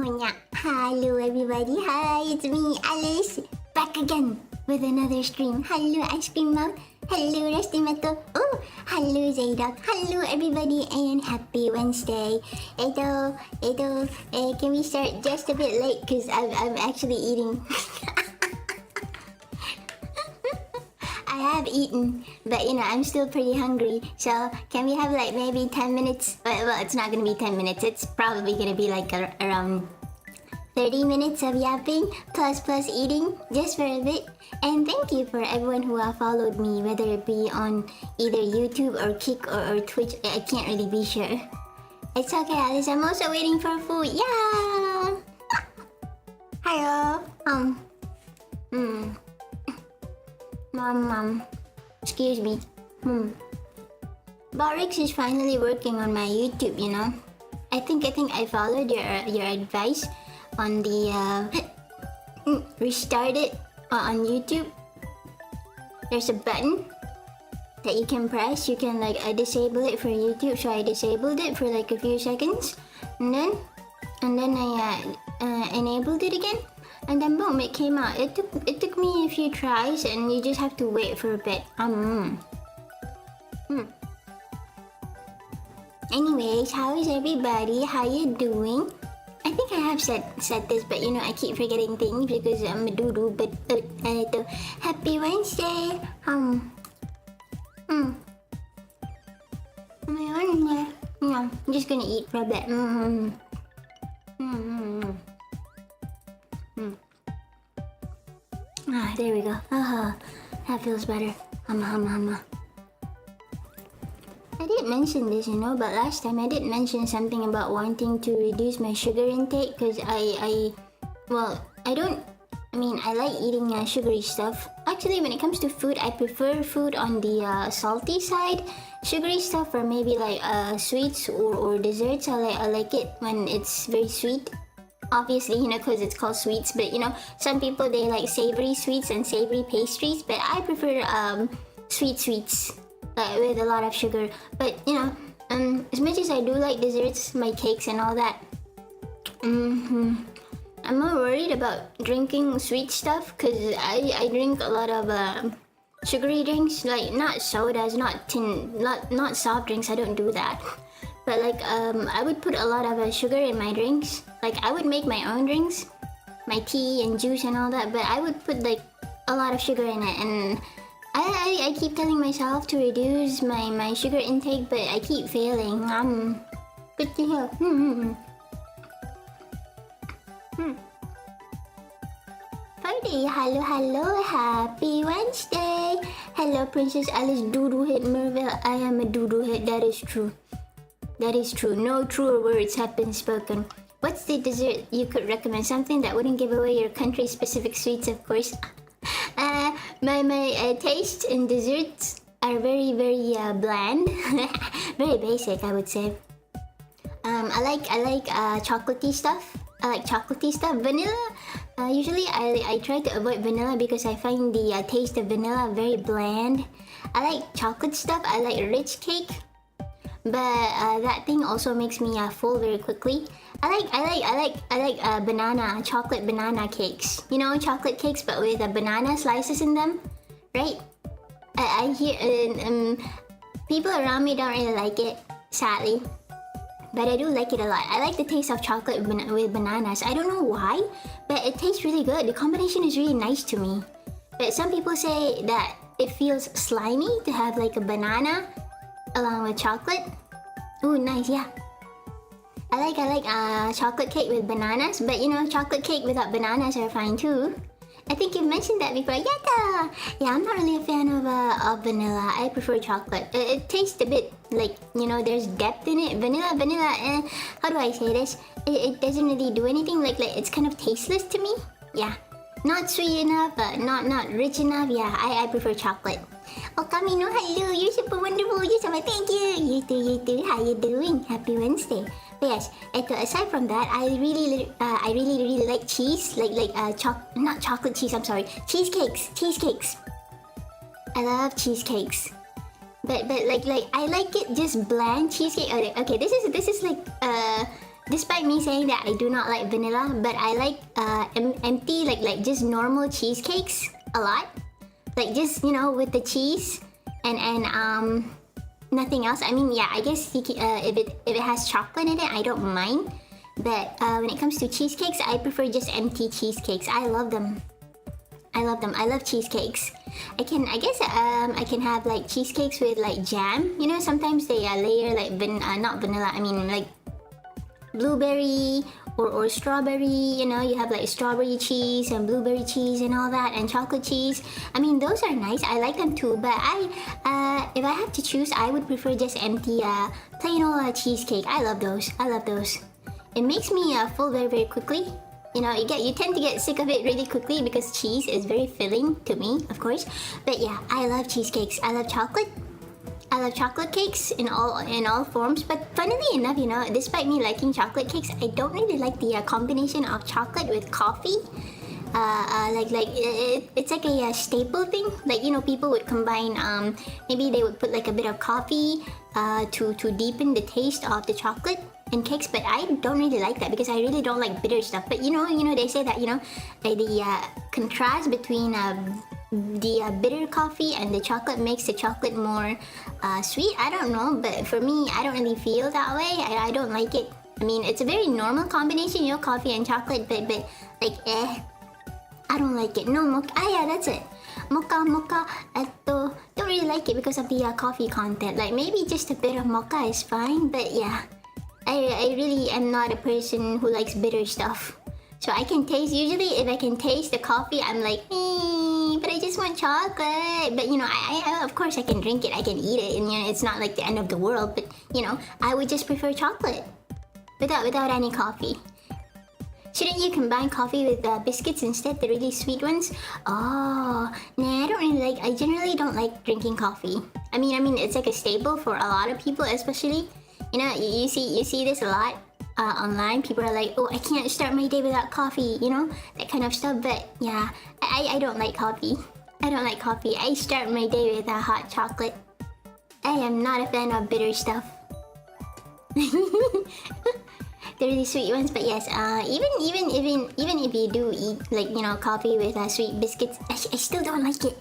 Okumono. Hello everybody, hi, it's me, Alice, back again with another stream. Hello Ice Cream Mom, hello Rusty Metal, oh, hello Zaydok, hello everybody and happy Wednesday. Can we start just a bit late because I'm actually eating. I have eaten, but you know, I'm still pretty hungry. So can we have like maybe 10 minutes? Well, it's not gonna be 10 minutes. It's probably gonna be like around 30 minutes of yapping plus eating just for a bit. And thank you for everyone who followed me, whether it be on either YouTube or Kick or Twitch. I can't really be sure. It's okay, Alice. I'm also waiting for food. Yeah. Hello. Mom, excuse me. Barrix is finally working on my YouTube, you know. I think I followed your advice on the restart it on YouTube. There's a button that you can press. You can like disable it for YouTube, so I disabled it for like a few seconds, and then I enabled it again. And then boom, it came out. It took me a few tries, and you just have to wait for a bit. Anyways, how is everybody? How you doing? I think I have said this, but you know, I keep forgetting things because I'm a doo-doo. But happy Wednesday. I'm just gonna eat for a bit. There we go. That feels better. I didn't mention this, you know, but last time I did mention something about wanting to reduce my sugar intake because I like eating sugary stuff. Actually, when it comes to food, I prefer food on the salty side. Sugary stuff, or maybe like sweets or desserts, I like it when it's very sweet. Obviously, you know, because it's called sweets, but you know, some people they like savory sweets and savory pastries, but I prefer sweets with a lot of sugar. But you know, as much as I do like desserts, my cakes and all that, I'm more worried about drinking sweet stuff because I drink a lot of sugary drinks, like not sodas, not soft drinks. I don't do that. But like I would put a lot of sugar in my drinks. Like I would make my own drinks, my tea and juice and all that. But I would put like a lot of sugar in it, and I keep telling myself to reduce my sugar intake, but I keep failing. Good to hear. Party, hello, happy Wednesday. Hello, Princess Alice, Doodoo Head Merville. I am a Doodoo Head. That is true. That is true. No truer words have been spoken. What's the dessert you could recommend? Something that wouldn't give away your country-specific sweets, of course. My taste in desserts are very bland, very basic, I would say. I like chocolatey stuff. I like chocolatey stuff. Vanilla. Usually I try to avoid vanilla because I find the taste of vanilla very bland. I like chocolate stuff. I like rich cake. But that thing also makes me full very quickly. I like chocolate banana cakes. You know, chocolate cakes but with banana slices in them, right? I hear people around me don't really like it, sadly. But I do like it a lot. I like the taste of chocolate with bananas. I don't know why, but it tastes really good. The combination is really nice to me. But some people say that it feels slimy to have like a banana along with chocolate. Ooh, nice, yeah. I like chocolate cake with bananas, but you know, chocolate cake without bananas are fine too. I think you've mentioned that before. Yatta! Yeah, I'm not really a fan of vanilla. I prefer chocolate. It tastes a bit like, you know, there's depth in it. Vanilla, how do I say this? It doesn't really do anything. Like it's kind of tasteless to me. Yeah. Not sweet enough, not rich enough. Yeah, I prefer chocolate. Okamino, hello, you're super wonderful. You're so thank you. You too. How you doing? Happy Wednesday. But yes, aside from that, I really like cheese, not chocolate cheese. I'm sorry, cheesecakes. I love cheesecakes, but like I like it just bland cheesecake. Okay, this is like despite me saying that I do not like vanilla, but I like empty, like just normal cheesecakes a lot. Like just, you know, with the cheese and nothing else. I mean, yeah, I guess you can, if it has chocolate in it, I don't mind. But when it comes to cheesecakes, I prefer just empty cheesecakes. I love them. I love them. I love cheesecakes. I can have like cheesecakes with like jam. You know, sometimes they layer like not vanilla. I mean like blueberry or strawberry. You know, you have like strawberry cheese and blueberry cheese and all that, and chocolate cheese. I mean, those are nice. I like them too. But if I have to choose, I would prefer just empty plain old cheesecake. I love those. I love those. It makes me full very, very quickly. You know, you tend to get sick of it really quickly because cheese is very filling to me, of course. But yeah, I love cheesecakes. I love chocolate. I love chocolate cakes in all forms. But funnily enough, you know, despite me liking chocolate cakes, I don't really like the combination of chocolate with coffee. It's like a staple thing. Like, you know, people would combine. Maybe they would put like a bit of coffee to deepen the taste of the chocolate in cakes, but I don't really like that because I really don't like bitter stuff. But you know, they say that, you know, the contrast between the bitter coffee and the chocolate makes the chocolate more sweet. I don't know, but for me, I don't really feel that way. I don't like it. I mean, it's a very normal combination, you know, coffee and chocolate, but like, I don't like it. No mocha. Yeah, that's it. Mocha. Don't really like it because of the coffee content. Like maybe just a bit of mocha is fine, but yeah. I really am not a person who likes bitter stuff. So I can taste, usually if I can taste the coffee, I'm like, but I just want chocolate. But you know, I of course I can drink it, I can eat it, and you know, it's not like the end of the world. But you know, I would just prefer chocolate without any coffee. Shouldn't you combine coffee with biscuits instead, the really sweet ones? Oh, nah, I generally don't like drinking coffee. I mean, it's like a staple for a lot of people, especially. You know, you see this a lot online. People are like, oh, I can't start my day without coffee, you know, that kind of stuff. But yeah, I don't like coffee. I don't like coffee. I start my day with a hot chocolate. I am not a fan of bitter stuff. The really sweet ones, but yes, even if you do eat, like, you know, coffee with sweet biscuits, I still don't like it.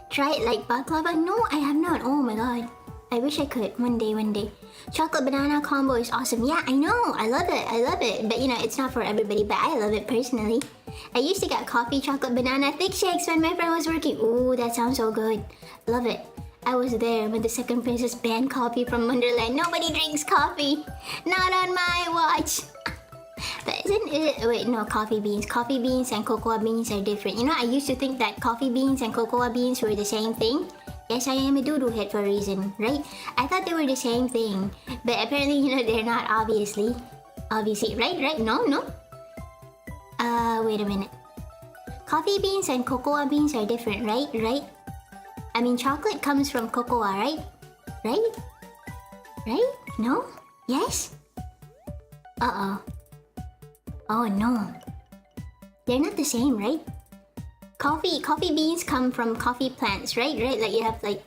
Try it like baklava? No, I have not. Oh my god. I wish I could. One day. Chocolate banana combo is awesome. Yeah, I know. I love it. But you know, it's not for everybody, but I love it personally. I used to get coffee, chocolate, banana, thick shakes when my friend was working. Ooh, that sounds so good. Love it. I was there when the second princess banned coffee from Wonderland. Nobody drinks coffee. Not on my watch. But isn't it... Wait, no, coffee beans. Coffee beans and cocoa beans are different. You know, I used to think that coffee beans and cocoa beans were the same thing. Yes, I am a doo-doo head for a reason, right? I thought they were the same thing. But apparently, you know, they're not, obviously. Obviously, right? No? Wait a minute. Coffee beans and cocoa beans are different, right? I mean, chocolate comes from cocoa, right? Right? No? Yes? Uh-oh. Oh, no. They're not the same, right? Coffee beans come from coffee plants, right? Like you have like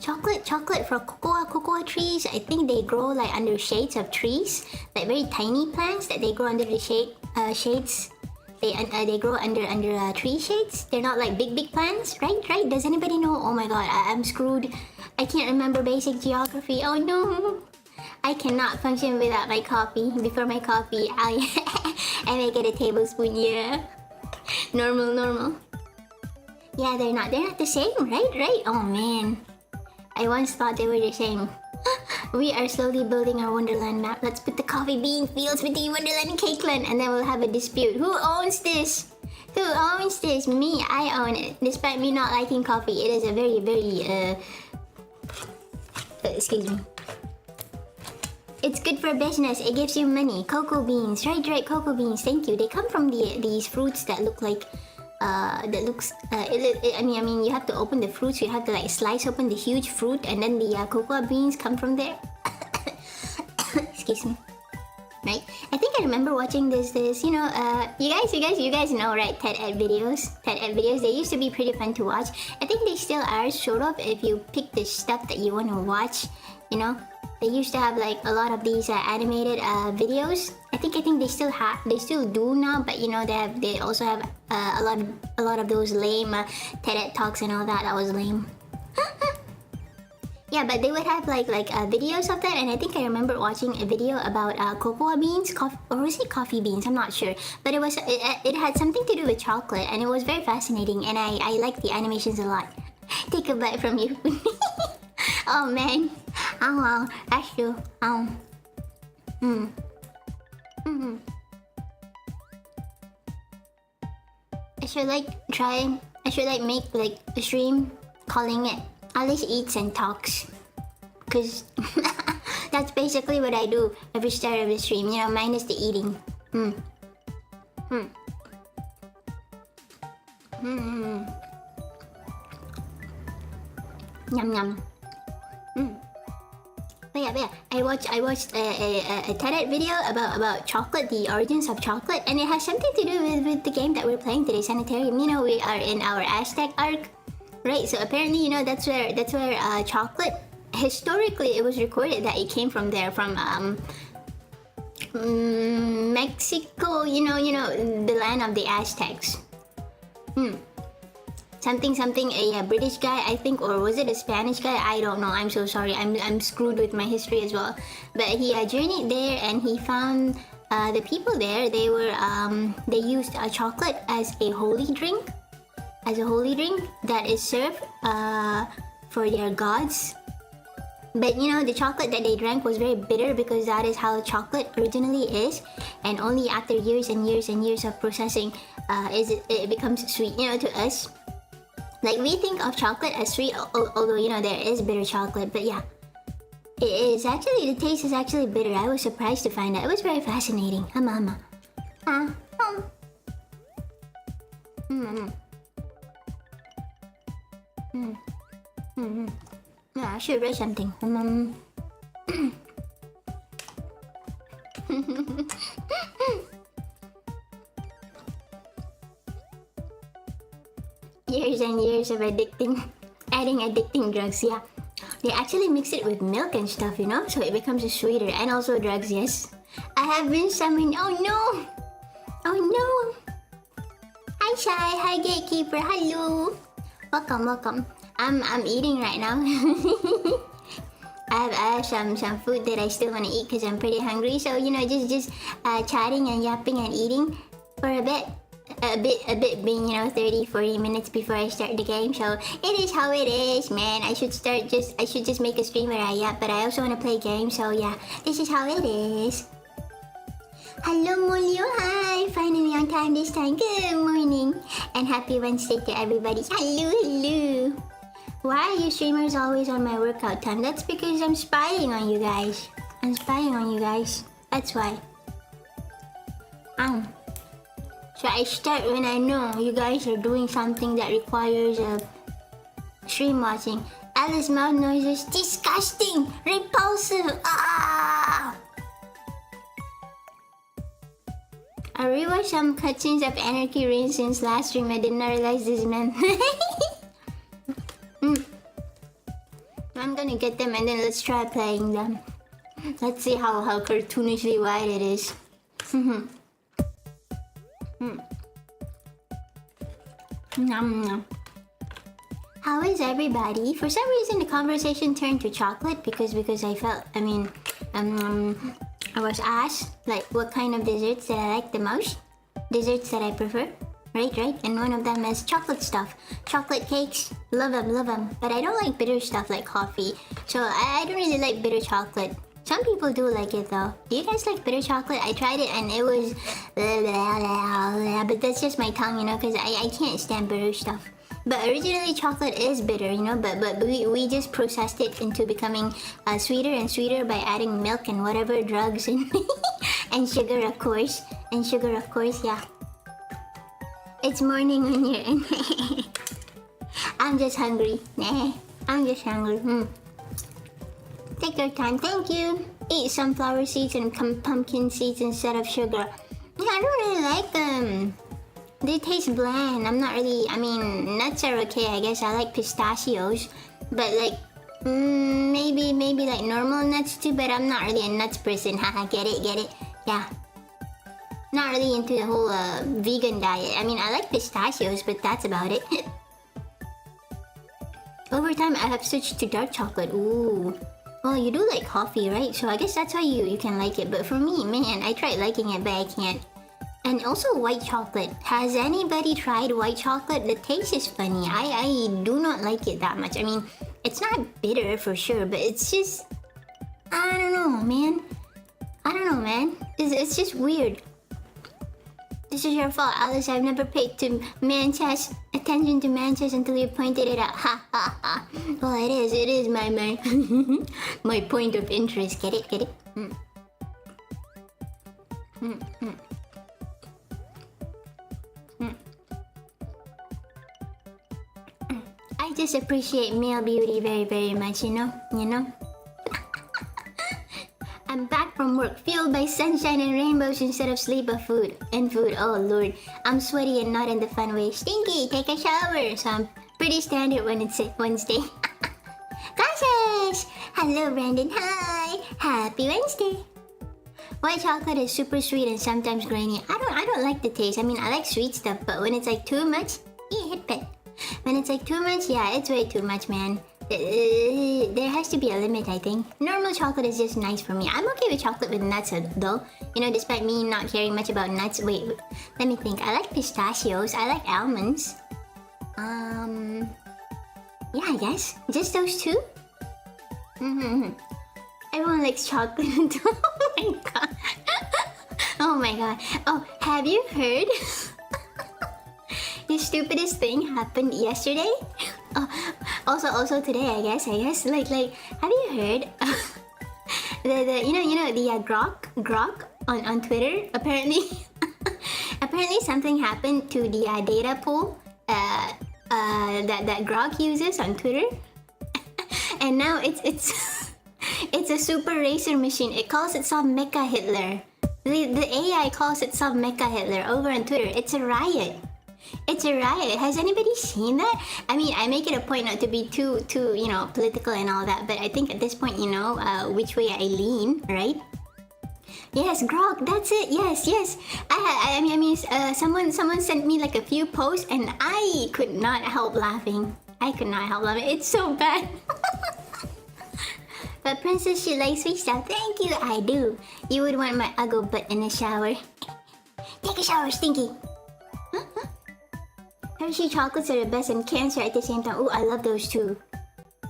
chocolate for cocoa trees. I think they grow like under shades of trees, like very tiny plants that they grow under the shades. They grow under tree shades. They're not like big plants, right? Does anybody know? Oh my god, I'm screwed. I can't remember basic geography. Oh no. I cannot function without my coffee. Before my coffee, I make it a tablespoon, yeah. Normal. Yeah, they're not the same, right? Oh man. I once thought they were the same. We are slowly building our Wonderland map. Let's put the coffee bean fields between Wonderland and Cakeland, and then we'll have a dispute. Who owns this? Who owns this? Me, I own it. Despite me not liking coffee, it is a very, excuse me. It's good for business. It gives you money. Cocoa beans, right? Cocoa beans. Thank you. They come from these fruits that look like, I mean, you have to open the fruits. You have to like slice open the huge fruit, and then the cocoa beans come from there. Excuse me. right? I think I remember watching this, you know, you guys know, right? TED Ed videos. They used to be pretty fun to watch. I think they still are, sort of, if you pick the stuff that you want to watch, you know. They used to have like a lot of these animated videos. I think they still do now, but you know, they also have a lot of those lame TED Ed talks and all that. That was lame. Yeah, but they would have like videos of that, and I think I remember watching a video about cocoa beans, or was it coffee beans? I'm not sure, but it had something to do with chocolate, and it was very fascinating, and I liked the animations a lot. Take a bite from you. Oh man, oh that's true. I should make like a stream calling it Alice Eats and Talks, because that's basically what I do every start of the stream, you know, minus the eating. Yum yum. But yeah, I watched a TED Ed video about chocolate, the origins of chocolate, and it has something to do with the game that we're playing today, Sanitarium. You know, we are in our Aztec arc. Right, so apparently, you know, that's where chocolate, historically, it was recorded that it came from there, from Mexico, you know, the land of the Aztecs. Something, a British guy, I think, or was it a Spanish guy? I don't know. I'm so sorry. I'm screwed with my history as well. But he journeyed there, and he found the people there. They used chocolate as a holy drink. That is served for their gods. But you know, the chocolate that they drank was very bitter, because that is how chocolate originally is, and only after years and years and years of processing it becomes sweet, you know, to us. Like, we think of chocolate as sweet, although, you know, there is bitter chocolate, but yeah, the taste is actually bitter. I was surprised to find out. It was very fascinating. Yeah, I should read something. Years and years of adding addicting drugs, yeah. They actually mix it with milk and stuff, you know, so it becomes sweeter, and also drugs, yes. I have been summoned. Oh no! Oh no! Hi Shy, hi Gatekeeper, hello! Welcome. I'm eating right now. I have some food that I still want to eat because I'm pretty hungry. So, you know, just chatting and yapping and eating for a bit being, you know, 30-40 minutes before I start the game. So it is how it is, man. I should just make a stream where I yap, but I also want to play games. So yeah, this is how it is. Hello Molio, hi! Finally on time this time. Good morning and happy Wednesday to everybody. Hello. Why are you streamers always on my workout time? That's because I'm spying on you guys. That's why. So I start when I know you guys are doing something that requires stream watching. Alice mouth noises, disgusting, repulsive. Ah! I rewatched some cutscenes of Anarchy Reigns since last stream. I did not realize this man. I'm gonna get them and then let's try playing them. Let's see how cartoonishly wide it is. How is everybody? For some reason the conversation turned to chocolate because I felt, I was asked like what kind of desserts that I like the most. Desserts that I prefer. Right? And one of them is chocolate stuff. Chocolate cakes. Love them. But I don't like bitter stuff like coffee. So I don't really like bitter chocolate. Some people do like it though. Do you guys like bitter chocolate? I tried it and it was... But that's just my tongue, you know, because I can't stand bitter stuff. But originally chocolate is bitter, you know, but we just processed it into becoming sweeter and sweeter by adding milk and whatever drugs and, and sugar, of course. Yeah. It's morning when you're in. I'm just hungry. Take Take your time. Thank you. Eat sunflower seeds and pumpkin seeds instead of sugar. Yeah, I don't really like them. They taste bland. I'm not really... I mean, nuts are okay, I guess. I like pistachios. But like... maybe like normal nuts too, but I'm not really a nuts person. Haha, get it? Yeah. Not really into the whole vegan diet. I mean, I like pistachios, but that's about it. Over time, I have switched to dark chocolate. Ooh. Well, you do like coffee, right? So I guess that's why you can like it. But for me, man, I tried liking it, but I can't. And also white chocolate. Has anybody tried white chocolate? The taste is funny. I do not like it that much. I mean, it's not bitter for sure, but it's just... I don't know, man. It's just weird. This is your fault, Alice. I've never paid attention to Manchester until you pointed it out. Ha ha ha. Well, it is my my point of interest. Get it? I just appreciate male beauty very, very much, you know? I'm back from work, fueled by sunshine and rainbows instead of sleep of food. Oh lord, I'm sweaty and not in the fun way. Stinky, take a shower. So I'm pretty standard when it's Wednesday. Classes! Hello Brandon, hi! Happy Wednesday! White chocolate is super sweet and sometimes grainy. I don't like the taste. I mean, I like sweet stuff, but when it's like too much, hit it. When it's like too much, yeah, it's way too much, man. There has to be a limit, I think. Normal chocolate is just nice for me. I'm okay with chocolate with nuts, though. You know, despite me not caring much about nuts. Wait, let me think. I like pistachios. I like almonds. Yeah, I guess. Just those two? Everyone likes chocolate. Oh my god. Oh my god. Oh, have you heard? The stupidest thing happened yesterday. Also today, I guess. Like, have you heard? the Grok on Twitter. Apparently, something happened to the data pool that Grok uses on Twitter, and now it's a super racer machine. It calls itself Mecha Hitler. The AI calls itself Mecha Hitler over on Twitter. It's a riot. Has anybody seen that? I mean, I make it a point not to be too political and all that, but I think at this point, which way I lean, right? Yes, Grok, that's it. Yes. I mean, someone sent me like a few posts, and I could not help laughing. It's so bad. But Princess, she likes sweet stuff. Thank you, I do. You would want my uggo butt in the shower. Take a shower, Stinky. Hershey chocolates are the best and cancer at the same time. Oh, I love those too.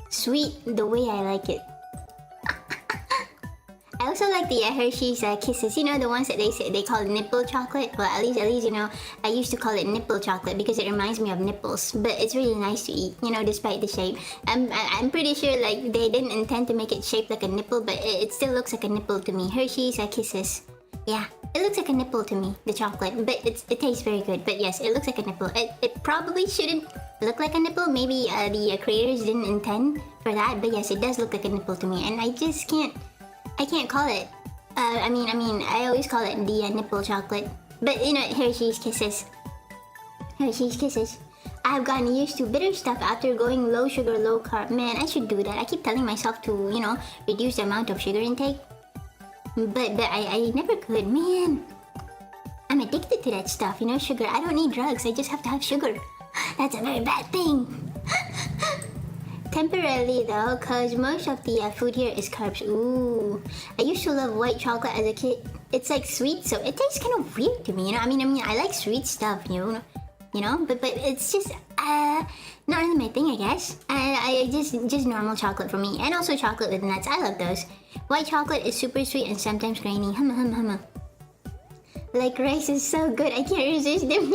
Sweet the way I like it. I also like the Hershey's Kisses. You know, the ones that they call nipple chocolate. Well, at least I used to call it nipple chocolate because it reminds me of nipples. But it's really nice to eat, despite the shape. I'm pretty sure like they didn't intend to make it shaped like a nipple, but it still looks like a nipple to me. Hershey's Kisses. Yeah, it looks like a nipple to me, the chocolate, but it tastes very good. But yes, it looks like a nipple. It probably shouldn't look like a nipple. Maybe the creators didn't intend for that, but yes, it does look like a nipple to me, and I just can't call it. I mean, I always call it the nipple chocolate. But Hershey's Kisses. I've gotten used to bitter stuff after going low sugar, low carb. Man, I should do that. I keep telling myself to, reduce the amount of sugar intake. But I never could, man. I'm addicted to that stuff, sugar. I don't need drugs, I just have to have sugar. That's a very bad thing. Temporarily though, cause most of the food here is carbs. Ooh. I used to love white chocolate as a kid. It's like sweet, so it tastes kind of weird to me, I mean, I like sweet stuff, but it's just not really my thing, I guess. I just normal chocolate for me, and also chocolate with nuts. I love those. White chocolate is super sweet and sometimes grainy. Hum. Like rice is so good, I can't resist them.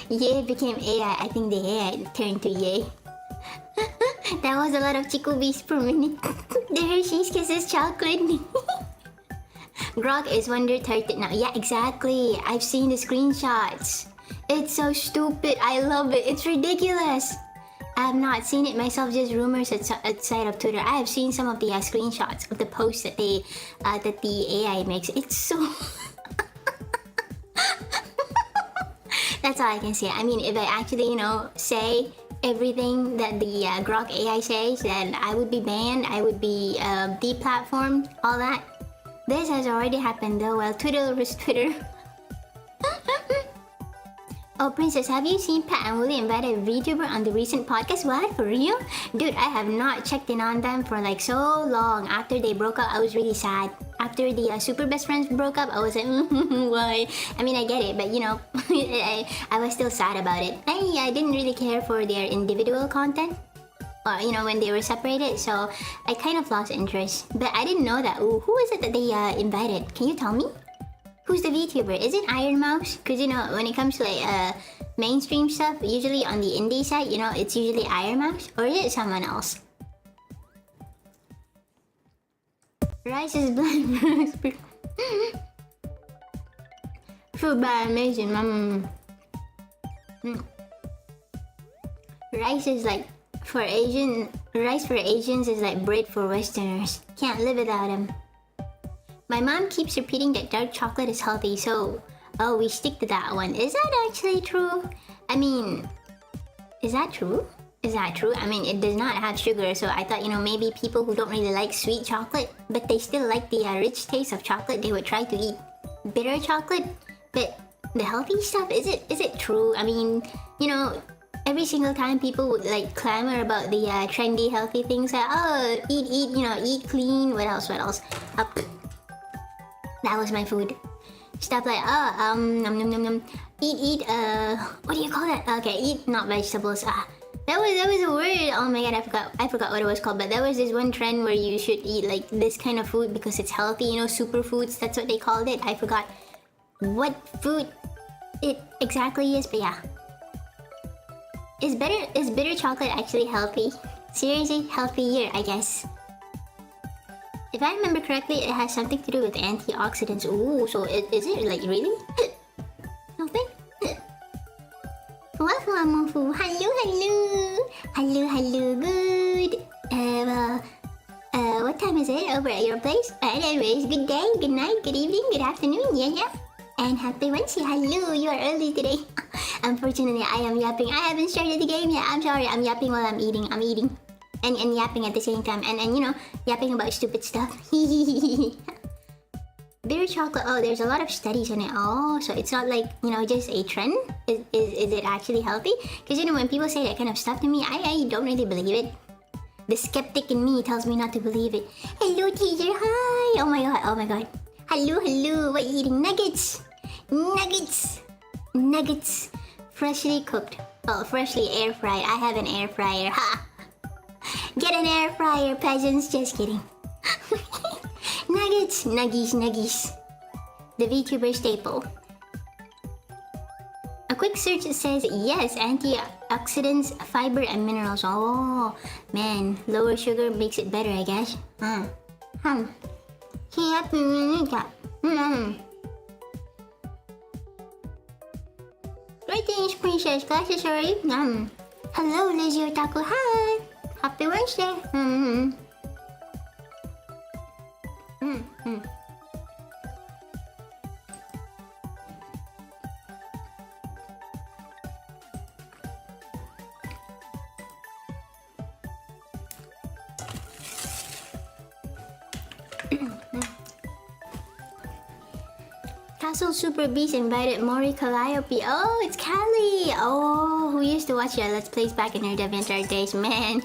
Yay became AI. I think the AI turned to yay. That was a lot of chico bees per minute. The Hershey's Kisses chocolate. Grok is Wonder Tart now. Yeah, exactly. I've seen the screenshots. It's so stupid. I love it. It's ridiculous. I have not seen it myself, just rumors outside of Twitter. I have seen some of the screenshots of the posts that the AI makes. It's so... That's all I can say. I mean, if I actually, you know, say everything that the Grok AI says, then I would be banned, I would be deplatformed, all that. This has already happened though. Well, Twitter was Twitter. Oh, Princess, have you seen Pat and Willie invite a VTuber on the recent podcast? What? For real? Dude, I have not checked in on them for like so long. After they broke up, I was really sad. After the super best friends broke up, I was like, why? I mean, I get it, but you know, I was still sad about it. I didn't really care for their individual content. You know, when they were separated, so I kind of lost interest. But I didn't know that. Ooh, who was it that they invited? Can you tell me? Who's the VTuber? Is it Iron Mouse? Because you know, when it comes to like mainstream stuff, usually on the indie side, you know, it's usually Iron Mouse, or is it someone else? Rice is blind. Food by amazing. Rice is like for Asian. Rice for Asians is like bread for Westerners. Can't live without him. My mom keeps repeating that dark chocolate is healthy, so we stick to that one. Is that actually true? I mean, is that true? Is that true? I mean, it does not have sugar, so I thought, you know, maybe people who don't really like sweet chocolate, but they still like the rich taste of chocolate, they would try to eat bitter chocolate. But the healthy stuff, is it true? I mean, you know, every single time people would like clamor about the trendy healthy things, like, oh, eat, you know, eat clean. What else? That was my food. Stuff like, nom nom nom nom. Eat, what do you call that? Okay, eat not vegetables. That was a word. Oh my god, I forgot what it was called. But there was this one trend where you should eat like this kind of food because it's healthy. You know, superfoods. That's what they called it. I forgot what food it exactly is, but yeah. Is bitter chocolate actually healthy? Seriously, healthier, I guess. If I remember correctly, it has something to do with antioxidants. Ooh, so is it like really? Nothing? Welcome, Mofu. Hello, good. What time is it over at your place? Anyways, good day, good night, good evening, good afternoon, yeah. And happy Wednesday. Hello, you are early today. Unfortunately, I am yapping. I haven't started the game yet. I'm sorry, I'm yapping while I'm eating. I'm eating. And yapping at the same time. And you know, yapping about stupid stuff. Bitter chocolate, oh, there's a lot of studies on it. Oh, so it's not like, you know, just a trend? Is it actually healthy? Because, you know, when people say that kind of stuff to me, I don't really believe it. The skeptic in me tells me not to believe it. Hello, teacher, hi! Oh my god. Hello, what are you eating? Nuggets! Freshly cooked. Oh, freshly air fried. I have an air fryer, ha! Get an air fryer, peasants. Just kidding. Nuggies. The VTuber staple. A quick search says yes, antioxidants, fiber, and minerals. Oh, man, lower sugar makes it better, I guess. Greetings, Princess. Glasses already? Hello, Lizzie Otaku. Hi. Happy Wednesday. Castle Super Beast invited Mori Calliope. Oh, it's Callie! Oh, who used to watch Let's Plays back in her DeviantArt days, man.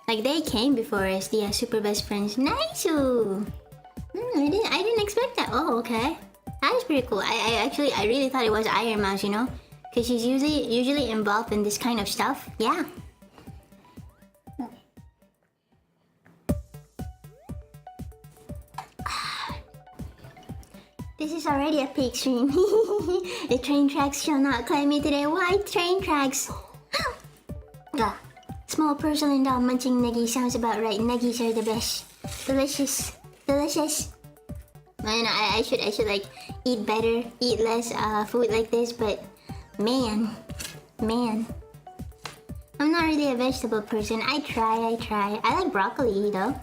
Like, they came before us, the super best friends. Nice! I didn't expect that. Oh, okay. That is pretty cool. I really thought it was Iron Mouse, you know? Because she's usually involved in this kind of stuff. Yeah. This is already a peak stream. The train tracks shall not claim me today. Why train tracks? Small porcelain doll munching nuggies sounds about right. Nuggies are the best. Delicious. Man, I should like eat better, eat less food like this, but man. I'm not really a vegetable person. I try. I like broccoli though.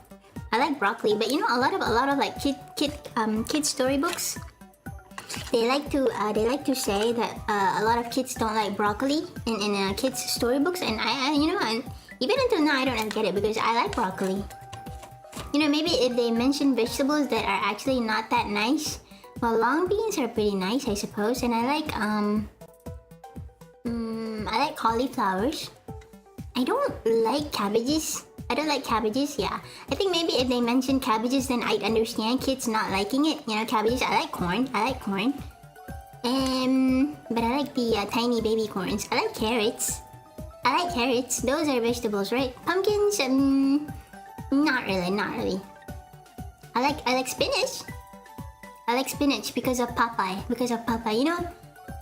I like broccoli, but you know, a lot of like kid storybooks. They like to say that a lot of kids don't like broccoli in kids storybooks, and I you know, and even until now I don't really get it because I like broccoli. You know, maybe if they mention vegetables that are actually not that nice, well, long beans are pretty nice, I suppose, and I like cauliflowers. I don't like cabbages. Yeah. I think maybe if they mention cabbages, then I'd understand kids not liking it. You know, cabbages. I like corn. But I like the tiny baby corns. I like carrots. Those are vegetables, right? Pumpkins, not really. I like spinach. I like spinach because of Popeye. You know,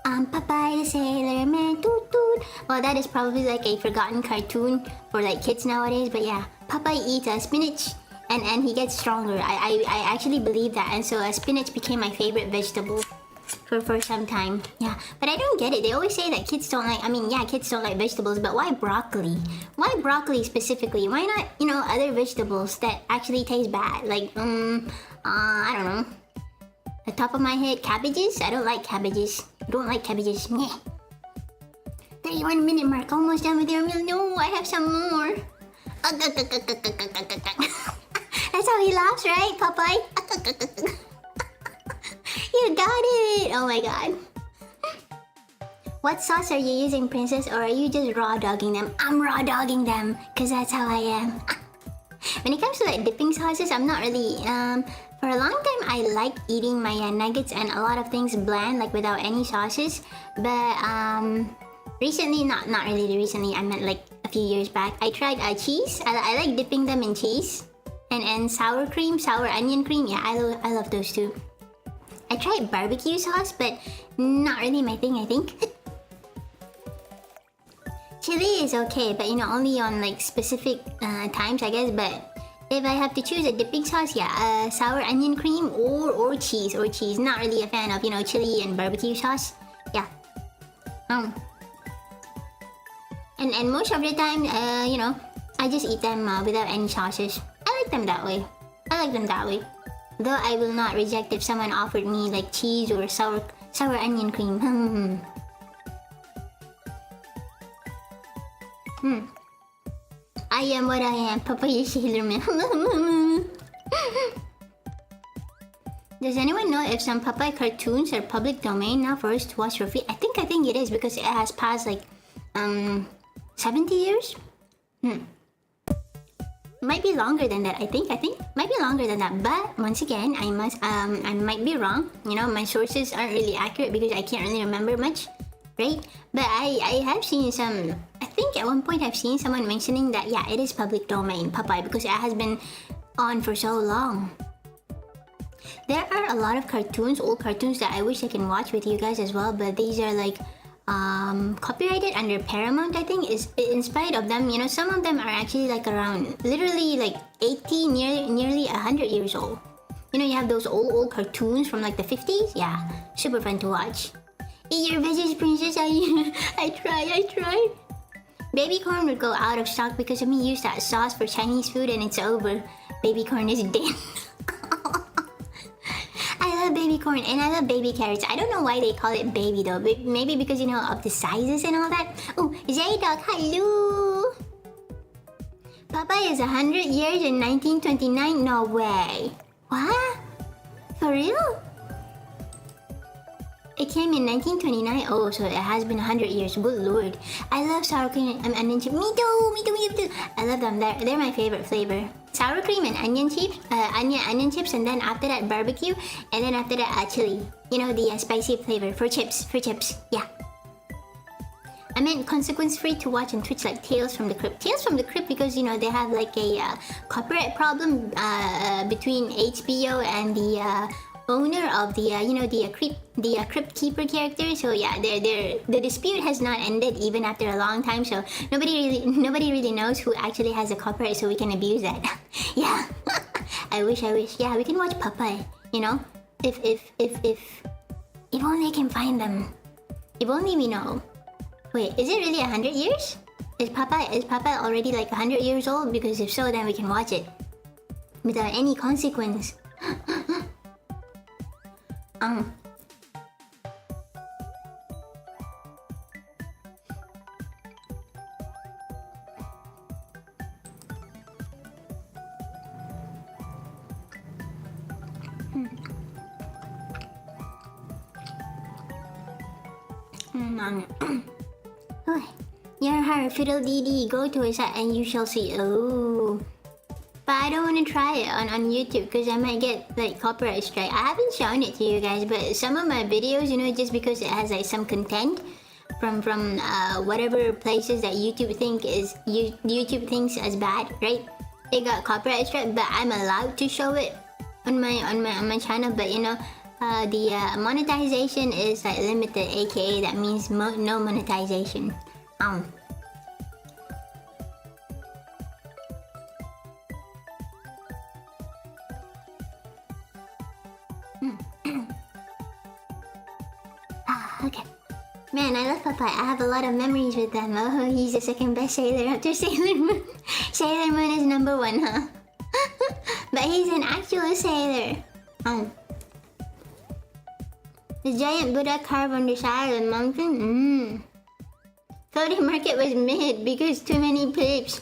Popeye the Sailor Man, toot toot. Well, that is probably like a forgotten cartoon for like kids nowadays. But yeah, Popeye eats spinach and he gets stronger. I actually believe that, and so spinach became my favorite vegetable for some time. Yeah, but I don't get it. They always say that kids don't like. I mean, yeah, kids don't like vegetables, but why broccoli? Why broccoli specifically? Why not, you know, other vegetables that actually taste bad? Like I don't know. The top of my head, cabbages? I don't like cabbages. Meh. 31-minute mark, almost done with your meal. No, I have some more. That's how he laughs, right, Popeye? You got it! Oh my god. What sauce are you using, Princess? Or are you just raw dogging them? I'm raw dogging them, because that's how I am. When it comes to like dipping sauces, I'm not really... For a long time, I liked eating my nuggets and a lot of things bland, like without any sauces. But recently, not really recently, I meant like a few years back, I tried cheese. I like dipping them in cheese. And sour cream, sour onion cream. Yeah, I love those too. I tried barbecue sauce, but not really my thing, I think. Chili is okay, but you know, only on like specific times, I guess. But if I have to choose a dipping sauce, yeah, sour onion cream or cheese. Not really a fan of, you know, chili and barbecue sauce. Yeah. And most of the time, you know, I just eat them without any sauces. I like them that way. Though I will not reject if someone offered me like cheese or sour onion cream. I am what I am, Papaya Sailor Man. Does anyone know if some Popeye cartoons are public domain now for us to watch for free? I think it is because it has passed like 70 years. Might be longer than that. I think might be longer than that. But once again, I might be wrong. You know, my sources aren't really accurate because I can't really remember much, right? But I have seen some. I think at one point I've seen someone mentioning that yeah, it is public domain, Popeye, because it has been on for so long. There are a lot of cartoons, old cartoons that I wish I can watch with you guys as well, but these are like copyrighted under Paramount, I think. Is in spite of them, you know, some of them are actually like around literally like 80, nearly 100 years old. You know, you have those old cartoons from like the 50s. Yeah, super fun to watch. Eat your veggies, Princess. I tried. Baby corn would go out of stock because of me use that sauce for Chinese food and it's over. Baby corn is dead. I love baby corn and I love baby carrots. I don't know why they call it baby though. Maybe because, you know, of the sizes and all that. Oh, Zaydog, hello! Popeye is 100 years in 1929? No way. What? For real? It came in 1929. Oh, so it has been 100 years. Good lord. I love sour cream and onion chips. Me too. I love them. They're my favorite flavor. Sour cream and onion chips, onion chips, and then after that barbecue, and then after that chili. You know, the spicy flavor for chips. Yeah. I meant consequence-free to watch on Twitch, like Tales from the Crypt. Tales from the Crypt because, you know, they have like a copyright problem between HBO and the owner of the you know, the crypt keeper character. So yeah, the dispute has not ended even after a long time. So nobody really knows who actually has the copyright, so we can abuse that. Yeah. I wish. Yeah, we can watch Popeye. You know, if only I can find them. If only we know. Wait, is it really 100 years? Papa already like 100 years old? Because if so, then we can watch it without any consequence. Your heart, fiddle dee dee, go to a site and you shall see. Oh. But I don't want to try it on YouTube because I might get like copyright strike. I haven't shown it to you guys, but some of my videos, you know, just because it has like some content from whatever places that YouTube thinks as bad, right? It got copyright strike, but I'm allowed to show it on my channel. But you know, the monetization is like limited, aka that means no monetization. Okay. Man, I love Popeye. I have a lot of memories with them. Oh, he's the second best sailor after Sailor Moon. Sailor Moon is number one, huh? But he's an actual sailor. The giant Buddha carved on the side of the mountain? Thought the market was mid because too many pips.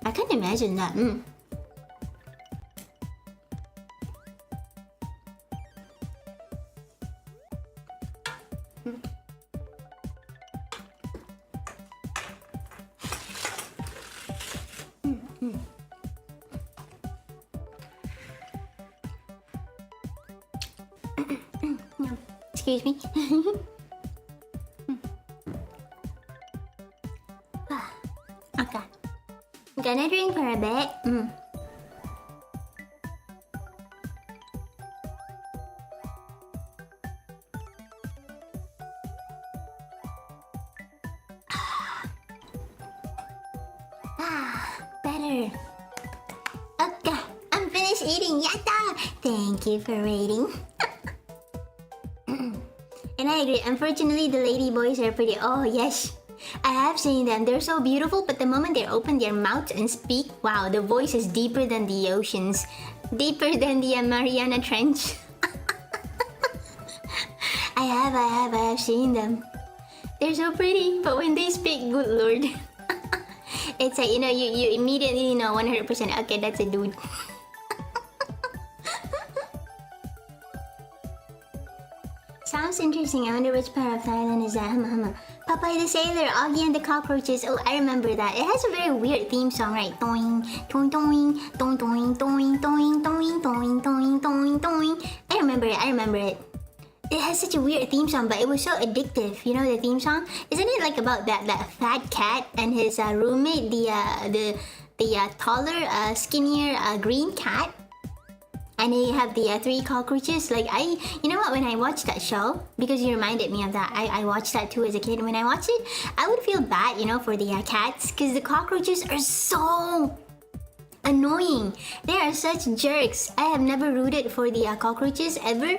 I can't imagine that. No, excuse me. Okay. I'm gonna drink for a bit. Better. Okay, I'm finished eating. Yatta! Thank you for rating. And I agree. Unfortunately, the lady boys are pretty. Oh yes, I have seen them. They're so beautiful, but the moment they open their mouths and speak, wow, the voice is deeper than the oceans, deeper than the Mariana Trench. I have seen them. They're so pretty, but when they speak, good lord, it's like, you know, you immediately know 100%. Okay, that's a dude. Sounds interesting. I wonder which part of Thailand is that. Popeye the Sailor, Augie and the Cockroaches. Oh, I remember that. It has a very weird theme song, right? Doing, doing, doing, doing, doing, doing, doing, doing, doing, doing, doing, doing. I remember it. It has such a weird theme song, but it was so addictive. You know the theme song? Isn't it like about that fat cat and his roommate, the taller, skinnier green cat? And they have the 3 cockroaches. Like you know what? When I watched that show, because you reminded me of that, I watched that too as a kid. When I watched it, I would feel bad, you know, for the cats, because the cockroaches are so annoying. They are such jerks. I have never rooted for the cockroaches ever.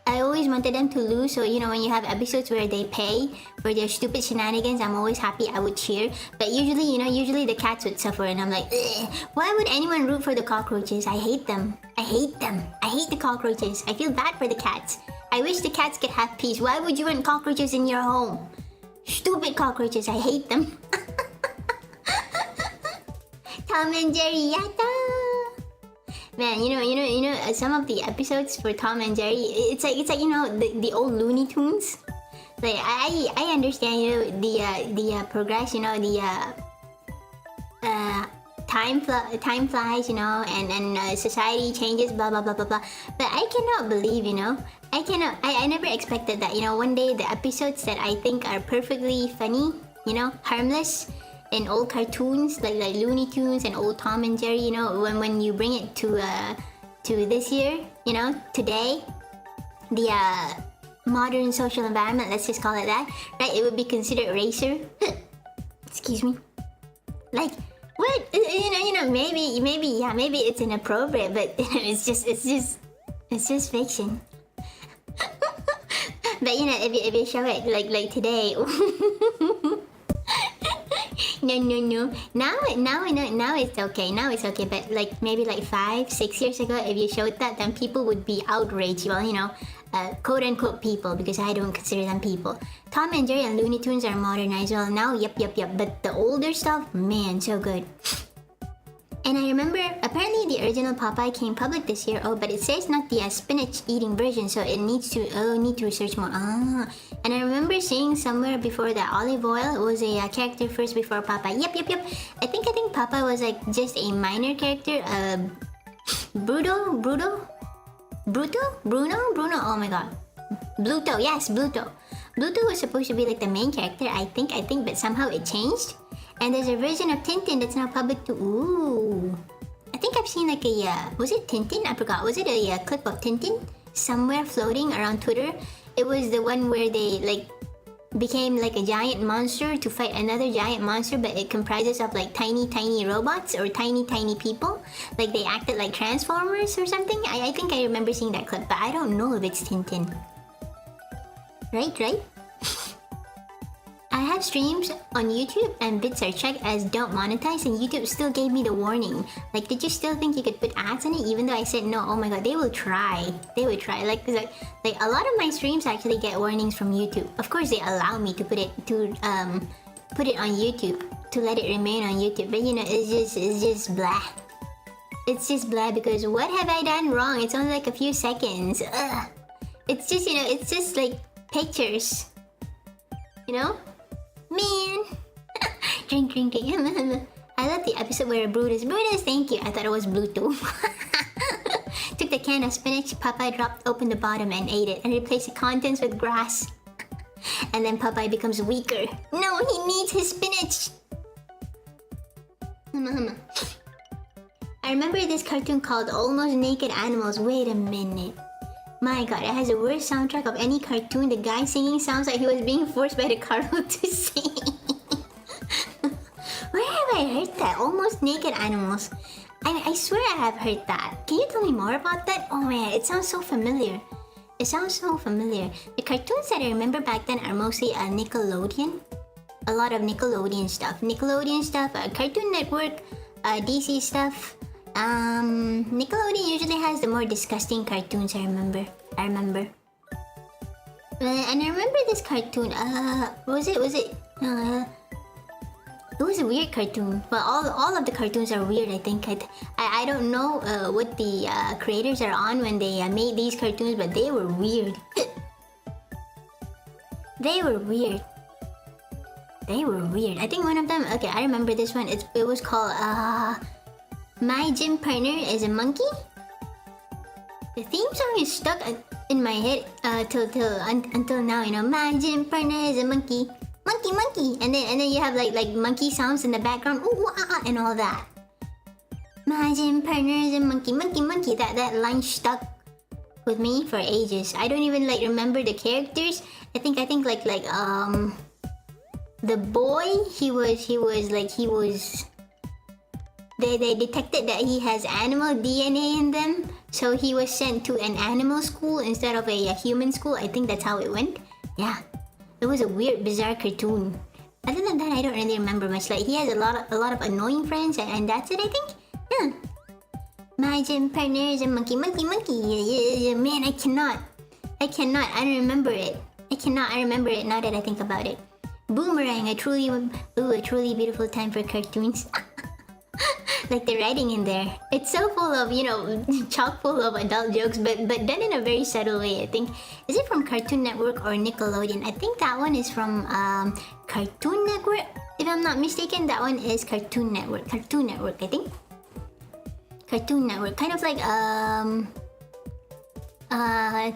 I always wanted them to lose. So, you know, when you have episodes where they pay for their stupid shenanigans, I'm always happy. I would cheer. But usually, you know, the cats would suffer, and I'm like, ugh, why would anyone root for the cockroaches? I hate them. I hate the cockroaches. I feel bad for the cats. I wish the cats could have peace. Why would you want cockroaches in your home? Stupid cockroaches. I hate them. Tom and Jerry, yatta! Man, you know, some of the episodes for Tom and Jerry, it's like you know, the old Looney Tunes. Like I understand, you know, the progress, you know, the time flies, you know, and society changes, blah blah blah blah blah. But I cannot believe, you know, I never expected that, you know, one day the episodes that I think are perfectly funny, you know, harmless, in old cartoons like Looney Tunes and old Tom and Jerry, you know, when you bring it to this year, you know, today, the modern social environment, let's just call it that, right? It would be considered racer. Excuse me. Like, what? You know, maybe it's inappropriate, but it's just fiction. But you know, if you show it like today. No. Now it's okay. Now it's okay. But like maybe like 5, 6 years ago, if you showed that, then people would be outraged. Well, quote unquote people, because I don't consider them people. Tom and Jerry and Looney Tunes are modernized. Well, now, yep. But the older stuff, man, so good. And I remember, apparently the original Popeye came public this year. Oh, but it says not the spinach eating version, so it needs to, need to research more. And I remember seeing somewhere before that Olive Oil was a character first before Popeye. Yep. I think Popeye was like just a minor character. Bruno? Oh my god. Bluto, yes, Bluto. Bluto was supposed to be like the main character, I think, but somehow it changed. And there's a version of Tintin that's now public too. Ooh. I think I've seen like was it Tintin? I forgot. Was it a clip of Tintin somewhere floating around Twitter? It was the one where they like became like a giant monster to fight another giant monster, but it comprises of like tiny robots or tiny people. Like they acted like Transformers or something. I think I remember seeing that clip, but I don't know if it's Tintin. Right? I have streams on YouTube and bits are checked as don't monetize, and YouTube still gave me the warning. Like, did you still think you could put ads on it even though I said no? Oh my god, they will try. Like a lot of my streams actually get warnings from YouTube. Of course they allow me to put it on YouTube, to let it remain on YouTube. But it's just blah. It's just blah, because what have I done wrong? It's only like a few seconds. Ugh. It's just, it's just like pictures. Man. Drink. I love the episode where Brutus, thank you. I thought it was Bluetooth. Took the can of spinach, Popeye dropped open the bottom and ate it, and replaced the contents with grass. And then Popeye becomes weaker. No, he needs his spinach. I remember this cartoon called Almost Naked Animals. Wait a minute. My god, it has the worst soundtrack of any cartoon. The guy singing sounds like he was being forced by the Carlo to sing. Where have I heard that? Almost Naked Animals. I swear I have heard that. Can you tell me more about that? Oh man, it sounds so familiar. The cartoons that I remember back then are mostly Nickelodeon. A lot of Nickelodeon stuff. Cartoon Network, DC stuff. Nickelodeon usually has the more disgusting cartoons. I remember. And I remember this cartoon. It was a weird cartoon. Well, all of the cartoons are weird. I think. I don't know what the creators are on when they made these cartoons, but they were weird. They were weird. I think one of them. Okay, I remember this one. It was called My Gym Partner is a Monkey. The theme song is stuck in my head until now. My gym partner is a monkey, and then you have like monkey sounds in the background, ooh ah, and all that. My gym partner is a monkey. That line stuck with me for ages. I don't even like remember the characters. I think like the boy, he was. They detected that he has animal DNA in them, so he was sent to an animal school instead of a human school. I think that's how it went. Yeah, it was a weird, bizarre cartoon. Other than that, I don't really remember much. Like, he has a lot of annoying friends, and that's it, I think. Yeah. My gym partner is a monkey. Yeah. Man, I cannot. I don't remember it. I remember it now that I think about it. Boomerang, a truly beautiful time for cartoons. Like the writing in there, it's so full of chock full of adult jokes, but done in a very subtle way. I think, is it from Cartoon Network or Nickelodeon? I think that one is from Cartoon Network, if I'm not mistaken. That one is Cartoon Network. I think Cartoon Network, kind of like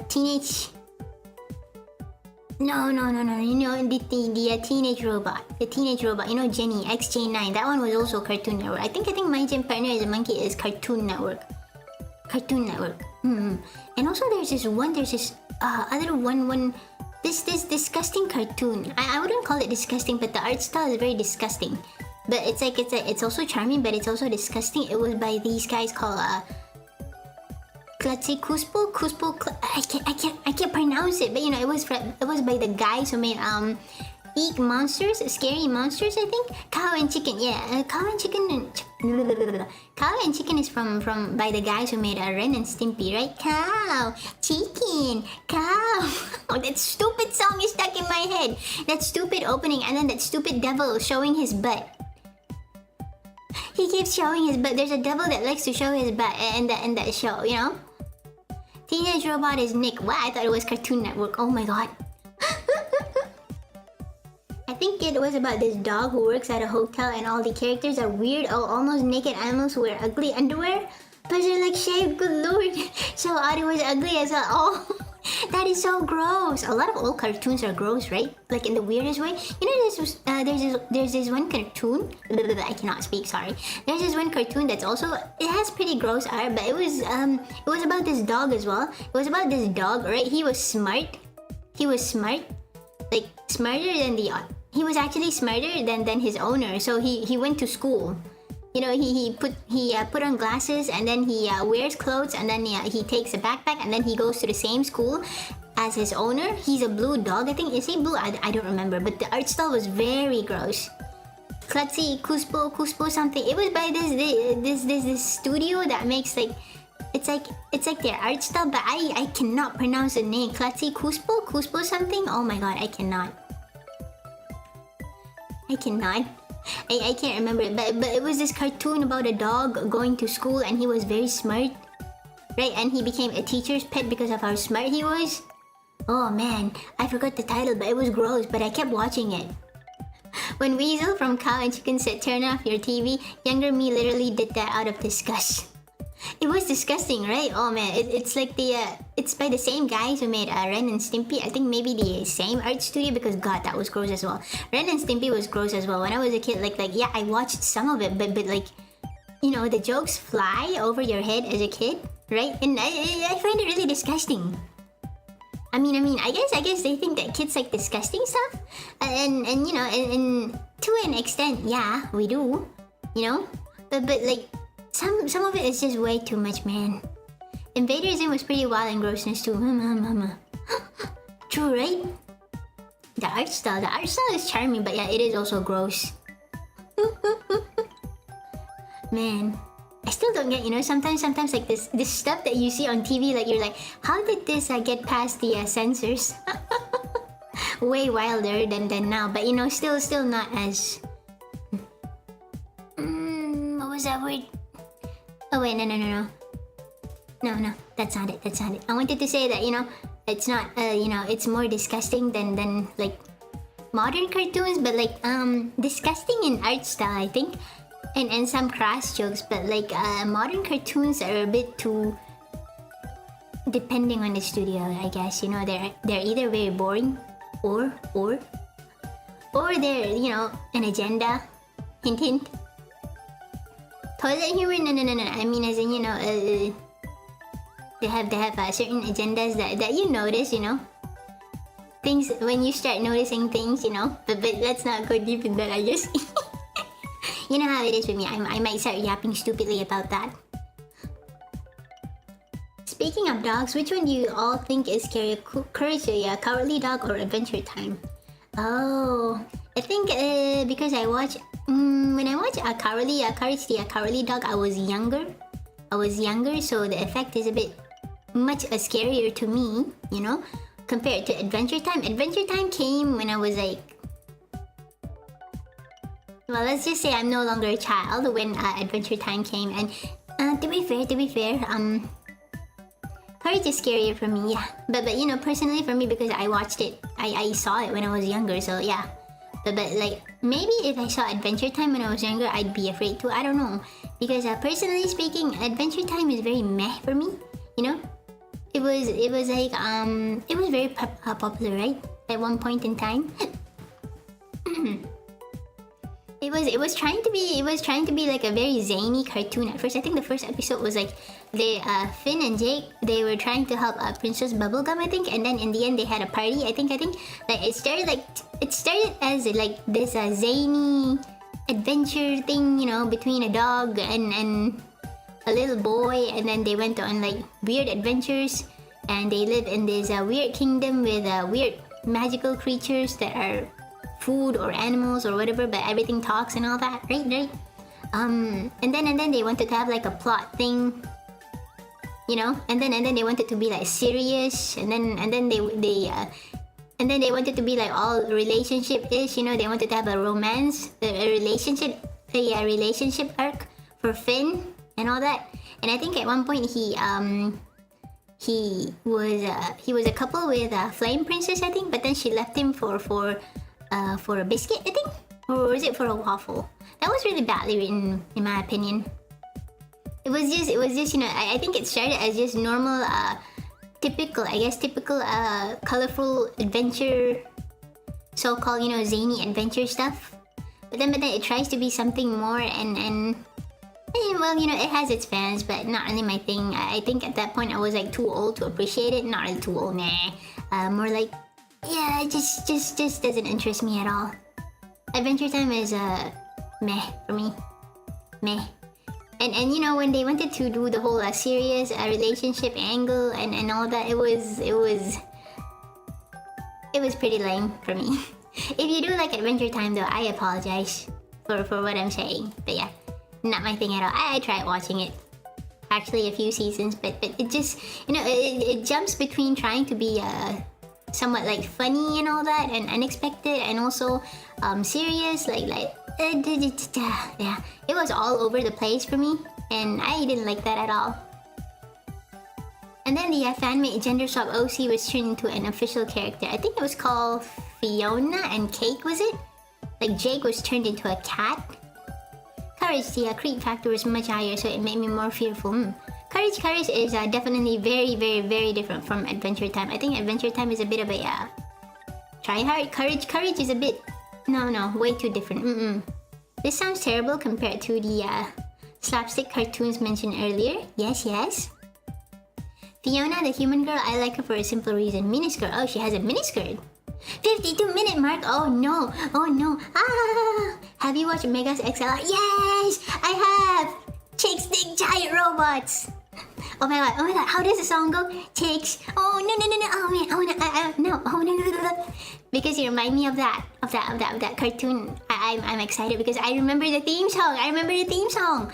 teenage. No. The teenage robot. Jenny XJ9. That one was also Cartoon Network. I think My Gym Partner is a Monkey is Cartoon Network. And also there's this other one. This disgusting cartoon. I wouldn't call it disgusting, but the art style is very disgusting. But it's also charming, but it's also disgusting. It was by these guys called Cuspo. I can't pronounce it, but it was by the guys who made eat monsters, scary monsters. I think cow and chicken. Yeah, cow and chicken. Cow and chicken is from by the guys who made Ren and Stimpy, right? Cow, chicken, cow. Oh, that stupid song is stuck in my head. That stupid opening, and then that stupid devil showing his butt. He keeps showing his butt. There's a devil that likes to show his butt in that show, you know? Teenage Robot is Nick. Wow, I thought it was Cartoon Network. Oh my god. I think it was about this dog who works at a hotel and all the characters are weird, almost naked animals who wear ugly underwear. But they're like shaved, good lord. So Adi was ugly as well. Oh, that is so gross. A lot of old cartoons are gross, right? Like in the weirdest way. You know, there's this one cartoon. I cannot speak. Sorry. There's this one cartoon that's also, it has pretty gross art, but it was about this dog as well. It was about this dog, right? He was smart. He was smart, like smarter than he was actually smarter than his owner. So he went to school. You know, he put on glasses, and then he wears clothes, and then he takes a backpack, and then he goes to the same school as his owner. He's a blue dog, I think. Is he blue? I don't remember. But the art style was very gross. Klutzy, Kuspo something. It was by this studio that makes like it's like their art style, but I cannot pronounce the name. Klutzy, Kuspo something. Oh my god, I cannot. I can't remember it, but it was this cartoon about a dog going to school, and he was very smart, right? And he became a teacher's pet because of how smart he was. Oh man, I forgot the title, but it was gross, but I kept watching it. When Weasel from Cow and Chicken said turn off your TV, younger me literally did that out of disgust. It was disgusting, right? Oh man, it's like it's by the same guys who made Ren and Stimpy. I think maybe the same art studio, because god, that was gross as well. Ren and Stimpy was gross as well. When I was a kid, like yeah, I watched some of it, but like, you know, the jokes fly over your head as a kid, right? And I find it really disgusting. I mean, I guess they think that kids like disgusting stuff, and you know, and to an extent, yeah, we do, you know, but like. Some of it is just way too much, man. Invader Zim was pretty wild and grossness too. True, right? The art style is charming, but yeah, it is also gross. Man, I still don't get, you know, sometimes like this stuff that you see on TV, like you're like, how did this get past the censors? Way wilder than now, but you know, still not as. What was that word? Oh wait, no, that's not it. I wanted to say that, you know, it's not, you know, it's more disgusting than like modern cartoons, but like disgusting in art style, I think, and some crass jokes, but like modern cartoons are a bit too, depending on the studio, I guess, you know, they're either very boring or they're, you know, an agenda, hint. Toilet humor? No. I mean, as in, you know, they have certain agendas that you notice, you know. Things when you start noticing things, you know. But let's not go deep in that, I guess. You know how it is with me. I might start yapping stupidly about that. Speaking of dogs, which one do you all think is scarier? Courage, Cowardly Dog or Adventure Time? Oh, I think because I watch. When I watch Courage the Cowardly Dog, I was younger, so the effect is a bit much scarier to me, you know, compared to Adventure Time. Adventure Time came when I was like, well, let's just say I'm no longer a child when Adventure Time came, and to be fair, Courage is scarier for me, yeah. But you know, personally for me, because I watched it, I saw it when I was younger, so yeah. But like, maybe if I saw Adventure Time when I was younger, I'd be afraid too. I don't know. Because personally speaking, Adventure Time is very meh for me. You know? It was like, it was very popular, right? At one point in time. It was trying to be like a very zany cartoon at first. I think the first episode was like Finn and Jake, they were trying to help Princess Bubblegum, I think, and then in the end they had a party. I think like it started as like this zany adventure thing, you know, between a dog and a little boy, and then they went on like weird adventures, and they live in this weird kingdom with weird magical creatures that are food or animals or whatever, but everything talks and all that, right? And then they wanted to have like a plot thing, you know, and then they wanted to be like serious, and then they wanted to be like all relationship-ish, you know. They wanted to have a romance, a relationship arc for Finn and all that. And I think at one point he was a couple with Flame Princess, I think, but then she left him for a biscuit, I think, or was it for a waffle? That was really badly written, in my opinion. It was just, you know, I think it started as just normal, typical colorful adventure, so-called, you know, zany adventure stuff. But then it tries to be something more, and well, you know, it has its fans, but not really my thing. I think at that point I was like too old to appreciate it. Not really too old, nah. More like, yeah, it just doesn't interest me at all. Adventure Time is meh for me, meh. And you know, when they wanted to do the whole serious relationship angle and all that, it was pretty lame for me. If you do like Adventure Time though, I apologize for what I'm saying. But yeah, not my thing at all. I tried watching it, actually a few seasons, but it just, you know, it jumps between trying to be somewhat like funny and all that, and unexpected, and also serious, like yeah, it was all over the place for me, and I didn't like that at all. And then the fan-made gender swap OC was turned into an official character. I think it was called Fiona and Cake, was it? Like Jake was turned into a cat. Courage, the creep factor was much higher, so it made me more fearful. Courage is definitely very different from Adventure Time. I think Adventure Time is a bit of a try hard. Courage is a bit no, way too different. This sounds terrible compared to the slapstick cartoons mentioned earlier. Yes. Fiona, the human girl, I like her for a simple reason. Miniskirt. Oh, she has a miniskirt. 52-minute mark. Oh no. Have you watched Megas XL? Yes, I have. Chicks dig giant robots. Oh my god, how does the song go? Chicks. Oh no. Oh no. Because you remind me of that cartoon. I'm excited because I remember the theme song.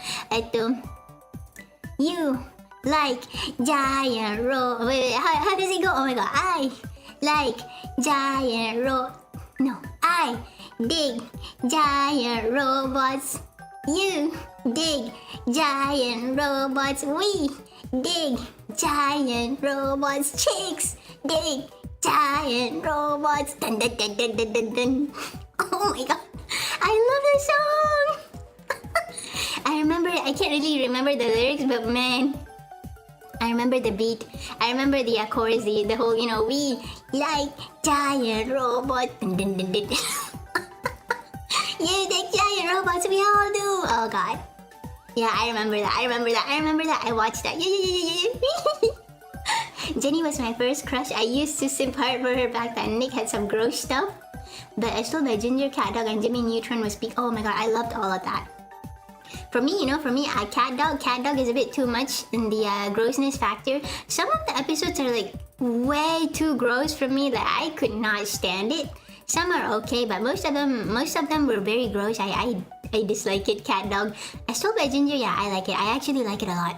You like giant robots. Wait, how does it go? Oh my god. I like giant No, I dig giant robots. You dig giant robots. We dig giant robots. Chicks dig giant robots. Dun. Oh my god, I love this song. I remember, I can't really remember the lyrics, but man, I remember the beat. I remember the chorus, the whole, you know, we like giant robots. Dun. You dig giant robots, we all do. Oh god. Yeah, I remember that. I watched that. Yeah. Jenny was my first crush. I used to simp hard for her back then. Nick had some gross stuff. But I stole by Ginger, Cat Dog, and Jimmy Neutron was peak. Oh my god, I loved all of that. For me, Cat Dog is a bit too much in the grossness factor. Some of the episodes are like way too gross for me. Like I could not stand it. Some are okay, but most of them were very gross. I dislike it. Cat Dog. I stole by Ginger. Yeah, I like it. I actually like it a lot.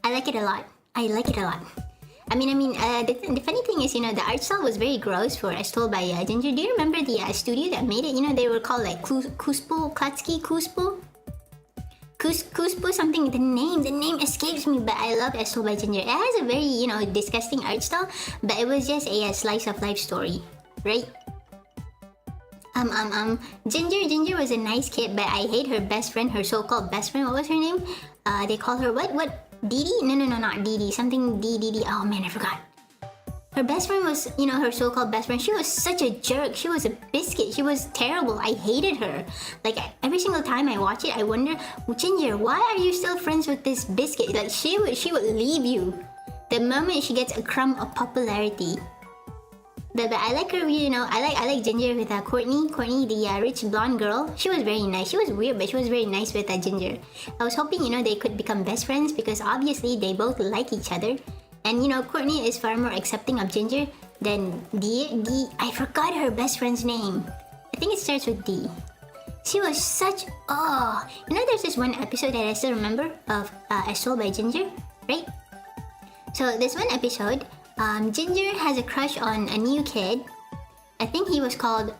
I like it a lot. I mean, the funny thing is, you know, the art style was very gross for I Stole by Ginger. Do you remember the studio that made it? You know, they were called like Kuspo, something. The name escapes me, but I love I Stole by Ginger. It has a very, you know, disgusting art style, but it was just a slice of life story, right? Ginger was a nice kid, but I hate her best friend, her so-called best friend. What was her name? They called her what? Dee Dee? No, not Dee Dee. Something Dee. Oh man, I forgot. Her best friend was, you know, her so-called best friend. She was such a jerk. She was a biscuit. She was terrible. I hated her. Like every single time I watch it, I wonder, Ginger, why are you still friends with this biscuit? Like she would leave you the moment she gets a crumb of popularity. But I like her, you know. I like Ginger with Courtney, the rich blonde girl. She was very nice. She was weird, but she was very nice with Ginger. I was hoping, you know, they could become best friends because obviously they both like each other. And you know, Courtney is far more accepting of Ginger. Then D, I forgot her best friend's name. I think it starts with D. She was such, there's this one episode that I still remember of Astral by Ginger, right? So this one episode, Ginger has a crush on a new kid. I think he was called,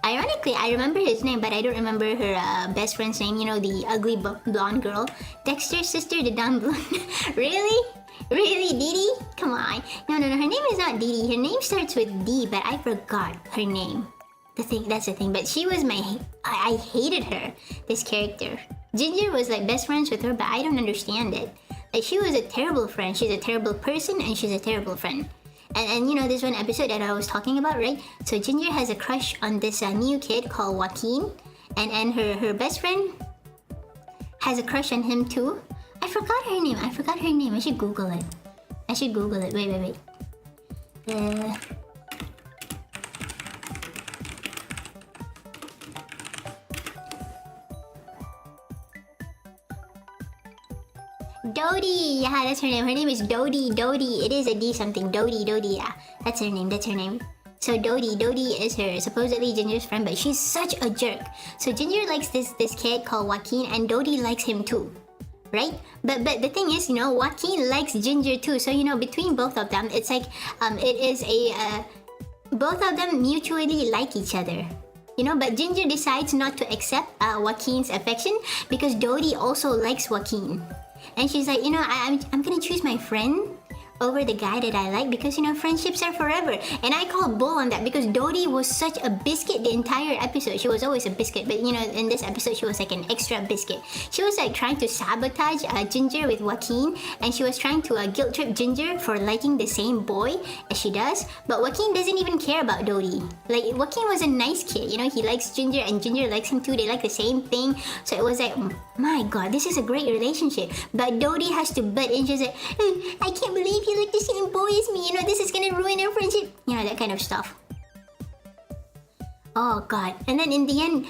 ironically, I remember his name, but I don't remember her best friend's name. You know, the ugly blonde girl. Dexter's sister, the dumb blonde. Really? Really, Didi? Come on. No, her name is not Didi. Her name starts with D, but I forgot her name. That's the thing. But she was I hated her, this character. Ginger was like best friends with her, but I don't understand it. Like, she was a terrible friend. She's a terrible person, and she's a terrible friend. And you know, this one episode that I was talking about, right? So Ginger has a crush on this new kid called Joaquin, and her best friend has a crush on him too. I forgot her name. I should Google it. Wait. Dodie, yeah, that's her name. Her name is Dodie. It is a D something. Dodie, yeah. That's her name. So Dodie is her supposedly Ginger's friend, but she's such a jerk. So Ginger likes this kid called Joaquin, and Dodie likes him too. Right? But the thing is, you know, Joaquin likes Ginger too. So, you know, between both of them, it's like it is both of them mutually like each other. You know, but Ginger decides not to accept Joaquin's affection because Dodie also likes Joaquin. And she's like, you know, I'm gonna choose my friend over the guy that I like because, you know, friendships are forever. And I call bull on that because Dodie was such a biscuit the entire episode. She was always a biscuit, but you know, in this episode she was like an extra biscuit. She was like trying to sabotage Ginger with Joaquin, and she was trying to guilt trip Ginger for liking the same boy as she does. But Joaquin doesn't even care about Dodie. Like, Joaquin was a nice kid, you know, he likes Ginger and Ginger likes him too. They like the same thing. So it was like, my god, this is a great relationship. But Dodie has to butt in. She's like, I can't believe you like the same boy as me. You know, this is gonna ruin our friendship. You know, that kind of stuff. Oh god. And then in the end,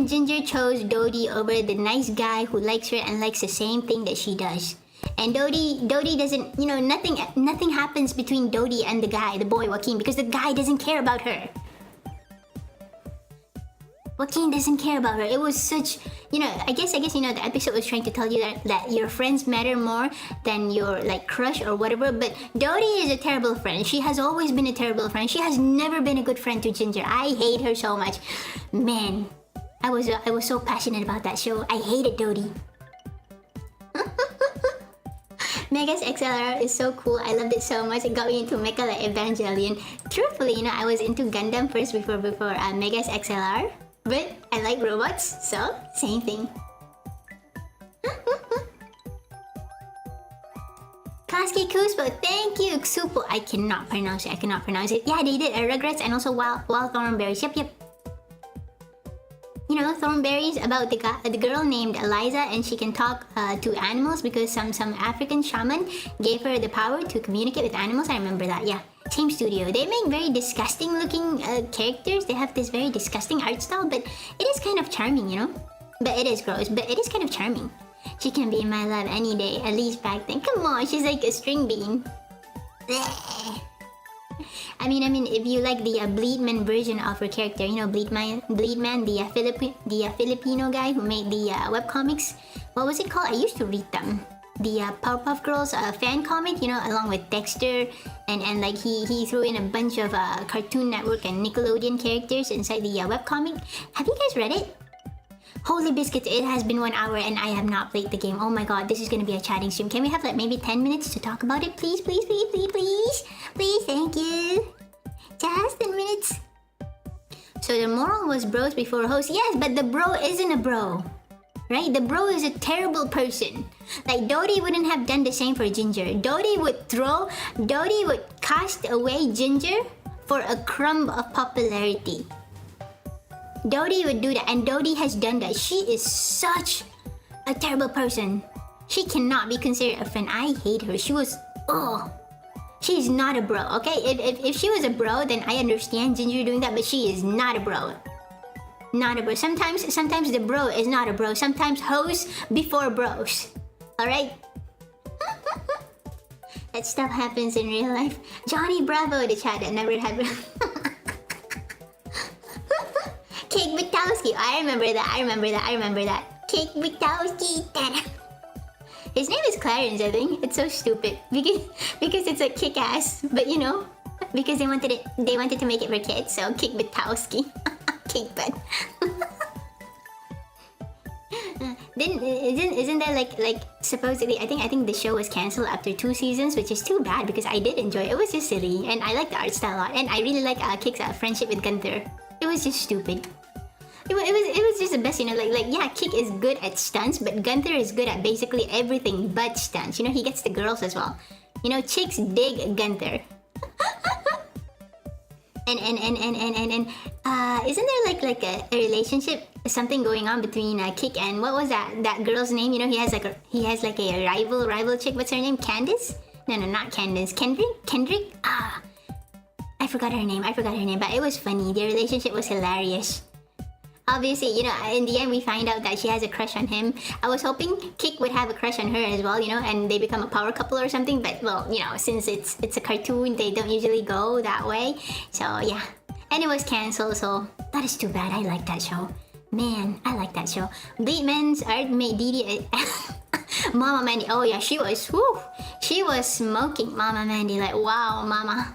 Ginger chose Dodie over the nice guy who likes her and likes the same thing that she does. And Dodie doesn't, you know, nothing happens between Dodie and the guy, the boy Joaquin, because the guy doesn't care about her. Joaquin doesn't care about her. It was such, you know, I guess you know, the episode was trying to tell you that your friends matter more than your like crush or whatever. But Dodie is a terrible friend. She has always been a terrible friend. She has never been a good friend to Ginger. I hate her so much. Man, I was so passionate about that show. I hated Dodie. Megas XLR is so cool. I loved it so much. It got me into Mecha like Evangelion. Truthfully, you know, I was into Gundam first before Megas XLR. But I like robots, so same thing. Kaski Kuspo, thank you, Xupo. I cannot pronounce it. Yeah, they did Rugrats and also Wild Thornberries. Yep. You know, Thornberries about the girl named Eliza, and she can talk to animals because some African shaman gave her the power to communicate with animals. I remember that, yeah. Same studio. They make very disgusting looking characters. They have this very disgusting art style, but it is kind of charming, you know? But it is gross, but it is kind of charming. She can be in my love any day, at least back then. Come on, she's like a string bean. I mean, if you like the Bleedman version of her character, you know, Bleedman, the Filipino guy who made the webcomics. What was it called? I used to read them. The Powerpuff Girls fan comic, you know, along with Dexter, and like he threw in a bunch of Cartoon Network and Nickelodeon characters inside the webcomic. Have you guys read it? Holy biscuits, it has been 1 hour and I have not played the game. Oh my god, this is gonna be a chatting stream. Can we have like maybe 10 minutes to talk about it? Please, thank you. Just 10 minutes. So the moral was bros before hoes. Yes, but the bro isn't a bro. Right? The bro is a terrible person. Like, Dodie wouldn't have done the same for Ginger. Dodie would cast away Ginger for a crumb of popularity. Dodie would do that, and Dodie has done that. She is such a terrible person. She cannot be considered a friend. I hate her. She was, she's not a bro, okay? If she was a bro, then I understand Ginger doing that, but she is not a bro. Not a bro. Sometimes the bro is not a bro. Sometimes hoes before bros. Alright? That stuff happens in real life. Johnny Bravo, the chat that never had. Cake Butowski. I remember that. Cake Butowski. His name is Clarence, I think. It's so stupid because it's a kick-ass, but you know, because they wanted to make it for kids, so Cake Butowski. Cake Butt. Isn't there like supposedly I think the show was cancelled after 2 seasons, which is too bad because I did enjoy it. It was just silly and I like the art style a lot, and I really like Kick's friendship with Gunther. It was just stupid. It was just the best, you know, like yeah, Kick is good at stunts, but Gunther is good at basically everything but stunts. You know, he gets the girls as well. You know, chicks dig Gunther. And isn't there like a relationship, something going on between Kick and what was that girl's name? You know, he has like a rival chick. What's her name? Candice? No, not Candice. Kendrick? I forgot her name, but it was funny. Their relationship was hilarious. Obviously, you know, in the end we find out that she has a crush on him. I was hoping Kick would have a crush on her as well, you know, and they become a power couple or something, but well, you know, since it's a cartoon, they don't usually go that way. So yeah. And it was cancelled, so that is too bad. I like that show. Man, I like that show. Bleedman's art made Didi Mama Mandy. Oh yeah, she was smoking Mama Mandy, like wow, mama.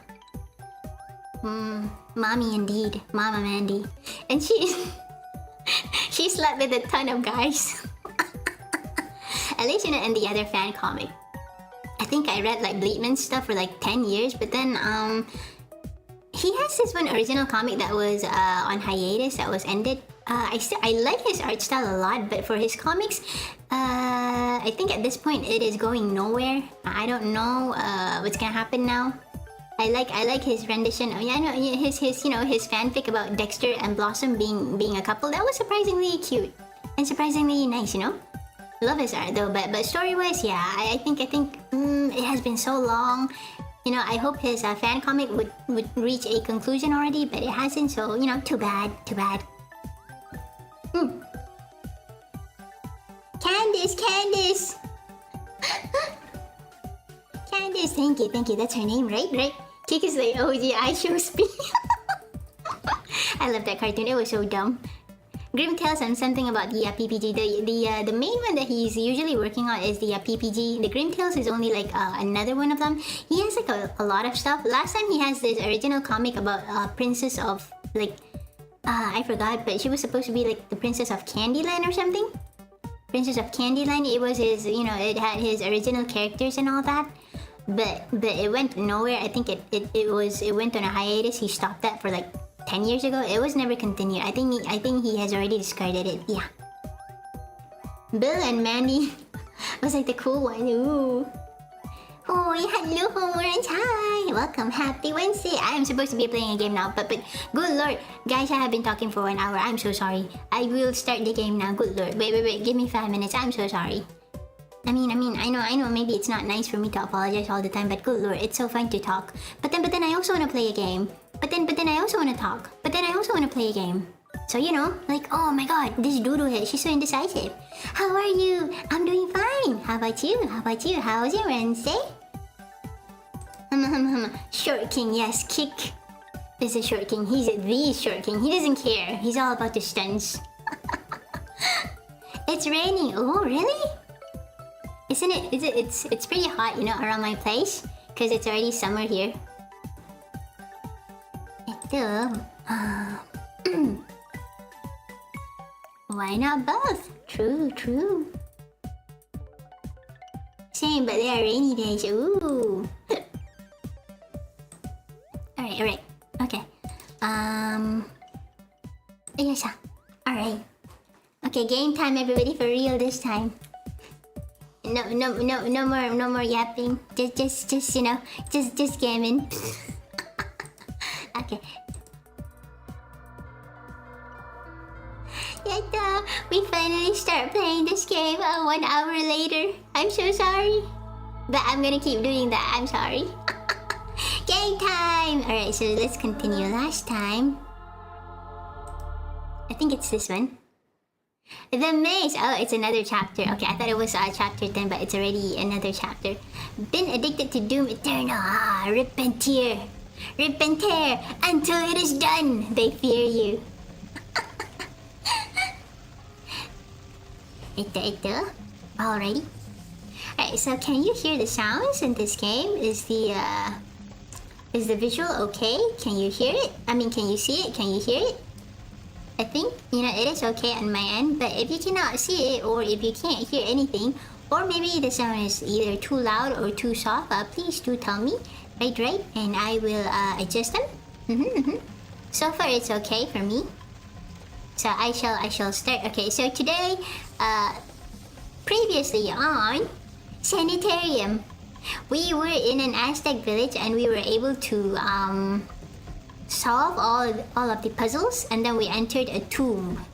Mommy indeed, Mama Mandy. And she slept with a ton of guys. At least, you know, in the other fan comic. I think I read like Bleedman's stuff for like 10 years, but then he has this one original comic that was on hiatus, that was ended. I like his art style a lot, but for his comics, I think at this point it is going nowhere. I don't know what's gonna happen now. I like his rendition. Oh yeah, no, his fanfic about Dexter and Blossom being a couple. That was surprisingly cute and surprisingly nice, you know. Love his art though, but story-wise, yeah, I think it has been so long. You know, I hope his fan comic would reach a conclusion already, but it hasn't. So you know, too bad. Candice. Candice, thank you. That's her name, right? Kick is like OG I show speed. I love that cartoon. It was so dumb. Grim tells him something about the PPG. The main one that he's usually working on is the PPG. The Grim Tales is only like another one of them. He has like a lot of stuff. Last time he has this original comic about Princess of like I forgot, but she was supposed to be like the Princess of Candyland or something. Princess of Candyland. It was his, you know, it had his original characters and all that. But it went nowhere. I think it went on a hiatus. He stopped that for like 10 years ago. It was never continued. I think he has already discarded it. Yeah. Bill and Mandy was like the cool one. Ooh. Oh, hello, Homeworms. Hi. Welcome. Happy Wednesday. I am supposed to be playing a game now, but good lord. Guys, I have been talking for 1 hour. I'm so sorry. I will start the game now. Good lord. Wait. Give me 5 minutes. I'm so sorry. I mean, I know maybe it's not nice for me to apologize all the time, but good lord, it's so fun to talk. But then I also want to play a game. But then I also want to talk. But then I also want to play a game. So, you know, like, oh my god, this Doodoo here, she's so indecisive. How are you? I'm doing fine. How about you? How was your Wednesday? Short King, yes, Kick is a Short King. He's the Short King. He doesn't care. He's all about the stunts. It's raining. Oh, really? Isn't it? It's pretty hot, you know, around my place, because it's already summer here. Why not both? True. Same, but they are rainy days. Ooh. Alright. Okay. Yes. Alright. Okay, game time, everybody, for real this time. No more yapping. Just you know, just gaming. Okay. Yada! We finally start playing this game 1 hour later. I'm so sorry, but I'm gonna keep doing that. I'm sorry. Game time! Alright, so let's continue. Last time, I think it's this one. The maze. Oh, it's another chapter. Okay, I thought it was chapter 10, but it's already another chapter. Been addicted to Doom Eternal. Ah, rip and tear. Rip and tear until it is done. They fear you. Ito. Alrighty. Alright, so can you hear the sounds in this game? Is the visual okay? Can you hear it? I mean, can you see it? Can you hear it? I think, it is okay on my end, but if you cannot see it, or if you can't hear anything, or maybe the sound is either too loud or too soft, please do tell me, right, and I will adjust them. So far, it's okay for me. So I shall start. Okay, so today, previously on Sanitarium, we were in an Aztec village and we were able to solve all of the puzzles, and then we entered a tomb.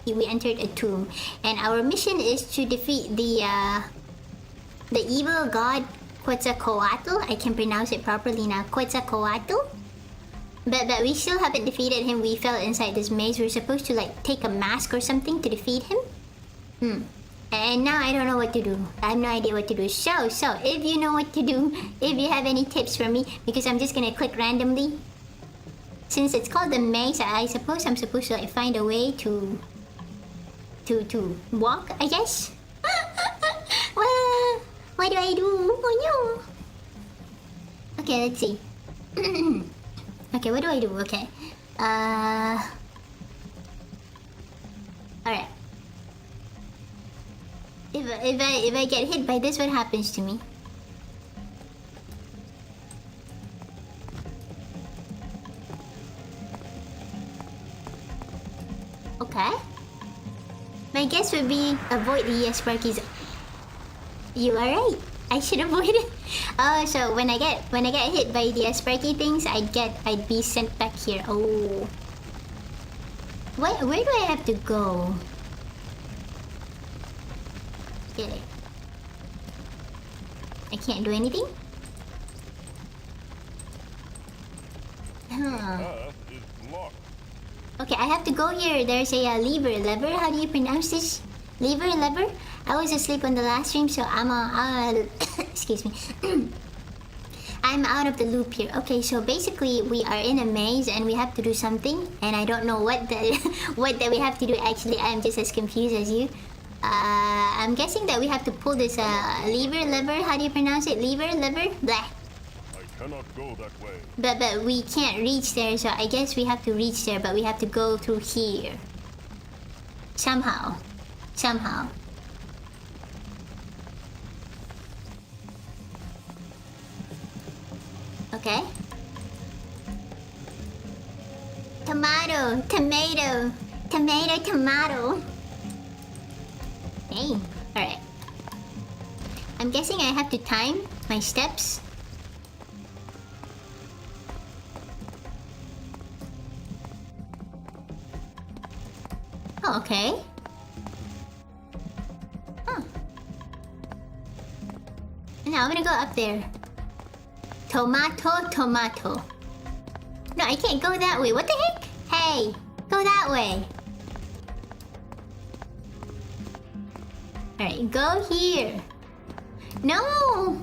And our mission is to defeat the evil god Quetzalcoatl. I can pronounce it properly now, Quetzalcoatl. But we still haven't defeated him. We fell inside this maze. We're supposed to take a mask or something to defeat him. And now I don't know what to do. I have no idea what to do. So if you know what to do, if you have any tips for me, because I'm just gonna click randomly. Since it's called the maze, I suppose I'm supposed to find a way to walk, I guess. Well, what do I do? Oh no. Okay, let's see. Okay, what do I do? Okay. Alright. If I get hit by this, what happens to me? Okay. My guess would be avoid the Sparkies. You are right. I should avoid it. Oh, so when I get hit by the Sparky things, I'd be sent back here. Oh. Where do I have to go? Okay. I can't do anything? Okay, I have to go here. There's a lever. How do you pronounce this? Lever? I was asleep on the last stream, so I'm excuse me. I'm out of the loop here. Okay, so basically we are in a maze and we have to do something, and I don't know what that we have to do. Actually, I'm just as confused as you. I'm guessing that we have to pull this lever. How do you pronounce it? Lever? Blah. I cannot go that way. But we can't reach there, so I guess we have to reach there, but we have to go through here. Somehow. Okay. Tomato. Dang. Alright. I'm guessing I have to time my steps. Oh, okay. Huh. Now I'm gonna go up there. Tomato. No, I can't go that way. What the heck? Hey, go that way. Alright, go here. No!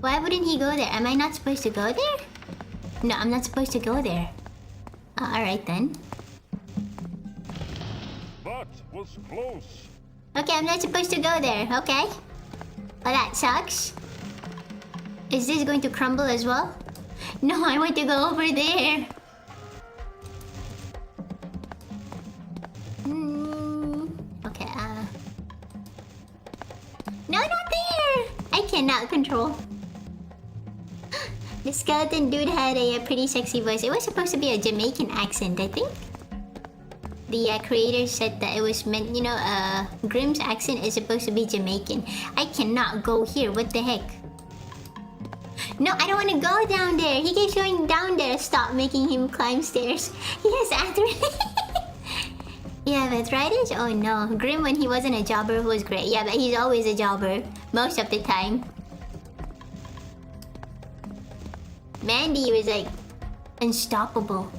Why wouldn't he go there? Am I not supposed to go there? No, I'm not supposed to go there. Alright then. That was close. Okay, I'm not supposed to go there. Okay. Oh, that sucks. Is this going to crumble as well? No, I want to go over there. Okay, no, not there! I cannot control. The skeleton dude had a pretty sexy voice. It was supposed to be a Jamaican accent, I think. The creator said that it was meant, Grimm's accent is supposed to be Jamaican. I cannot go here, what the heck? No, I don't want to go down there. He keeps going down there. Stop making him climb stairs. He has arthritis. You have arthritis? Oh no. Grimm when he wasn't a jobber was great. Yeah, but he's always a jobber. Most of the time. Mandy was like unstoppable.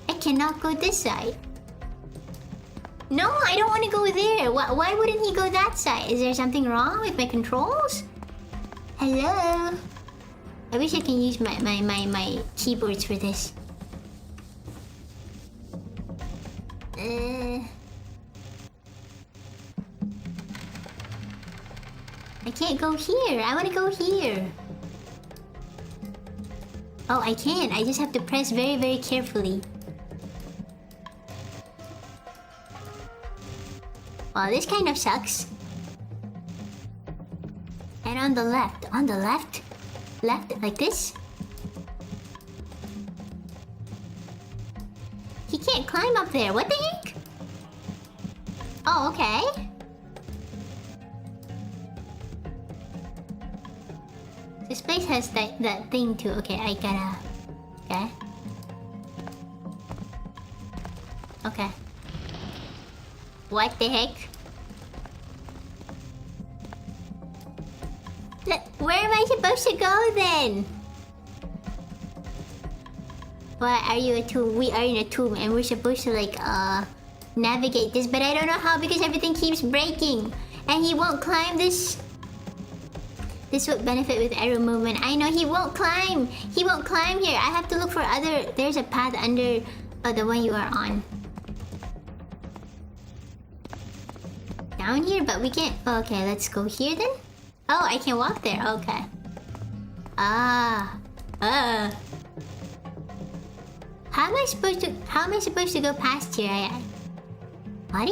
I cannot go this side. No, I don't want to go there. Why wouldn't he go that side? Is there something wrong with my controls? Hello? I wish I can use my keyboards for this. I can't go here. I want to go here. Oh, I can. I just have to press very, very carefully. Well, this kind of sucks. And on the left. On the left? Left? Like this? He can't climb up there. What the heck? Oh, okay. This place has that thing too. Okay, I gotta... Okay. Okay. What the heck? Where am I supposed to go then? Why are you a tomb? We are in a tomb and we're supposed to like navigate this, but I don't know how because everything keeps breaking. And he won't climb this. This would benefit with arrow movement. I know he won't climb. He won't climb here. I have to look for other... There's a path under the one you are on. Down here, but we can't... Okay, let's go here then. Oh, I can walk there. Okay. How am I supposed to go past here? What?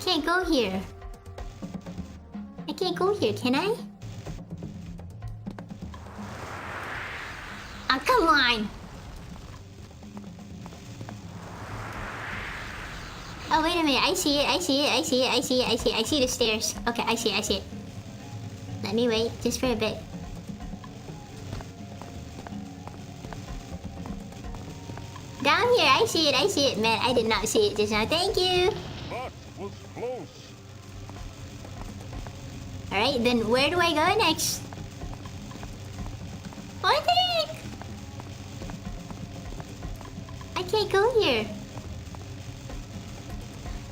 Can't go here. I can't go here, can I? Oh, come on! Oh, wait a minute. I see it. I see the stairs. Okay, I see it. Let me wait just for a bit. Down here, I see it. Man, I did not see it just now. Thank you! That was close. Alright, then where do I go next? What the heck? I can't go here.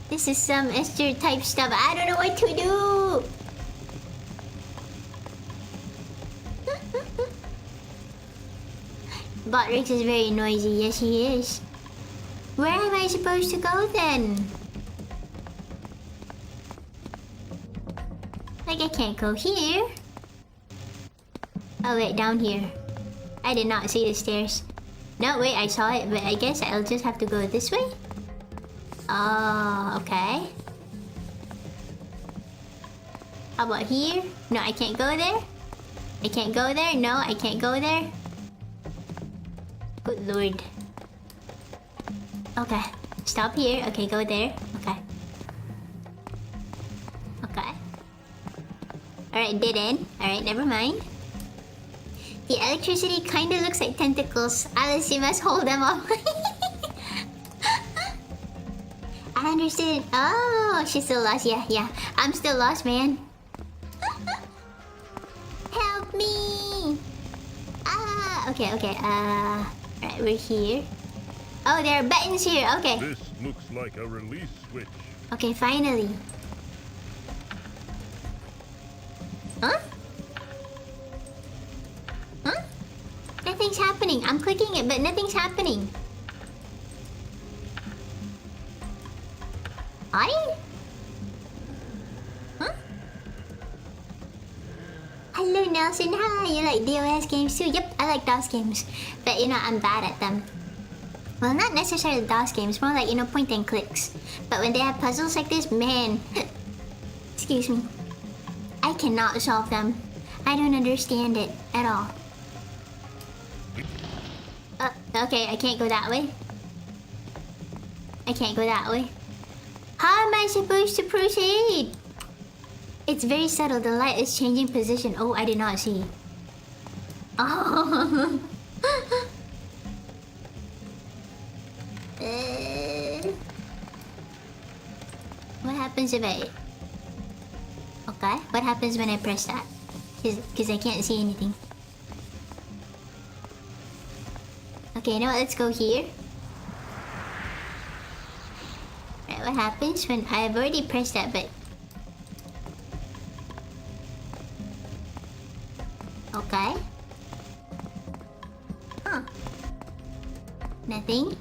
This is some Esther type stuff. I don't know what to do. Botrix is very noisy. Yes, he is. Where am I supposed to go then? Like, I can't go here. Oh, wait, down here. I did not see the stairs. No, wait, I saw it, but I guess I'll just have to go this way? Oh, okay. How about here? No, I can't go there. I can't go there. No, I can't go there. Good lord. Okay. Stop here. Okay, go there. Okay. Okay. Alright, dead end. Alright, never mind. The electricity kinda looks like tentacles. Alice, you must hold them up. I understood. Oh, she's still lost. Yeah. I'm still lost, man. Help me! Okay. Alright, we're here. Oh, there are buttons here. Okay. This looks like a release switch. Okay, finally. Huh? Nothing's happening. I'm clicking it, but nothing's happening. Hi? Huh? Hello, Nelson. Hi. You like DOS games too? Yep, I like DOS games. But, you know, I'm bad at them. Well, not necessarily DOS games. More like, you know, point and clicks. But when they have puzzles like this, man... Excuse me. I cannot solve them. I don't understand it at all. Okay, I can't go that way. I can't go that way. How am I supposed to proceed? It's very subtle. The light is changing position. Oh, I did not see. Oh. What happens if I... Okay, what happens when I press that? Because I can't see anything. Okay, you know what? Let's go here. what happens when I've already pressed that button? Okay. Huh. Nothing.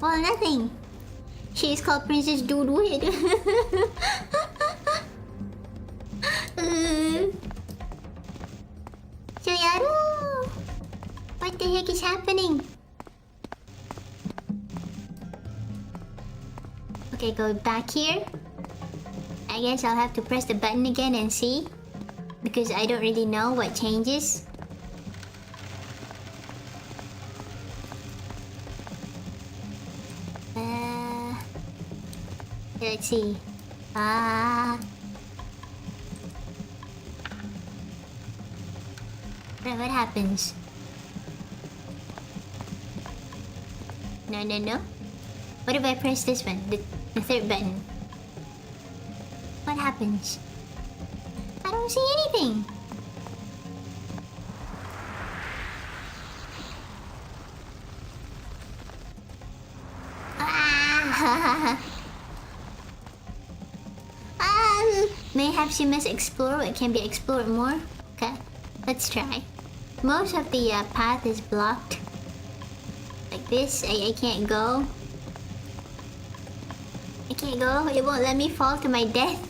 Well, nothing. She is called Princess Dudehead. Shoyaru! What the heck is happening? Okay, go back here. I guess I'll have to press the button again and see. Because I don't really know what changes. Let's see. What happens? No. What if I press this one? The third button. What happens? I don't see anything. Mayhaps you must explore what can be explored more. Okay, let's try. Most of the path is blocked. Like this, I can't go. I can't go, it won't let me fall to my death.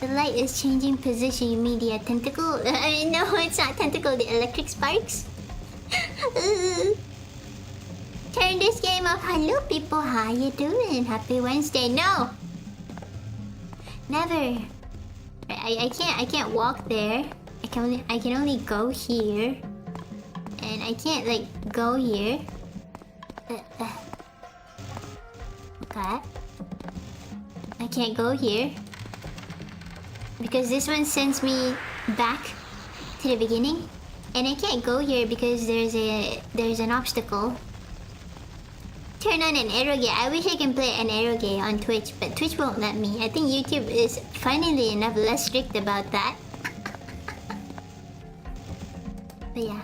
The light is changing position, you mean the tentacle? No, it's not tentacle, the electric sparks. Turn this game off. Hello people, how you doing? Happy Wednesday. No! Never. I can't walk there. I can only go here. And I can't like go here. Okay. I can't go here. Because this one sends me back to the beginning. And I can't go here because there's an obstacle. Turn on an arrow game. I wish I can play an arrow game on Twitch, but Twitch won't let me. I think YouTube is funnily enough less strict about that. But yeah.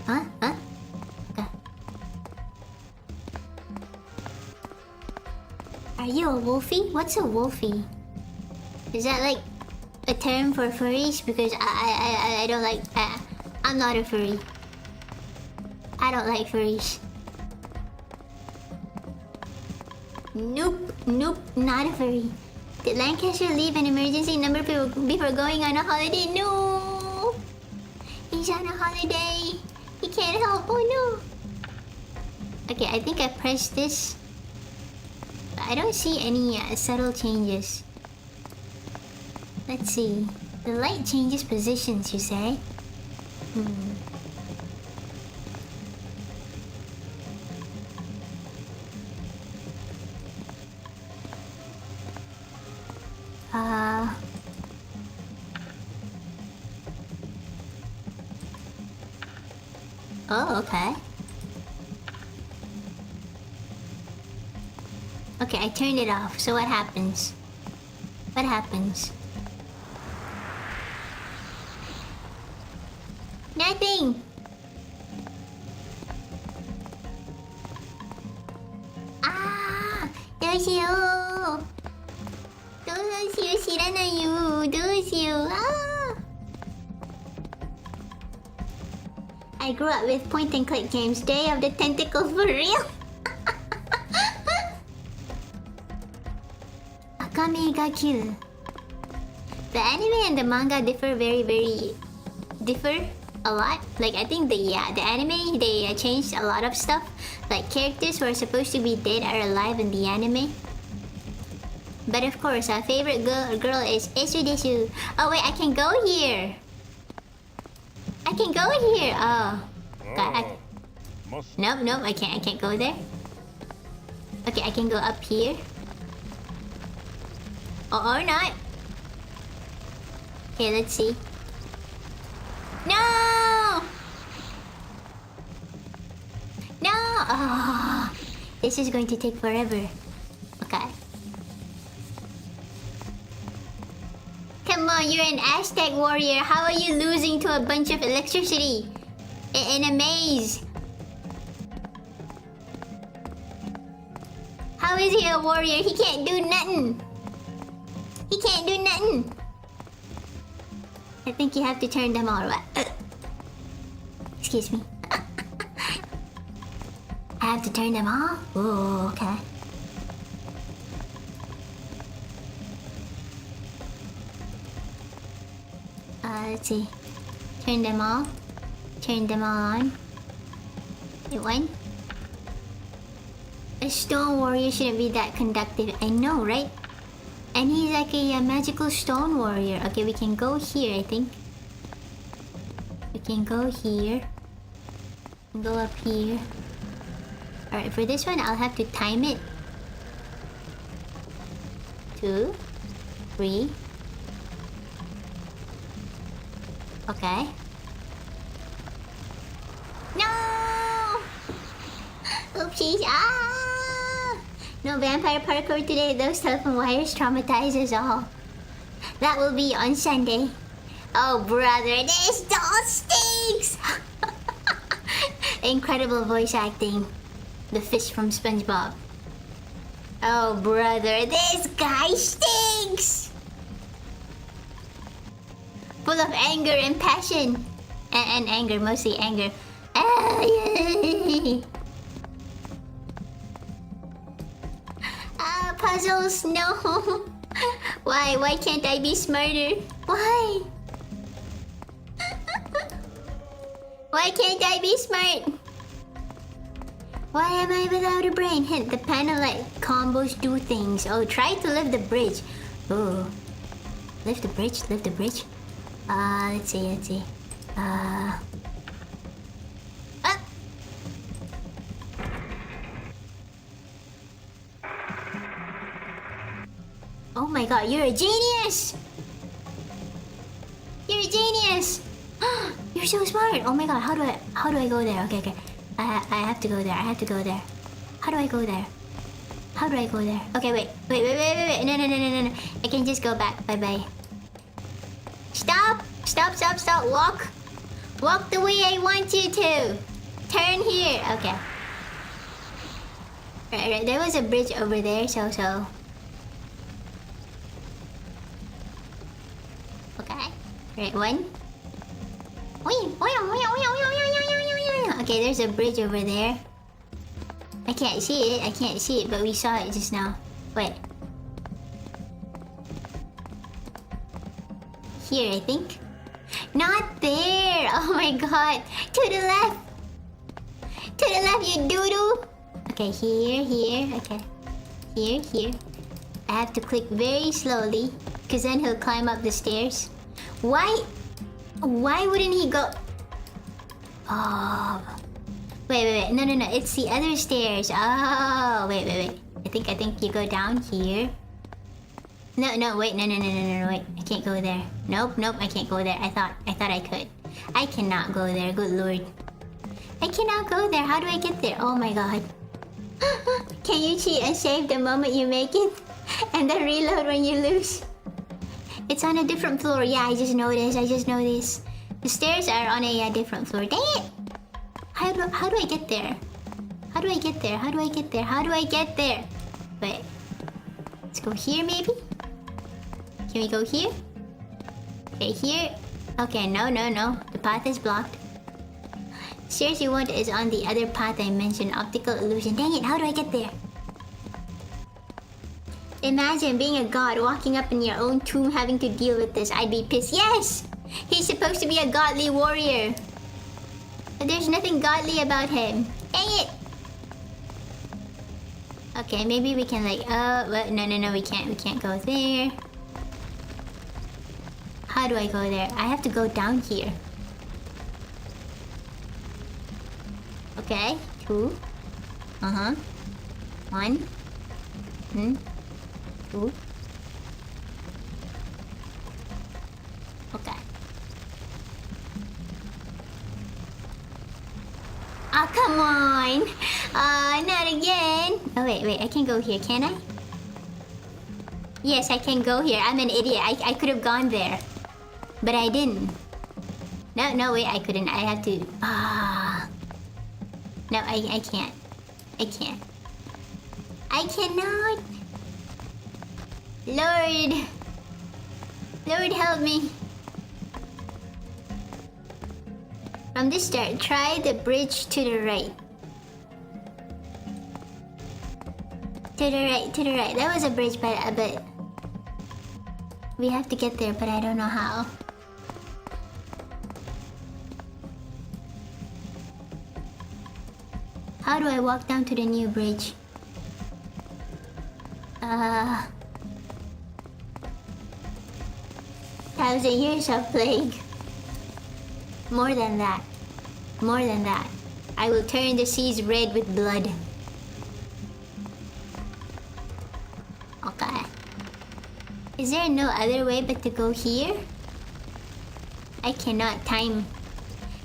Huh? Okay. Are you a wolfie? What's a wolfie? Is that like a term for furries? Because I don't like... I'm not a furry. I don't like furries. Nope, not a furry. Did Lancaster leave an emergency number before going on a holiday? No! He's on a holiday. He can't help. Oh no! Okay, I think I pressed this. But I don't see any subtle changes. Let's see. The light changes positions, you say? Oh, okay. Okay, I turned it off. So what happens? What happens? Nothing! Ah! どうしよう! どうしよう、知らないよ。どうしよう。I grew up with point and click games. Day of the Tentacle for real. Akame ga kill. The anime and the manga differ differ a lot. Like I think the anime they changed a lot of stuff. Like characters who are supposed to be dead are alive in the anime. But of course, our favorite girl is Esu Desu. Oh wait, I can go here. I can go here. Oh, nope. I can't go there. Okay, I can go up here. Or not. Okay, let's see. No! No! Oh, this is going to take forever. Okay. Come on, you're an Aztec warrior. How are you losing to a bunch of electricity? In a maze. How is he a warrior? He can't do nothing. He can't do nothing. I think you have to turn them all right. Excuse me. I have to turn them off? Oh, okay. Let's see. Turn them off. Turn them all on. Wait, one. A stone warrior shouldn't be that conductive. I know, right? And he's like a magical stone warrior. Okay, we can go here, I think. We can go here. Go up here. Alright, for this one, I'll have to time it. 2, 3. Okay. No! Oopsies! Ah! No vampire parkour today. Those telephone wires traumatize us all. That will be on Sunday. Oh, brother, this doll stinks! Incredible voice acting. The fish from SpongeBob. Oh, brother, this guy stinks! Full of anger and passion. And anger, mostly anger. Puzzles, no. Why can't I be smarter? Why? Why can't I be smart? Why am I without a brain? Hint, the panel like combos do things. Oh, try to lift the bridge. Oh. Lift the bridge, lift the bridge. Let's see. Oh my god, you're a genius! You're a genius! You're so smart! Oh my god, how do I go there? Okay. I have to go there. How do I go there? Okay, wait. No. I can just go back. Bye. Stop! Walk the way I want you to. Turn here. Okay. Right. There was a bridge over there, so. Okay. Right, one. Okay, there's a bridge over there. I can't see it, but we saw it just now. Wait. Here, I think. Not there! Oh my god! To the left! You doodoo! Okay, here. Okay. Here. I have to click very slowly, because then he'll climb up the stairs. Why wouldn't he go... Oh. Wait. No. It's the other stairs. Oh, wait. I think you go down here. No, wait. No, wait. I can't go there. Nope, I can't go there. I thought I could. I cannot go there, good lord. I cannot go there. How do I get there? Oh my god. Can you cheat and save the moment you make it? And then reload when you lose? It's on a different floor. Yeah, I just noticed. The stairs are on a different floor. Dang it! How do I get there? How do I get there? Wait. Let's go here, maybe? Can we go here? Okay, here. Okay, no. The path is blocked. Stairs you want is on the other path I mentioned. Optical illusion. Dang it, how do I get there? Imagine being a god, walking up in your own tomb, having to deal with this. I'd be pissed. Yes! He's supposed to be a godly warrior. But there's nothing godly about him. Dang it! Okay, maybe we can like... No, we can't. We can't go there. How do I go there? I have to go down here. Okay, 2. 1. 2. Okay. Oh, come on! Not again! Oh, wait, I can go here, can I? Yes, I can go here. I'm an idiot. I could have gone there. But I didn't. No, wait, I couldn't. I had to... No, I can't. I cannot. Lord. Lord help me. From the start, try the bridge to the right. To the right, to the right. That was a bridge, but we have to get there, but I don't know how. How do I walk down to the new bridge? Thousand years of plague. More than that. More than that. I will turn the seas red with blood. Okay. Is there no other way but to go here? I cannot time.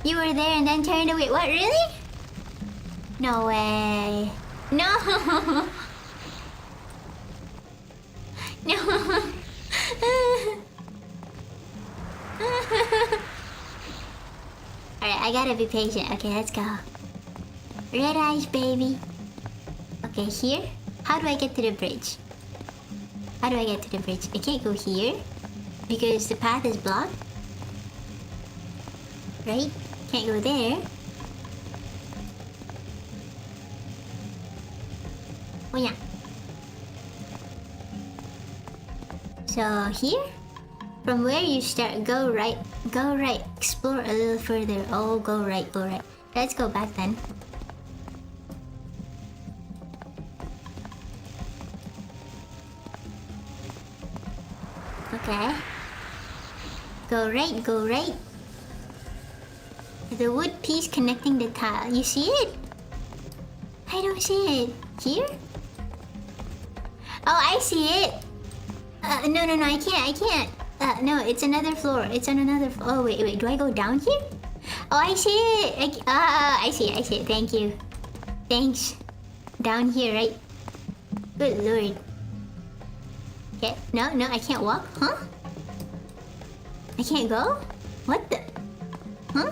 You were there and then turned away. What, really? No way. No! No! Alright, I gotta be patient. Okay, let's go. Red eyes, baby. Okay, here? How do I get to the bridge? How do I get to the bridge? I can't go here because the path is blocked. Right? Can't go there. Oh yeah. So here? From where you start, go right. Go right. Explore a little further. Oh, go right, go right. Let's go back then. Okay. Go right, go right. The wood piece connecting the tile. You see it? I don't see it. Here? Oh, I see it. No, I can't. No, it's another floor. It's on another floor. Oh, wait. Do I go down here? Oh, I see it. I see it. Thank you. Thanks. Down here, right? Good lord. Okay. No, I can't walk. Huh? I can't go? What the? Huh?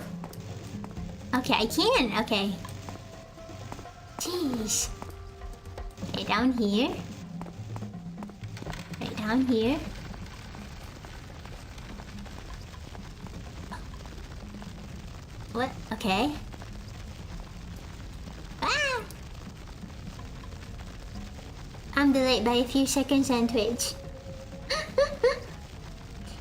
Okay, I can. Okay. Jeez. Okay, down here. Right down here. What? Okay. Ah! I'm delayed by a few seconds on Twitch.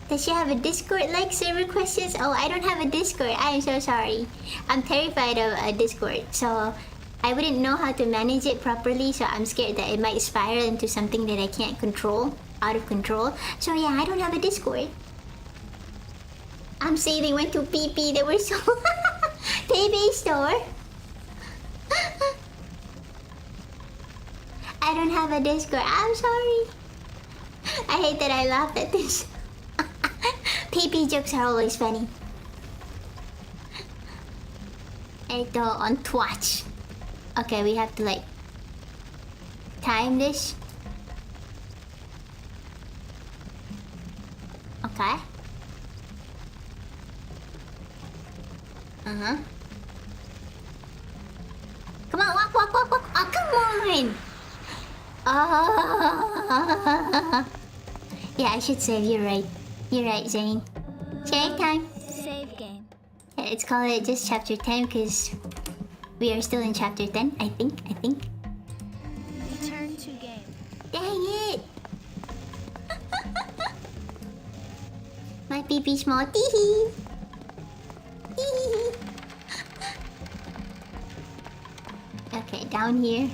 Does she have a Discord like server questions? Oh, I don't have a Discord. I am so sorry. I'm terrified of a Discord. So I wouldn't know how to manage it properly. So I'm scared that it might spiral into something that I can't control. Out of control. So yeah, I don't have a Discord. I'm saying they went to PP. They were so... Payday store. I don't have a Discord. I'm sorry. I hate that I laugh at this. PP jokes are always funny. Ito on Twitch. Okay, we have to like time this. Okay. Come on, walk. Oh, come on. Oh. Yeah, I should save. You're right. You're right, Zane. Save time. Save game. Yeah, let's call it just chapter 10 because we are still in chapter 10, I think. Return to game. Dang it! My pee small. Tee-hee. Tee-hee. Okay, down here.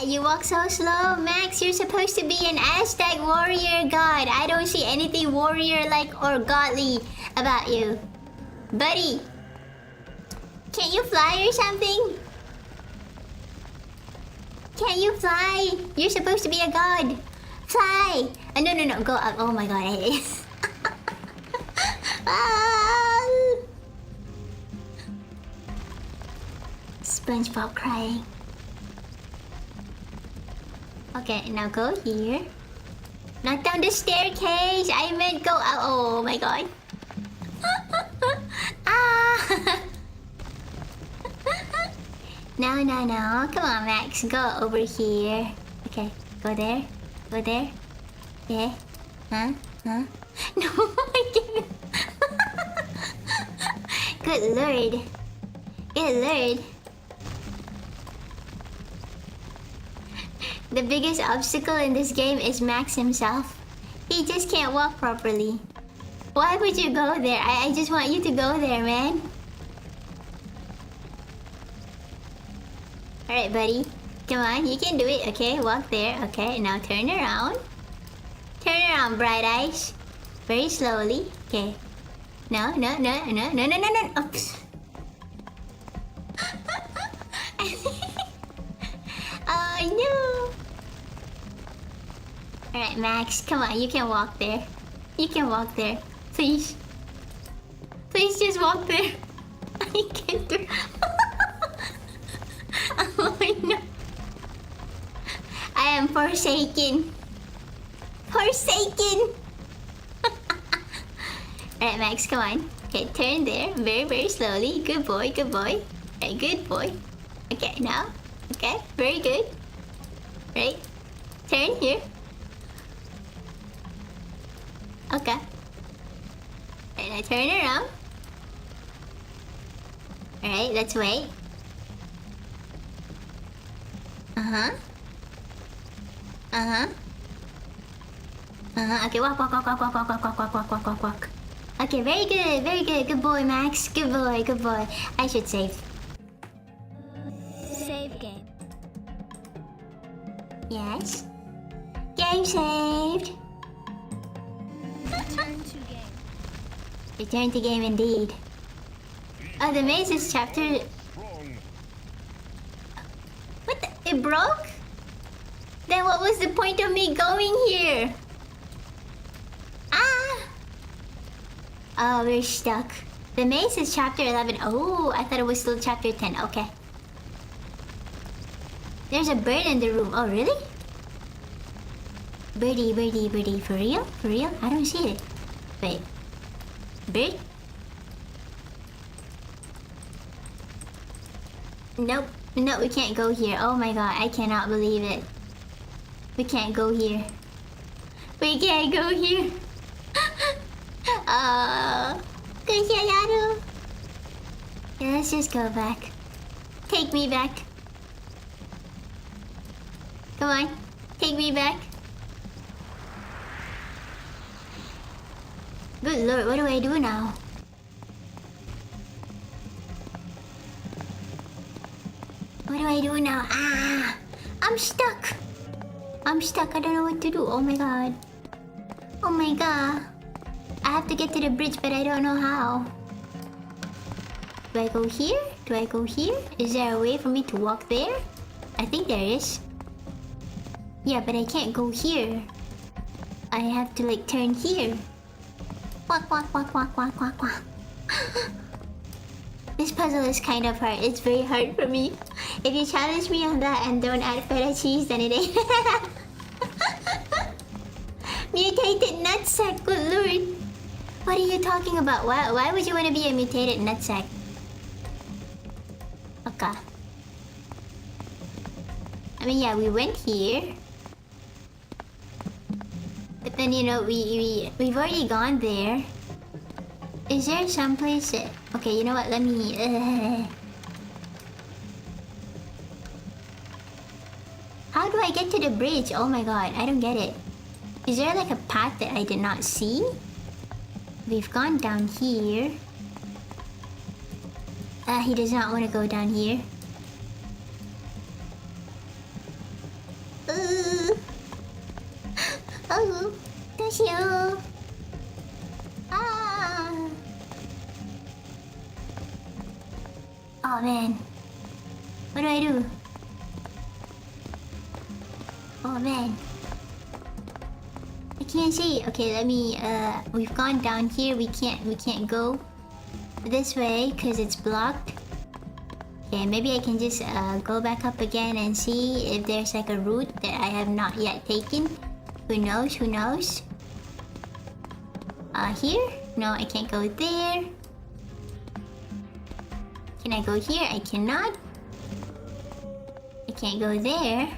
You walk so slow, Max. You're supposed to be an Aztec warrior god. I don't see anything warrior-like or godly about you. Buddy, can't you fly or something? Can't you fly? You're supposed to be a god. Fly! No, go up. Oh my god, I hate it. Ah! SpongeBob crying. Okay, now go here. Not down the staircase. I meant go out. Oh my god. Ah! No, no, no. Come on, Max. Go over here. Okay, go there. Go there. Okay. Huh? Huh? No, I can't. Good lord. Good lord. The biggest obstacle in this game is Max himself. He just can't walk properly. Why would you go there? I just want you to go there, man. Alright, buddy. Come on, you can do it. Okay, walk there. Okay, now turn around. Turn around, bright eyes. Very slowly. Okay. No, no, no, no, no, no, no, no. Oops. Oh, no. Alright, Max. Come on, you can walk there. You can walk there. Please. Please just walk there. I can't do. Oh no. I am forsaken. Forsaken. Alright, Max, come on. Okay, turn there. Very, very slowly. Good boy, good boy. Okay, good boy. Okay, now. Okay, very good. Right. Turn here. Okay. And I turn around. Alright, let's wait. Uh-huh. Uh-huh. Uh-huh. Okay, walk, walk, walk, walk, walk, walk, walk, walk, walk, walk, walk, walk, walk. Okay, very good, very good. Good boy, Max. Good boy, good boy. I should save. Save game. Yes. Game saved. Return to game. Return to game indeed. Oh, the maze is chapter... Strong. What the... It broke? Then what was the point of me going here? Ah! Oh, we're stuck. The maze is chapter 11. Oh, I thought it was still chapter 10. Okay. There's a bird in the room. Oh, really? Birdie, birdie, birdie. For real? For real? I don't see it. Wait. Bird? Nope. No, we can't go here. Oh my god, I cannot believe it. We can't go here. We can't go here. Kusyayaru. Yeah, let's just go back. Take me back. Come on. Take me back. Good lord, what do I do now? What do I do now? Ah! I'm stuck! I'm stuck, I don't know what to do. Oh my god. Oh my god. I have to get to the bridge, but I don't know how. Do I go here? Do I go here? Is there a way for me to walk there? I think there is. Yeah, but I can't go here. I have to like turn here. Walk, walk, walk, walk, walk, walk, walk. This puzzle is kind of hard. It's very hard for me. If you challenge me on that and don't add feta cheese, then it ain't. Mutated nutsack, good lord. What are you talking about? Why would you want to be a mutated nutsack? Okay. I mean, yeah, we went here. But then, you know, we've already gone there. Is there some place that... Okay, you know what? Let me... How do I get to the bridge? Oh my god, I don't get it. Is there like a path that I did not see? We've gone down here. He does not want to go down here. Oh, does you? Ah. Oh man. What do I do? Oh man. I can't see. Okay, let me we've gone down here. We can't go this way because it's blocked. Okay, maybe I can just go back up again and see if there's like a route that I have not yet taken. Who knows? Who knows? Here? No, I can't go there. Can I go here? I cannot. Can't go there.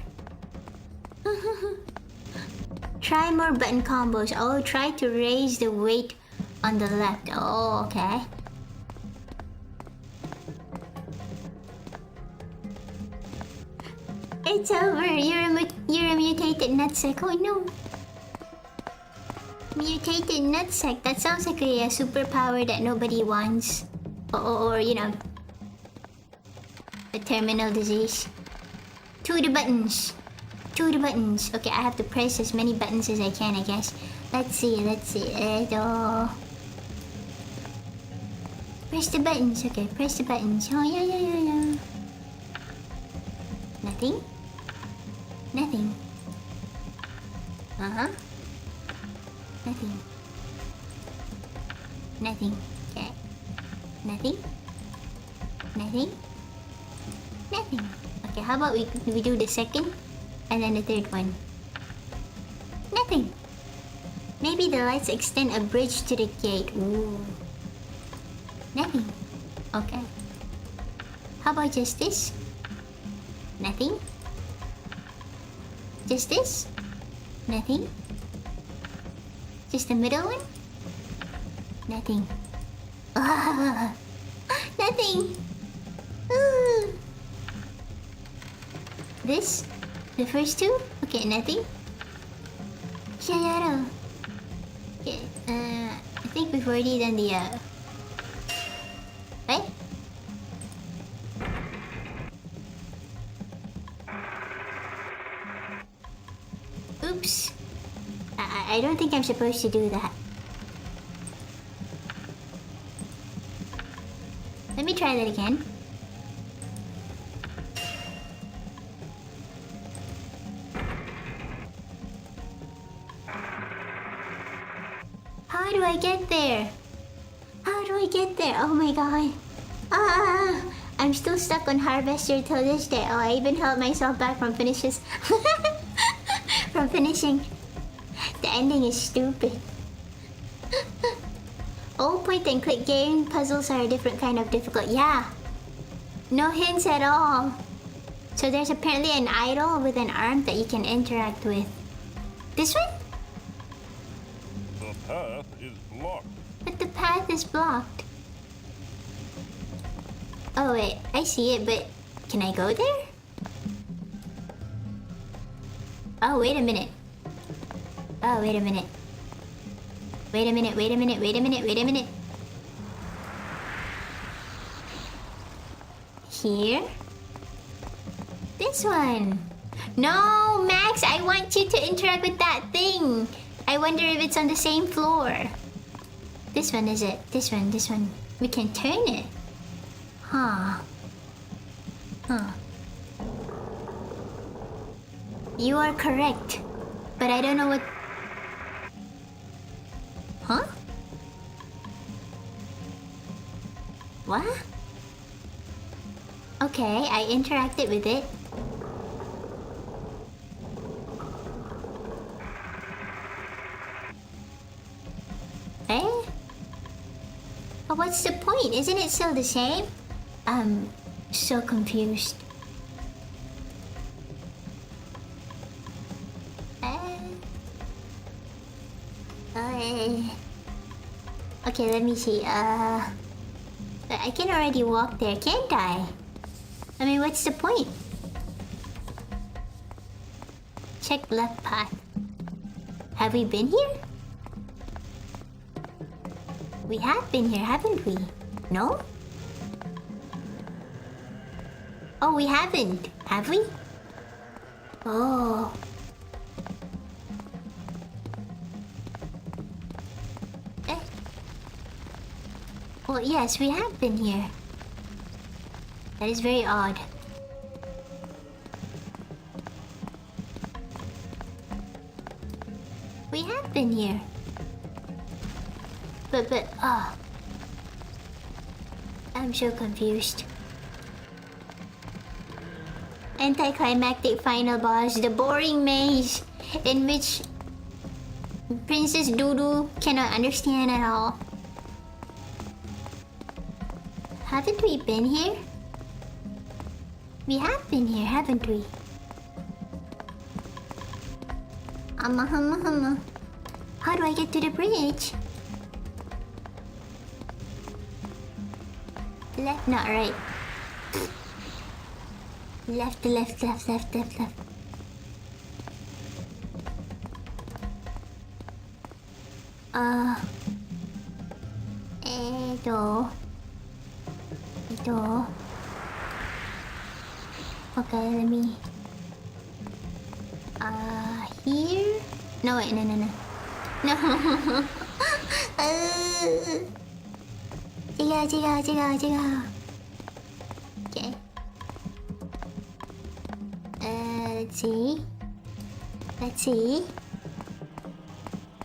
Try more button combos. Oh, try to raise the weight on the left. Oh, okay. It's over. You're a mutated nutsack. Oh no. Mutated nutsack. That sounds like a superpower that nobody wants. Or you know, a terminal disease. To the buttons. To the buttons. Okay, I have to press as many buttons as I can, I guess. Let's see. Press the buttons. Okay, press the buttons. Oh, yeah. Nothing? Nothing. Uh-huh. Nothing. Nothing. Okay. Nothing. Nothing. Nothing. Okay, how about we do the second and then the third one? Nothing. Maybe the lights extend a bridge to the gate. Ooh. Nothing. Okay. How about just this? Nothing. Just this? Nothing. Just the middle one? Nothing. Nothing. This? The first two? Okay, nothing. Shayaro. Okay, I think we've already done the right? Oops. I don't think I'm supposed to do that. Let me try that again. How do I get there? How do I get there? Oh my god. I'm still stuck on Harvester till this day. Oh, I even held myself back from finishing. The ending is stupid. All point and click game puzzles are a different kind of difficult. Yeah. No hints at all. So there's apparently an idol with an arm that you can interact with. This one? The path is blocked. But the path is blocked. Oh wait, I see it, but can I go there? Oh, wait a minute. Oh, wait a minute. Wait a minute. Here? This one. No, Max, I want you to interact with that thing. I wonder if it's on the same floor. This one, is it? This one. We can turn it. Huh. You are correct. But I don't know what... Huh? What? Okay, I interacted with it. Eh? But what's the point? Isn't it still the same? I'm so confused. Okay, let me see. I can already walk there, can't I? I mean, what's the point? Check left path. Have we been here? We have been here, haven't we? No? Oh, we haven't. Have we? Oh. Well, yes, we have been here. That is very odd. We have been here. But, I'm so confused. Anticlimactic final boss, the boring maze in which Princess Dudu cannot understand at all. Haven't we been here? We have been here, haven't we? Humma. How do I get to the bridge? Left, not right. Left. Ito. Okay, let me... here? No, wait, no. No. Chiga. Okay. Let's see.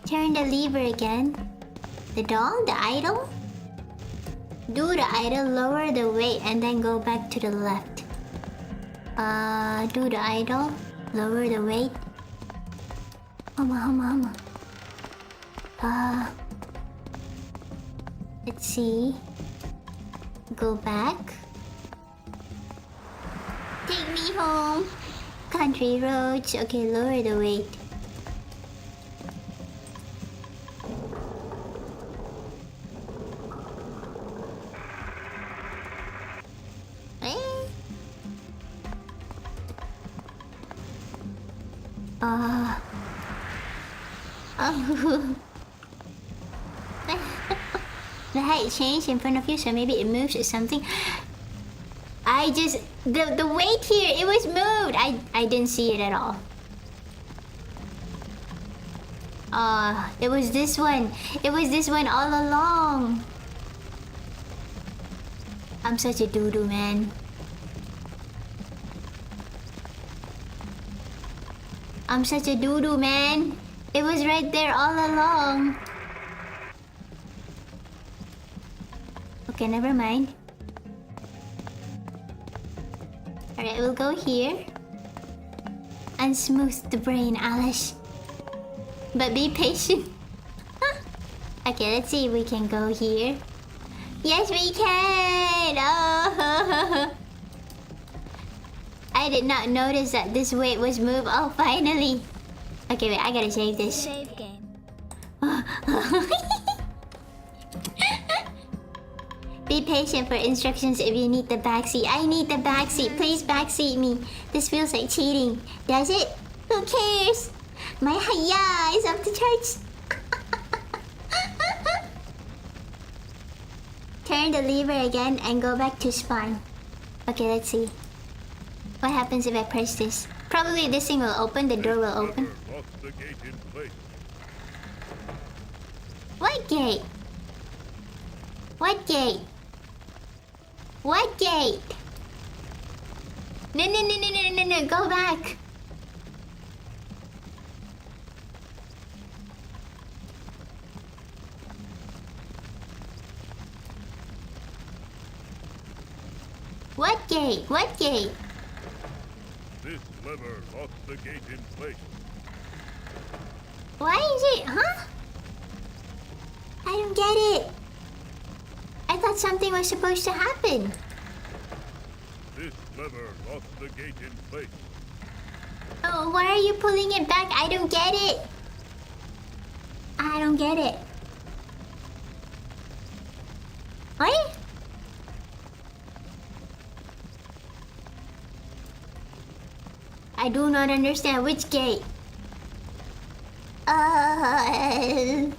Turn the lever again. The doll? The idol? Do the idol, lower the weight, and then go back to the left. Do the idol, lower the weight. Humma. Let's see. Go back. Take me home. Country roads. Okay, lower the weight. The height changed in front of you, so maybe it moves or something. The weight here, it was moved. I didn't see it at all. It was this one. It was this one all along. I'm such a doo-doo, man. I'm such a doo-doo, man. It was right there all along. Okay, never mind. Alright, we'll go here. Unsmooth the brain, Alice. But be patient. Okay, let's see if we can go here. Yes, we can! Oh! I did not notice that this weight was moved. Oh, finally! Okay, wait, I gotta save this. Save game. Be patient for instructions if you need the backseat. I need the backseat. Please backseat me. This feels like cheating. Does it? Who cares? My haya is up to charge. Turn the lever again and go back to spawn. Okay, let's see. What happens if I press this? Probably this thing will open. The door will open. Lock the gate in place. What gate? What gate? What gate? No, go back. What gate? What gate? This lever locks the gate in place. Why is it, huh? I don't get it. I thought something was supposed to happen. This lever locks the gate in place. Oh, why are you pulling it back? I don't get it. I don't get it. What? I do not understand which gate. Alright,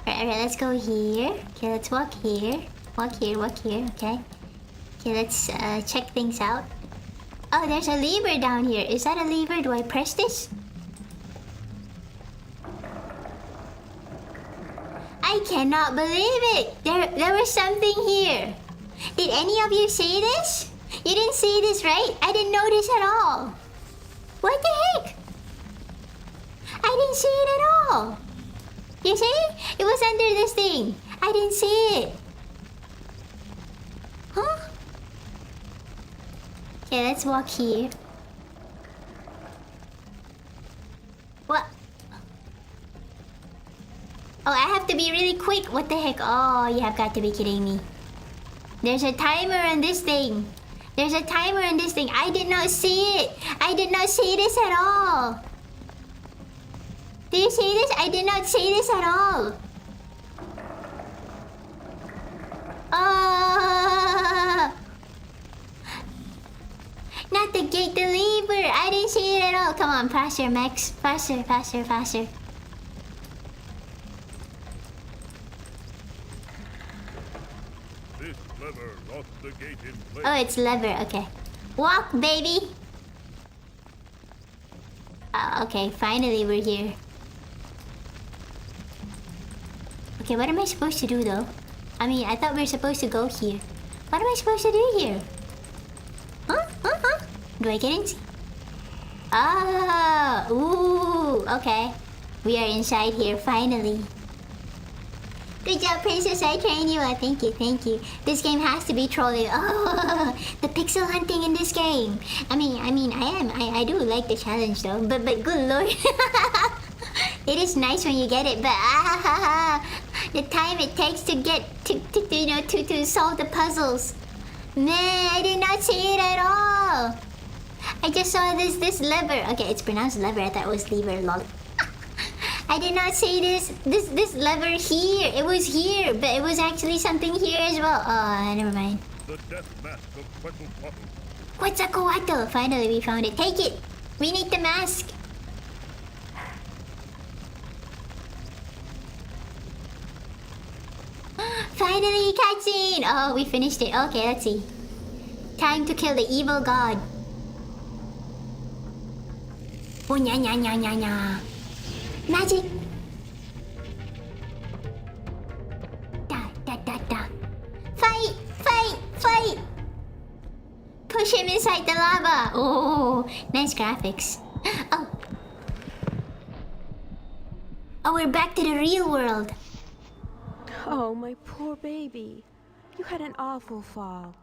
let's go here. Okay, let's walk here. Walk here, okay. Okay, let's check things out. Oh, there's a lever down here. Is that a lever? Do I press this? I cannot believe it! There was something here. Did any of you see this? You didn't see this, right? I didn't notice at all. What the heck? I didn't see it at all. You see? It was under this thing. I didn't see it. Huh? Okay, let's walk here. What? Oh, I have to be really quick. What the heck? Oh, you have got to be kidding me. There's a timer on this thing. There's a timer in this thing. I did not see it. I did not see this at all. Do you see this? I did not see this at all. Oh! Not the gate, the lever. I didn't see it at all. Come on, faster, Max. Faster, faster, faster. This lever locks the gate in place. Oh, it's lever. Okay. Walk, baby. Okay, finally we're here. Okay, what am I supposed to do though? I mean, I thought we were supposed to go here. What am I supposed to do here? Huh? Huh? Huh? Do I get in? Ah! Ooh! Okay. We are inside here, finally. Good job, Princess. I trained you. Thank you, thank you. This game has to be trolling. Oh, the pixel hunting in this game. I do like the challenge though. But good lord. It is nice when you get it, but the time it takes to get to solve the puzzles. Man, I did not see it at all. I just saw this lever. Okay, it's pronounced lever. I thought it was lever. Lol. I did not see this lever here. It was here, but it was actually something here as well. Oh, never mind. The death mask of Quetzalcoatl. Quetzalcoatl. Finally, we found it. Take it. We need the mask. Finally, cutscene! Oh, we finished it. Okay, let's see. Time to kill the evil god. Oh, nya nya nya nya nya. Magic! Da da da da. Fight! Fight! Fight! Push him inside the lava! Oh, nice graphics. Oh. Oh, we're back to the real world. Oh, my poor baby. You had an awful fall.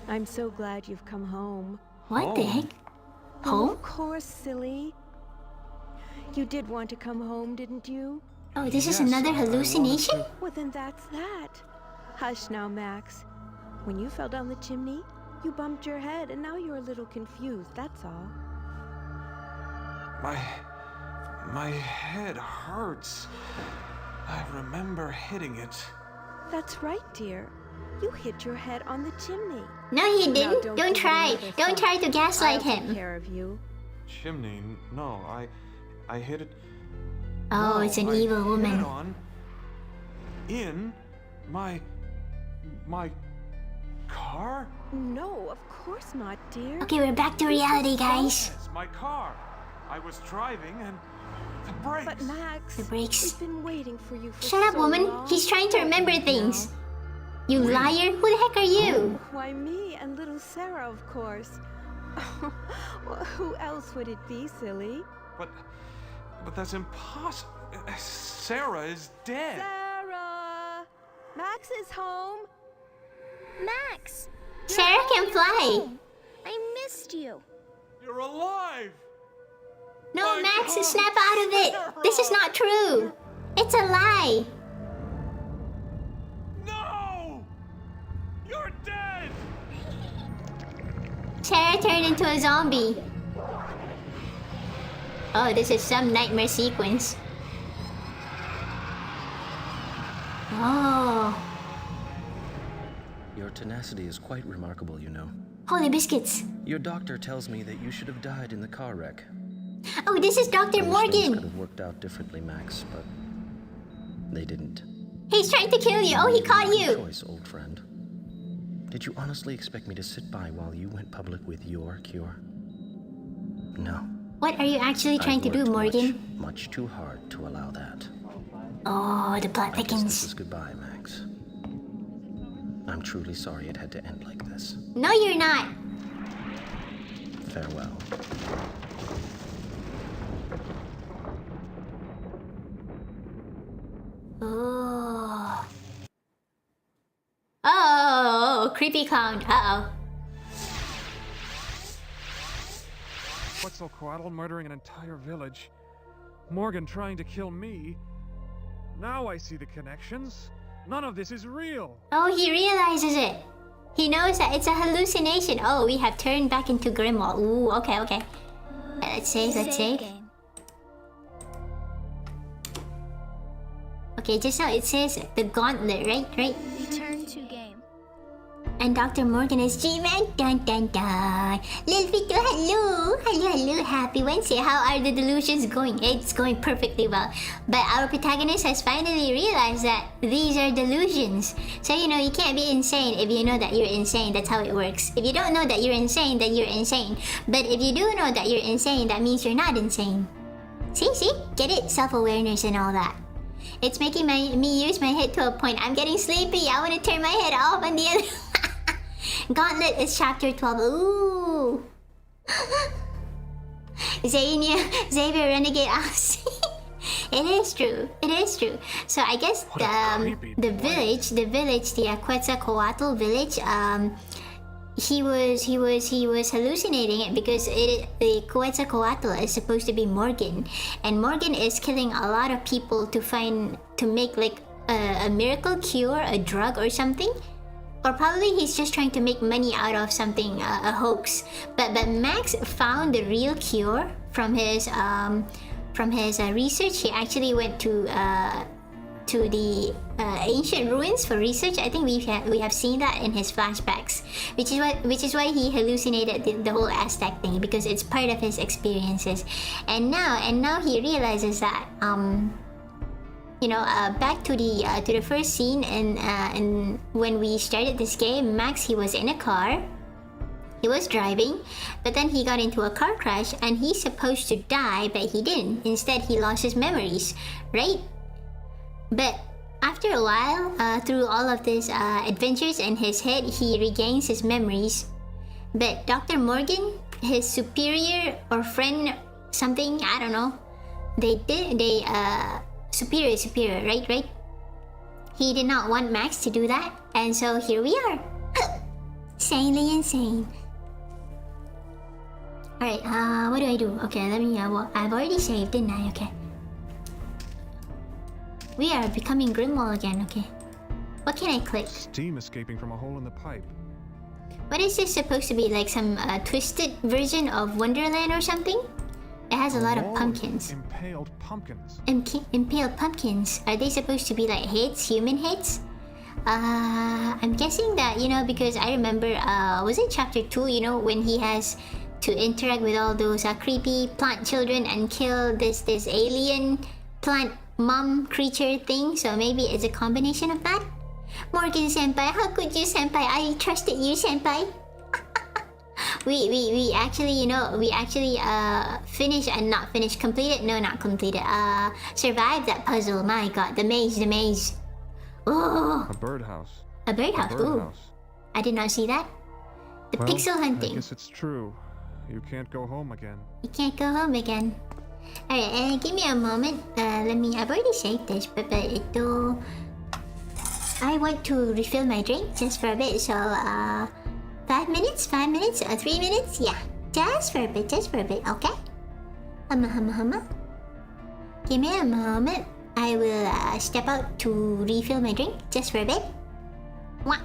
I'm so glad you've come home. What the heck? Home? Of course, silly. You did want to come home, didn't you? Oh, this is another hallucination? Well, then that's that. Hush now, Max. When you fell down the chimney, you bumped your head, and now you're a little confused, that's all. My head hurts. I remember hitting it. That's right, dear. You hit your head on the chimney. No, he didn't. Now, Don't try. Don't try to gaslight I'll take him. care of you. Chimney? No, I hit it. Oh, No, it's an I evil hit woman. it on in my car? No, of course not, dear. Okay, we're back to reality, guys. It's my car. I was driving and the brakes. But Max, The brakes. we've been waiting for you for Shut up, so woman. long. He's trying to remember things. You liar. Who the heck are you? Why, me and little Sarah, of course. Well, who else would it be, silly? But that's impossible. Sarah is dead. Sarah! Max is home. Max! Sarah can fly. I missed you. You're alive. No, My Max, God, snap out of it. This is not true. It's a lie. No! You're dead. Sarah turned into a zombie. Oh, this is some nightmare sequence. Oh. Your tenacity is quite remarkable, you know. Holy biscuits. Your doctor tells me that you should have died in the car wreck. Oh, this is Dr. I wish things could Morgan. have worked out differently, Max, but they didn't. He's trying to kill you. Oh, he caught Good you. choice, old friend. Did you honestly expect me to sit by while you went public with your cure? No. What are you actually trying to I've do, worked Morgan? much too hard to allow that. Oh, the plot I guess this thickens. is goodbye, Max. I'm truly sorry it had to end like this. No, you're not. Farewell. Oh. Oh, creepy clown. Uh-oh. Quetzalcoatl murdering an entire village. Morgan trying to kill me. Now I see the connections. None of this is real. Oh, he realizes it. He knows that it's a hallucination. Oh, we have turned back into Grimwald. Ooh, okay, okay. Let's save, let's save. game. Okay, just now it says the gauntlet, right? Right? Return to game. And Dr. Morgan is G-Man. Dun dun dun. Little Vito, hello. Hello, hello. Happy Wednesday. How are the delusions going? It's going perfectly well. But our protagonist has finally realized that these are delusions. So, you know, you can't be insane if you know that you're insane. That's how it works. If you don't know that you're insane, then you're insane. But if you do know that you're insane, that means you're not insane. See? Get it? Self-awareness and all that. It's making me use my head to a point. I'm getting sleepy. I want to turn my head off on the other... Gauntlet is chapter 12. Ooh. Xavier Renegade Ops. It is true. It is true. So I guess the village, the Quetzalcoatl village, he was hallucinating it because the Quetzalcoatl is supposed to be Morgan, and Morgan is killing a lot of people to make like a miracle cure, a drug or something. Or probably he's just trying to make money out of something, a hoax. But Max found the real cure from his research. He actually went to the ancient ruins for research. I think we have seen that in his flashbacks, which is why he hallucinated the whole Aztec thing, because it's part of his experiences. And now he realizes that you know, back to the first scene, and when we started this game, Max, he was in a car. He was driving, but then he got into a car crash, and he's supposed to die, but he didn't. Instead, he lost his memories, right? But after a while, through all of these adventures in his head, he regains his memories. But Dr. Morgan, his superior or friend, something, I don't know, superior, right? He did not want Max to do that, and so here we are. Sanely insane. Alright, what do I do? Okay, let me, I've already saved, didn't I? Okay. We are becoming Grimwald again, okay. What can I click? Steam escaping from a hole in the pipe. What is this supposed to be? Like some twisted version of Wonderland or something? It has a lot of pumpkins. Impaled pumpkins. Impaled pumpkins. Are they supposed to be like heads? Human heads? I'm guessing that, you know, because I remember, was it chapter 2, you know, when he has to interact with all those creepy plant children and kill this alien plant mom creature thing? So maybe it's a combination of that? Morgan senpai, how could you, senpai? I trusted you, senpai. We actually, you know, survived that puzzle. My god, the maze. Oh, A birdhouse. a birdhouse. Ooh, I did not see that. The Well, pixel I hunting. guess it's true. You can't go home again. You can't go home again. Alright, give me a moment. I've already saved this, but I want to refill my drink just for a bit, so 5 minutes, 3 minutes, yeah. Just for a bit, okay? Humma. Give me a moment. I will step out to refill my drink just for a bit. Mwah.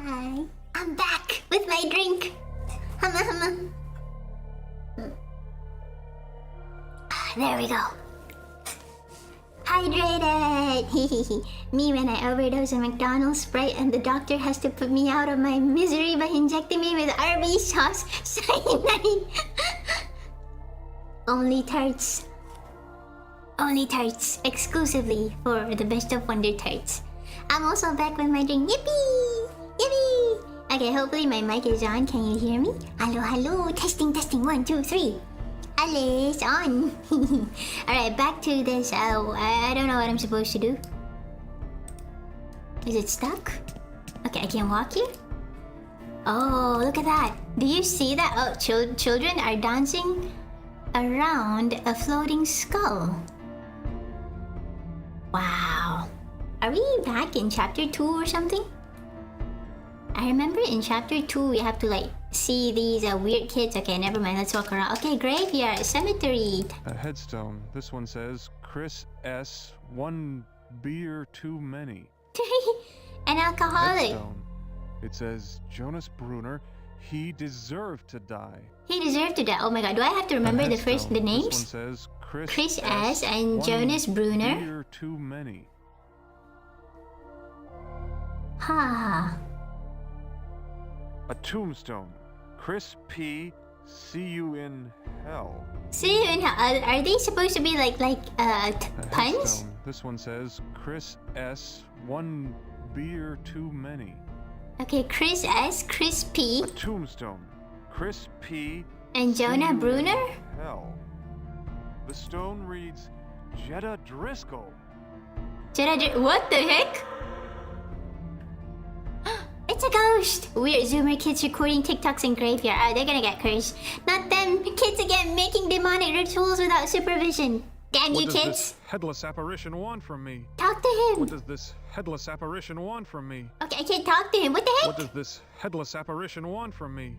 Hi. I'm back with my drink. Hama hama. There we go. Hydrated! Me when I overdose on McDonald's Sprite and the doctor has to put me out of my misery by injecting me with Arby's sauce cyanide. Only tarts. Only tarts. Exclusively for the Best of Wonder tarts. I'm also back with my drink. Yippee! Yippee! Okay, hopefully my mic is on. Can you hear me? Hello, hello. Testing, testing. 1, 2, 3. Alice on. Alright, back to this. I don't know what I'm supposed to do. Is it stuck? Okay, I can walk here. Oh, look at that. Do you see that? Oh, children are dancing around a floating skull. Wow. Are we back in chapter 2 or something? I remember in chapter 2 we have to like see these weird kids. Okay, never mind. Let's walk around. Okay, graveyard, cemetery. A headstone. This one says Chris S. 1 beer too many. An alcoholic. Headstone. It says Jonas Brunner. He deserved to die. He deserved to die. Oh my god, do I have to remember the names? This one says Chris S. and Jonas Brunner. Beer too many. Ha. A tombstone. Chris P. See you in hell. See you in hell. Are they supposed to be like puns? Headstone. This one says Chris S. 1 beer too many. Okay, Chris S, Chris P. A tombstone. Chris P. And Jonah Brunner? Hell. The stone reads Jetta Driscoll. What the heck? It's a ghost! Weird Zoomer kids recording TikToks in graveyard. Oh, they're gonna get cursed. Not them! Kids again making demonic rituals without supervision. Damn you, What does kids! this headless apparition want from me? Talk to him! What does this headless apparition want from me? Okay, I can't talk to him. What the heck? What does this headless apparition want from me?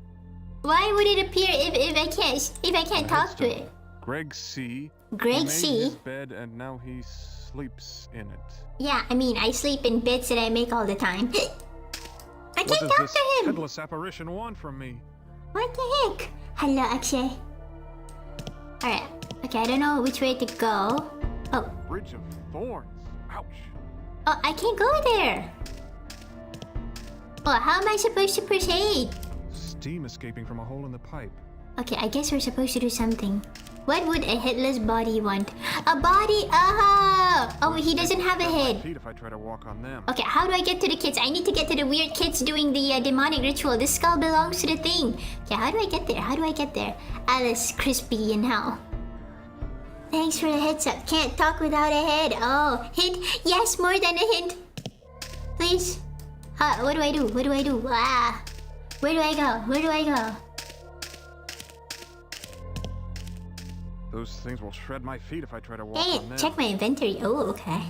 Why would it appear if I can't talk to it? Greg C. Greg He made C. his bed and now he sleeps in it. Yeah, I mean, I sleep in beds that I make all the time. I What can't does talk this to him! headless apparition want from me? What the heck? Hello, Akshay. Alright. Okay, I don't know which way to go. Oh. Bridge of Thorns. Ouch. Oh, I can't go there! Oh, how am I supposed to proceed? Steam escaping from a hole in the pipe. Okay, I guess we're supposed to do something. What would a headless body want? A body? Oh! Oh, he doesn't have a head. Feet if I try to walk on them. Okay, how do I get to the kids? I need to get to the weird kids doing the demonic ritual. This skull belongs to the thing. Okay, how do I get there? How do I get there? Alice, crispy, and how? Thanks for the heads up. Can't talk without a head. Oh, hint? Yes, more than a hint. Please. What do I do? What do I do? Ah. Where do I go? Where do I go? Those things will shred my feet if I try to walk Hey, on them. check my inventory. Oh, okay.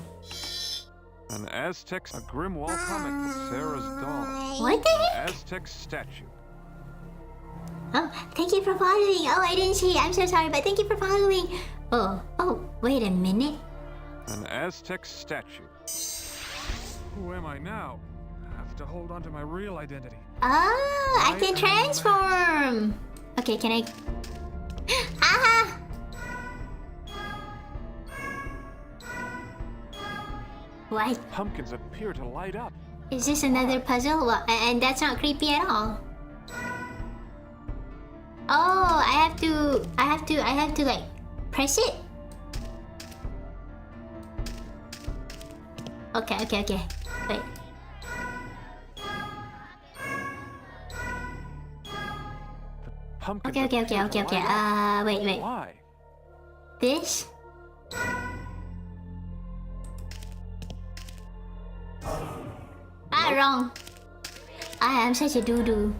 An Aztec, a grim wall comic with Sarah's doll. What the An heck? Aztec statue. Oh, thank you for following. Oh, I didn't see. I'm so sorry, but thank you for following. Oh, wait a minute. An Aztec statue. Who am I now? I have to hold on to my real identity. Oh, I can transform. Okay, can I? Aha! What? Pumpkins appear to light up. Is this another puzzle? Well, and that's not creepy at all. Oh, I have to like press it. Okay. Wait. Pumpkins Okay. appear to light up. Wait. Why? This? Wrong. I am such a doo-doo.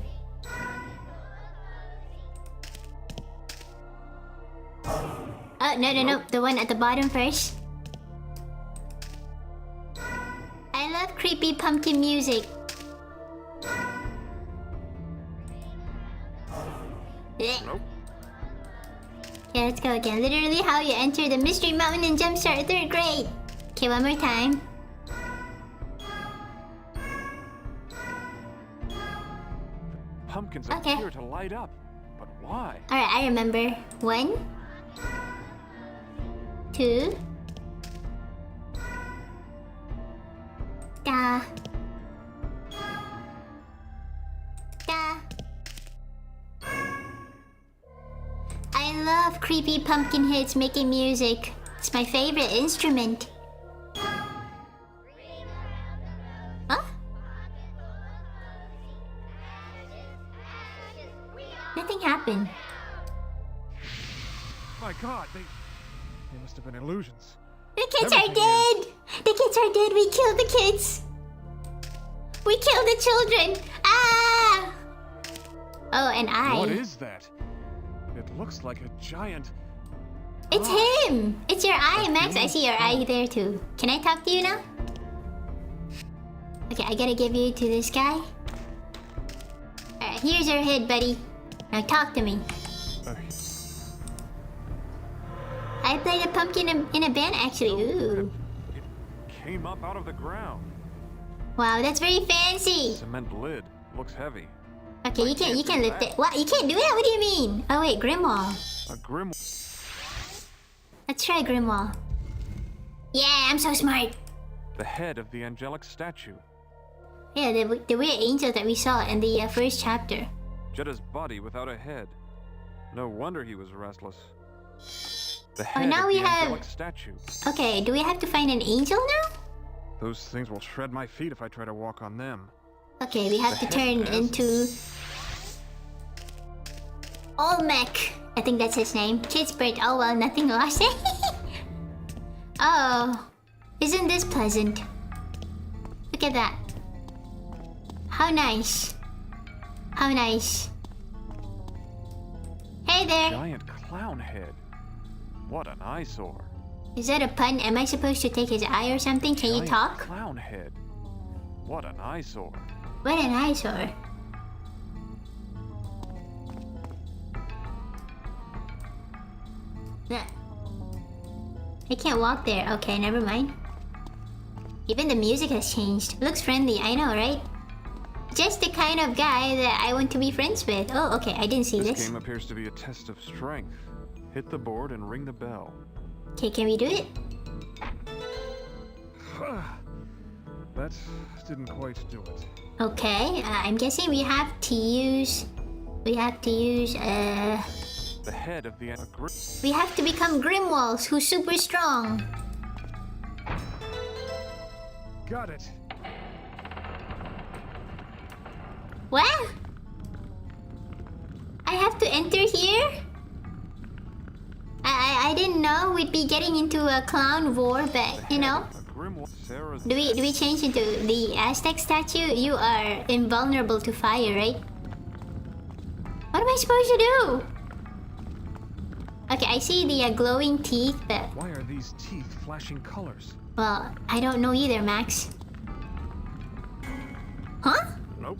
Oh, no. The one at the bottom first. I love creepy pumpkin music. Nope. Okay, let's go again. Literally how you enter the Mystery Mountain in Jumpstart 3rd grade. Okay, one more time. pumpkins Okay. appear to light up. But why? Alright, I remember. 1, 2, da, da. I love creepy pumpkin heads making music. It's my favorite instrument. Huh? Nothing happened. My God, they must have been illusions. The kids are Everything dead! The kids are dead! We killed the kids! We killed the children! Ah! Oh, and What I. is that? It looks like a giant. It's him! It's your eye, Max. I see your eye there too. Can I talk to you now? Okay, I gotta give you to this guy. Alright, here's your head, buddy. Now talk to me. I played a pumpkin in a band actually. Ooh. It came up out of the ground. Wow, that's very fancy. Cement lid. Looks heavy. Okay, you can lift it. What? You can't do that? What do you mean? Oh wait, Grimoire. A grim. Let's try Grimoire. Yeah, I'm so smart. The head of the angelic statue. Yeah, the weird angel that we saw in the first chapter. Jetta's body without a head. No wonder he was restless. The head now of we the have- angelic statue. Okay, do we have to find an angel now? Those things will shred my feet if I try to walk on them. Okay, we have to The turn head into Olmec. I think that's his name. Kid's bird. Oh well, nothing lost. Oh, isn't this pleasant? Look at that. How nice. How nice. Hey there. Giant clown head. What an eyesore. Is that a pun? Am I supposed to take his eye or something? Can you Giant talk? Clown head. What an eyesore. What an eyesore. Nah. I can't walk there. Okay, never mind. Even the music has changed. Looks friendly, I know, right? Just the kind of guy that I want to be friends with. Oh, okay, I didn't see This this. game appears to be a test of strength. Hit the board and ring the bell. Okay, can we do it? That didn't quite do it. Okay, I'm guessing we have to use... We have to use, The head of the we have to become Grimwalls, who's super strong. Got it. What? I have to enter here? I didn't know we'd be getting into a clown war, but you know. Sarah's Do we change into the Aztec statue? You are invulnerable to fire, right? What am I supposed to do? Okay, I see the glowing teeth, but Why are these teeth flashing colors? well, I don't know either, Max. Huh? Nope.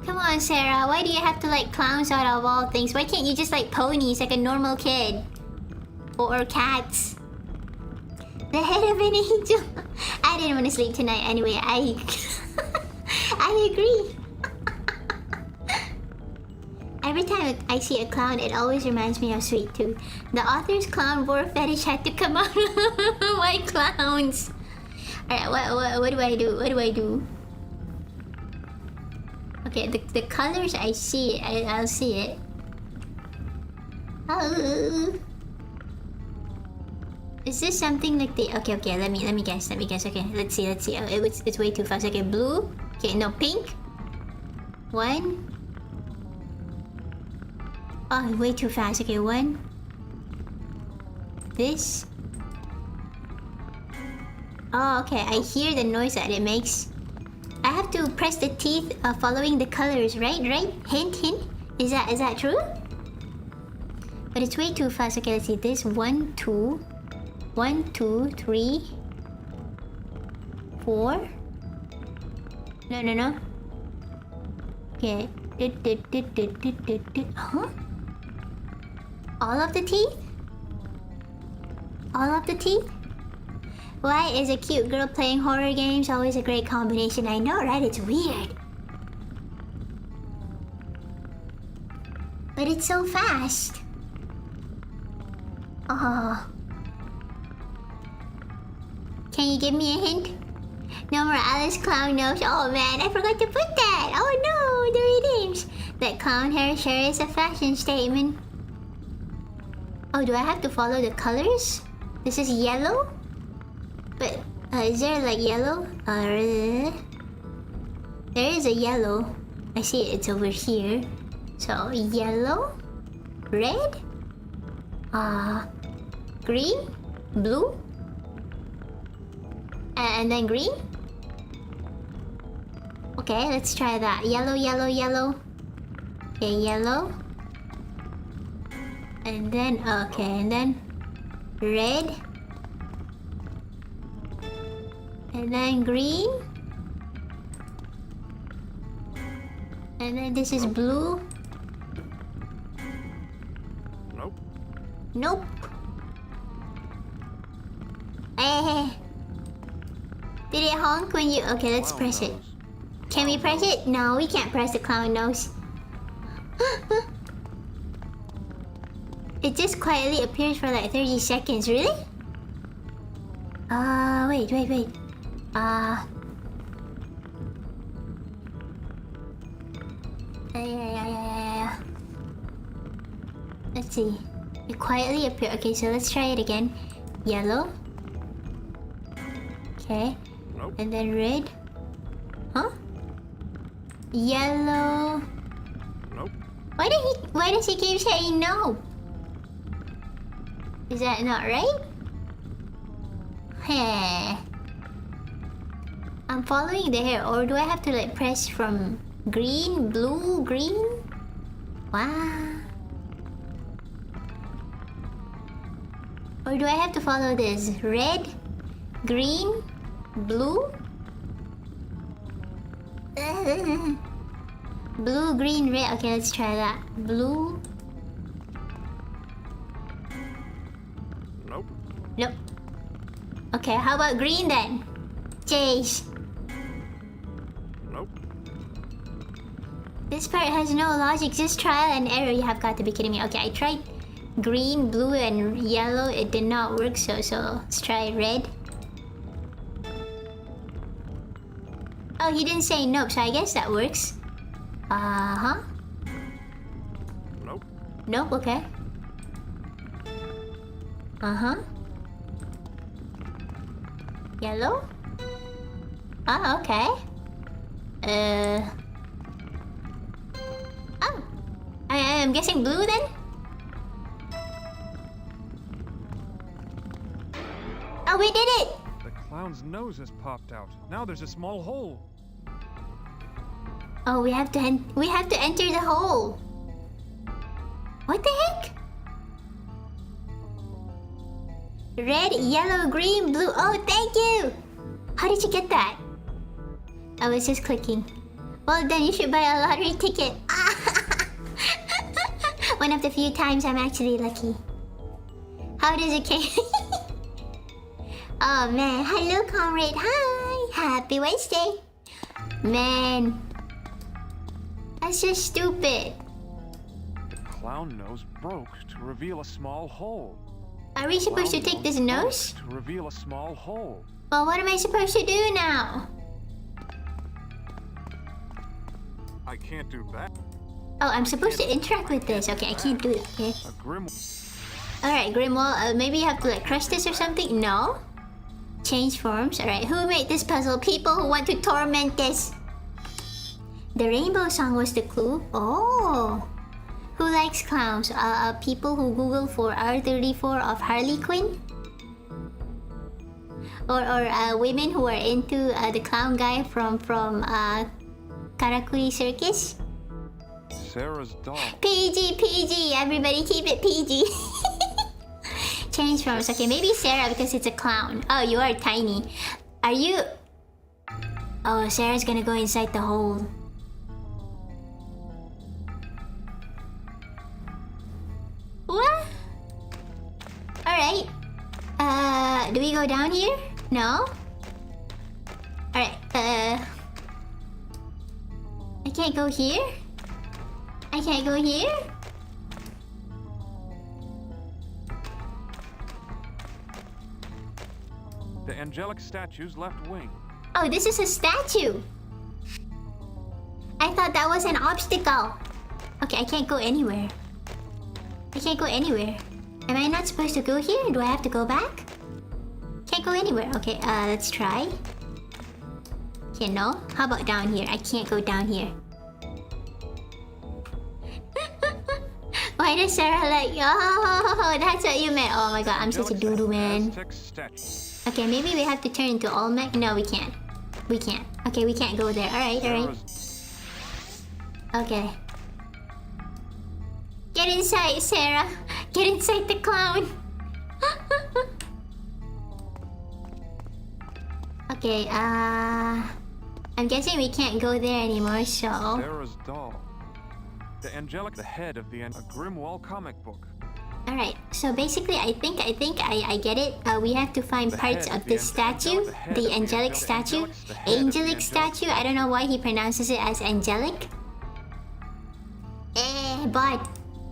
Come on, Sarah. Why do you have to like clowns out of all things? Why can't you just like ponies like a normal kid? Or cats? The head of an angel. I didn't want to sleep tonight anyway. I agree. Every time I see a clown, it always reminds me of Sweet Tooth. The author's clown war fetish had to come out. Why clowns? Alright, what do I do? What do I do? Okay, the colors I see, I'll see it. Oh. Is this something like the... Okay, let me guess. Okay, let's see. Oh, it's way too fast. Okay, blue. Okay, no, pink. 1. Oh, way too fast. Okay, 1. This. Oh, okay. I hear the noise that it makes. I have to press the teeth following the colors, right? Hint. Is that true? But it's way too fast. Okay, let's see. This 1, 2. 1, 2, 3. 4. No. Okay. Huh? All of the teeth? Why is a cute girl playing horror games always a great combination? I know, right? It's weird. But it's so fast. Oh. Can you give me a hint? No more Alice Clown nose. Oh man, I forgot to put that. Oh no, the redeems. That clown hair sure is a fashion statement. Oh, do I have to follow the colors? This is yellow? But, is there like yellow? There is a yellow. I see it, it's over here. So, yellow? Red? Green? Blue? And then green? Okay, let's try that. Yellow, yellow, yellow. Okay, yellow. And then, okay, and then red. And then green. And then this is blue. Nope. Nope. Hey. Did it honk when you... Okay, let's Clown press it. nose. Can we press it? No, we can't press the clown nose. It just quietly appears for like 30 seconds, really? Wait. Yeah. Let's see. It quietly appears. Okay, so let's try it again. Yellow. Okay. Nope. And then red. Huh? Yellow. Nope. Why does he keep saying no? Is that not right? Heh. I'm following the hair, or do I have to like press from green, blue, green? Wow. Or do I have to follow this? Red, green, blue? Blue, green, red. Okay, let's try that. Blue. Nope. Nope. Okay, how about green then? Jeez. Nope. This part has no logic, just trial and error. You have got to be kidding me. Okay, I tried green, blue, and yellow. It did not work, so let's try red. Oh, he didn't say nope, so I guess that works. Uh-huh. Nope. Nope, okay. Uh-huh. Yellow? Oh, okay. Oh. I'm guessing blue then? Oh, we did it! The clown's nose has popped out. Now there's a small hole. Oh, we have to enter the hole. What the heck? Red, yellow, green, blue. Oh, thank you! How did you get that? I was just clicking. Well, then you should buy a lottery ticket. One of the few times I'm actually lucky. How does it came? Oh man, hello comrade. Hi! Happy Wednesday. Man. That's just stupid. The clown nose broke to reveal a small hole. Are we supposed to take this nose? To reveal a small hole. Well, what am I supposed to do now? I can't do that. Oh, I'm supposed to interact with this. Okay, I can't do it. Okay. A grim. Alright, Grimwall, maybe you have to like crush this or something? No? Change forms? Alright, who made this puzzle? People who want to torment this. The rainbow song was the clue. Oh. Who likes clowns? People who Google for R34 of Harley Quinn? Or women who are into the clown guy from Karakuri Circus? Sarah's dog. PG, everybody keep it PG. Change forms. Okay, maybe Sarah because it's a clown. Oh, you are tiny. Are you... Oh, Sarah's gonna go inside the hole. What? Alright. Do we go down here? No? Alright, I can't go here? I can't go here? The angelic statue's left wing. Oh, this is a statue. I thought that was an obstacle. Okay, I can't go anywhere. I can't go anywhere. Am I not supposed to go here? Do I have to go back? Can't go anywhere. Okay, let's try. Okay, no. How about down here? I can't go down here. Why does Sarah like... Oh, that's what you meant. Oh my god, I'm such a doo-doo, man. Aztec statue. Okay, maybe we have to turn into Olmec. No, we can't. We can't. Okay, we can't go there. Alright, alright. Okay. Get inside, Sarah. Get inside the clown. Okay, I'm guessing we can't go there anymore, so... Sarah's doll. The angelic, the head of a Grimwall comic book. Alright, so basically I think I get it. We have to find parts of this statue. The angelic statue. Angelic statue. I don't know why he pronounces it as angelic. But...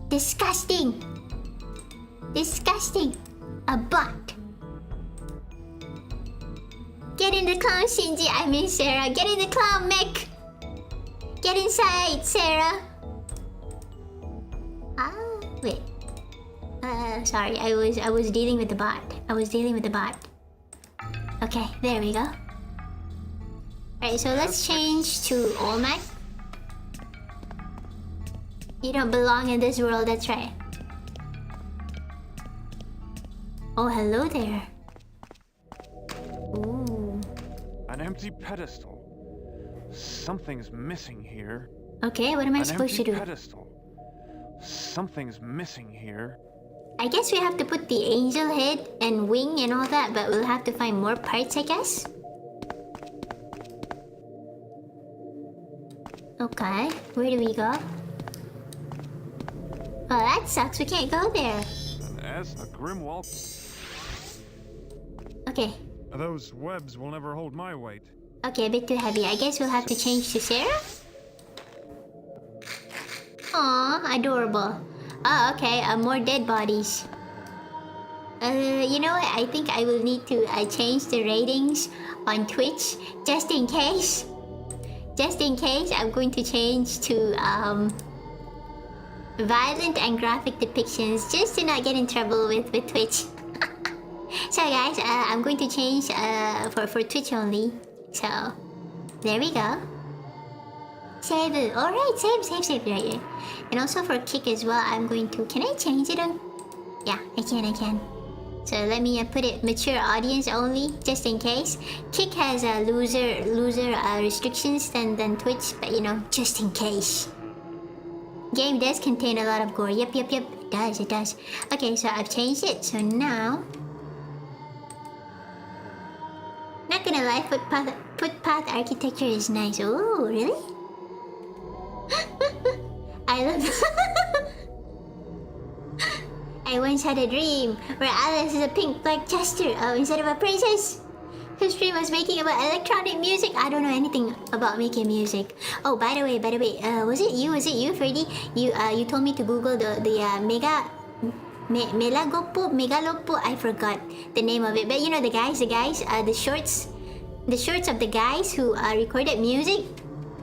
Disgusting! Disgusting! A butt! Get in the clown, Shinji. I mean Sarah. Get in the clown, Mick! Get inside, Sarah! Wait. Sorry. I was dealing with the bot. Okay, there we go. Alright, so let's change to Olmec. You don't belong in this world, that's right. Oh, hello there. Ooh. An empty pedestal. Something's missing here. Okay, what am I supposed to do? Pedestal. Something's missing here. I guess we have to put the angel head and wing and all that, but we'll have to find more parts, I guess. Okay, where do we go? Oh, that sucks. We can't go there. As a Grimwall. Okay. Those webs will never hold my weight. Okay, a bit too heavy. I guess we'll have to change to Sarah? Aw, adorable. Oh, okay. More dead bodies. You know what? I think I will need to change the ratings on Twitch just in case. Just in case, I'm going to change to violent and graphic depictions just to not get in trouble with Twitch. So guys, I'm going to change for Twitch only. So there we go. Save it. Alright, save right here. And also for Kick as well, I'm going to... Can I change it on? Yeah, I can. So let me put it mature audience only, just in case. Kick has loser restrictions than Twitch, but you know, just in case. Game does contain a lot of gore. Yep. It does. Okay, so I've changed it. So now... Not gonna lie, footpath architecture is nice. Oh, really? I love... I once had a dream where Alice is a pink like Chester instead of a princess. Whose dream was making about electronic music. I don't know anything about making music. Oh, by the way, was it you, Freddy? You told me to Google the Megalopo. I forgot the name of it. But you know the guys, the shorts of the guys who recorded music.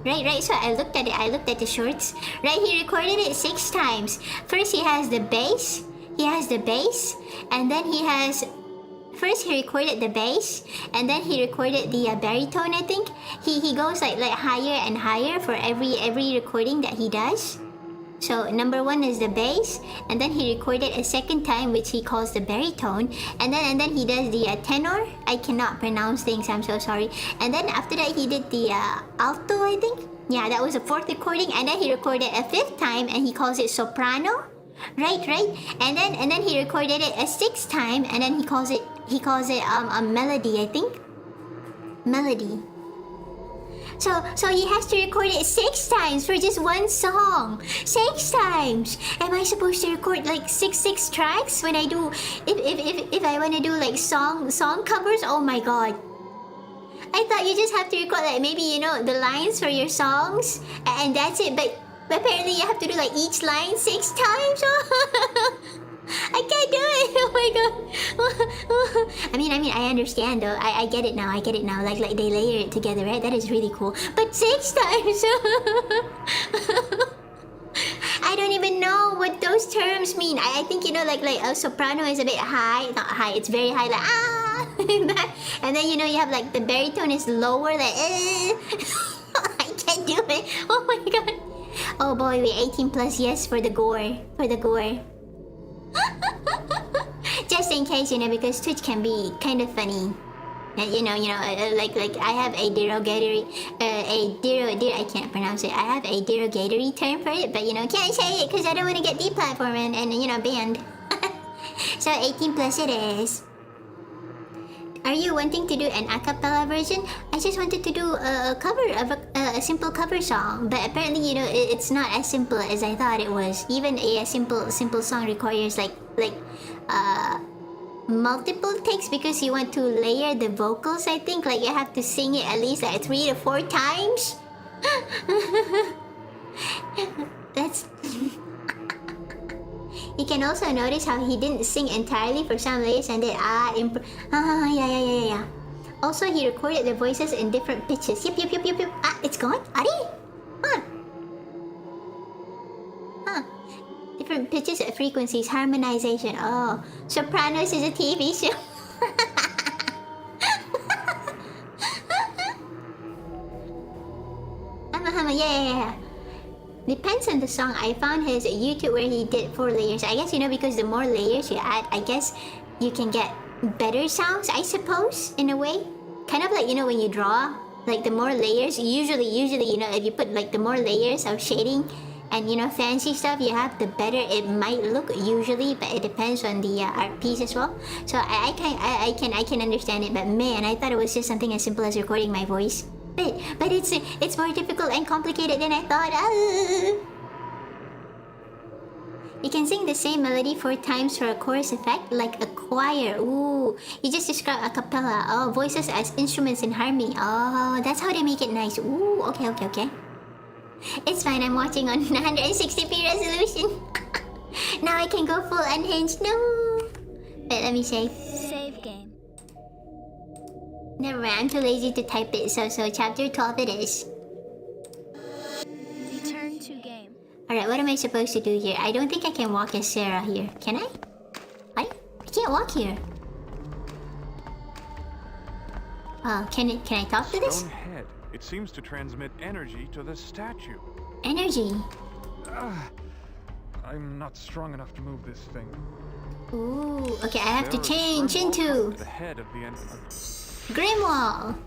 Right. So I looked at the shorts. Right, he recorded it 6 times. First he has the bass. And then he has... First he recorded the bass, and then he recorded the baritone, I think. He goes like higher and higher for every recording that he does. So number 1 is the bass, and then he recorded a second time, which he calls the baritone, and then he does the tenor. I cannot pronounce things, I'm so sorry. And then after that he did the alto, I think. Yeah, that was the 4th recording, and then he recorded a 5th time, and he calls it soprano. Right. And then he recorded it a 6th time, and then he calls it a melody, I think. Melody. So he has to record it 6 times for just one song. 6 times. Am I supposed to record like six tracks when I do if I want to do like song covers? Oh my god. I thought you just have to record like maybe the lines for your songs and that's it, but apparently you have to do like each line 6 times. I can't do it. Oh my god. I mean, I understand though. I get it now. Like they layer it together, right? That is really cool. But 6 times. I don't even know what those terms mean. I think like a soprano is a bit high. Not high. It's very high. Like and then you have like the baritone is lower. Like I can't do it. Oh my god. Oh boy, we 18 plus. Yes, for the gore. Just in case, because Twitch can be kind of funny. And like I have a derogatory, I can't pronounce it. I have a derogatory term for it, but can't say it because I don't want to get deplatformed and banned. So 18 plus it is. Are you wanting to do an a cappella version? I just wanted to do a cover of a simple cover song, but apparently it's not as simple as I thought it was. Even a simple song requires like multiple takes because you want to layer the vocals. I think like you have to sing it at least like 3 to 4 times. That's. You can also notice how he didn't sing entirely for some layers and then yeah. Also, he recorded the voices in different pitches. Yep. It's gone? Ari? Huh. Different pitches and frequencies, harmonization. Oh, Sopranos is a TV show. Yeah. Depends on the song. I found his YouTube where he did 4 layers. I guess because the more layers you add, I guess you can get better sounds, I suppose, in a way. Kind of like when you draw, like the more layers, usually if you put like the more layers of shading and fancy stuff you have, the better it might look usually, but it depends on the art piece as well. So I can understand it, but man, I thought it was just something as simple as recording my voice. But it's more difficult and complicated than I thought. You can sing the same melody 4 times for a chorus effect, like a choir. Ooh, you just described a cappella. Oh, voices as instruments in harmony. Oh, that's how they make it nice. Ooh, okay. It's fine. I'm watching on 160p resolution. Now I can go full unhinged. No. Wait, let me save. Save game. Never mind, I'm too lazy to type it, so chapter 12 it is. Return to game. Alright, what am I supposed to do here? I don't think I can walk as Sarah here. Can I? What? I can't walk here. Oh, can I talk to this? Stone head. It seems to transmit energy to the statue. Energy? I'm not strong enough to move this thing. Ooh, okay, I have to There is change Grimwald into the head of the Grimwall.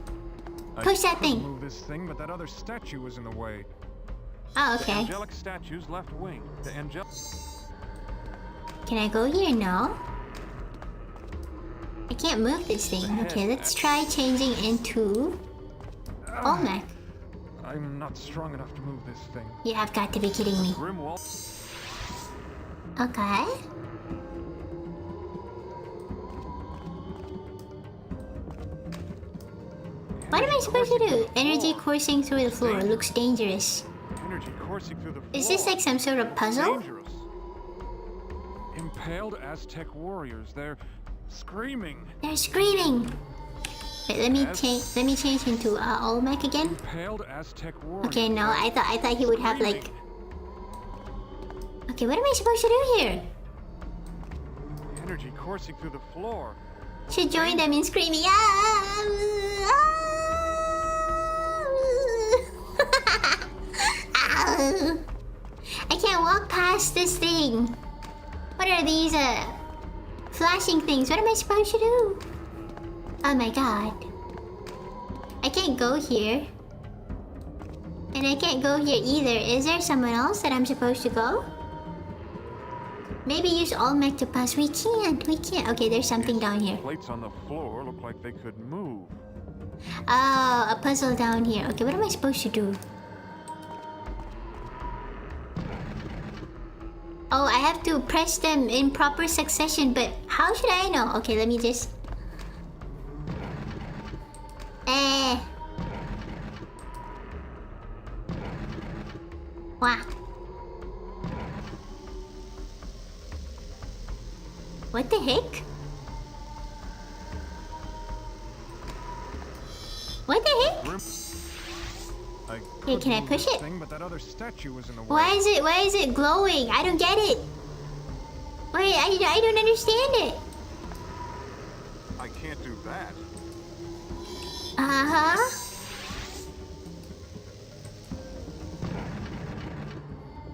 Push that I could thing. move this thing, but that other statue was in the way. Oh, The okay. angelic statue's left wing. The angelic. Can I go here? No. I can't move this thing. Okay, let's try changing into Olmec. I'm not strong enough to move this thing. You have got to be kidding me. Grimwald. Okay. What am I supposed to do? Energy coursing through the floor. Looks dangerous. Energy coursing through the floor. Is this like some sort of puzzle? Dangerous. Impaled Aztec warriors. They're screaming. They're screaming. Wait, let me change into Olmec again. Impaled Aztec warriors. Okay, no, I thought he would have like. Okay, what am I supposed to do here? Energy coursing through the floor. Should join them in screaming. I can't walk past this thing. What are these flashing things? What am I supposed to do? Oh my god. I can't go here. And I can't go here either. Is there someone else that I'm supposed to go? Maybe use Olmec to pass. We can't. Okay, there's something down here. Plates on the floor look like they could move. Oh, a puzzle down here. Okay, what am I supposed to do? Oh, I have to press them in proper succession, but how should I know? Okay, let me just... Wow. What the heck? What the heck? Hey, can I push it? Thing, but that other statue was in the way. Why is it glowing? I don't get it. Wait, I don't understand it. I can't do that. Uh-huh.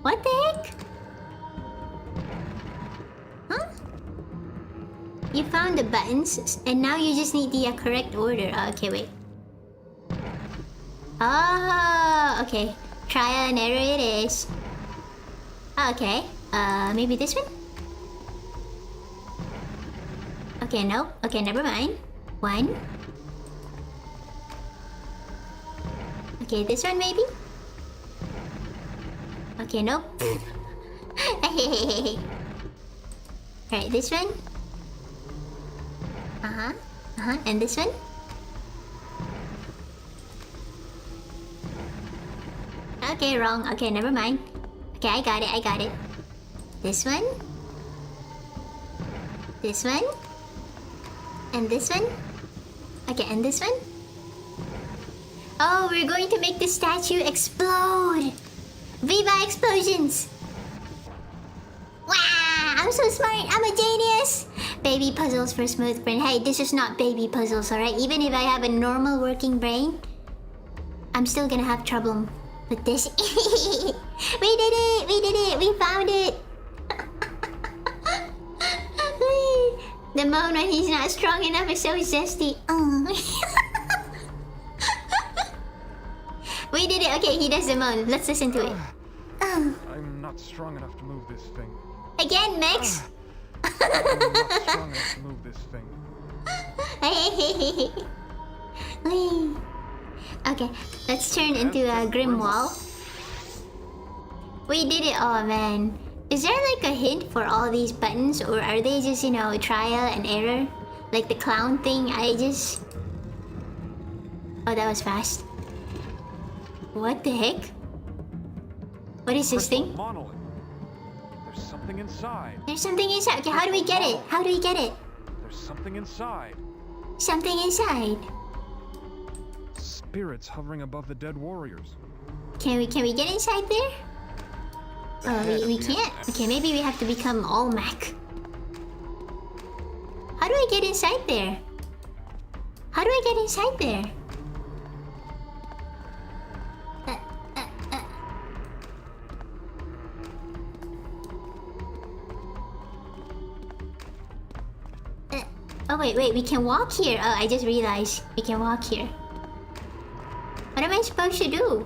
What the heck? Huh? You found the buttons, and now you just need the correct order. Okay, wait. Oh, okay. Trial and error it is. Okay. Maybe this one? Okay, no. Okay, never mind. One. Okay, this one maybe? Okay, nope. Alright, this one? Uh-huh. Uh-huh. And this one? Okay, wrong. Okay, never mind. Okay, I got it. This one? This one? And this one? Okay, and this one? Oh, we're going to make the statue explode! Viva explosions! Wow! I'm so smart! I'm a genius! Baby puzzles for smooth brain. Hey, this is not baby puzzles, alright? Even if I have a normal working brain, I'm still gonna have trouble with this. We did it! We did it! We found it! The moan when he's not strong enough is so zesty. We did it! Okay, he does the moan. Let's listen to it. I'm not strong enough to move this thing. Again, Max? I'm not strong enough to move this thing. Okay, let's turn into a grim wall. We did it! Oh man. Is there like a hint for all these buttons, or are they just, you know, trial and error? Like the clown thing, I just... Oh, that was fast. What the heck? What is this thing? Monolith. There's something inside. There's something inside. Okay, how do we get it? How do we get it? There's something inside. Something inside. Spirits hovering above the dead warriors. Can we get inside there? Oh, we can't. Okay, maybe we have to become Olmec. How do I get inside there? How do I get inside there? Oh wait, we can walk here. Oh, I just realized we can walk here. What am I supposed to do?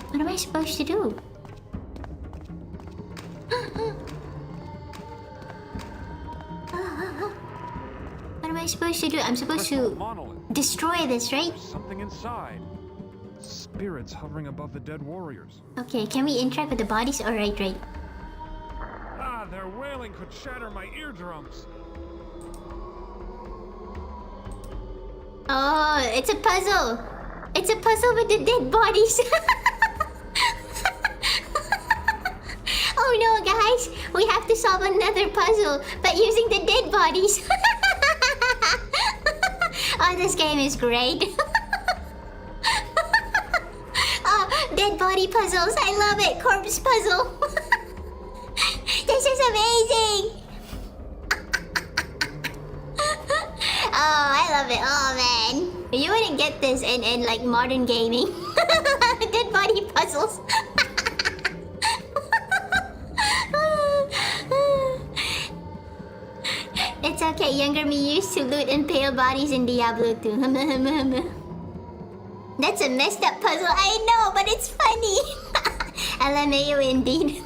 What am I supposed to do? What am I supposed to do? I'm supposed to destroy this, right? There's something inside. Spirits hovering above the dead warriors. Okay, can we interact with the bodies? Alright, right. Ah, their wailing could shatter my eardrums. Oh, it's a puzzle. It's a puzzle with the dead bodies. Oh no, guys. We have to solve another puzzle, but using the dead bodies. Oh, this game is great. Oh, dead body puzzles. I love it. Corpse puzzle. This is amazing. Oh, I love it. Oh, man. You wouldn't get this in like modern gaming. Dead body puzzles. It's okay. Younger me used to loot and pale bodies in Diablo 2. That's a messed up puzzle. I know, but it's funny. LMAO indeed.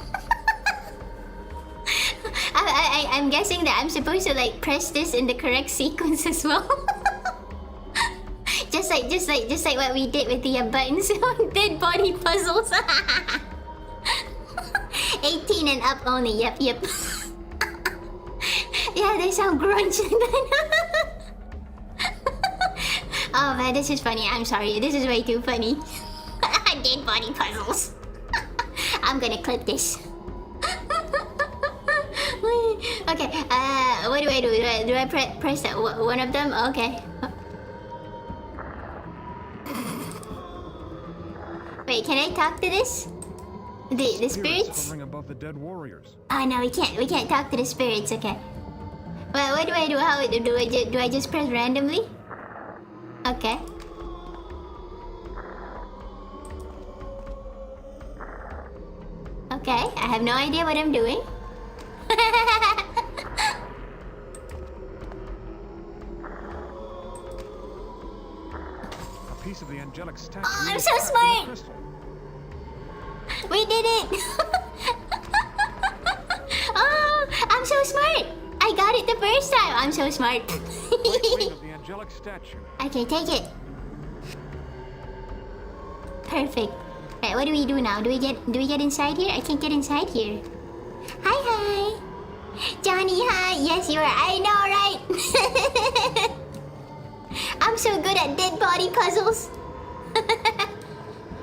I'm guessing that I'm supposed to like press this in the correct sequence as well. just like what we did with the buttons on dead body puzzles. 18 and up only. Yep. Yeah, they sound grunge. Oh man, this is funny. I'm sorry. This is way too funny. Dead body puzzles. I'm gonna clip this. Okay, what do I do? Do I press that one of them? Okay. Wait, can I talk to this? The spirits? Hovering above the dead warriors. Oh no, we can't. We can't talk to the spirits. Okay. Well, what do I do? How do I just press randomly? Okay. Okay, I have no idea what I'm doing. A piece of the angelic statue. Oh, I'm so smart! We did it! Oh, I'm so smart! I got it the first time. I'm so smart. Right of the angelic statue. Okay, take it. Perfect. Right, what do we do now? Do we get inside here? I can't get inside here. Hi. Johnny, hi. Yes, you are. I know, right? I'm so good at dead body puzzles.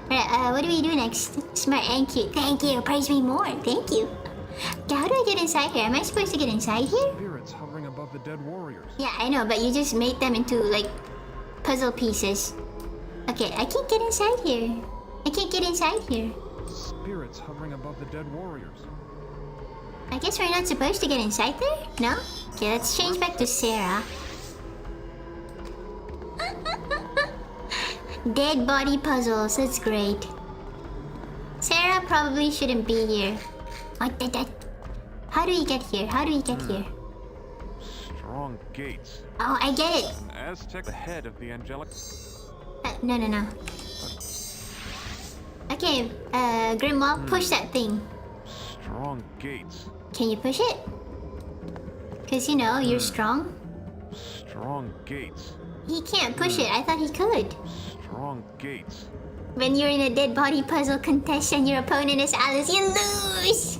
Right, what do we do next? Smart and cute. Thank you. Praise me more. Thank you. Okay, how do I get inside here? Am I supposed to get inside here? Spirits hovering above the dead warriors. Yeah, I know, but you just made them into, like, puzzle pieces. Okay, I can't get inside here. I can't get inside here. Spirits hovering above the dead warriors. I guess we're not supposed to get inside there? No? Okay, let's change back to Sarah. Dead body puzzles, that's great. Sarah probably shouldn't be here. What did that? How do we get here? Strong gates. Oh, I get it. An Aztec, the head of the angelic. No. Okay, Grimwald, push that thing. Strong gates. Can you push it? Because, you know, you're strong. Strong gates. He can't push it. I thought he could. Strong gates. When you're in a dead body puzzle contest and your opponent is Alice, you lose!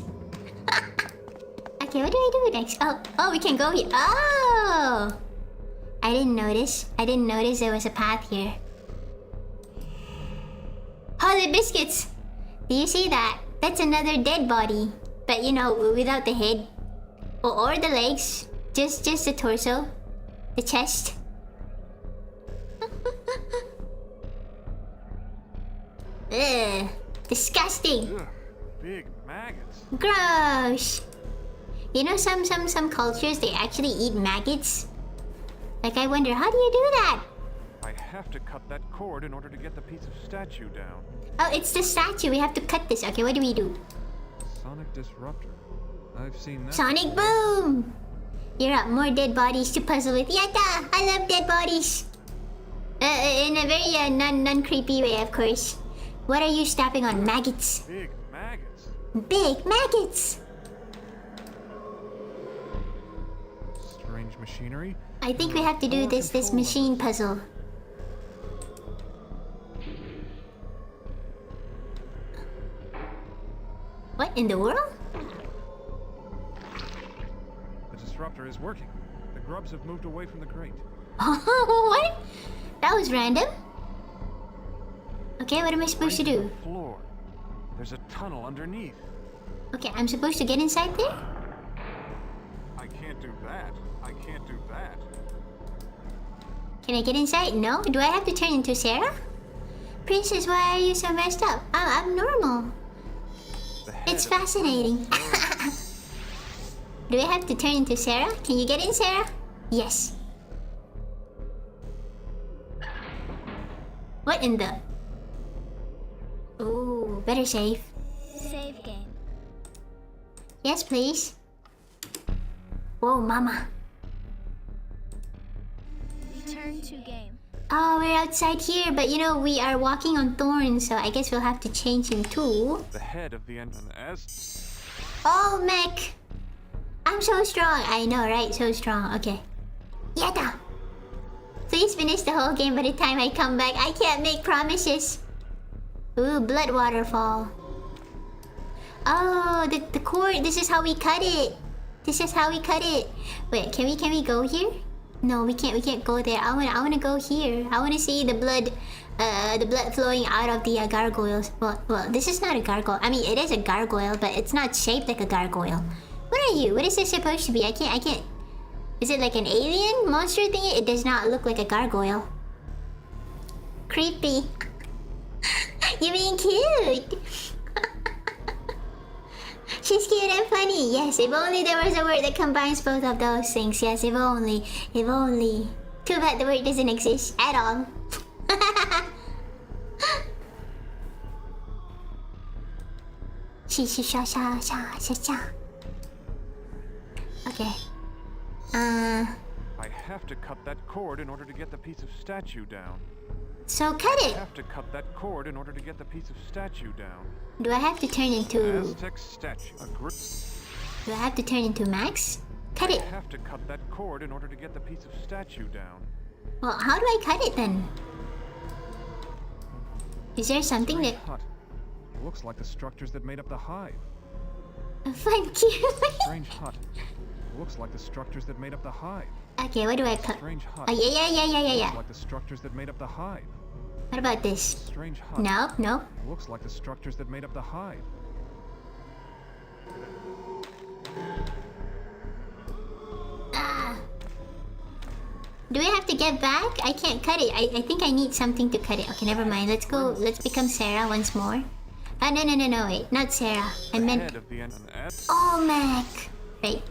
Okay, what do I do next? Oh, we can go here. Oh! I didn't notice there was a path here. Holy biscuits! Do you see that? That's another dead body. But you know, without the head. Or the legs. Just the torso. The chest. Ugh. Disgusting. Ugh, big maggots. Gross. You know, some cultures, they actually eat maggots. Like, I wonder, how do you do that? I have to cut that cord in order to get the piece of statue down. Oh, it's the statue. We have to cut this. Okay, what do we do? Sonic disruptor. I've seen that. Sonic boom! You're up. More dead bodies to puzzle with. Yatta! I love dead bodies. In a very non-creepy way, of course. What are you stepping on? Maggots. Big maggots. Big maggots. Strange machinery. I think we have to do this machine puzzle. What in the world? The disruptor is working. The grubs have moved away from the crate. What? That was random. Okay, what am I supposed to do? Floor. There's a tunnel underneath. Okay, I'm supposed to get inside there? I can't do that. I can't do that. Can I get inside? No? Do I have to turn into Sarah? Princess, why are you so messed up? I'm normal. It's fascinating. Do I have to turn into Sarah? Can you get in, Sarah? Yes. What in the... Ooh, better save. Save game. Yes, please. Whoa, mama. Return to game. Oh, we're outside here, but you know, we are walking on thorns, so I guess we'll have to change into... The head of the engine as... Oh, mech! I'm so strong. I know, right? So strong. Okay. Yata! Please finish the whole game by the time I come back. I can't make promises. Ooh, blood waterfall. Oh, the cord. This is how we cut it. This is how we cut it. Wait, can we go here? No, we can't. We can't go there. I wanna go here. I wanna see the blood flowing out of the gargoyles. Well, this is not a gargoyle. I mean, it is a gargoyle, but it's not shaped like a gargoyle. What are you? What is this supposed to be? I can't. Is it like an alien monster thing? It does not look like a gargoyle. Creepy. You mean cute? She's cute and funny. Yes, if only there was a word that combines both of those things. Yes, if only. If only. Too bad the word doesn't exist at all. Okay. I have to cut that cord in order to get the piece of statue down. So cut I it. have to cut that cord in order to get the piece of statue down. Do I have to turn into... Aztec statue. Do I have to turn into Max? Cut it. I have to cut that cord in order to get the piece of statue down. Well, how do I cut it then? Is there something Strange that... hut. Looks like the structures that made up the hive. Thank you. Strange hut. Looks like the structures that made up the hive. Okay, what do I cut? Strange hut. Oh, yeah. Looks like the structures that made up the hive. What about this? Strange hut. No. Looks like the structures that made up the hive. Do we have to get back? I can't cut it. I think I need something to cut it. Okay, never mind. Let's go. Let's become Sarah once more. No, wait. Not Sarah. I meant... Oh, Mac. Right.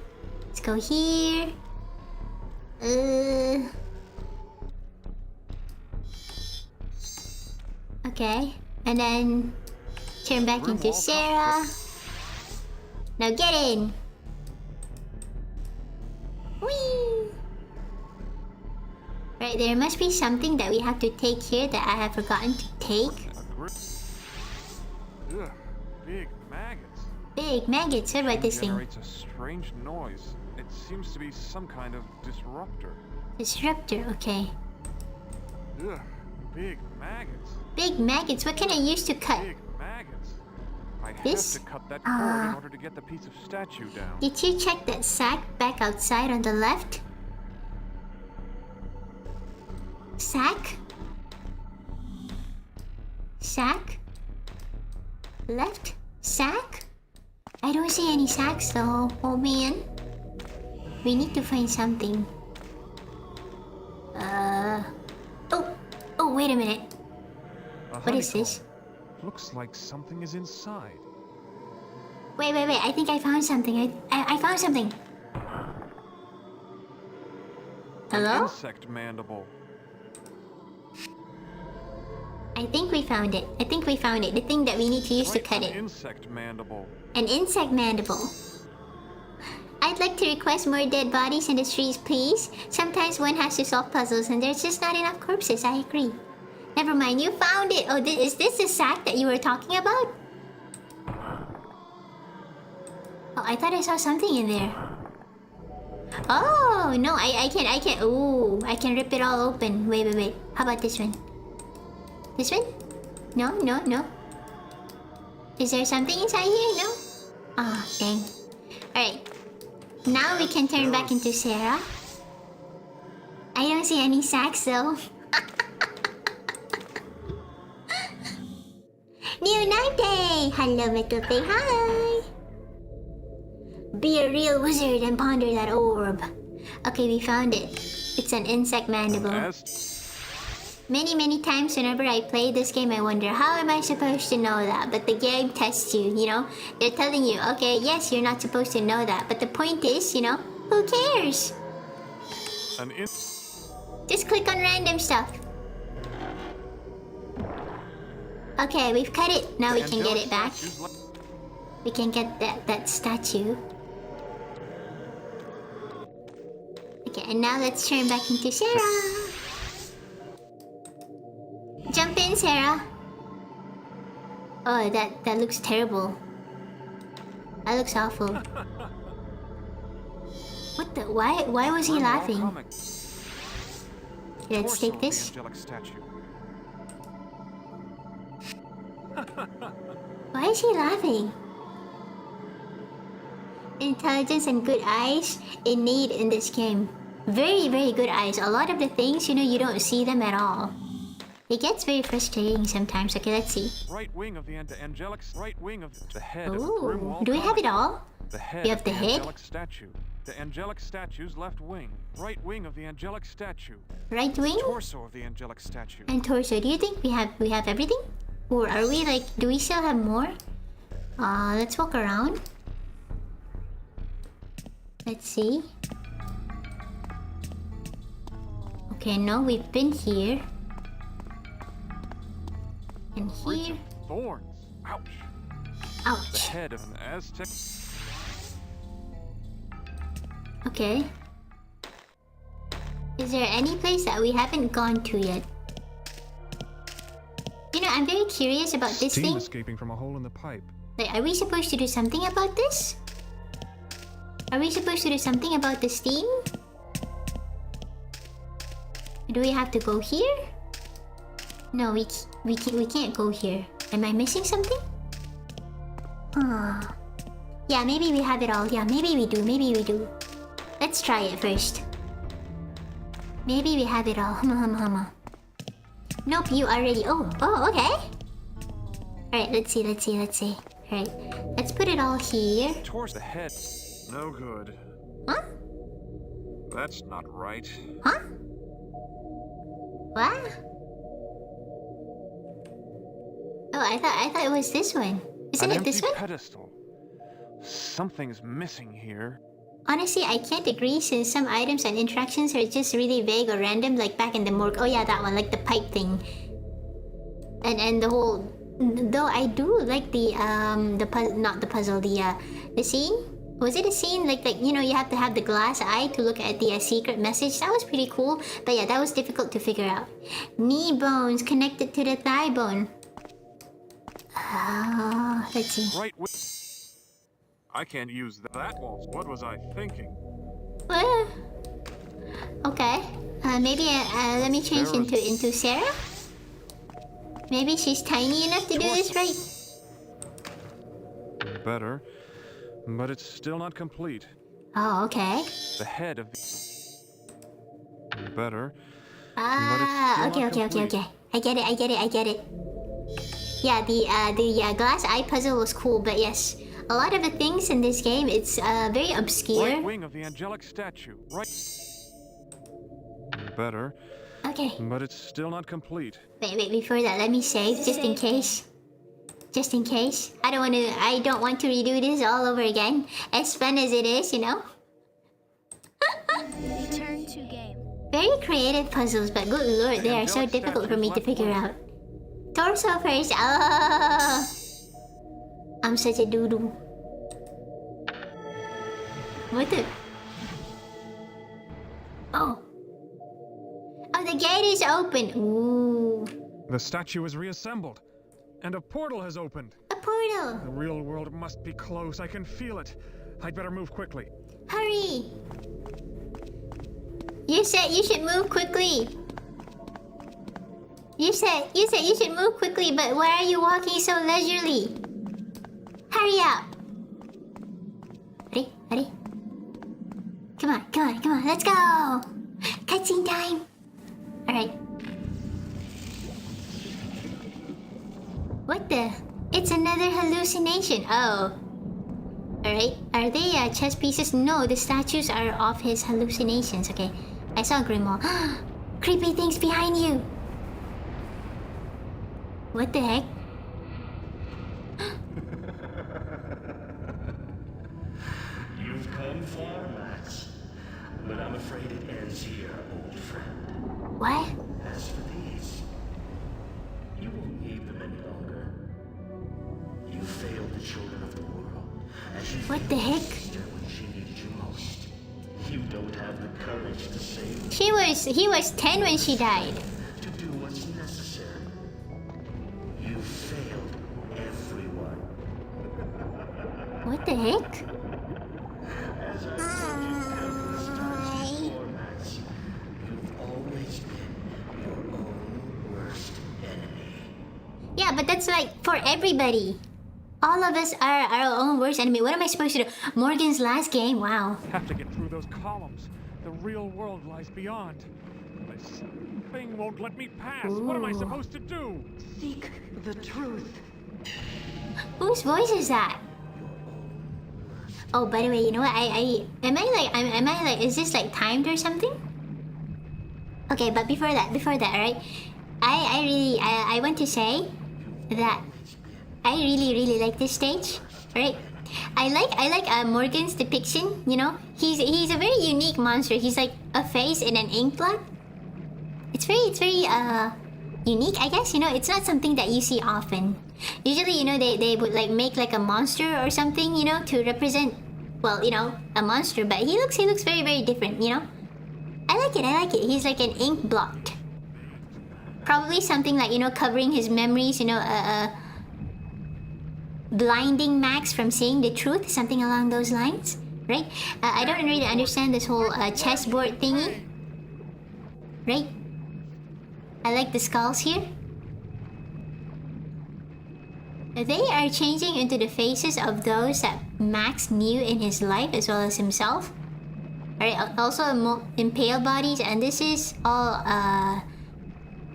Let's go here. Okay. And then... turn back into Sarah. Now get in. Whee! Right, there must be something that we have to take here that I have forgotten to take. Ugh, big maggots. Big maggots. What about this thing? Generates a strange noise. It seems to be some kind of disruptor. Disruptor, okay. Ugh, big maggots. Big maggots. What can I use to cut? Big maggots. I This? have to cut that cord in order to get the piece of statue down. Did you check that sack back outside on the left? Sack? Sack? Left? Sack? I don't see any sacks though. Oh man. We need to find something. Oh, wait a minute. What is this? Looks like something is inside. Wait. I think I found something. I found something. Hello? Insect mandible. I think we found it. The thing that we need to use to cut it. Insect mandible. An insect mandible. I'd like to request more dead bodies in the streets, please. Sometimes one has to solve puzzles and there's just not enough corpses. I agree. Never mind, you found it. Oh, is this the sack that you were talking about? Oh, I thought I saw something in there. Oh, no, I can't. Ooh, I can rip it all open. Wait. How about this one? This one? No. Is there something inside here? No? Ah, dang. Alright. Now we can turn back into Sarah. I don't see any sacks though. New Night Day! Hello, Metal Play. Hi! Be a real wizard and ponder that orb. Okay, we found it. It's an insect mandible. Many times whenever I play this game, I wonder, how am I supposed to know that? But the game tests you, you know? They're telling you, okay, yes, you're not supposed to know that. But the point is, you know, who cares? Just click on random stuff. Okay, we've cut it. Now we can get it back. We can get that statue. Okay, and now let's turn back into Sarah. Jump in, Sarah. Oh, that looks terrible. That looks awful. What the? Why was he Grim wall laughing? comic. Let's Torso take of the this. angelic statue. Why is he laughing? Intelligence and good eyes innate in this game. Very, very good eyes. A lot of the things, you don't see them at all. It gets very frustrating sometimes. Okay, let's see. Right wing of the angelic. Right wing of the head of the grim Ooh, wall do we have comic. it all? The head We have of the head? angelic statue. The angelic statue's left wing. Right wing of the angelic statue. Right wing Torso of the angelic statue. and torso. Do you think we have everything? Or are we like, do we still have more? Let's walk around. Let's see. Okay, no, we've been here. And Bridge here. of thorns. Ouch. The Ouch. head of an Aztec. Okay. Is there any place that we haven't gone to yet? I'm very curious about this Steam thing. escaping from a hole in the pipe. Like, are we supposed to do something about this? Are we supposed to do something about the steam? Do we have to go here? No, we can't go here. Am I missing something? Yeah, maybe we have it all. Yeah, maybe we do. Let's try it first. Maybe we have it all. Hama. Nope, you already. Oh, okay. Alright, let's see. Alright, let's put it all here. Towards the head. No good. Huh? That's not right. Huh? What? Oh, I thought it was this one. Isn't An it this empty one? pedestal. Something's missing here. Honestly, I can't agree since some items and interactions are just really vague or random, like back in the morgue. Oh yeah, that one, like the pipe thing. And the whole... Though I do like not the puzzle, the scene? Was it a scene? Like, you have to have the glass eye to look at the secret message. That was pretty cool. But yeah, that was difficult to figure out. Knee bones connected to the thigh bone. Let's see. Right with. I can't use that. That won't. What was I thinking? Okay. Maybe let me change into Sarah. Maybe she's tiny enough to do this right. Better, but it's still not complete. Oh, okay. The head of the. Better. Okay. I get it. Yeah, the glass eye puzzle was cool, but yes, a lot of the things in this game, it's very obscure. Right wing of the angelic statue. Right. Better, Okay. but it's still not complete. Wait, before that, let me save, just in case. I don't want to redo this all over again. As fun as it is, Return to game. Very creative puzzles, but good lord, they are so difficult for me to figure out. Torso first. Oh, I'm such a doo-doo. What the? Oh, the gate is open. Ooh, The statue is reassembled, and a portal has opened. a portal. The real world must be close. I can feel it. I'd better move quickly. Hurry! You said you should move quickly. You said you should move quickly, but why are you walking so leisurely? Hurry up! Ready? Come on, let's go! Cutscene time! Alright. What the? It's another hallucination. Oh. Alright. Are they chess pieces? No, the statues are of his hallucinations. Okay. I saw Grimoire. Creepy things behind you! What the heck? You've come far, Max. But I'm afraid it ends here, old friend. What? As for these, you won't need them any longer. You failed the children of the world. As you What the heck? failed your sister when she needed you most. You don't have the courage to save them. He was 10 when she died. To do what's necessary. You failed everyone. What the heck? As I told you, but that's like for everybody. All of us are our own worst enemy. What am I supposed to do? Morgan's last game? Wow. Have to get through those columns. The real world lies beyond. This thing won't let me pass. What am I supposed to do? Seek the truth. Whose voice is that? Oh, by the way, you know what? Am I like, is this like timed or something? Okay, but before that, right? I want to say that I really like this stage, right? I like Morgan's depiction. You know, he's a very unique monster. He's like a face in an ink blot. It's very unique, I guess. You know, it's not something that you see often. Usually, you know, they would like make like a monster or something, you know, to represent, well, you know, a monster. But he looks very different. You know, I like it. He's like an ink blot. Probably something like, you know, covering his memories. You know, blinding Max from seeing the truth, something along those lines, right? I don't really understand this whole chessboard thingy, right? I like the skulls here. They are changing into the faces of those that Max knew in his life as well as himself. Alright, also impale bodies, and this is all,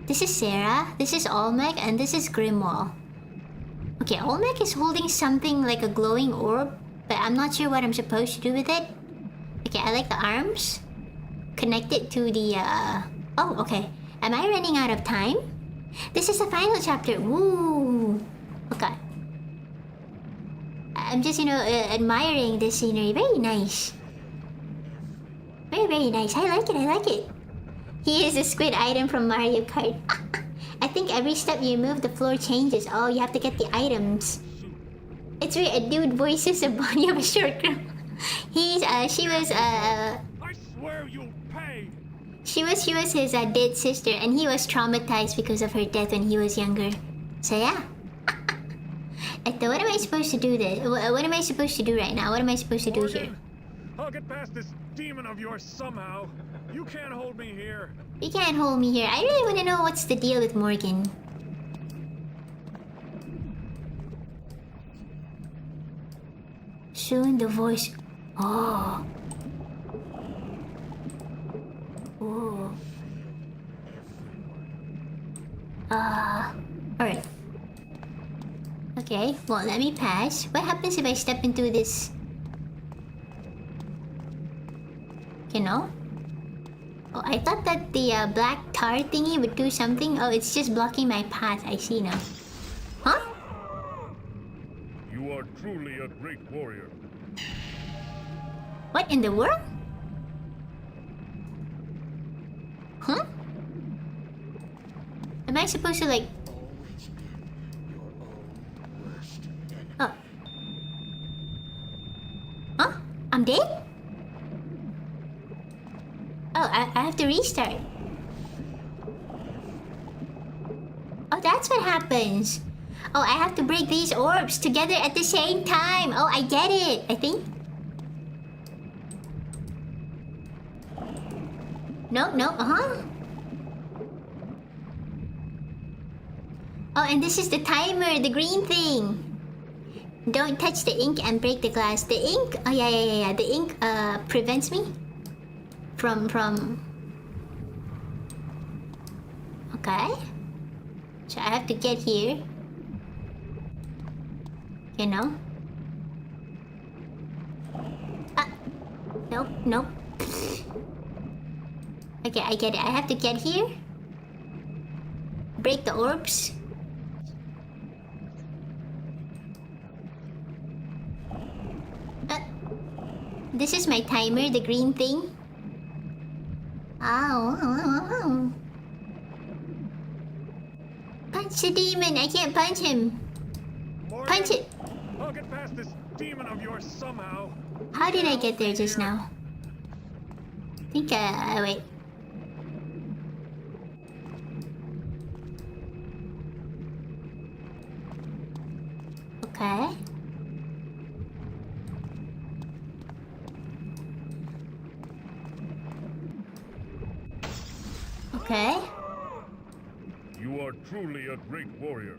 this is Sarah, this is Olmec, and this is Grimwall. Okay, Olmec is holding something like a glowing orb, but I'm not sure what I'm supposed to do with it. Okay, I like the arms. Connect it to the, oh, okay. Am I running out of time? This is the final chapter. Woo! Okay. I'm just, you know, admiring this scenery. Very nice. Very nice. I like it. He is a squid item from Mario Kart. I think every step you move, the floor changes. Oh, you have to get the items. It's weird. A dude voices a body of a short girl. She was, I swear you'll pay. She was his dead sister, and he was traumatized because of her death when he was younger. So yeah. What am I supposed to do this? What am I supposed to do right now? What am I supposed to do here? I'll get past this demon of yours somehow. You can't hold me here. You can't hold me here. I really want to know what's the deal with Morgan. Soon the voice. Oh. Oh. Alright. Okay, well, let me pass. What happens if I step into this? You know? Oh, I thought that the black tar thingy would do something. Oh, it's just blocking my path. I see now. Huh? You are truly a great warrior. What in the world? Huh? Am I supposed to like... Oh. Huh? I'm dead? Oh, I have to restart. Oh, that's what happens. Oh, I have to break these orbs together at the same time. Oh, I get it, I think. No, uh-huh. Oh, and this is the timer, the green thing. Don't touch the ink and break the glass. The ink, oh yeah. The ink prevents me from okay. So I have to get here. You know? Nope. Okay, I get it. I have to get here. Break the orbs. This is my timer, the green thing. Ow. Punch the demon. I can't punch him. Morgan, Punch it. I'll get past this demon of yours somehow. How did I get there just now? I think, wait. Okay. Okay. You are truly a great warrior.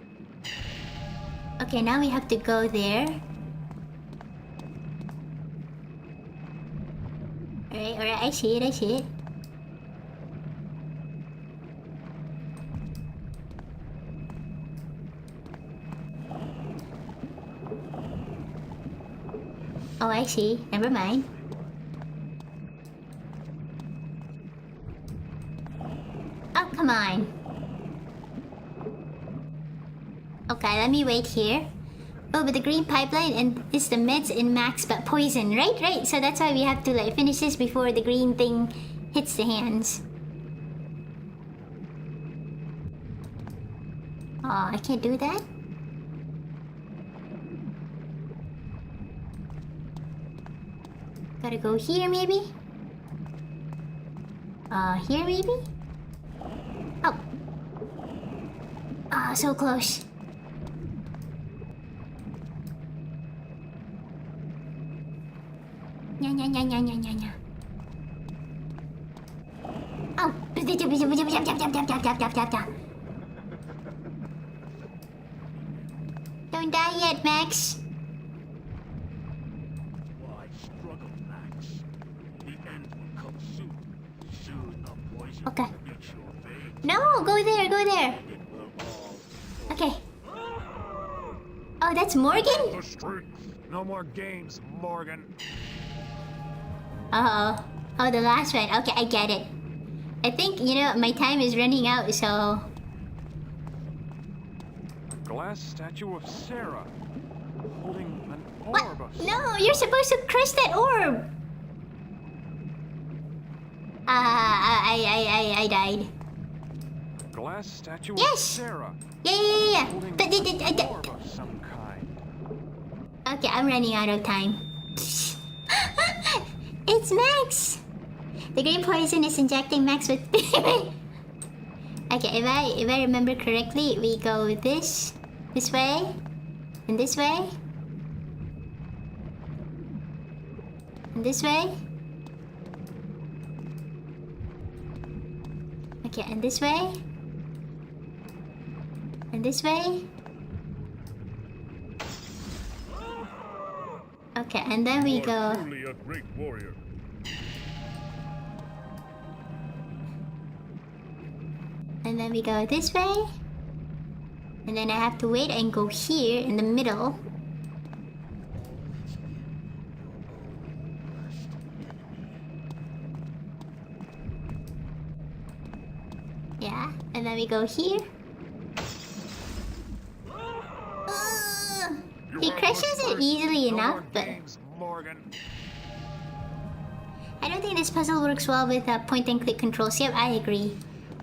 Okay, now we have to go there. Alright, I see it. Oh, I see. Never mind. Oh, come on. Okay, let me wait here. Oh, but the green pipeline and it's the meds in max but poison, right? So that's why we have to like finish this before the green thing hits the hands. Oh, I can't do that? Gotta go here maybe? Here maybe? Oh. Ah, so close. Nya. Oh. Don't die yet, Max. Why struggle, Max? The end will come soon. Soon the poison Okay. will reach your veins. No, go there. It will all Okay. Oh, that's Morgan? The streets. No more games, Morgan. Uh-oh. Oh, the last one. Okay, I get it. I think, my time is running out, so... A glass statue of Sarah, holding an What? orb of... No, you're supposed to crush that orb! I died. A glass statue Yes! of Sarah, Yeah. holding But an orb of some kind. Okay, I'm running out of time. It's Max! The green poison is injecting Max with... Okay, if I remember correctly, we go this way, and this way, and this way. Okay, and this way, and this way. Okay, and then we You are go... truly a great warrior. And then we go this way. And then I have to wait and go here in the middle. Yeah, and then we go here. He crushes it easily enough, but Games, Morgan. I don't think this puzzle works well with point and click controls. Yep, I agree.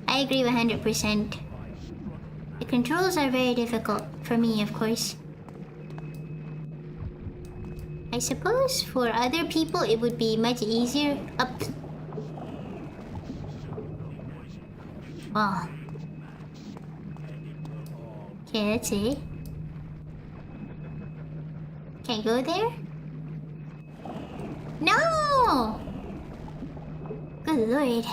I agree 100%. The controls are very difficult for me, of course. I suppose for other people it would be much easier. Up. Wow. Okay, let's see. Can I go there? No! Good lord.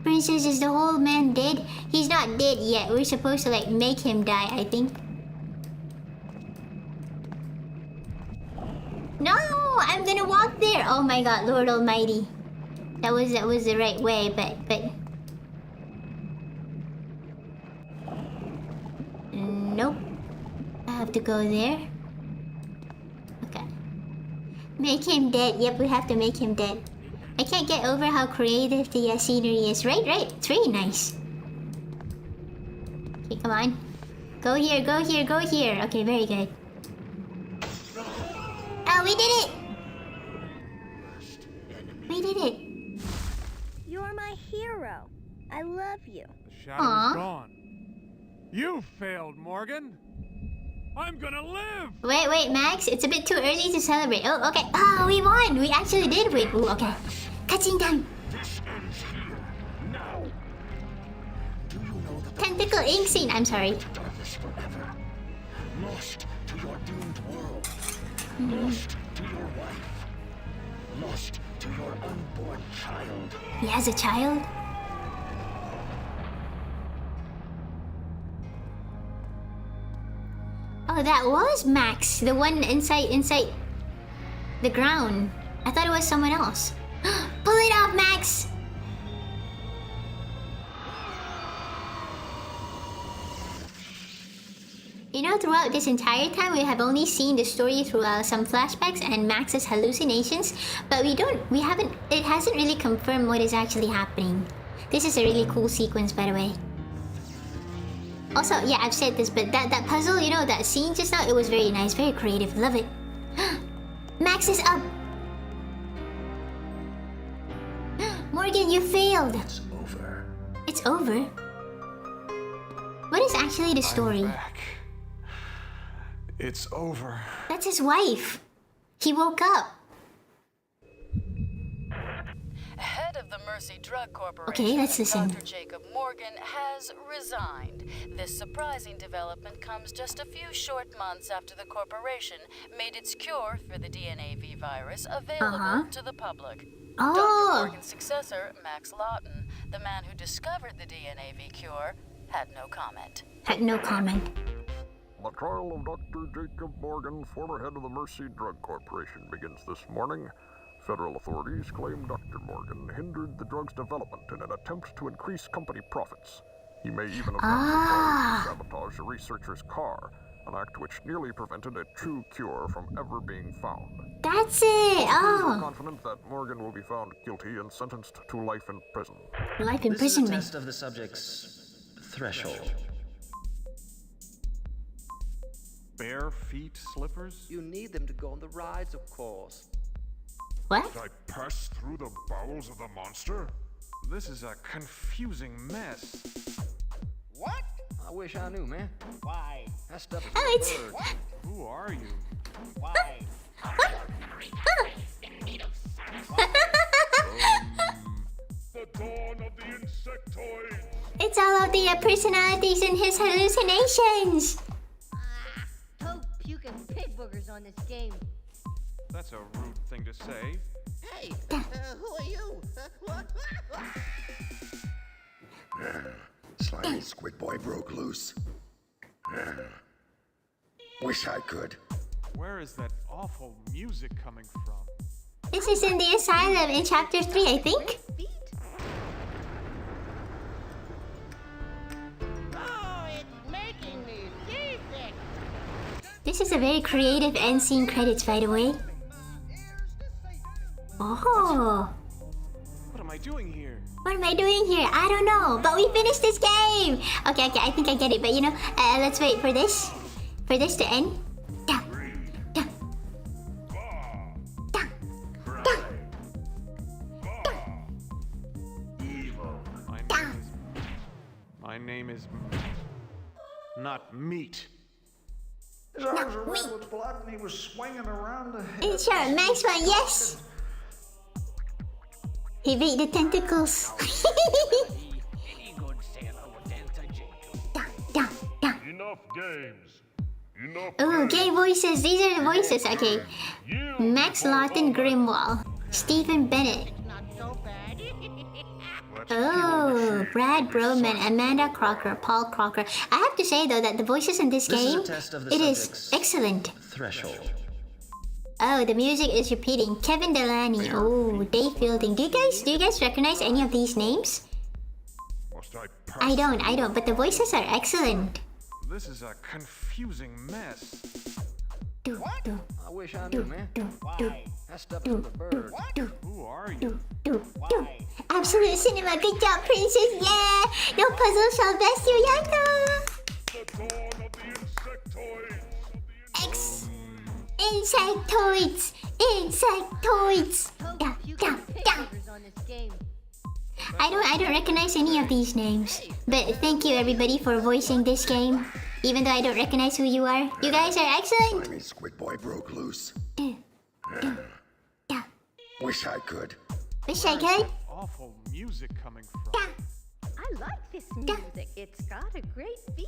Princess, is the whole man dead? He's not dead yet. We're supposed to like make him die, I think. No! I'm gonna walk there! Oh my god, Lord Almighty. That was the right way, but... Nope. I have to go there. Okay. Make him dead. Yep, we have to make him dead. I can't get over how creative the scenery is. Right. It's very nice. Okay, come on. Go here. Okay, very good. Oh, we did it! We did it. You're my hero. I love you. The shadow Aw. is gone. You failed, Morgan. I'm gonna live. Wait, Max. It's a bit too early to celebrate. Oh, okay. Oh, we won. We actually did win. Ooh, okay. Cutscene time. This ends here. Now. Do you know the Tentacle ink scene. I'm sorry. darkness forever? Lost to your doomed world. Lost to your wife. Lost to your unborn child. He has a child? Oh, that was Max, the one inside the ground. I thought it was someone else. Pull it off, Max! You know, throughout this entire time, we have only seen the story through some flashbacks and Max's hallucinations, but it hasn't really confirmed what is actually happening. This is a really cool sequence, by the way. Also, yeah, I've said this, but that puzzle, you know, that scene just now, it was very nice, very creative, love it. Max is up! Morgan, you failed! It's over. It's over? What is actually the story? I'm back. It's over. That's his wife. He woke up. Head of the Mercy Drug Corporation, Okay, let's listen. Dr. Jacob Morgan, has resigned. This surprising development comes just a few short months after the corporation made its cure for the DNAV virus available to the public. Oh. Dr. Morgan's successor, Max Lawton, the man who discovered the DNAV cure, had no comment. Had no comment. The trial of Dr. Jacob Morgan, former head of the Mercy Drug Corporation, begins this morning. Federal authorities claim Dr. Morgan hindered the drug's development in an attempt to increase company profits. He may even have tried to sabotage a researcher's car, an act which nearly prevented a true cure from ever being found. That's it! We're Oh! confident that Morgan will be found guilty and sentenced to life in prison. Life This is a imprisonment. test of the subject's threshold. Bare feet slippers? You need them to go on the rides, of course. What? Did I pass through the bowels of the monster? This is a confusing mess. What? I wish I knew, man. Why? That stuff is Oh, it's... bird. Who are you? Why? The dawn of the insectoid! It's all of the personalities in his hallucinations! Toad puking pig boogers on this game. That's a rude thing to say. Hey, who are you? Slimy squid boy broke loose. Wish I could. Where is that awful music coming from? This is in the asylum in chapter 3, I think. Feet? Oh, it's making me seasick. This is a very creative end scene credits, by the way. Oh! What am I doing here? What am I doing here? I don't know, but we finished this game! Okay, I think I get it, but you know, let's wait for this. For this to end. Da, da, da, da, da. My name is not meat. His arms were red with blood and he was swinging around. It's sure, Max one, yes! He beat the tentacles. Da, da, da. Enough games. Enough Ooh, gay voices. These are the voices. Okay. Max Lawton Grimwald. Stephen Bennett. Not so bad. Oh, Brad Broman, Amanda Crocker, Paul Crocker. I have to say though that the voices in this This is a game, test of the it is subject's excellent. threshold. Oh, the music is repeating. Kevin Delaney. Oh, Dave Fielding. Do you guys recognize any of these names? Must I pass I don't. But the voices are excellent. This is a confusing mess. Do, do, I wish I knew, man. do, do, Why? That stuff is the bird. do, Who are you? do, do, do. Absolute cinema. Good job, princess. Yeah. No puzzle shall best you, Yaka. the dawn of the insectoid! Insectoids! Insectoids! Toad Da, puking da, pig da. boogers on this game. I don't recognize any of these names. But thank you everybody for voicing this game. Even though I don't recognize who you are. You guys are excellent! Slimy squid boy broke loose. Do, do, da. Wish I could. Wish I could. Awful music coming from. Da. I like this music. It's got a great beat.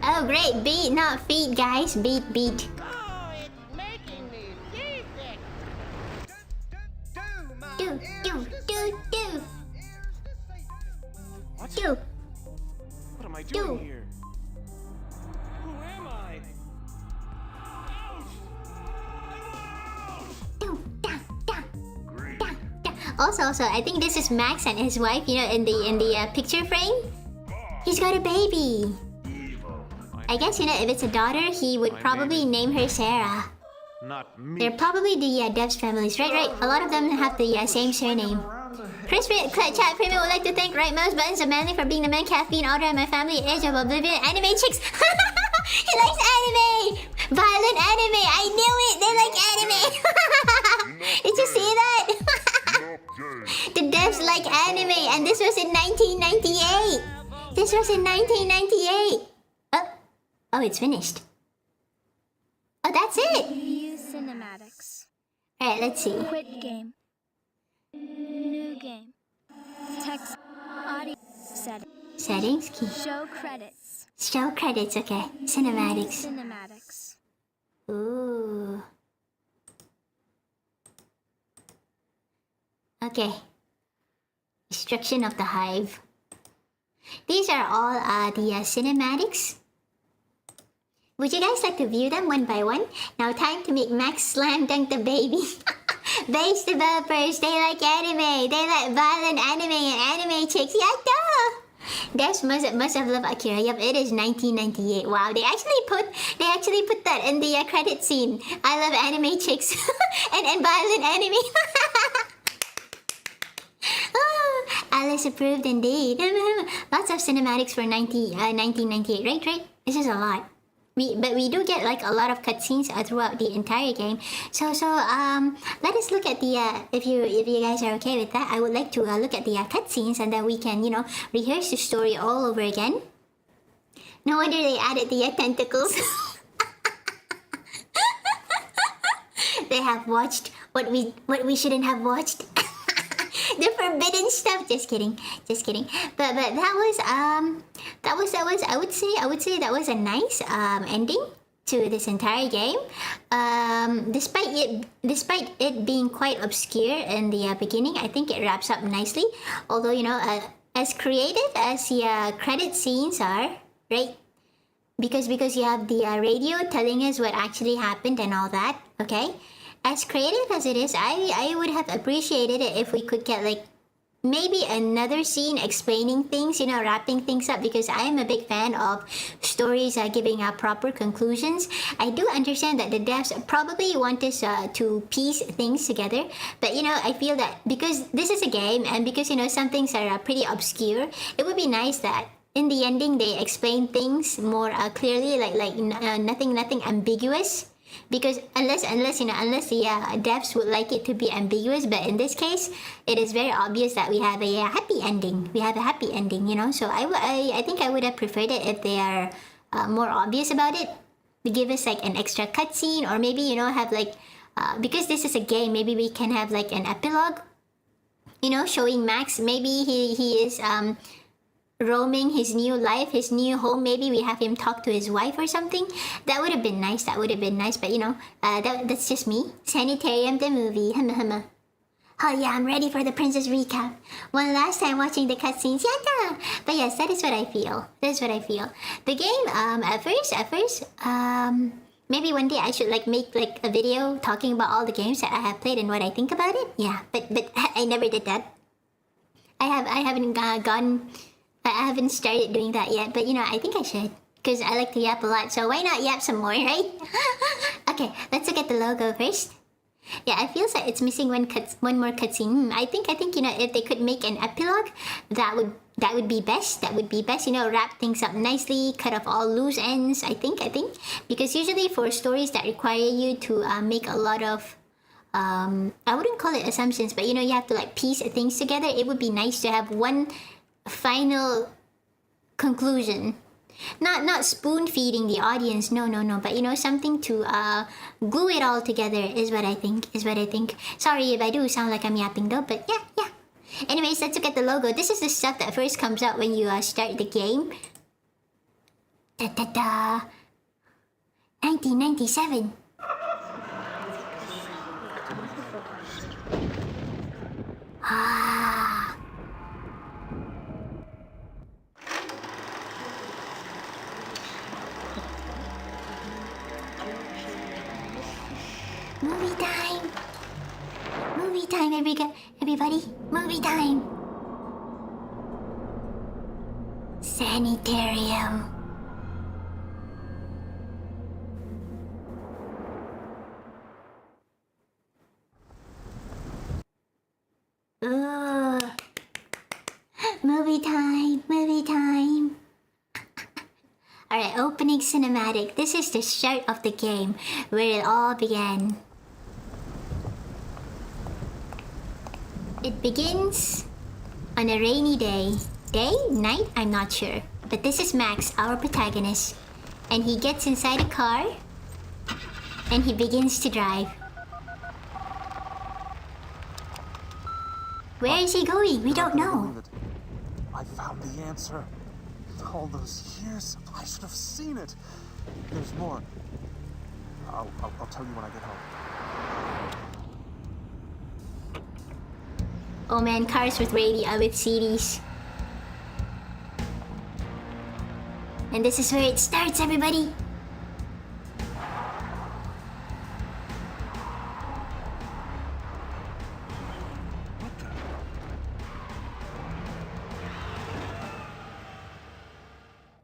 Oh great, beat, not feet guys. Beat. Oh, it's making me seasick. Do. What? Do. What am I Do. doing here? Who am I? Also, I think this is Max and his wife. You know, in the picture frame, he's got a baby. I guess, you know, if it's a daughter, he would probably name her Sarah. Not me. They're probably the Devs families, right? A lot of them have the same surname. Chris Chat Premium would like to thank Right Mouse Buttons of Manly for being the main caffeine order in my family. Age of Oblivion. Anime chicks. He likes anime. Violent anime. I knew it. They like anime. Did you see that? The devs like anime, and this was in 1998. This was in 1998. Oh, it's finished. Oh, that's it. View cinematics. Alright, let's see. Quit game. New game. Text. Audio. Settings. Key. Show credits. Show credits, okay. Cinematics. Cinematics. Ooh. Okay. Destruction of the Hive. These are all the cinematics. Would you guys like to view them one by one? Now time to make Max slam dunk the baby. Base developers, they like anime. They like violent anime and anime chicks. Yatta! Devs must have loved Akira. Yep, it is 1998. Wow, they actually put that in the credit scene. I love anime chicks and violent anime. Alice approved indeed. Lots of cinematics for 1998, right? This is a lot. But we do get like a lot of cutscenes throughout the entire game. So let us look at the if you guys are okay with that, I would like to look at the cutscenes, and then we can, you know, rehearse the story all over again. No wonder they added the tentacles. They have watched what we shouldn't have watched. The forbidden stuff. Just kidding. But that was I would say that was a nice ending to this entire game. Despite it being quite obscure in the beginning, I think it wraps up nicely. Although, you know, as creative as the credit scenes are, right? Because you have the radio telling us what actually happened and all that. Okay. As creative as it is, I would have appreciated it if we could get like maybe another scene explaining things, you know, wrapping things up, because I am a big fan of stories giving proper conclusions. I do understand that the devs probably want us to piece things together, but you know, I feel that because this is a game and because, you know, some things are pretty obscure, it would be nice that in the ending they explain things more clearly, like nothing ambiguous. Because unless the devs would like it to be ambiguous, but in this case, it is very obvious that we have a happy ending. You know. So I think I would have preferred it if they are more obvious about it. To give us like an extra cutscene, or maybe, you know, have like because this is a game, maybe we can have like an epilogue. You know, showing Max. Maybe he is roaming his new life, his new home. Maybe we have him talk to his wife or something. That would have been nice. But you know, that's just me. Sanitarium the movie. Oh yeah, I'm ready for the princess recap. One last time watching the cutscenes. Yata! But yes, that is what I feel. The game, at first, maybe one day I should like make like a video talking about all the games that I have played and what I think about it. Yeah, but I never did that. I haven't started doing that yet, but you know, I think I should, because I like to yap a lot, so why not yap some more, right? Okay, let's look at the logo first. Yeah, I feel like it's missing one more cutscene. I think you know, if they could make an epilogue, that would be best. You know, wrap things up nicely, cut off all loose ends. I think because usually for stories that require you to make a lot of I wouldn't call it assumptions, but you know, you have to like piece things together. It would be nice to have one final conclusion, not spoon feeding the audience, no, but you know, something to glue it all together is what I think. Sorry if I do sound like I'm yapping though, but yeah. Anyways, let's look at the logo. This is the stuff that first comes out when you start the game. 1997. Movie time, everybody. Movie time. Sanitarium. Ooh. Movie time, movie time. Alright, opening cinematic. This is the start of the game, where it all began. It begins on a rainy day. Day? Night? I'm not sure. But this is Max, our protagonist. And he gets inside a car, and he begins to drive. Where is he going? We don't know. I found the answer. All those years, I should have seen it. There's more. I'll tell you when I get home. Oh man, cars with radio with CDs. And this is where it starts, everybody.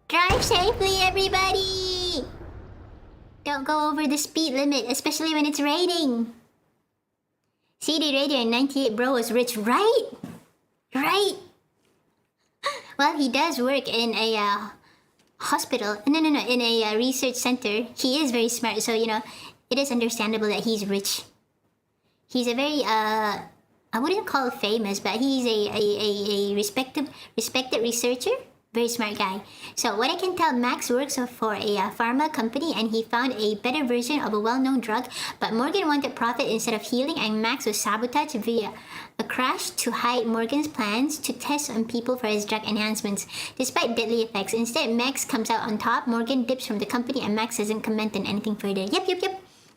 Drive safely, everybody! Don't go over the speed limit, especially when it's raining. CD radio in 98 bro was rich, right? Right? Well, he does work in a hospital. No, in a research center. He is very smart, so you know, it is understandable that he's rich. He's a very I wouldn't call it famous, but he's a respected researcher. Very smart guy. So what I can tell, Max works for a pharma company, and he found a better version of a well-known drug, but Morgan wanted profit instead of healing, and Max was sabotaged via a crash to hide Morgan's plans to test on people for his drug enhancements. Despite deadly effects, instead Max comes out on top. Morgan dips from the company, and Max doesn't comment on anything further. Yep.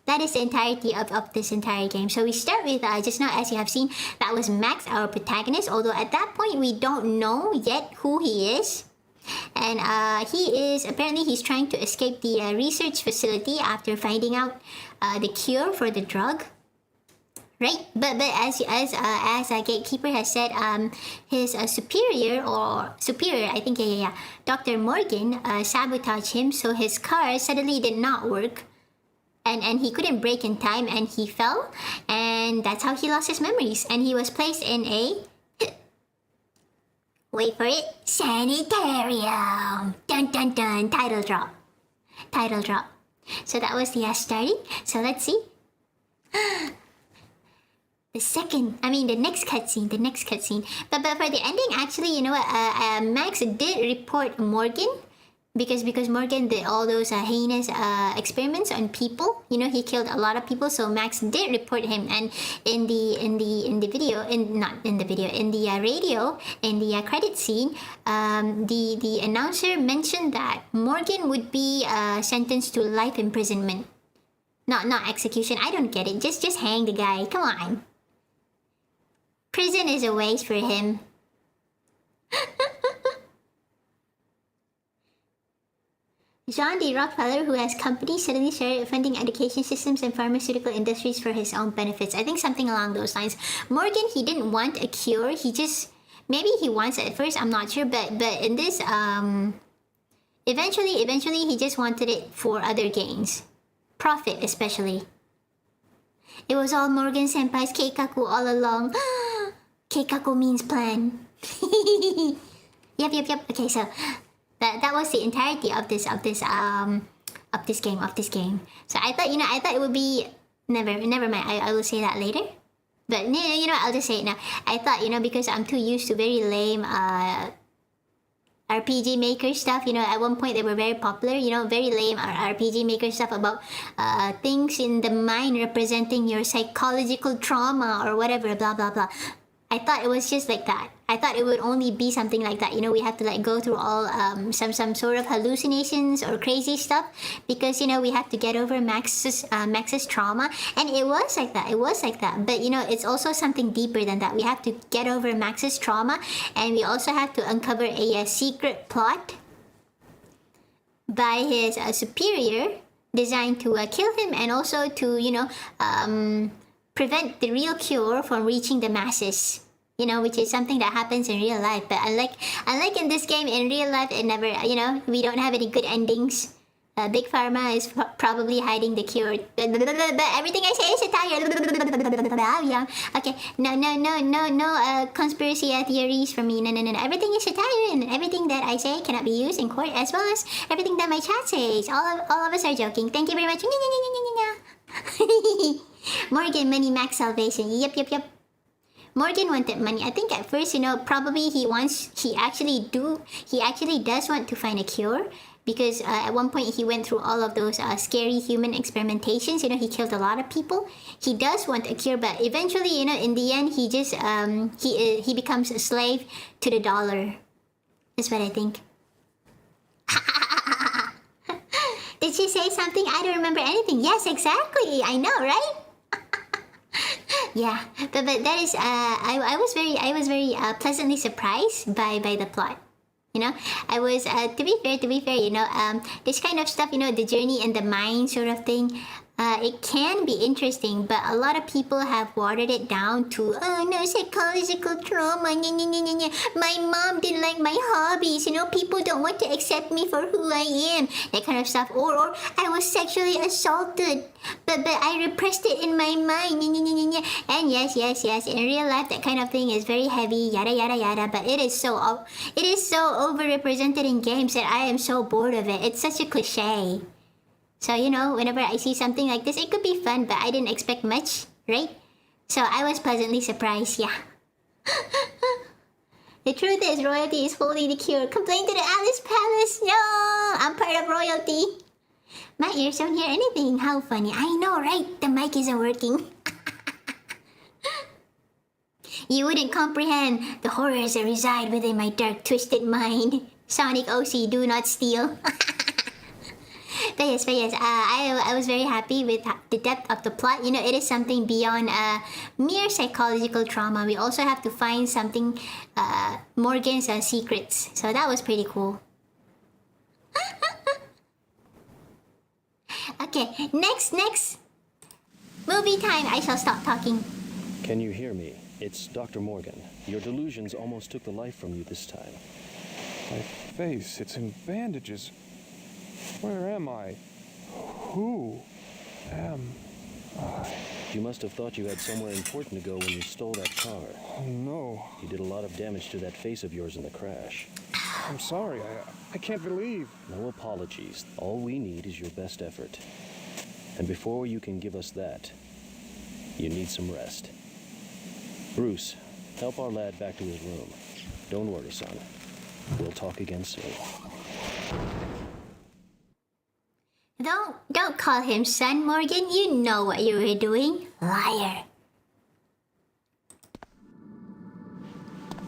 That is the entirety of this entire game. So we start with, just now, as you have seen, that was Max, our protagonist, although at that point we don't know yet who he is. And apparently he's trying to escape the research facility after finding out the cure for the drug. Right? But as Gatekeeper has said, his superior, I think, Dr. Morgan sabotaged him, so his car suddenly did not work. And he couldn't brake in time, and he fell, and that's how he lost his memories. And he was placed in a... wait for it. Sanitarium. Dun dun dun. Title drop. So that was the starting. So let's see. The next cutscene. But for the ending, actually, you know what? Max did report Morgan. Because Morgan did all those heinous experiments on people. You know, he killed a lot of people, so Max did report him. And in the radio, in the credit scene, the announcer mentioned that Morgan would be sentenced to life imprisonment, not execution. I don't get it. Just hang the guy. Come on. Prison is a waste for him. John D. Rockefeller, who has companies, suddenly started funding education systems and pharmaceutical industries for his own benefits. I think something along those lines. Morgan, he didn't want a cure. He just... maybe he wants it at first, I'm not sure. But in this, eventually he just wanted it for other gains. Profit, especially. It was all Morgan Senpai's keikaku all along. Keikaku means plan. Yep. Okay, so... That was the entirety of this game. So I thought it would be never mind. I will say that later. But you know, I'll just say it now. I thought, you know, because I'm too used to very lame RPG Maker stuff. You know, at one point they were very popular. You know, very lame RPG Maker stuff about things in the mind representing your psychological trauma or whatever. Blah blah blah. I thought it was just like that. I thought it would only be something like that. You know, we have to like go through all some sort of hallucinations or crazy stuff because, you know, we have to get over Max's trauma. And it was like that. But, you know, it's also something deeper than that. We have to get over Max's trauma, and we also have to uncover a secret plot by his superior designed to kill him and also to, you know, prevent the real cure from reaching the masses. You know, which is something that happens in real life. But unlike in this game, in real life, it never, you know, we don't have any good endings. Big Pharma is probably hiding the cure. But everything I say is satire. Yeah. Okay. No conspiracy theories from me. No. Everything is satire, and everything that I say cannot be used in court, as well as everything that my chat says. All of us are joking. Thank you very much. Morgan, money, max salvation. Yep. Morgan wanted money. I think at first, you know, probably he actually does want to find a cure, because at one point he went through all of those scary human experimentations. You know, he killed a lot of people. He does want a cure, but eventually, you know, in the end, he just he becomes a slave to the dollar. That's what I think. Did she say something? I don't remember anything. Yes, exactly. I know, right? Yeah, but that is I was very pleasantly surprised by the plot. You know, I was to be fair, you know, this kind of stuff, you know, the journey in the mind sort of thing, it can be interesting, but a lot of people have watered it down to, oh no, psychological trauma, my mom didn't like my hobbies, you know, people don't want to accept me for who I am, that kind of stuff, or I was sexually assaulted, but I repressed it in my mind, and yes, in real life that kind of thing is very heavy, yada, but it is so overrepresented in games that I am so bored of it. It's such a cliche. So, you know, whenever I see something like this, it could be fun, but I didn't expect much, right? So I was pleasantly surprised, yeah. The truth is, royalty is holding the cure. Complain to the Alice Palace. No, I'm part of royalty. My ears don't hear anything. How funny. I know, right? The mic isn't working. You wouldn't comprehend the horrors that reside within my dark, twisted mind. Sonic OC, do not steal. But yes, I was very happy with the depth of the plot. You know, it is something beyond mere psychological trauma. We also have to find something, Morgan's secrets. So that was pretty cool. Okay, next. Movie time. I shall stop talking. Can you hear me? It's Dr. Morgan. Your delusions almost took the life from you this time. My face, it's in bandages. Where am I? Who am I? You must have thought you had somewhere important to go when you stole that car. Oh, no. You did a lot of damage to that face of yours in the crash. I'm sorry. I can't believe. No apologies. All we need is your best effort. And before you can give us that, you need some rest. Bruce, help our lad back to his room. Don't worry, son. We'll talk again soon. Don't call him son, Morgan. You know what you were doing. Liar.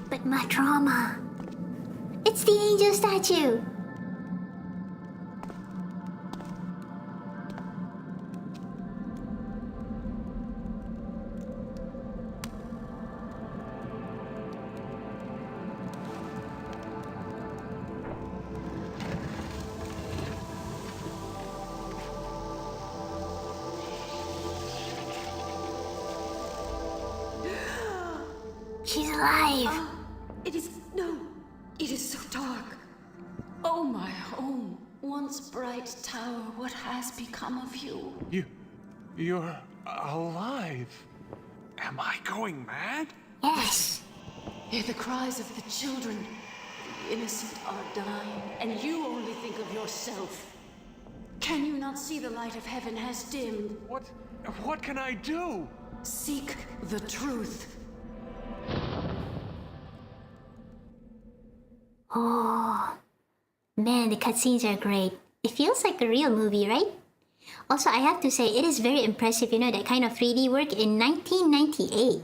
But my trauma. It's the angel statue. She's alive. It is so dark. Oh, my home, once bright tower, what has become of you? You're alive. Am I going mad? Yes. Hear the cries of the children. The innocent are dying, and you only think of yourself. Can you not see the light of heaven has dimmed? What can I do? Seek the truth. Oh, man, the cutscenes are great. It feels like a real movie, right? Also, I have to say, it is very impressive, you know, that kind of 3D work in 1998.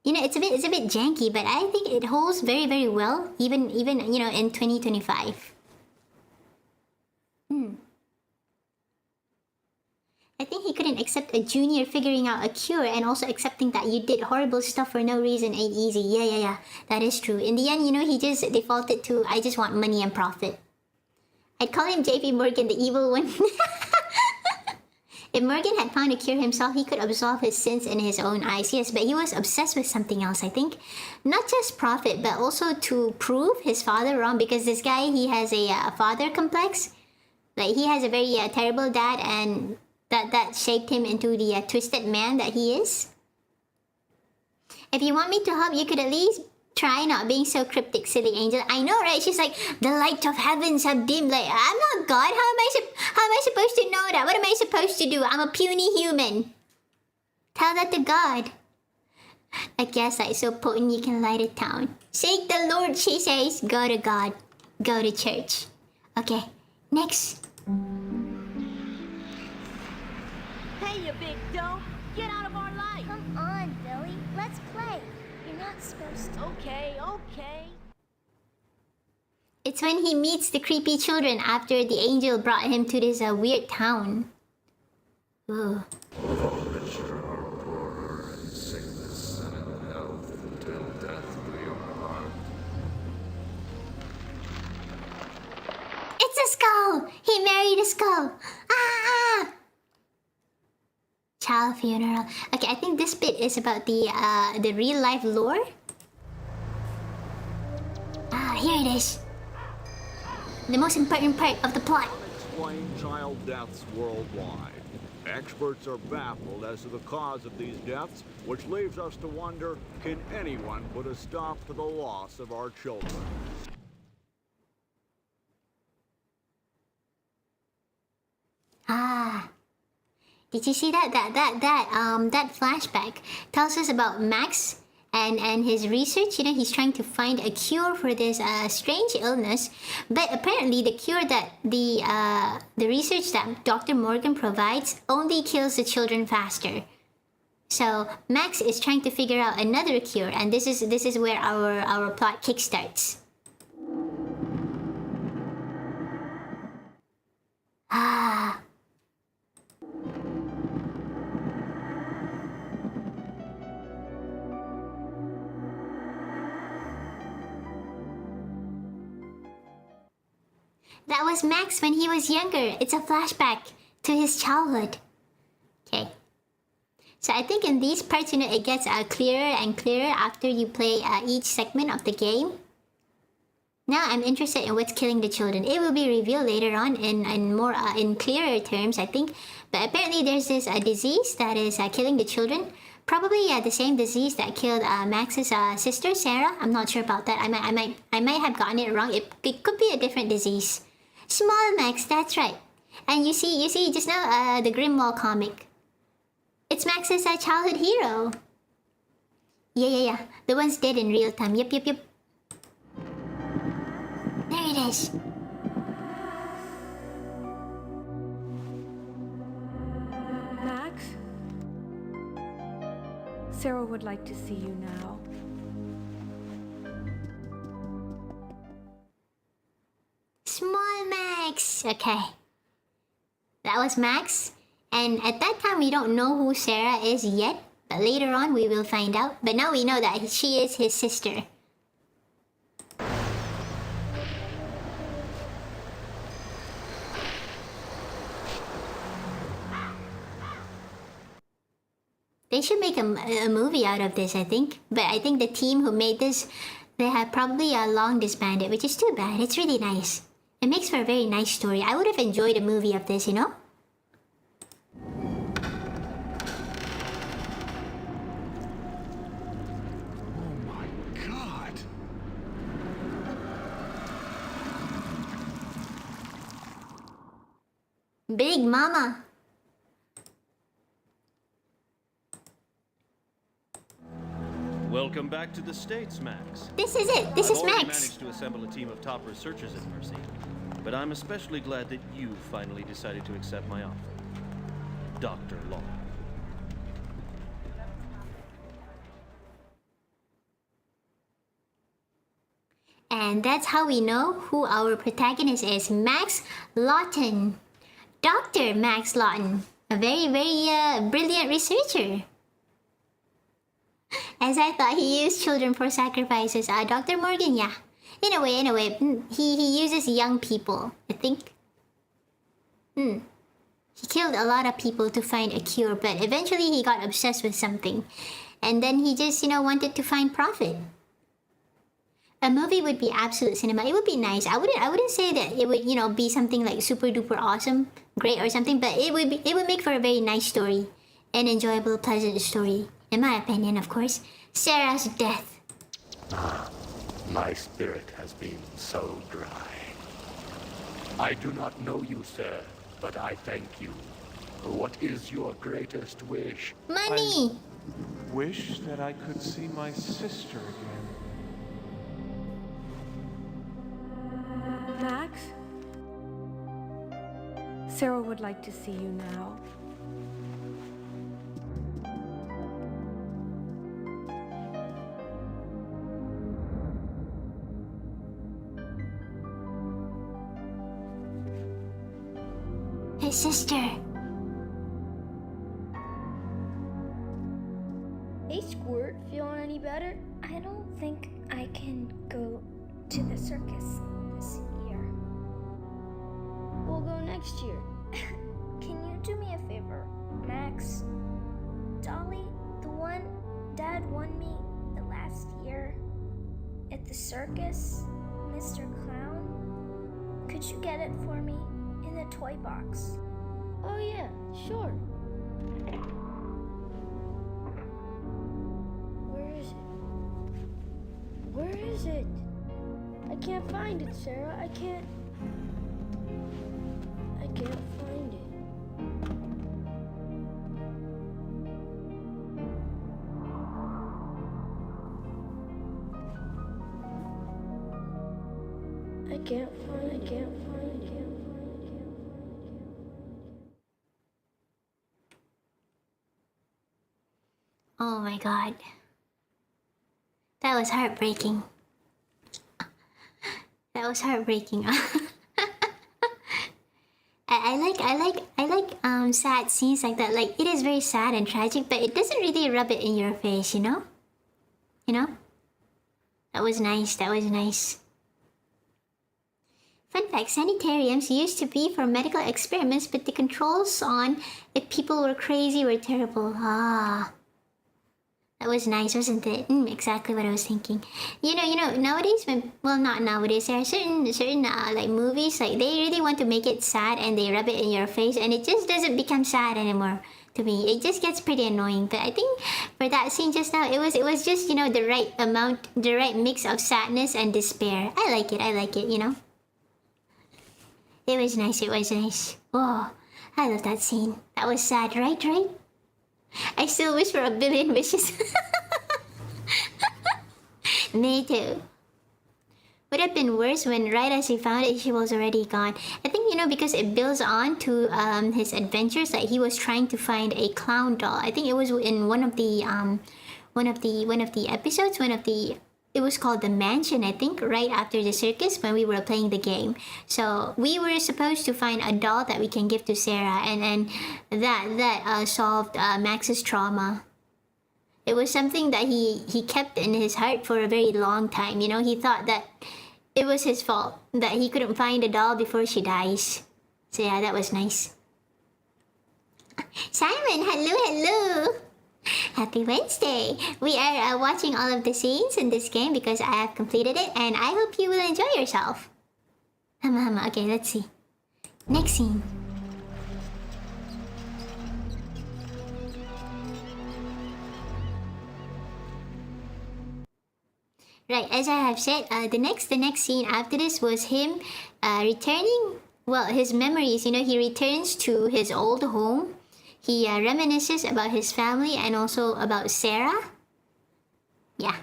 You know, it's a bit janky, but I think it holds very, very well, even you know, in 2025. I think he couldn't accept a junior figuring out a cure, and also accepting that you did horrible stuff for no reason ain't easy. Yeah. That is true. In the end, you know, he just defaulted to, I just want money and profit. I'd call him JP Morgan, the evil one. If Morgan had found a cure himself, he could absolve his sins in his own eyes. Yes, but he was obsessed with something else, I think. Not just profit, but also to prove his father wrong, because this guy, he has a father complex. Like, he has a very terrible dad, and that shaped him into the twisted man that he is. If you want me to help, you could at least try not being so cryptic, silly angel. I know, right? She's like, the light of heavens have dimmed. Like, I'm not God. How am I supposed to know that? What am I supposed to do? I'm a puny human. Tell that to God. A gaslight so potent you can light a town. Seek the Lord, she says. Go to God. Go to church. Okay, next. Hey, you big dope! Get out of our life! Come on, Billy. Let's play. You're not supposed to. Okay, okay. It's when he meets the creepy children after the angel brought him to this weird town. Ooh. It's a skull! He married a skull! Ah! Child funeral. Okay, I think this bit is about the real life lore. Ah, here it is. The most important part of the plot. Unexplained child deaths worldwide. Experts are baffled as to the cause of these deaths, which leaves us to wonder, can anyone put a stop to the loss of our children? Ah. Did you see that? That flashback tells us about Max and his research. You know, he's trying to find a cure for this strange illness, but apparently the cure that the research that Dr. Morgan provides only kills the children faster. So Max is trying to figure out another cure, and this is where our plot kickstarts. Ah. That was Max when he was younger. It's a flashback to his childhood. Okay. So I think in these parts, you know, it gets clearer and clearer after you play each segment of the game. Now I'm interested in what's killing the children. It will be revealed later on in more in clearer terms, I think. But apparently there's this disease that is killing the children. Probably the same disease that killed Max's sister Sarah. I'm not sure about that. I might have gotten it wrong. It could be a different disease. Small Max, that's right. And you see just now the Grimwall comic. It's Max's childhood hero. Yeah. The one's dead in real time. Yep. There it is. Max? Sarah would like to see you now. Small Max. Okay. That was Max. And at that time, we don't know who Sarah is yet. But later on, we will find out. But now we know that she is his sister. They should make a movie out of this, I think. But I think the team who made this, they have probably long disbanded, which is too bad. It's really nice. It makes for a very nice story. I would have enjoyed a movie of this, you know? Oh my God! Big Mama. Welcome back to the States, Max. This is it. This is I've already Max. managed to assemble a team of top researchers at Mercy, but I'm especially glad that you finally decided to accept my offer. Dr. Law. And that's how we know who our protagonist is. Max Lawton. Dr. Max Lawton. A very, very brilliant researcher. As I thought, he used children for sacrifices. Dr. Morgan, yeah. In a way, he uses young people, I think. He killed a lot of people to find a cure, but eventually he got obsessed with something. And then he just, wanted to find profit. A movie would be absolute cinema. It would be nice. I wouldn't say that it would, be something like super duper awesome, great or something, but it would make for a very nice story. An enjoyable, pleasant story. In my opinion, of course. Sarah's death. My spirit has been so dry. I do not know you, sir, but I thank you. What is your greatest wish? Money! I wish that I could see my sister again. Max? Sarah would like to see you now. His sister. Hey, Squirt, feeling any better? I don't think I can go to the circus this year. We'll go next year. Can you do me a favor, Max? Dolly, the one Dad won me the last year at the circus, Mr. Clown, could you get it for me in the toy box? Oh yeah, sure. Where is it? I can't find it, Sarah. I can't find it. I can't find it. Oh my god. That was heartbreaking. That was heartbreaking. I like sad scenes like that. Like, it is very sad and tragic, but it doesn't really rub it in your face, you know? That was nice. Fun fact, sanitariums used to be for medical experiments, but the controls on if people were crazy were terrible. That was nice, wasn't it? Exactly what I was thinking. You know, nowadays, not nowadays, there are certain like movies, like they really want to make it sad and they rub it in your face and it just doesn't become sad anymore to me. It just gets pretty annoying. But I think for that scene just now, it was just, the right amount, the right mix of sadness and despair. I like it, It was nice. Oh, I love that scene. That was sad, right? I still wish for a billion wishes. Me too. Would have been worse when right as he found it, she was already gone. I think, because it builds on to his adventures. Like, he was trying to find a clown doll. I think it was in one of the episodes, it was called The Mansion, I think, right after the circus when we were playing the game. So we were supposed to find a doll that we can give to Sarah, and that solved Max's trauma. It was something that he kept in his heart for a very long time. He thought that it was his fault that he couldn't find a doll before she dies. So yeah, that was nice. Simon, hello. Happy Wednesday! We are watching all of the scenes in this game because I have completed it and I hope you will enjoy yourself. Okay, let's see. Next scene. Right, as I have said, the next scene after this was him returning, his memories. He returns to his old home. He reminisces about his family and also about Sarah. Yeah.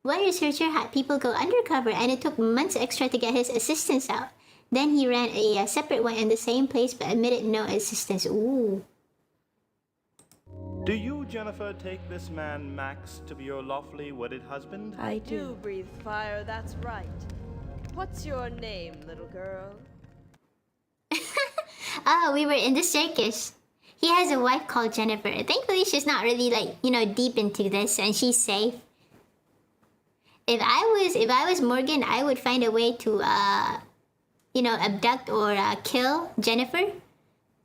One researcher had people go undercover and it took months extra to get his assistants out. Then he ran a separate one in the same place but admitted no assistance. Ooh. Do you, Jennifer, take this man, Max, to be your lawfully wedded husband? I do. Breathe fire, that's right. What's your name, little girl? Oh, we were in the circus. He has a wife called Jennifer. Thankfully, she's not really deep into this and she's safe. If I was Morgan, I would find a way to abduct or kill Jennifer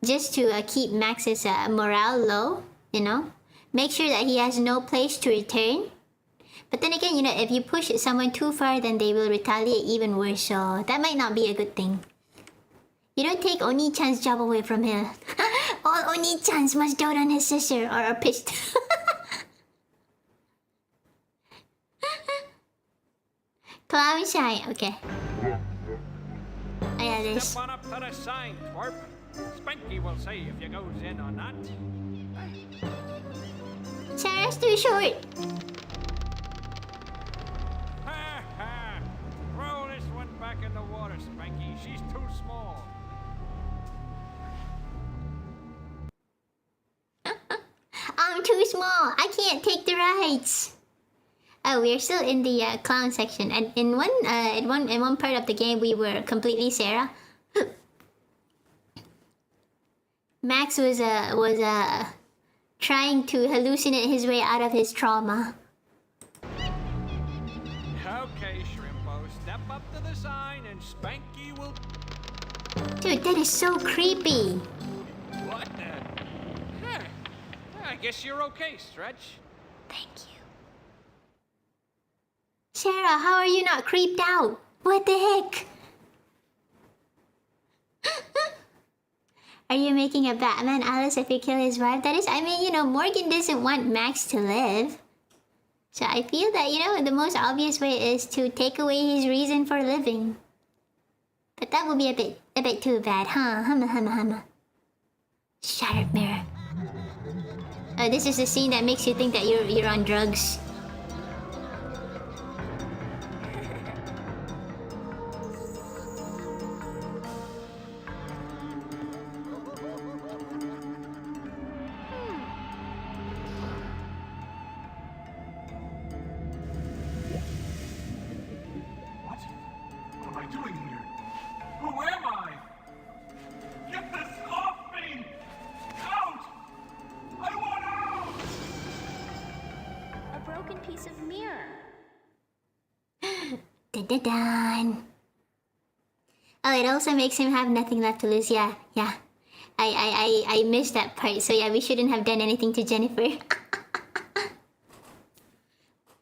just to keep Max's morale low, Make sure that he has no place to return. But then again, if you push someone too far, then they will retaliate even worse, so that might not be a good thing. You don't take Oni-chan's job away from him. All Oni-chans must dote on his sister or are pissed. Clown shine, okay. Oh yeah, this. Step on up to the sign, twerp. Spanky will say if you goes in or not. Sarah's too short. Ha ha! Throw this one back in the water, Spanky. She's too small. I'm too small. I can't take the rides. Oh, we're still in the clown section, and in one part of the game we were completely Sarah. Max was trying to hallucinate his way out of his trauma. Okay, Shrimpo, step up to the sign and Spanky will... Dude, that is so creepy. What the... Huh. I guess you're okay, Stretch. Thank you. Sarah, how are you not creeped out? What the heck? Are you making a Batman Alice if you kill his wife? That is, I mean, Morgan doesn't want Max to live. So I feel that, the most obvious way is to take away his reason for living. But that would be a bit too bad, huh? Humma. Shattered mirror. Oh, this is the scene that makes you think that you're on drugs. Dun. Oh, it also makes him have nothing left to lose. Yeah. I missed that part. So yeah, we shouldn't have done anything to Jennifer.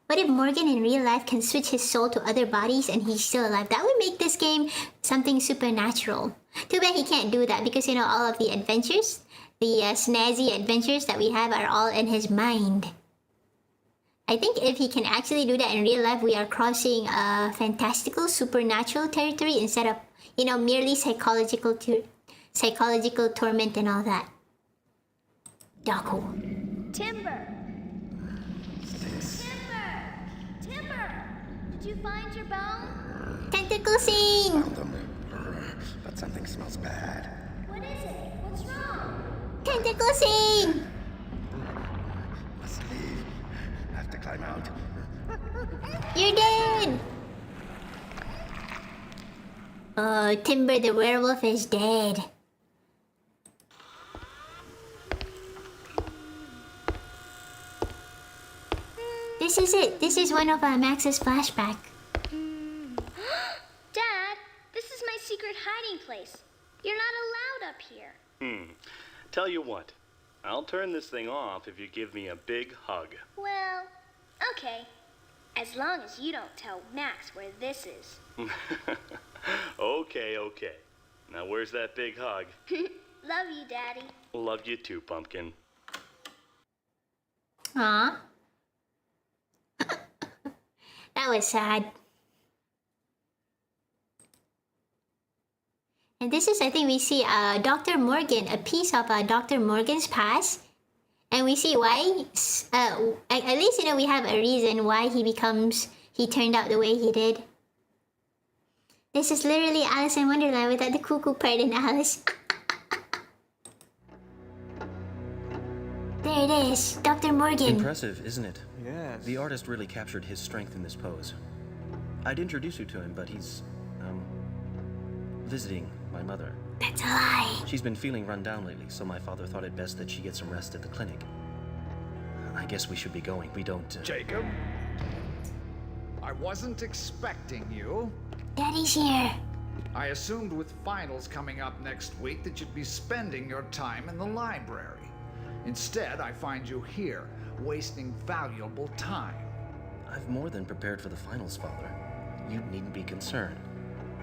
What if Morgan in real life can switch his soul to other bodies and he's still alive? That would make this game something supernatural. Too bad he can't do that because all of the adventures, the snazzy adventures that we have are all in his mind. I think if he can actually do that in real life, we are crossing fantastical, supernatural territory instead of, merely psychological torment and all that. Dako. Timber! Did you find your bone? Tentacle scene! Found them. But something smells bad. What is it? What's wrong? Tentacle scene! Must leave. Have to climb out. You're dead! Oh, Timber the werewolf is dead. This is it. This is one of Max's flashback. Dad, this is my secret hiding place. You're not allowed up here. Tell you what, I'll turn this thing off if you give me a big hug. Well, okay. As long as you don't tell Max where this is. Okay. Now where's that big hug? Love you, Daddy. Love you too, Pumpkin. Aw. That was sad. And this is, I think we see Dr. Morgan, a piece of Dr. Morgan's past. And we see why, at least, we have a reason why he turned out the way he did. This is literally Alice in Wonderland without the cuckoo part in Alice. There it is, Dr. Morgan. Impressive, isn't it? Yes. The artist really captured his strength in this pose. I'd introduce you to him, but he's, visiting my mother. That's a lie. She's been feeling run down lately, so my father thought it best that she get some rest at the clinic. I guess we should be going. We don't... Jacob? I wasn't expecting you. Daddy's here. I assumed with finals coming up next week that you'd be spending your time in the library. Instead, I find you here, wasting valuable time. I've more than prepared for the finals, Father. You needn't be concerned.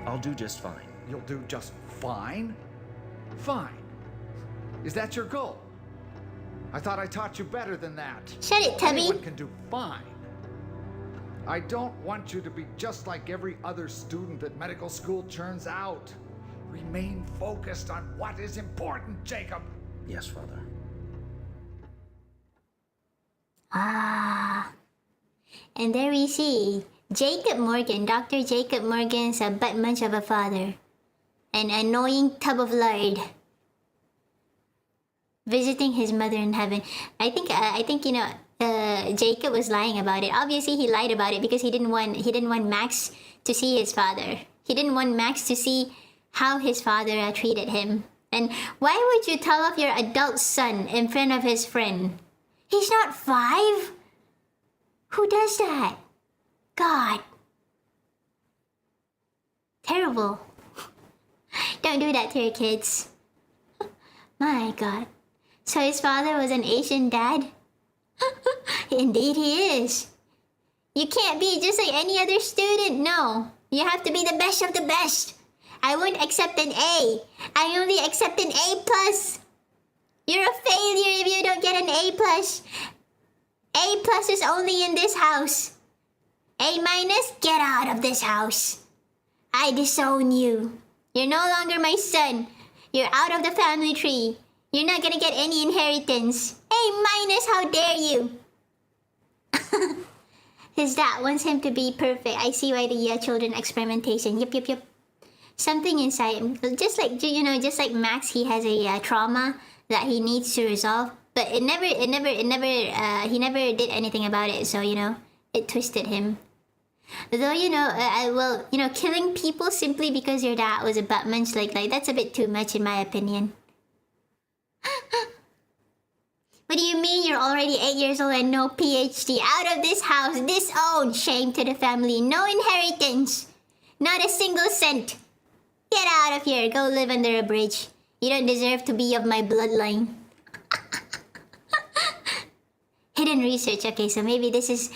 I'll do just fine. You'll do just fine? Fine. Is that your goal? I thought I taught you better than that. Shut it, Tubby. Anyone can do fine. I don't want you to be just like every other student that medical school churns out. Remain focused on what is important, Jacob. Yes, Father. Ah. And there we see Jacob Morgan. Dr. Jacob Morgan's a butt munch of a father. An annoying tub of lard. Visiting his mother in heaven. I think you know, Jacob was lying about it. Obviously, he lied about it because he didn't want Max to see his father. He didn't want Max to see how his father treated him. And why would you tell off your adult son in front of his friend? He's not 5. Who does that? God. Terrible. Don't do that to your kids. My God. So his father was an Asian dad? Indeed he is. You can't be just like any other student, no. You have to be the best of the best. I won't accept an A. I only accept an A+. You're a failure if you don't get an A+. A+ is only in this house. A-, get out of this house. I disown you. You're no longer my son. You're out of the family tree. You're not gonna get any inheritance. A-, how dare you? His dad wants him to be perfect. I see why the children experimentation. Yep. Something inside him, just like, you know, just like Max, he has a trauma that he needs to resolve. But he never did anything about it. So, you know, it twisted him. Though, you know, killing people simply because your dad was a butt munch, like that's a bit too much in my opinion. What do you mean you're already 8 years old and no PhD? Out of this house, disowned, shame to the family, no inheritance, not a single cent. Get out of here, go live under a bridge. You don't deserve to be of my bloodline. Hidden research. Okay, so maybe this is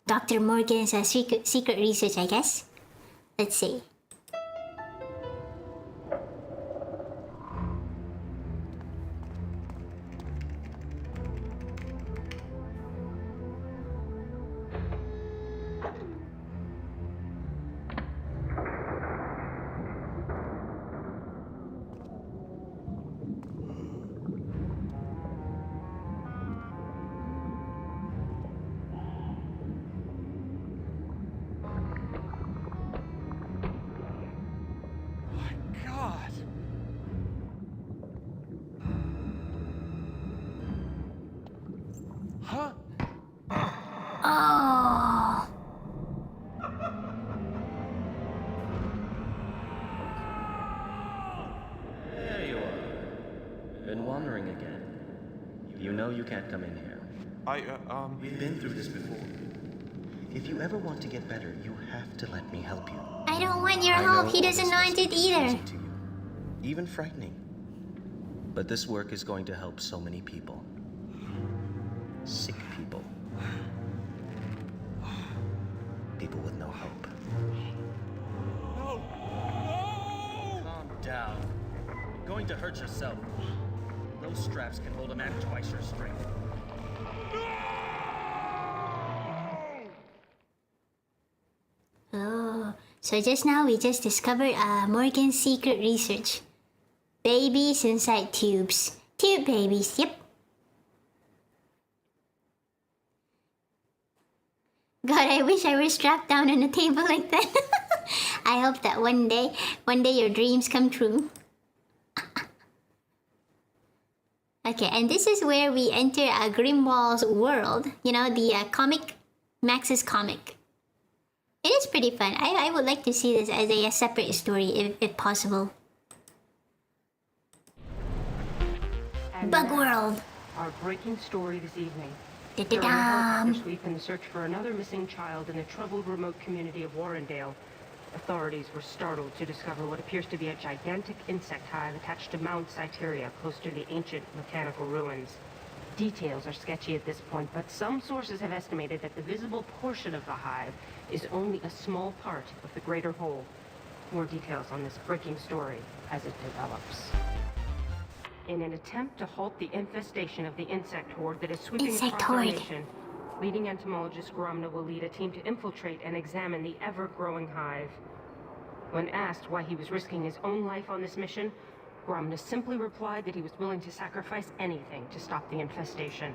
Dr. Morgan's secret research, I guess. Let's see. You can't come in here. We've been through this before. If you ever want to get better, you have to let me help you. I don't want your help. He doesn't want it either. To you, even frightening. But this work is going to help so many people. Sick people. People with no hope. No! Calm down. You're going to hurt yourself. Those straps can hold a man twice your strength. Oh, so just now we just discovered Morgan's secret research. Babies inside tubes. Tube babies, yep. God, I wish I were strapped down on a table like that. I hope that one day your dreams come true. Okay, and this is where we enter Grimwald's world. You know, the comic, Max's comic. It is pretty fun. I would like to see this as a separate story, if possible. And Bug World. Our breaking story this evening. Da-da-dum. During her sweep in the search for another missing child in the troubled remote community of Warrendale, authorities were startled to discover what appears to be a gigantic insect hive attached to Mount Cyteria, close to the ancient mechanical ruins. Details are sketchy at this point, but some sources have estimated that the visible portion of the hive is only a small part of the greater whole. More details on this breaking story as it develops. In an attempt to halt the infestation of the insect horde that is sweeping across our nation, leading entomologist Gromna will lead a team to infiltrate and examine the ever-growing hive. When asked why he was risking his own life on this mission, Gromna simply replied that he was willing to sacrifice anything to stop the infestation.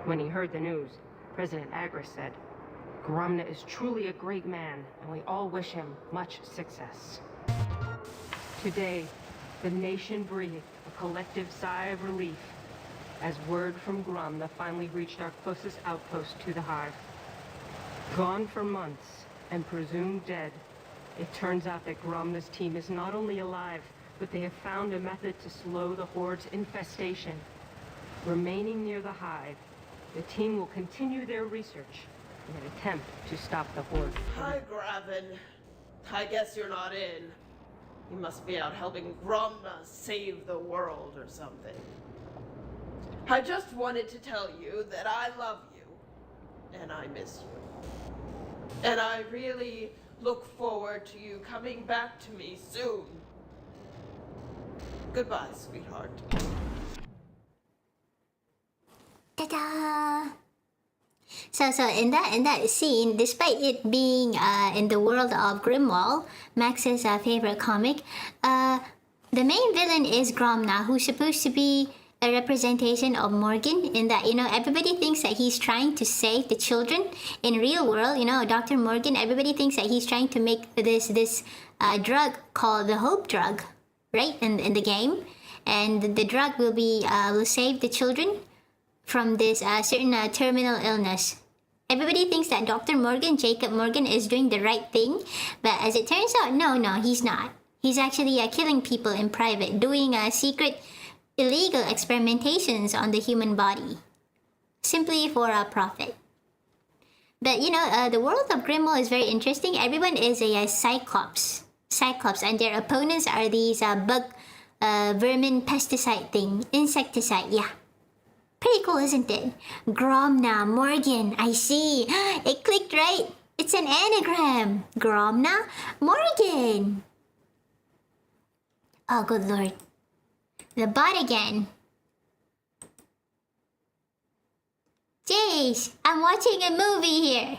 When he heard the news, President Agris said, "Gromna is truly a great man, and we all wish him much success." Today, the nation breathed a collective sigh of relief as word from Gromna finally reached our closest outpost to the hive. Gone for months and presumed dead, it turns out that Gromna's team is not only alive, but they have found a method to slow the horde's infestation. Remaining near the hive, the team will continue their research in an attempt to stop the horde. Hi, Gravin. I guess you're not in. You must be out helping Gromna save the world or something. I just wanted to tell you that I love you, and I miss you. And I really look forward to you coming back to me soon. Goodbye, sweetheart. Ta-da! So in that scene, despite it being in the world of Grimwall, Max's favorite comic, the main villain is Gromna, who's supposed to be a representation of Morgan, in that, you know, everybody thinks that he's trying to save the children. In real world, you know, Dr. Morgan, everybody thinks that he's trying to make this drug called the Hope Drug, right, in the game, and the drug will save the children from this certain terminal illness. Everybody thinks that Dr. Morgan, Jacob Morgan, is doing the right thing, but as it turns out, no, he's not. He's actually killing people in private, doing secret illegal experimentations on the human body, simply for a profit. But you know, the world of Grimwall is very interesting. Everyone is a Cyclops, and their opponents are these bug, vermin, pesticide thing, insecticide, yeah. Pretty cool, isn't it? Gromna, Morgan, I see. It clicked, right? It's an anagram. Gromna, Morgan. Oh, good lord. The bot again. Jeez, I'm watching a movie here.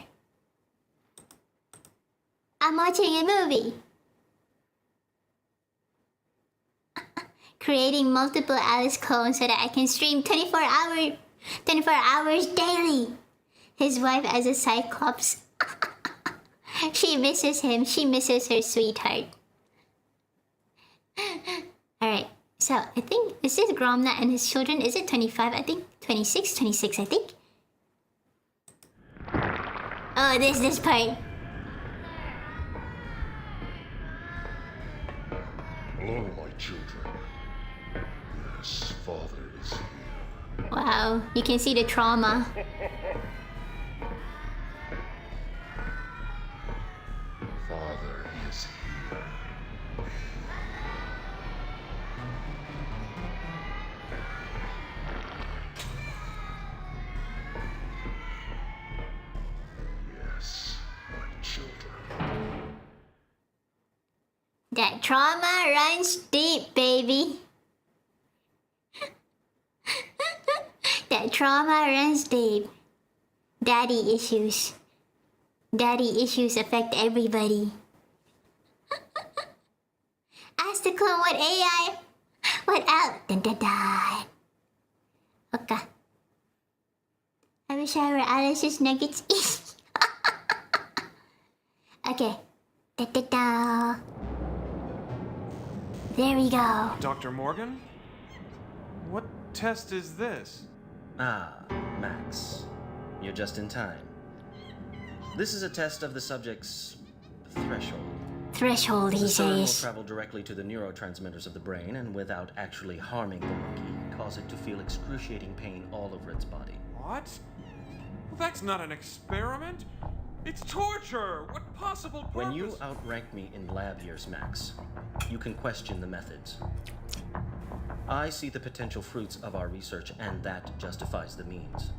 I'm watching a movie. Creating multiple Alice clones so that I can stream 24 hours daily. His wife as a Cyclops. She misses him. She misses her sweetheart. Alright, so I think, is this Gromna and his children? Is it 25, I think? 26, I think? Oh, this part. Hello, my children. Yes, Father is here. Wow, you can see the trauma. Father is here. Yes, my children. That trauma runs deep, baby. That trauma runs deep. Daddy issues. Daddy issues affect everybody. Ask the clone what AI. What else? Dun dun dun. Okay. I wish I were Alice's nuggets. Okay. Da da da. There we go. Dr. Morgan? What test is this? Ah, Max. You're just in time. This is a test of the subject's threshold. Threshold, he The serum will says. travel directly to the neurotransmitters of the brain and without actually harming the monkey, cause it to feel excruciating pain all over its body. What? Well, that's not an experiment. It's torture! What possible purpose? When you outrank me in lab years, Max, you can question the methods. I see the potential fruits of our research, and that justifies the means.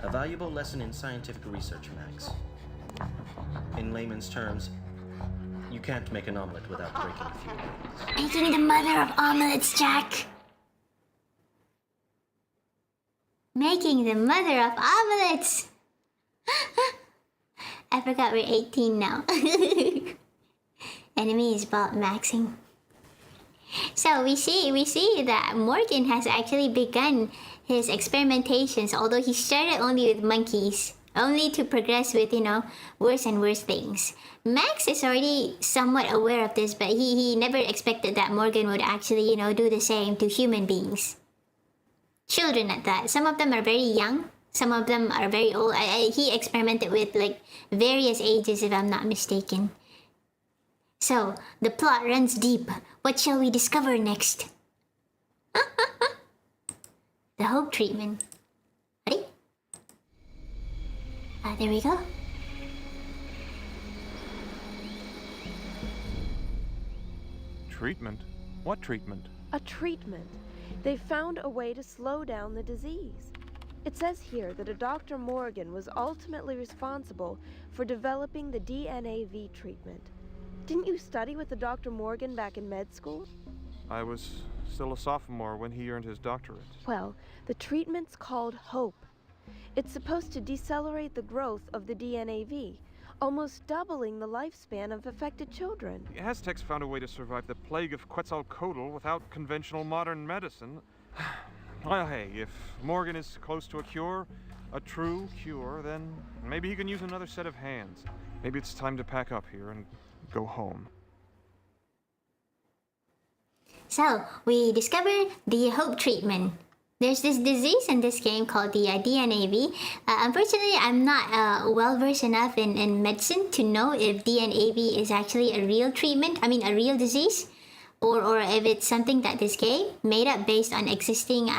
A valuable lesson in scientific research, Max. In layman's terms, you can't make an omelet without breaking a few eggs. Making the mother of omelets, Jack. Making the mother of omelets. I forgot we're 18 now. Enemy is bot maxing. So we see that Morgan has actually begun his experimentations, although he started only with monkeys, only to progress with, you know, worse and worse things. Max is already somewhat aware of this, but he never expected that Morgan would actually, you know, do the same to human beings. Children at that. Some of them are very young, some of them are very old. He experimented with like various ages, if I'm not mistaken. So, the plot runs deep. What shall we discover next? The hope treatment. Ready? There we go. Treatment? What treatment? A treatment. They found a way to slow down the disease. It says here that a Dr. Morgan was ultimately responsible for developing the DNAV treatment. Didn't you study with the Dr. Morgan back in med school? I was still a sophomore when he earned his doctorate. Well, the treatment's called HOPE. It's supposed to decelerate the growth of the DNAV, almost doubling the lifespan of affected children. The Aztecs found a way to survive the plague of Quetzalcoatl without conventional modern medicine. Well, hey, if Morgan is close to a cure, a true cure, then maybe he can use another set of hands. Maybe it's time to pack up here and go home. So, we discovered the hope treatment. There's this disease in this game called the DNAV. Unfortunately, I'm not well-versed enough in medicine to know if DNAV is actually a real treatment, a real disease, or if it's something that this game made up based on existing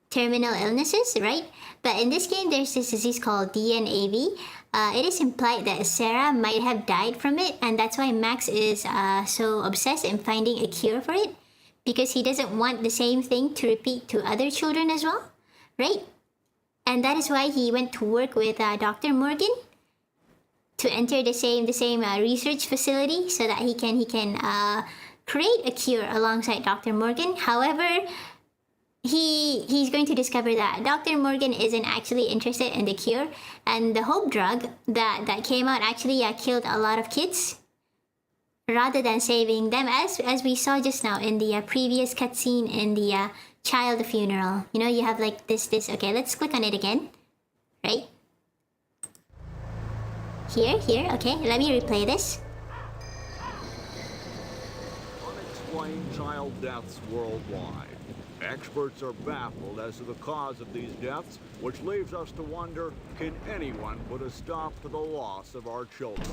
terminal illnesses, right? But in this game, there's this disease called DNAV. It is implied that Sarah might have died from it, and that's why Max is so obsessed in finding a cure for it, because he doesn't want the same thing to repeat to other children as well, right? And that is why he went to work with Dr. Morgan to enter the same research facility so that he can create a cure alongside Dr. Morgan. However, he's going to discover that Dr. Morgan isn't actually interested in the cure, and the hope drug that came out actually killed a lot of kids rather than saving them, as we saw just now in the previous cutscene in the child funeral. You know, you have like this. Okay, let's click on it again. Right? Here. Okay, let me replay this. Unexplained child deaths worldwide. Experts are baffled as to the cause of these deaths, which leaves us to wonder, can anyone put a stop to the loss of our children?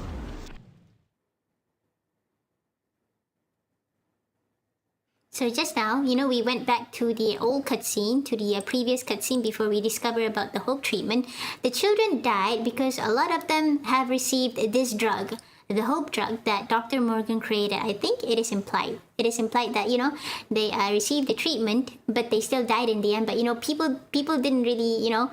So just now, you know, we went back to the old cutscene, to the previous cutscene before we discovered about the hope treatment. The children died because a lot of them have received this drug, the hope drug that Dr. Morgan created. I think it is implied. It is implied that, you know, they received the treatment, but they still died in the end. But, you know, people didn't really, you know,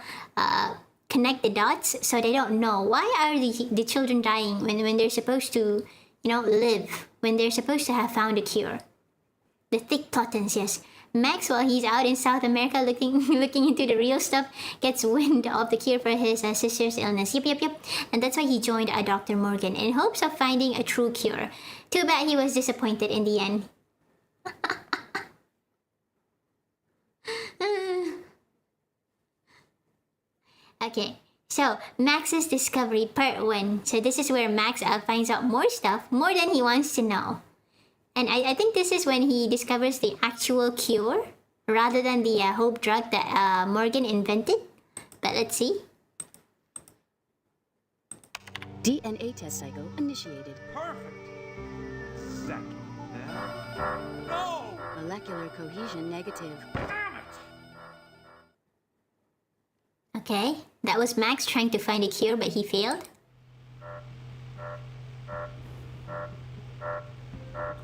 connect the dots, so they don't know. Why are the children dying when they're supposed to, you know, live, when they're supposed to have found a cure? The thick plottins, yes. Max, while he's out in South America looking into the real stuff, gets wind of the cure for his sister's illness. Yep. And that's why he joined Dr. Morgan in hopes of finding a true cure. Too bad he was disappointed in the end. Okay, so Max's Discovery Part 1. So this is where Max finds out more stuff, more than he wants to know. And I think this is when he discovers the actual cure, rather than the hope drug that Morgan invented. But let's see. DNA test cycle initiated. Perfect. Second. No! Molecular cohesion negative. Damn it! Okay, that was Max trying to find a cure, but he failed.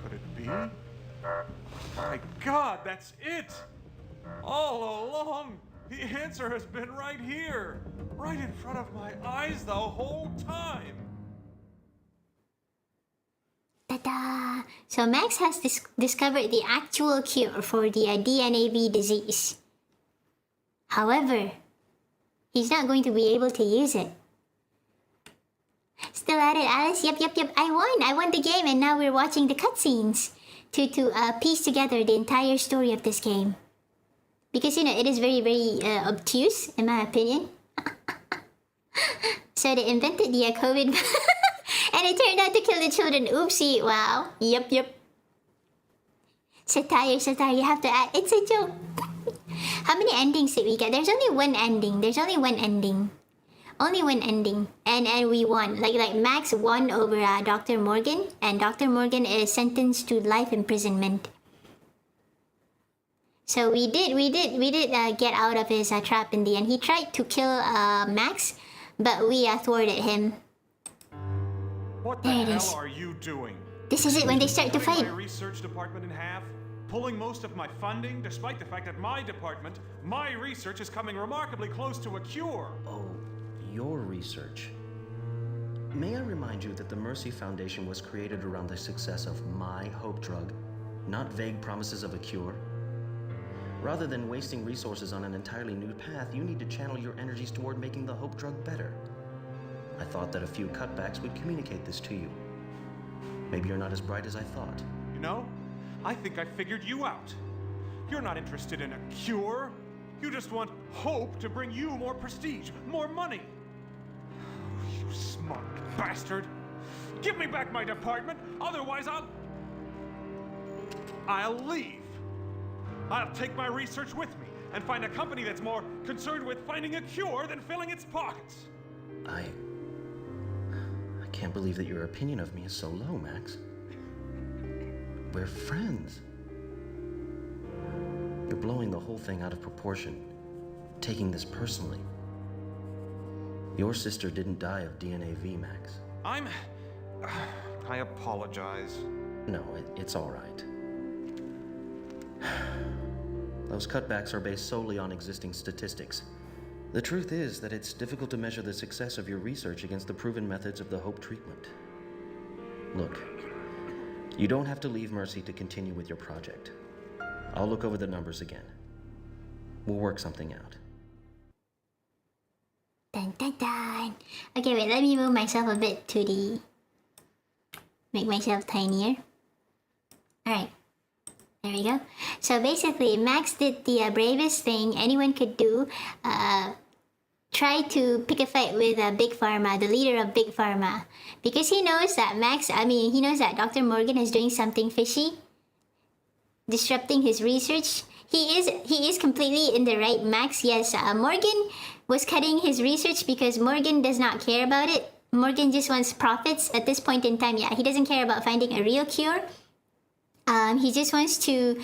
Could it be? My God, that's it! All along, the answer has been right here, right in front of my eyes the whole time. Ta-da! So Max has discovered the actual cure for the DNAV disease. However, he's not going to be able to use it. Still at it, Alice? Yep. I won the game, and now we're watching the cutscenes to piece together the entire story of this game. Because, you know, it is very, very obtuse, in my opinion. So they invented the COVID... and it turned out to kill the children. Oopsie. Wow. Yep. Satire, you have to add... It's a joke. How many endings did we get? There's only one ending. Only one ending. And we won. Like Max won over Dr. Morgan. And Dr. Morgan is sentenced to life imprisonment. So we did get out of his trap in the end. He tried to kill Max, but we thwarted him. What the hell are you doing? This is it when they start to fight. My research department in half, pulling most of my funding, despite the fact that my research is coming remarkably close to a cure. Oh, your research. May I remind you that the Mercy Foundation was created around the success of my hope drug, not vague promises of a cure? Rather than wasting resources on an entirely new path, you need to channel your energies toward making the hope drug better. I thought that a few cutbacks would communicate this to you. Maybe you're not as bright as I thought. You know, I think I figured you out. You're not interested in a cure. You just want hope to bring you more prestige, more money. You smart bastard. Give me back my department, otherwise I'll leave. I'll take my research with me and find a company that's more concerned with finding a cure than filling its pockets. I can't believe that your opinion of me is so low, Max. We're friends. You're blowing the whole thing out of proportion, taking this personally. Your sister didn't die of DNAV, Max. I apologize. No, it's all right. Those cutbacks are based solely on existing statistics. The truth is that it's difficult to measure the success of your research against the proven methods of the hope treatment. Look, you don't have to leave Mercy to continue with your project. I'll look over the numbers again. We'll work something out. Dun dun dun. Okay, wait, let me move myself a bit to the... Make myself tinier. Alright. There we go. So basically, Max did the bravest thing anyone could do. Try to pick a fight with Big Pharma, the leader of Big Pharma. Because he knows that he knows that Dr. Morgan is doing something fishy. Disrupting his research. He is completely in the right, Max. Yes, Morgan was cutting his research because Morgan does not care about it. Morgan just wants profits at this point in time. Yeah, he doesn't care about finding a real cure. He just wants to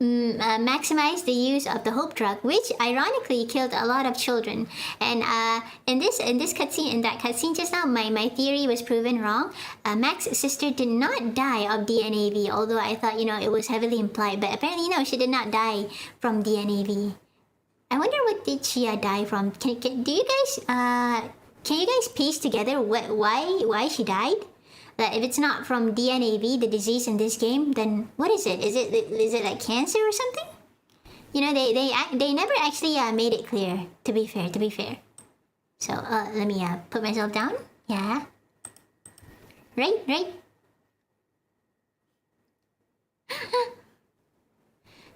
maximize the use of the hope drug, which ironically killed a lot of children. And in this cutscene, in that cutscene just now, my theory was proven wrong. Max's sister did not die of DNAV, although I thought, you know, it was heavily implied. But apparently, no, she did not die from DNAV. I wonder what did she die from? Can you guys piece together why she died? That if it's not from DNAV, the disease in this game, then what is it? Is it like cancer or something? You know, they never actually made it clear. To be fair. So let me put myself down. Yeah. Right.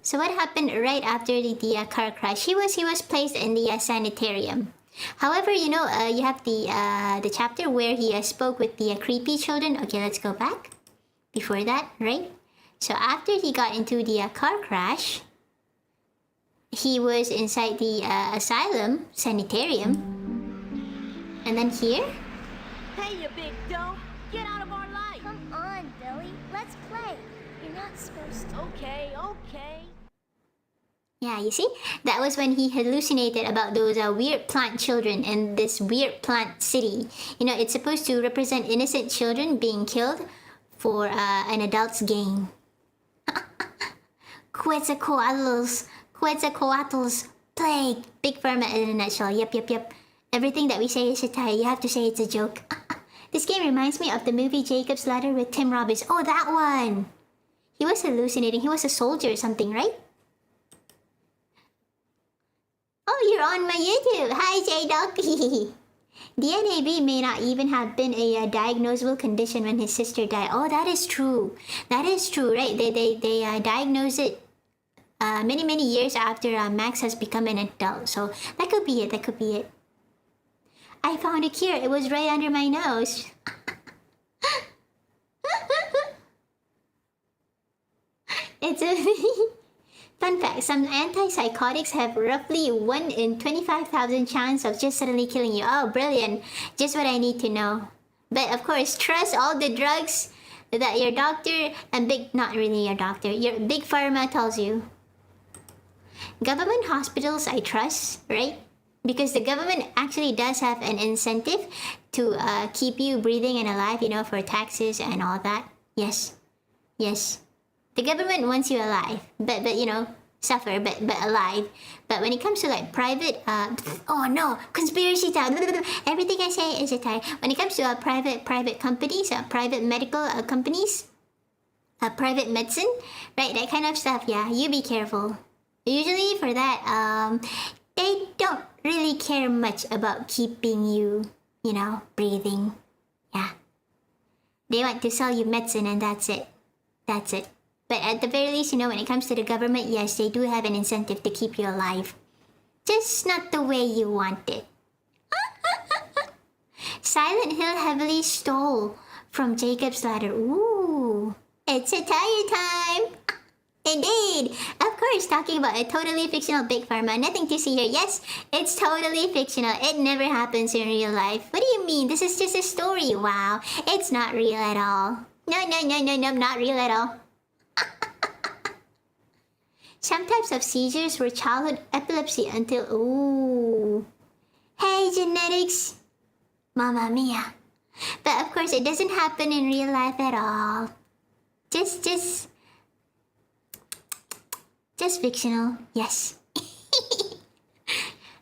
So what happened right after the car crash? He was placed in the sanitarium. However, you know, you have the chapter where he spoke with the creepy children. Okay, let's go back. Before that, right? So after he got into the car crash, he was inside the asylum, sanitarium. And then here? Hey, you big dope! Get out of our life! Come on, Billy. Let's play. You're not supposed to. Okay. Yeah, you see? That was when he hallucinated about those weird plant children in this weird plant city. You know, it's supposed to represent innocent children being killed for an adult's gain. Quetzalcoatl's plague. Big Pharma in a nutshell. Yep. Everything that we say is satire. You have to say it's a joke. This game reminds me of the movie Jacob's Ladder with Tim Robbins. Oh, that one! He was hallucinating. He was a soldier or something, right? Oh, you're on my YouTube. Hi, J-Doc. DNAV may not even have been a diagnosable condition when his sister died. Oh, that is true. That is true, right? They diagnosed it many years after Max has become an adult. So that could be it. I found a cure. It was right under my nose. It's a fun fact. Some antipsychotics have roughly 1 in 25,000 chance of just suddenly killing you. Oh, brilliant. Just what I need to know. But of course, trust all the drugs that your doctor and not really your doctor, your big pharma tells you. Government hospitals I trust, right? Because the government actually does have an incentive to keep you breathing and alive, you know, for taxes and all that. Yes. The government wants you alive, but you know, suffer, but alive. But when it comes to like private, oh no, conspiracy talk. Everything I say is a tie. When it comes to private companies, private medical companies, private medicine, right? That kind of stuff. Yeah, you be careful. Usually for that, they don't really care much about keeping you, you know, breathing. Yeah. They want to sell you medicine and that's it. But at the very least, you know, when it comes to the government, yes, they do have an incentive to keep you alive. Just not the way you want it. Silent Hill heavily stole from Jacob's Ladder. Ooh. It's a tire time. Indeed. Of course, talking about a totally fictional Big Pharma. Nothing to see here. Yes, it's totally fictional. It never happens in real life. What do you mean? This is just a story. Wow. It's not real at all. No, not real at all. Some types of seizures were childhood epilepsy until... Ooh. Hey, genetics. Mamma mia. But of course, it doesn't happen in real life at all. Just fictional. Yes.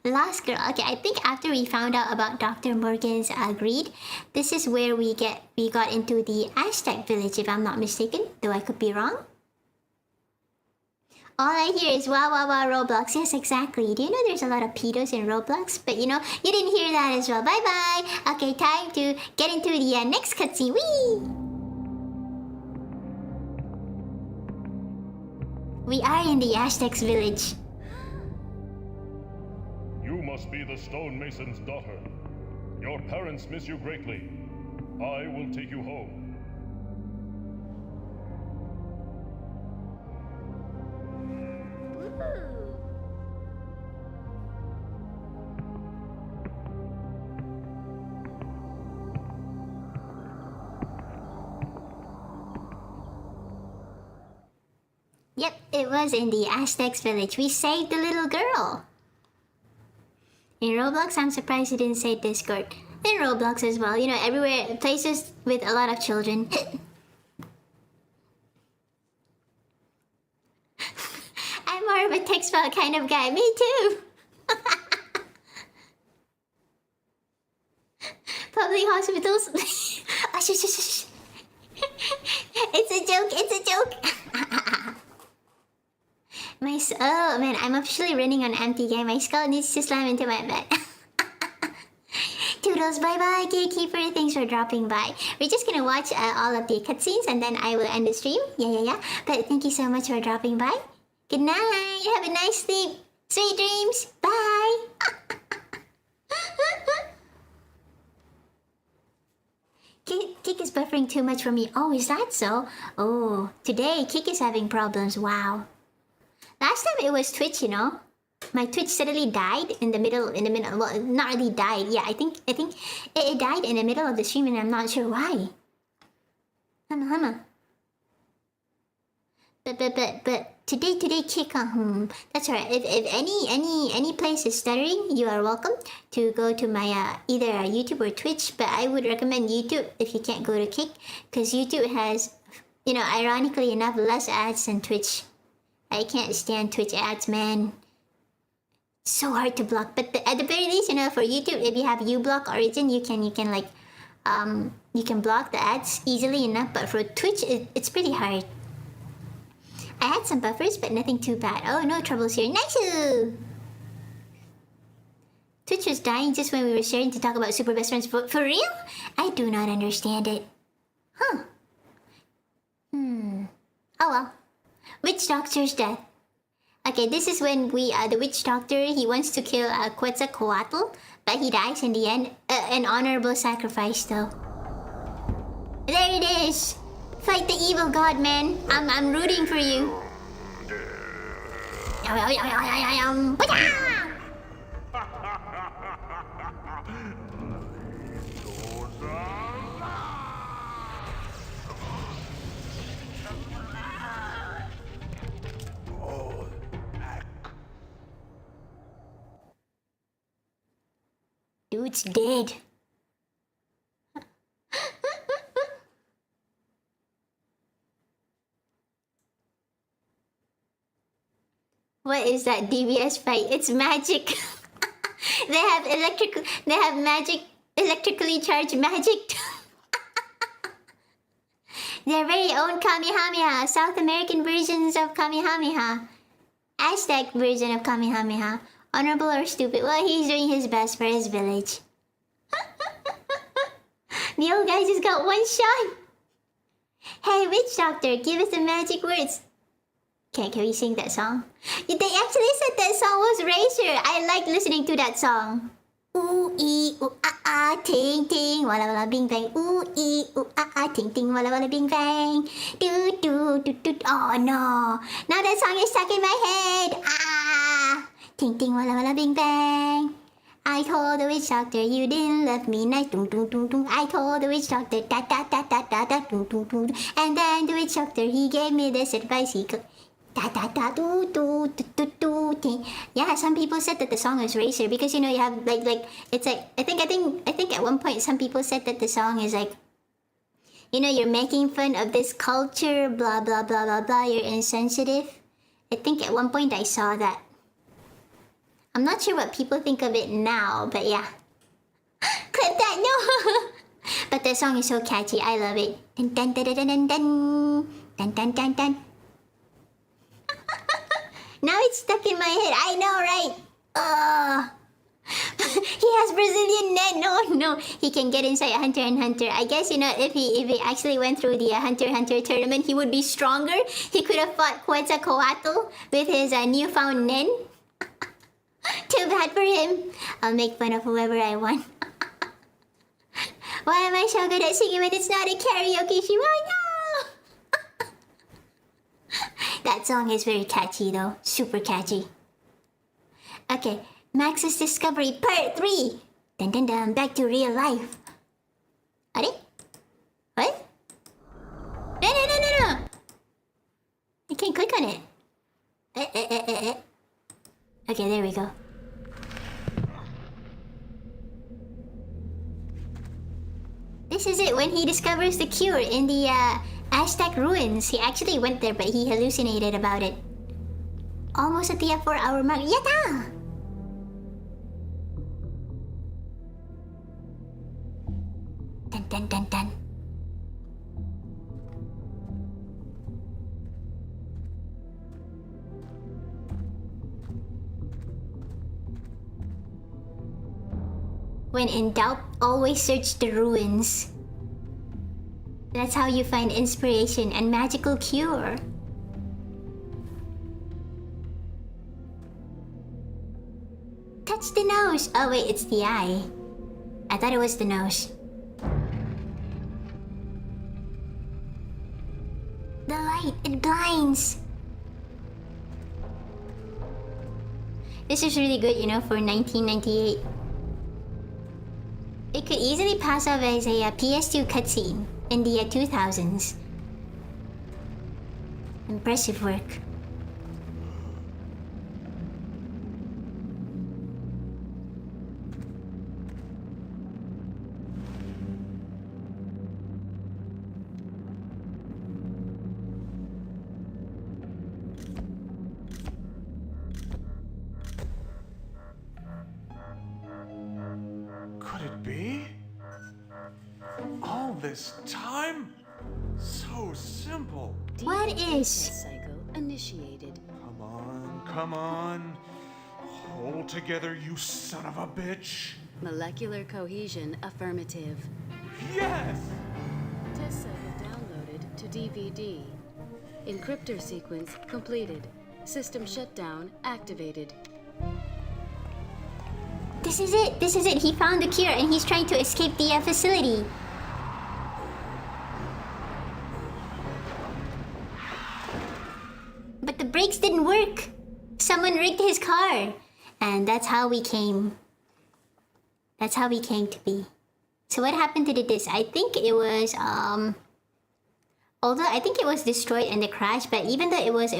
Lost Girl. Okay, I think after we found out about Dr. Morgan's greed, this is where we got into the Aztec village, if I'm not mistaken. Though I could be wrong. All I hear is wow Roblox. Yes, exactly. Do you know there's a lot of pedos in Roblox? But you know, you didn't hear that as well. Bye bye. Okay, time to get into the next cutscene. Whee! We are in the Aztecs village. You must be the stonemason's daughter. Your parents miss you greatly. I will take you home. Yep, it was in the Aztecs village. We saved the little girl. In Roblox, I'm surprised you didn't say Discord. In Roblox as well, you know, everywhere, places with a lot of children. I'm more of a text file kind of guy. Me too. Public hospitals. Oh, shush. It's a joke. Oh man, I'm officially running on empty game. My skull needs to slam into my bed. Toodles, bye bye, Gatekeeper. Thanks for dropping by. We're just gonna watch all of the cutscenes and then I will end the stream. Yeah. But thank you so much for dropping by. Good night. Have a nice sleep. Sweet dreams. Bye. Kick is buffering too much for me. Oh, is that so? Oh, today Kick is having problems. Wow. Last time it was Twitch, you know. My Twitch suddenly died in the middle. Well, not really died. Yeah, I think it died in the middle of the stream, and I'm not sure why. But Today kick on. That's right. If any place is stuttering, you are welcome to go to my either YouTube or Twitch. But I would recommend YouTube if you can't go to Kick, because YouTube has, you know, ironically enough, less ads than Twitch. I can't stand Twitch ads, man. It's so hard to block. But at the very least, you know, for YouTube, if you have uBlock Origin, you can like you can block the ads easily enough. But for Twitch, it's pretty hard. I had some buffers, but nothing too bad. Oh, no troubles here. Nice! Twitch was dying just when we were sharing to talk about super best friends. For real? I do not understand it. Huh. Oh well. Witch Doctor's death. Okay, this is when the Witch Doctor, he wants to kill Quetzalcoatl, but he dies in the end. An honorable sacrifice, though. There it is! Fight the evil god, man. I'm rooting for you. Dude's dead. What is that DBS fight? It's magic. They have electrically charged magic. Their very own Kamehameha, South American versions of Kamehameha. Aztec version of Kamehameha. Honorable or stupid? Well, he's doing his best for his village. The old guy just got one shot. Hey, Witch Doctor, give us the magic words. Can we sing that song? They actually said that song was Razor. I like listening to that song. Ooh ee ooh ah ah ting ting walla walla bing bang. Ooh ee ooh ah ah ting ting walla walla bing bang. Do do do do. Oh no! Now that song is stuck in my head. Ah! Ting ting walla walla bing bang. I told the Witch Doctor you didn't love me nice. Dum dum dum dum. I told the Witch Doctor da da da da da da dum dum dum. And then the Witch Doctor he gave me this advice. He could. Da da da do do do do do do. Yeah, some people said that the song is Racer because you know you have like it's like I think at one point some people said that the song is like, you know, you're making fun of this culture, blah blah blah blah blah. You're insensitive. I think at one point I saw that. I'm not sure what people think of it now, but yeah. Clip that, no. But the song is so catchy. I love it. Dun dun dun dun dun dun dun dun dun dun. Now it's stuck in my head. I know, right? He has Brazilian net. No. He can get inside Hunter x Hunter. I guess, you know, if he actually went through the Hunter x Hunter tournament, he would be stronger. He could have fought Quetzalcoatl with his newfound nen. Too bad for him. I'll make fun of whoever I want. Why am I so good at singing when it's not a karaoke show? Oh no! That song is very catchy though. Super catchy. Okay, Max's Discovery Part 3. Dun dun dun, back to real life. Are they? What? No. I can't click on it. Okay, there we go. This is it when he discovers the cure in the Aztec ruins. He actually went there, but he hallucinated about it. Almost at the 4-hour mark. Yata! Dun dun dun dun. When in doubt, always search the ruins. That's how you find inspiration and magical cure. Touch the nose! Oh wait, it's the eye. I thought it was the nose. The light, it blinds! This is really good, you know, for 1998. It could easily pass off as a PS2 cutscene in the 2000s. Impressive work. this time? So simple. What is? Test cycle initiated. Come on, come on. Hold together, you son of a bitch. Molecular cohesion affirmative. Yes! Test cycle downloaded to DVD. Encryptor sequence completed. System shutdown activated. This is it. This is it. He found the cure and he's trying to escape the facility. But the brakes didn't work. Someone rigged his car. And that's how we came. That's how we came to be. So what happened to the disc? I think it was although I think it was destroyed in the crash, but even though it was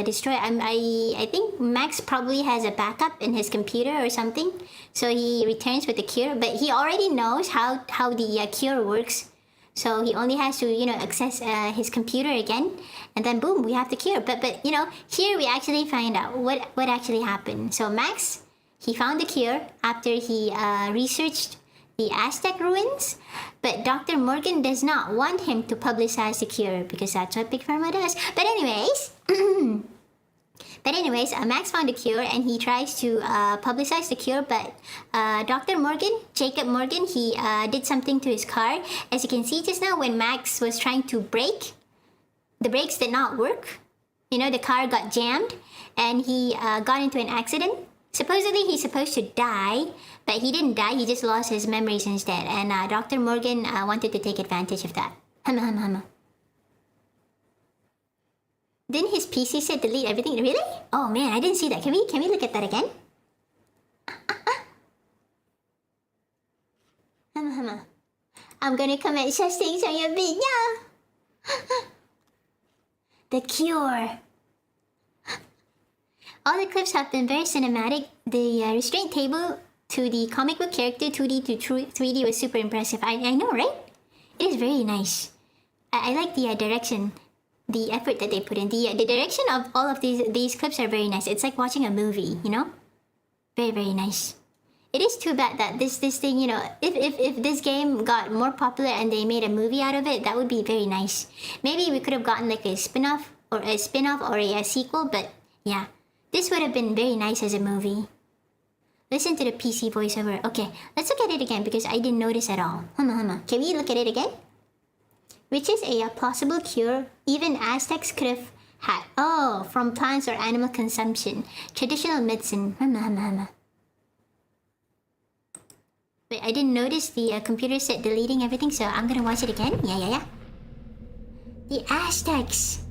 destroyed, I think Max probably has a backup in his computer or something. So he returns with the cure, but he already knows how the cure works. So he only has to, access his computer again, and then boom, we have the cure. But here we actually find out what actually happened. So Max, he found the cure after he researched the Aztec ruins, but Dr. Morgan does not want him to publicize the cure because that's what Big Pharma does. But anyways, Max found the cure and he tries to publicize the cure, but Dr. Morgan, Jacob Morgan, he did something to his car. As you can see just now, when Max was trying to brake, the brakes did not work. The car got jammed and he got into an accident. Supposedly he's supposed to die, but he didn't die, he just lost his memories instead. And Dr. Morgan wanted to take advantage of that. Didn't his PC say delete everything? Really? Oh man, I didn't see that. Can we look at that again? I'm gonna comment such things on your video. The cure. All the clips have been very cinematic. The restraint table to the comic book character 2D to 3D was super impressive. I know, right? It is very nice. I like the direction, the effort that they put in. The direction of all of these clips are very nice. It's like watching a movie, Very, very nice. It is too bad that this thing, if this game got more popular and they made a movie out of it, that would be very nice. Maybe we could have gotten like a spin-off or a sequel, but yeah. This would have been very nice as a movie. Listen to the PC voiceover. Okay, let's look at it again because I didn't notice at all. Can we look at it again? Which is a plausible cure even Aztecs could have had. Oh, from plants or animal consumption. Traditional medicine. Wait, I didn't notice the computer said deleting everything, so I'm gonna watch it again. Yeah. The Aztecs.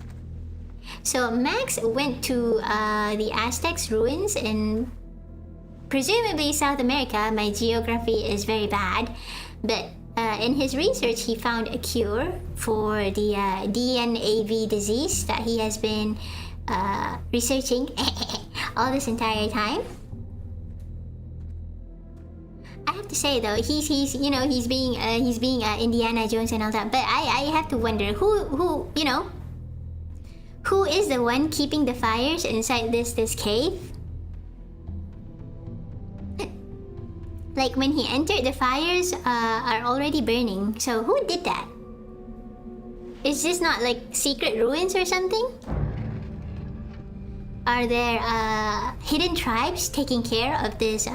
So Max went to the Aztecs ruins in presumably South America. My geography is very bad, but in his research he found a cure for the DNAV disease that he has been researching all this entire time. I have to say though, he's being Indiana Jones and all that, but I have to wonder who is the one keeping the fires inside this cave? Like when he entered, the fires are already burning. So who did that? Is this not like secret ruins or something? Are there hidden tribes taking care of this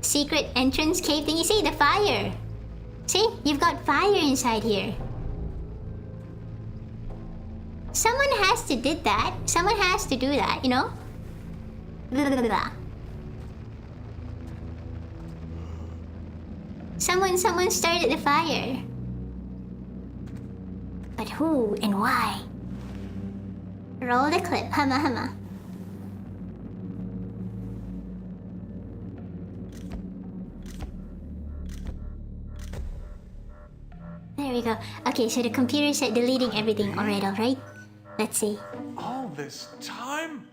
secret entrance cave thing? You see the fire. See, you've got fire inside here. Someone has to did that. Someone has to do that, Blah, blah, blah. Someone started the fire. But who and why? Roll the clip. Hama. There we go. Okay, so the computer said deleting everything. Alright. Let's see. All this time?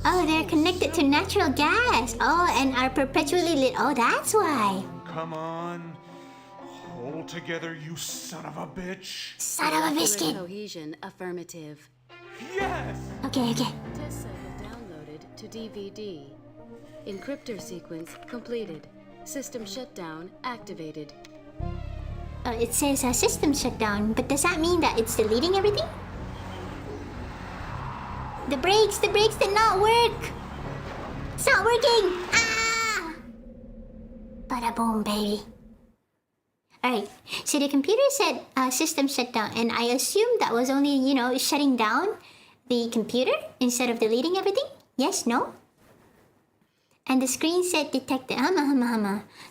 Oh, they're connected to natural gas. Oh, and are perpetually lit. Oh, that's why. Come on. Hold together, you son of a bitch. Son of a biscuit. Cohesion affirmative. Yes! Okay. Test cycle downloaded to DVD. Encryptor sequence completed. System shutdown activated. It says system shutdown, but does that mean that it's deleting everything? The brakes did not work! It's not working! Ah! Bada boom, baby. Alright, so the computer said system shutdown, and I assumed that was only, you know, shutting down the computer instead of deleting everything? Yes, no? And the screen said detected.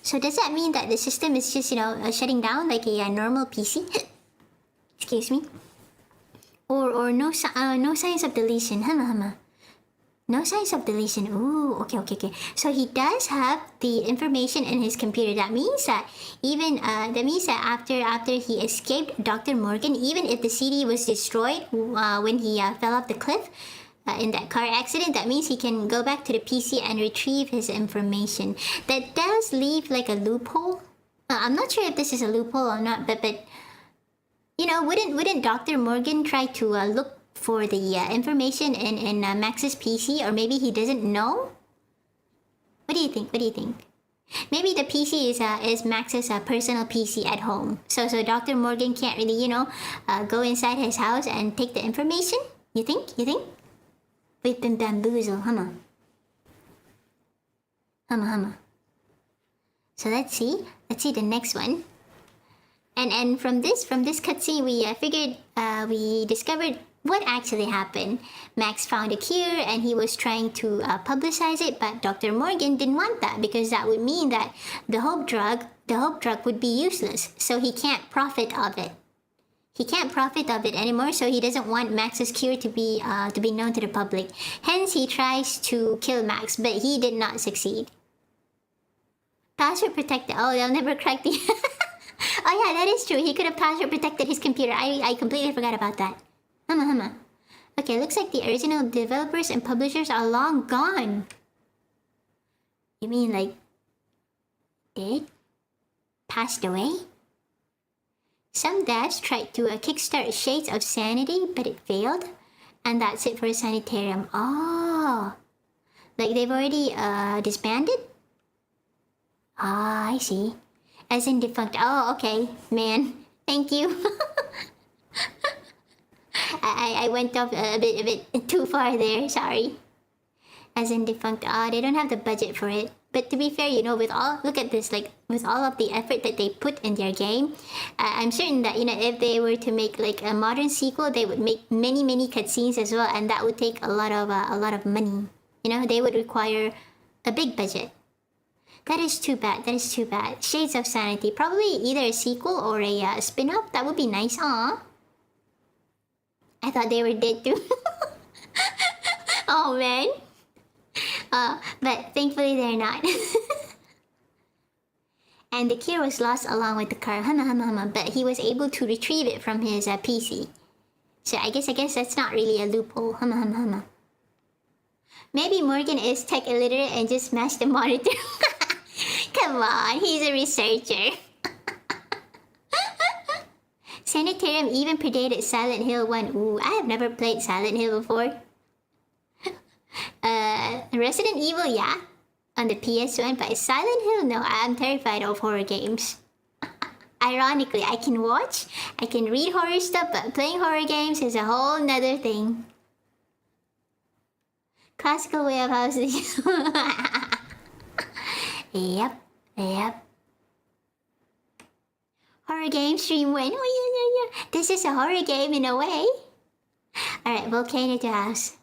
So does that mean that the system is just, you know, shutting down like a normal PC? Excuse me? Or no signs of deletion. No signs of deletion. Ooh, okay. So he does have the information in his computer. That means that after he escaped Dr. Morgan, even if the CD was destroyed when he fell off the cliff in that car accident, that means he can go back to the PC and retrieve his information. That does leave like a loophole. I'm not sure if this is a loophole or not, but you know, wouldn't Dr. Morgan try to look for the information in Max's PC, or maybe he doesn't know? What do you think? Maybe the PC is Max's personal PC at home. So Dr. Morgan can't really, you know, go inside his house and take the information? You think? We've been bamboozled, humma. So let's see the next one. And from this cutscene, we discovered what actually happened. Max found a cure and he was trying to publicize it, but Dr. Morgan didn't want that because that would mean that the hope drug would be useless. So he can't profit of it. He can't profit of it anymore, so he doesn't want Max's cure to be known to the public. Hence, he tries to kill Max, but he did not succeed. Password protected. Oh, they'll never crack the... Oh yeah, that is true. He could have password protected his computer. I completely forgot about that. Okay, looks like the original developers and publishers are long gone. You mean like... dead? Passed away? Some devs tried to kickstart Shades of Sanity, but it failed. And that's it for Sanitarium. Oh! Like they've already disbanded? Ah, I see. As in defunct. Oh, okay. Man, thank you. I went off a bit too far there, sorry. As in defunct. They don't have the budget for it. But to be fair, you know, look at this, like, with all of the effort that they put in their game, I'm certain that, you know, if they were to make, like, a modern sequel, they would make many cutscenes as well, and that would take a lot of money. You know, they would require a big budget. That is too bad, Shades of Sanity, probably either a sequel or a spin-off, that would be nice, aw. I thought they were dead too. Oh, man. But thankfully they're not. And the cure was lost along with the car, but he was able to retrieve it from his PC. So I guess that's not really a loophole, Maybe Morgan is tech illiterate and just smashed the monitor. Come on, he's a researcher. Sanitarium even predated Silent Hill 1. Ooh, I have never played Silent Hill before. Resident Evil, yeah, on the PS1, but Silent Hill, no, I'm terrified of horror games. Ironically, I can read horror stuff, but playing horror games is a whole nother thing. Classical way of housing. Yep. Horror game stream win. Oh yeah. This is a horror game in a way. Alright, Volcano to house.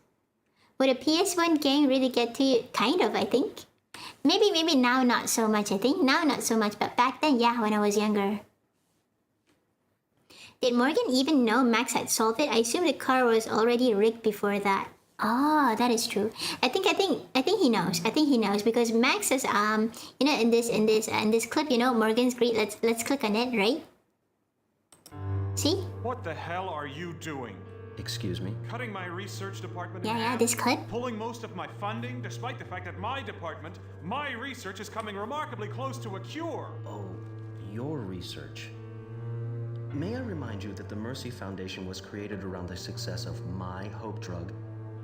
Would a PS1 game really get to you? Kind of, I think. Maybe now not so much, I think. Now not so much, but back then, yeah, when I was younger. Did Morgan even know Max had solved it? I assume the car was already rigged before that. Oh, that is true. I think he knows. I think he knows because Max says, you know, in this clip, you know, Morgan's great. Let's click on it, right? See? What the hell are you doing? Excuse me? Cutting my research department in Yeah, half, this clip. pulling most of my funding, despite the fact that my research is coming remarkably close to a cure. Oh, your research. May I remind you that the Mercy Foundation was created around the success of my hope drug,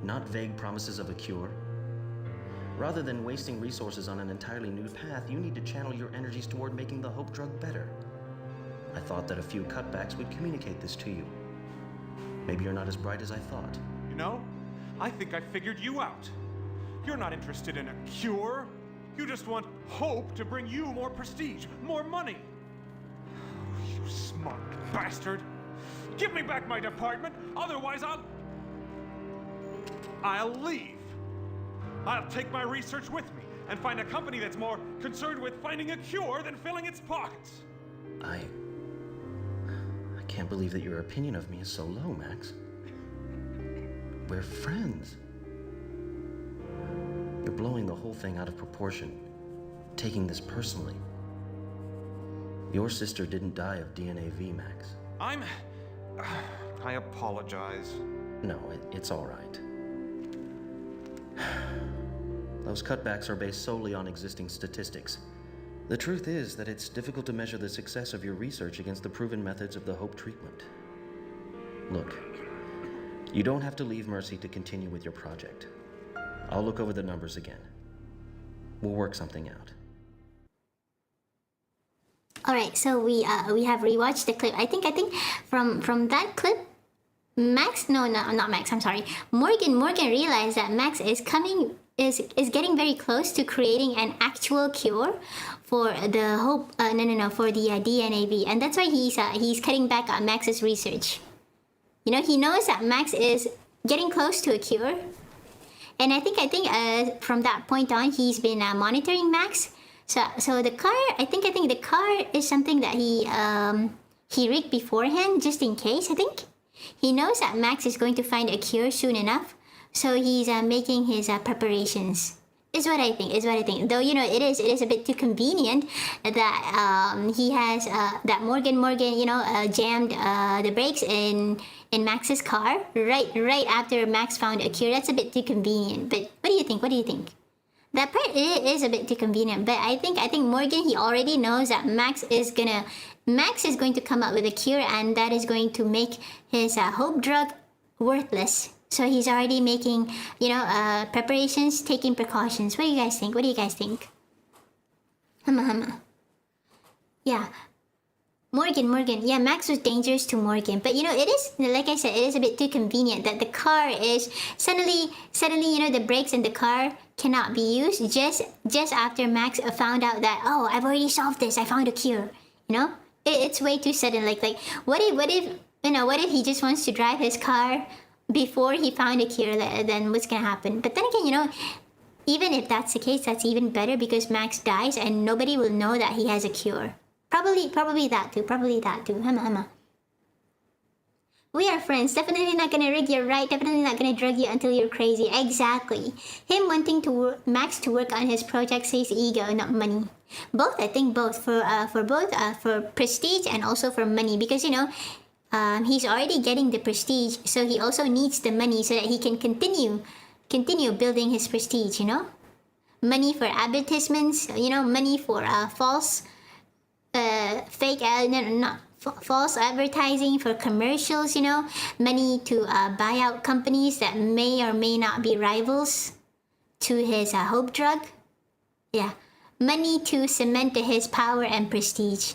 not vague promises of a cure? Rather than wasting resources on an entirely new path, you need to channel your energies toward making the hope drug better. I thought that a few cutbacks would communicate this to you. Maybe you're not as bright as I thought. You know, I think I figured you out. You're not interested in a cure. You just want hope to bring you more prestige, more money. Oh, you smart bastard. Give me back my department, otherwise I'll leave. I'll take my research with me and find a company that's more concerned with finding a cure than filling its pockets. I can't believe that your opinion of me is so low, Max. We're friends. You're blowing the whole thing out of proportion, taking this personally. Your sister didn't die of DNAV, Max. I apologize. No, it's all right. Those cutbacks are based solely on existing statistics. The truth is that it's difficult to measure the success of your research against the proven methods of the Hope treatment. Look, you don't have to leave Mercy to continue with your project. I'll look over the numbers again. We'll work something out. Alright, so we have rewatched the clip. I think from that clip, not Max, I'm sorry. Morgan realized that Max is getting very close to creating an actual cure for the for the DNAV, and that's why he's cutting back on Max's research. You know, he knows that Max is getting close to a cure, and I think from that point on, he's been monitoring Max. So the car, I think the car is something that he rigged beforehand just in case. I think he knows that Max is going to find a cure soon enough, so he's making his preparations. Is what I think. Though, you know, it is a bit too convenient that he has that Morgan jammed the brakes in Max's car right after Max found a cure. That's a bit too convenient. But what do you think? That part is a bit too convenient. But I think Morgan, he already knows that Max is going to come up with a cure, and that is going to make his hope drug worthless. So he's already making, preparations, taking precautions. What do you guys think? Hama. Yeah. Morgan. Yeah, Max was dangerous to Morgan. But, it is, like I said, it is a bit too convenient that the car is suddenly, the brakes in the car cannot be used just after Max found out that, oh, I've already solved this. I found a cure. It's way too sudden. Like, what if he just wants to drive his car before he found a cure? Then what's gonna happen? But then again, even if that's the case, that's even better because Max dies and nobody will know that he has a cure. Probably that too. Hama. We are friends. Definitely not gonna rig you right. Definitely not gonna drug you until you're crazy. Exactly. Him wanting Max to work on his project says ego, not money. Both, I think both. For prestige and also for money, because he's already getting the prestige, so he also needs the money so that he can continue building his prestige. Money for advertisements. Money for false false advertising, for commercials, money to buy out companies that may or may not be rivals to his hope drug. Yeah, money to cement his power and prestige.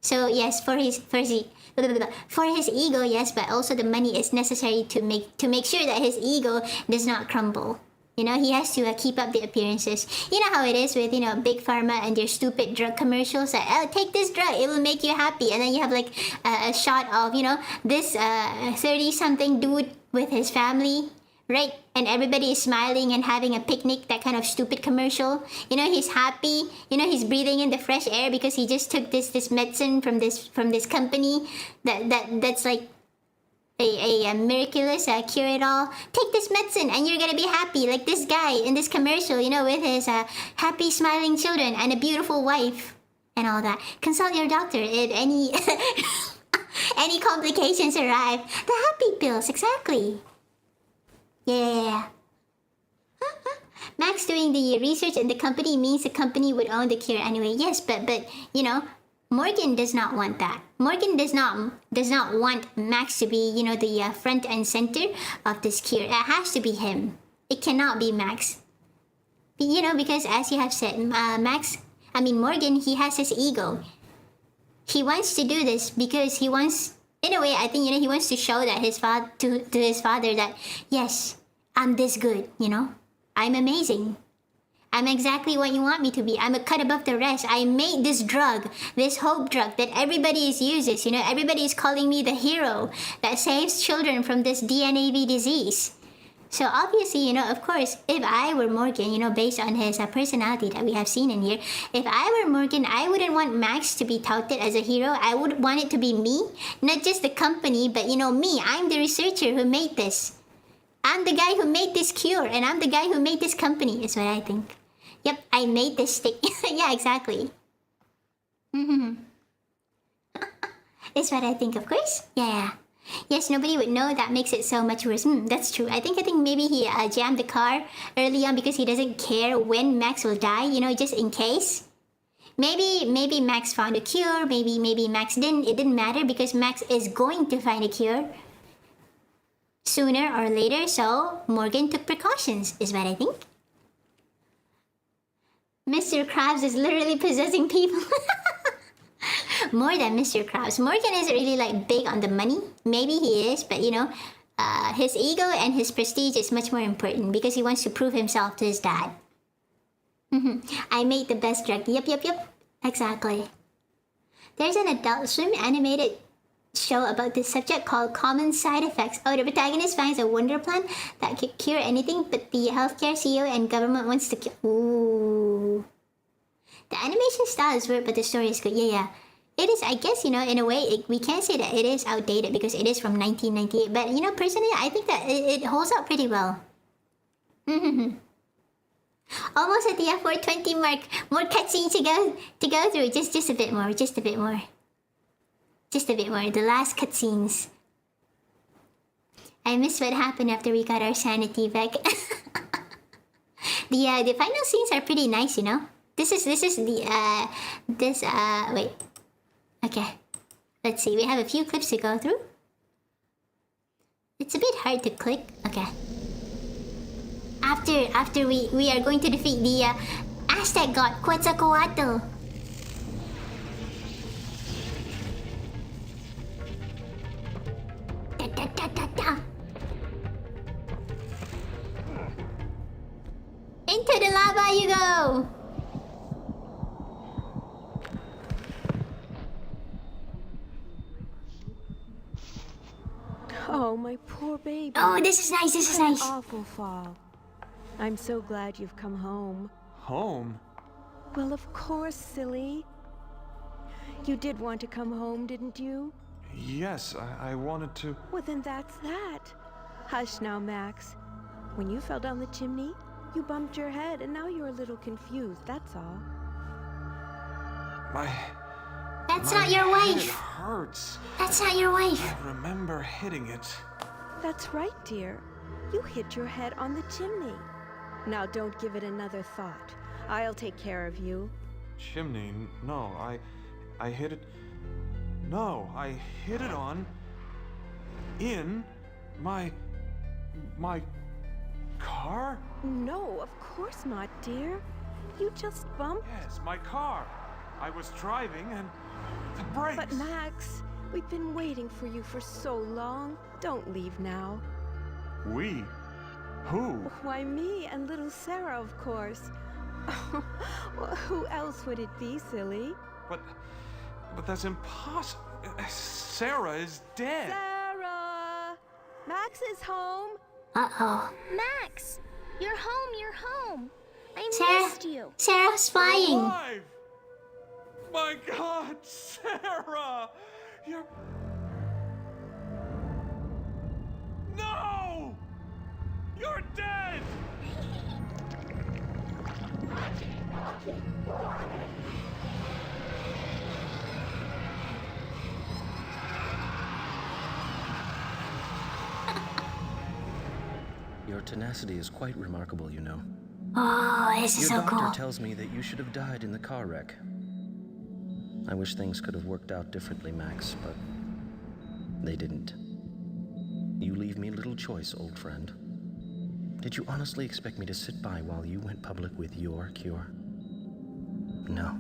So yes, for his ego, yes, but also the money is necessary to make sure that his ego does not crumble. He has to keep up the appearances. You know how it is with, Big Pharma and their stupid drug commercials that, oh, take this drug, it will make you happy. And then you have like a shot of, this 30-something dude with his family, right? And everybody is smiling and having a picnic, that kind of stupid commercial. He's happy, he's breathing in the fresh air because he just took this medicine from this company that's like a miraculous cure-it-all. Take this medicine and you're gonna be happy, like this guy in this commercial, with his happy smiling children and a beautiful wife and all that. Consult your doctor if any any complications arrive. The happy pills, exactly. Yeah. Max doing the research in the company means the company would own the cure anyway. Yes, but Morgan does not want that. Morgan does not want Max to be, the front and center of this cure. It has to be him. It cannot be Max. Because as you have said, Morgan, he has his ego. he wants to do this because he wants, in a way, I think, he wants to show that his father to his father that, yes, I'm this good, I'm amazing. I'm exactly what you want me to be. I'm a cut above the rest. I made this drug, this hope drug that everybody uses. Everybody is calling me the hero that saves children from this DNAV disease. So obviously, of course, if I were Morgan, based on his personality that we have seen in here, if I were Morgan, I wouldn't want Max to be touted as a hero. I would want it to be me, not just the company, but me. I'm the researcher who made this. I'm the guy who made this cure, and I'm the guy who made this company, is what I think. Yep, I made this stick. Yeah, exactly. Is what I think, of course. Yeah. Yes, nobody would know. That makes it so much worse. That's true. I think maybe he jammed the car early on because he doesn't care when Max will die, just in case. Maybe Max found a cure. Maybe Max didn't. It didn't matter because Max is going to find a cure sooner or later, so Morgan took precautions, is what I think. Mr. Krabs is literally possessing people. More than Mr. Krabs. Morgan isn't really big on the money. Maybe he is, but his ego and his prestige is much more important because he wants to prove himself to his dad. I made the best drug. Yep. Exactly. There's an Adult Swim animated show about this subject called Common Side Effects. Oh, the protagonist finds a wonder plant that could cure anything, but the healthcare CEO and government wants to kill. Ooh. The animation style is weird, but the story is good. Yeah. It is, I guess, in a way, we can't say that it is outdated because it is from 1998. But, personally, I think that it holds up pretty well. Almost at the F420 mark. More cutscenes to go through. Just a bit more. Just a bit more. The last cutscenes. I miss what happened after we got our sanity back. The final scenes are pretty nice, This is the wait. Okay. Let's see. We have a few clips to go through. It's a bit hard to click. Okay. After we are going to defeat the Aztec god Quetzalcoatl. Into the lava you go! Oh, my poor baby. Oh, this is nice, this is nice. An awful fall. I'm so glad you've come home. Home? Well, of course, silly. You did want to come home, didn't you? Yes, I wanted to... Well, then that's that. Hush now, Max. When you fell down the chimney, you bumped your head, and now you're a little confused, that's all. That's not your wife. It hurts. That's not your wife. I remember hitting it. That's right, dear. You hit your head on the chimney. Now don't give it another thought. I'll take care of you. Chimney? No, I hit it... No, I hit it on... in... my car? No, of course not, dear. You just bumped... Yes, my car. I was driving and... the brakes... But Max, we've been waiting for you for so long. Don't leave now. We? Who? Why, me and little Sarah, of course. Well, who else would it be, silly? But that's impossible. Sarah is dead. Sarah! Max is home. Uh-oh. Max! You're home. I missed you. Sarah's flying. Alive! My God, Sarah! You're... No! You're dead! Your tenacity is quite remarkable, you know. Oh, this is so cool. Your doctor tells me that you should have died in the car wreck. I wish things could have worked out differently, Max, but they didn't. You leave me little choice, old friend. Did you honestly expect me to sit by while you went public with your cure? No.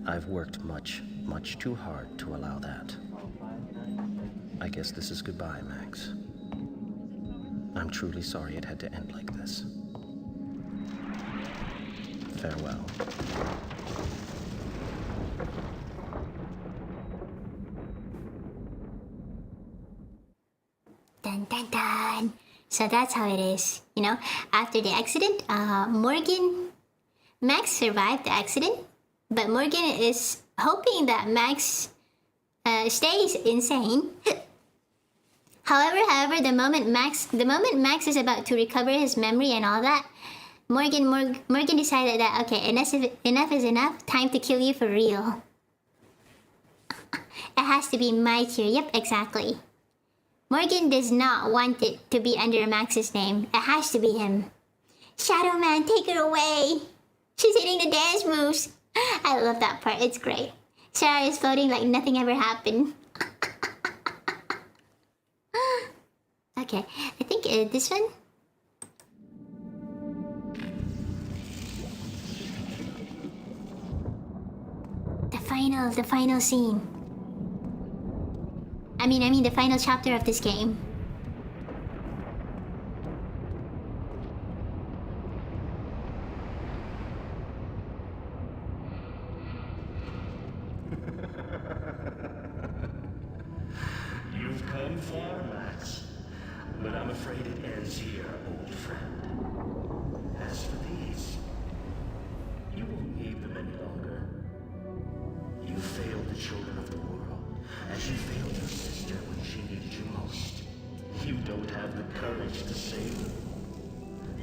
I've worked much, much too hard to allow that. I guess this is goodbye, Max. I'm truly sorry it had to end like this. Farewell. Dun dun dun. So that's how it is. You know, after the accident, Max survived the accident, but Morgan is hoping that Max stays insane. However, the moment Max is about to recover his memory and all that, Morgan decided that okay, enough is enough. Time to kill you for real. It has to be my cure. Yep, exactly. Morgan does not want it to be under Max's name. It has to be him. Shadow Man, take her away. She's hitting the dance moves. I love that part. It's great. Sarah is floating like nothing ever happened. Okay, I think this one. The final scene. I mean the final chapter of this game. You've come far, Max, but I'm afraid it ends here, old friend. As for these, you won't need them any longer. You failed the children of the world, as you failed your sister when she needed you most. You don't have the courage to save them,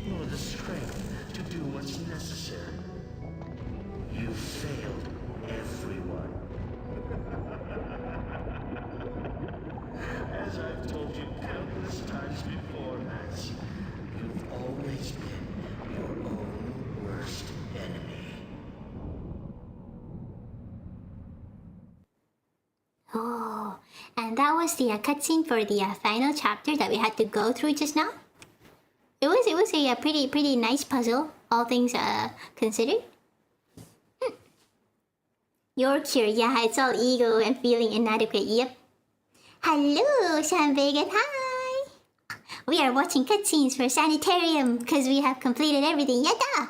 nor the strength to do what's necessary. You failed everyone. As I've told you countless times before, Max, you've always been your own worst enemy. Oh, and that was the cutscene for the final chapter that we had to go through just now. It was a pretty nice puzzle, all things considered. Your cure, yeah, it's all ego and feeling inadequate. Yep. Hello, Sam Vegan. Hi. We are watching cutscenes for Sanitarium because we have completed everything. Yada!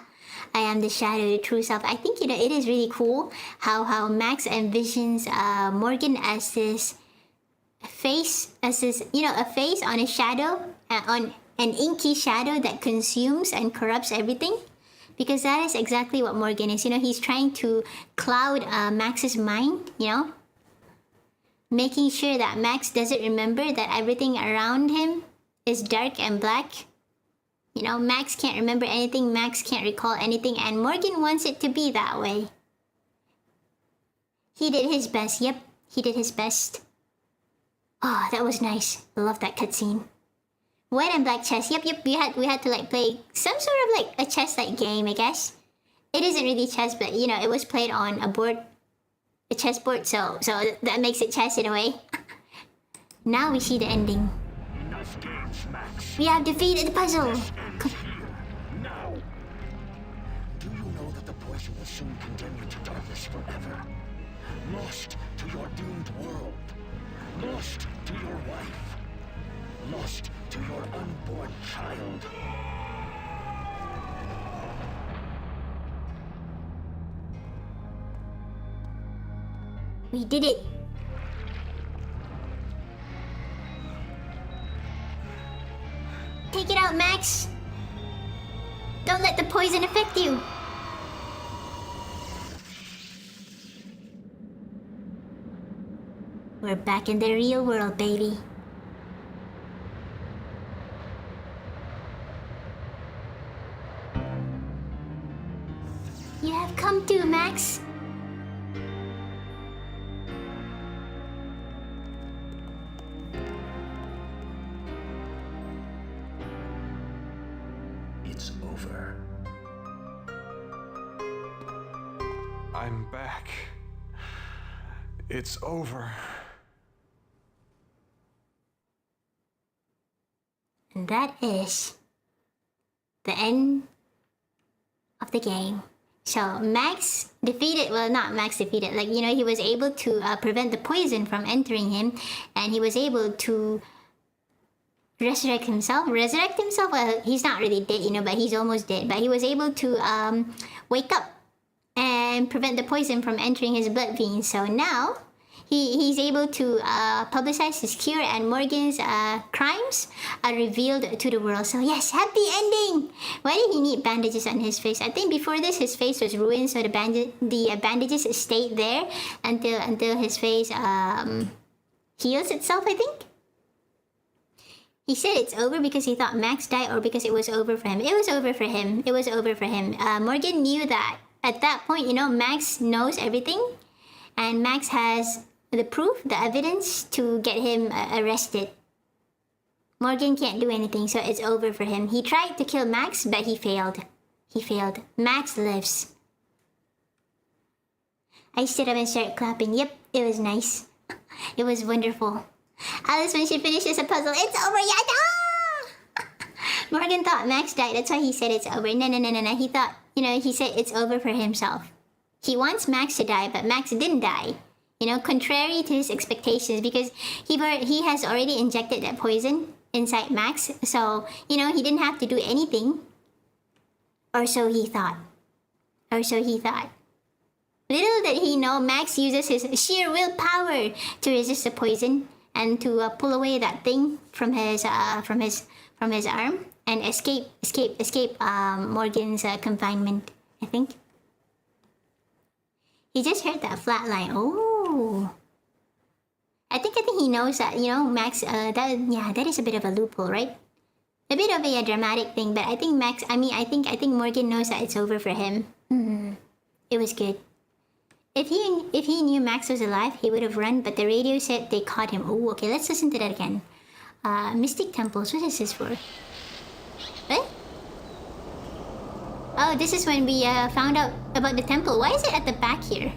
I am the shadow, the true self. I think, you know, it is really cool how Max envisions Morgan as this face, a face on a shadow, on an inky shadow that consumes and corrupts everything. Because that is exactly what Morgan is. You know, he's trying to cloud Max's mind, you know? Making sure that Max doesn't remember that everything around him is dark and black. You know, Max can't remember anything, Max can't recall anything, and Morgan wants it to be that way. He did his best, yep, he did his best. Oh, that was nice. I love that cutscene. White and black chess, yep, we had to like play some sort of like a chess-like game, I guess. It isn't really chess, but you know, it was played on a chessboard, so that makes it chess in a way. Now we see the ending. Enough games, Max. We have defeated the puzzle. Now. Do you know that the poison will soon condemn you to darkness forever? Lost to your doomed world. Lost to your wife. Lost to your unborn child. We did it. Take it out, Max. Don't let the poison affect you. We're back in the real world, baby. You have come to, Max. It's over. I'm back. It's over. And that is the end of the game. So Max defeated, well, not Max defeated, like, you know, he was able to prevent the poison from entering him, and he was able to resurrect himself. Well, he's not really dead, you know, but he's almost dead. But he was able to wake up and prevent the poison from entering his blood veins. So now he's able to publicize his cure, and Morgan's crimes are revealed to the world. So yes, happy ending! Why did he need bandages on his face? I think before this his face was ruined, so the bandages stayed there until his face heals itself, I think. He said it's over because he thought Max died, or because it was over for him. It was over for him. It was over for him. Morgan knew that at that point, you know, Max knows everything, and Max has the proof, the evidence to get him arrested. Morgan can't do anything, so it's over for him. He tried to kill Max, but he failed. Max lives. I stood up and started clapping. Yep, it was nice. It was wonderful. Alice, when she finishes a puzzle, it's over yet. Ah! Morgan thought Max died, that's why he said it's over. No. He thought, you know, he said it's over for himself. He wants Max to die, but Max didn't die. You know, contrary to his expectations, because he has already injected that poison inside Max. So, you know, he didn't have to do anything. Or so he thought. Little did he know, Max uses his sheer willpower to resist the poison and to pull away that thing from his arm and escape Morgan's confinement, I think. He just heard that flat line. Oh, I think he knows that, you know, Max. That is a bit of a loophole, right? A bit of a dramatic thing, but I think Max. I think Morgan knows that it's over for him. It was good. If he knew Max was alive, he would have run, but the radio said they caught him. Oh, okay, let's listen to that again. Mystic Temples, what is this for? What? Oh, this is when we found out about the temple. Why is it at the back here?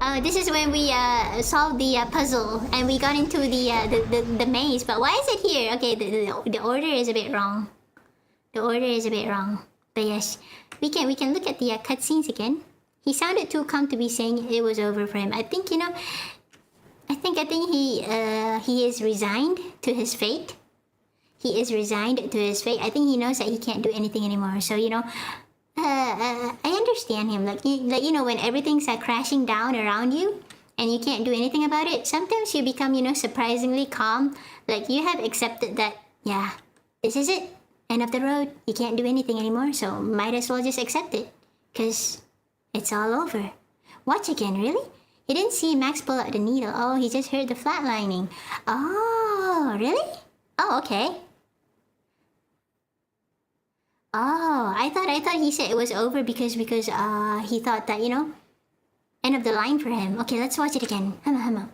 Oh, this is when we solved the puzzle and we got into the maze. But why is it here? Okay, the order is a bit wrong. But yes, we can look at the cutscenes again. He sounded too calm to be saying it was over for him. I think, you know, I think he is resigned to his fate. I think he knows that he can't do anything anymore. So, you know, I understand him. Like you know, when everything's crashing down around you and you can't do anything about it, sometimes you become, you know, surprisingly calm. Like you have accepted that, yeah, this is it. End of the road. You can't do anything anymore, so might as well just accept it. Because it's all over. Watch again, really? He didn't see Max pull out the needle. Oh, he just heard the flatlining. Oh, really? Oh, okay. Oh, I thought he said it was over because he thought that, you know, end of the line for him. Okay, let's watch it again. Hama.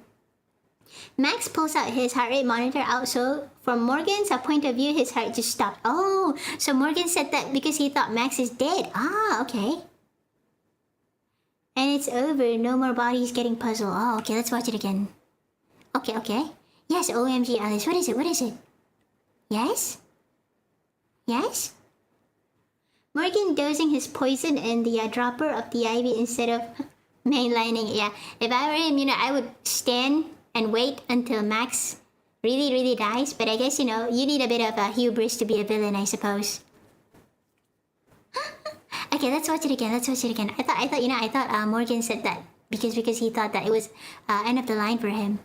Max pulls out his heart rate monitor out, so from Morgan's point of view, his heart just stopped. Oh, so Morgan said that because he thought Max is dead. Ah, okay. And it's over. No more bodies getting puzzled. Oh, okay, let's watch it again. Okay. Yes, OMG, Alice. What is it? Yes? Morgan dosing his poison in the dropper of the IV instead of mainlining it. Yeah, if I were him, you know, I would stand and wait until Max really dies. But I guess, you know, you need a bit of hubris to be a villain, I suppose. Okay, let's watch it again. I thought Morgan said that because he thought that it was end of the line for him.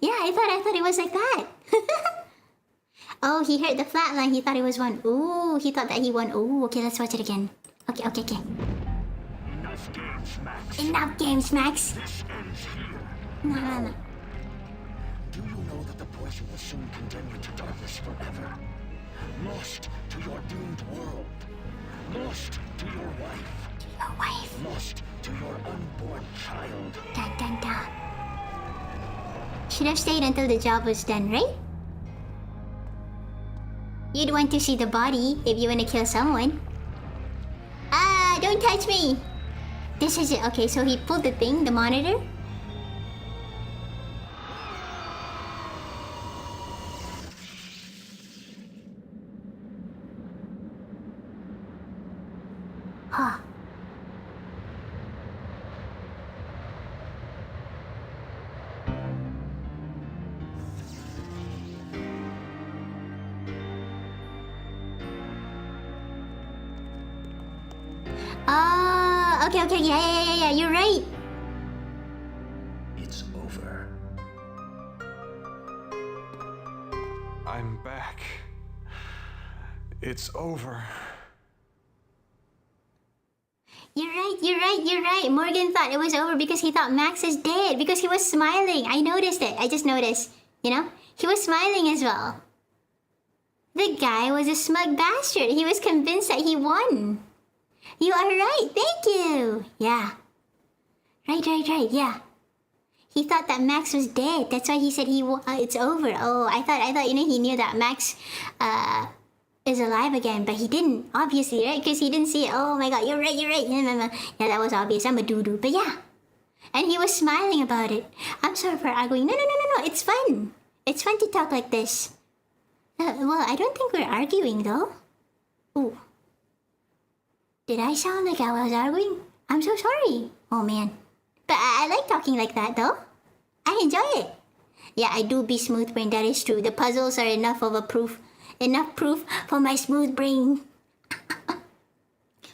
Yeah, I thought it was like that. Oh, he heard the flat line. He thought it was one. Ooh, he thought that he won. Ooh, okay, let's watch it again. Okay. Enough games, Max. This ends here. No. Do you know that the poison will soon condemn you to darkness forever? Lost to your doomed world. Lost to your wife. Lost to your unborn child. Dun. Should have stayed until the job was done, right? You'd want to see the body if you want to kill someone. Ah, don't touch me! This is it. Okay, so he pulled the thing, the monitor. Huh. Okay, yeah, you're right. It's over. I'm back. It's over. You're right. Morgan thought it was over because he thought Max is dead, because he was smiling. I noticed it. I just noticed, you know? He was smiling as well. The guy was a smug bastard. He was convinced that he won. You are right. Thank you. Yeah. Right. Yeah. He thought that Max was dead. That's why he said it's over. Oh, I thought he knew that Max is alive again, but he didn't, obviously, right? Because he didn't see it. Oh my god, you're right. Yeah, that was obvious. I'm a doo-doo. But yeah. And he was smiling about it. I'm sorry for arguing. No. It's fun. It's fun to talk like this. Well, I don't think we're arguing though. Ooh. Did I sound like I was arguing? I'm so sorry. Oh man. But I like talking like that though. I enjoy it. Yeah, I do be smooth brain, that is true. The puzzles are enough proof for my smooth brain.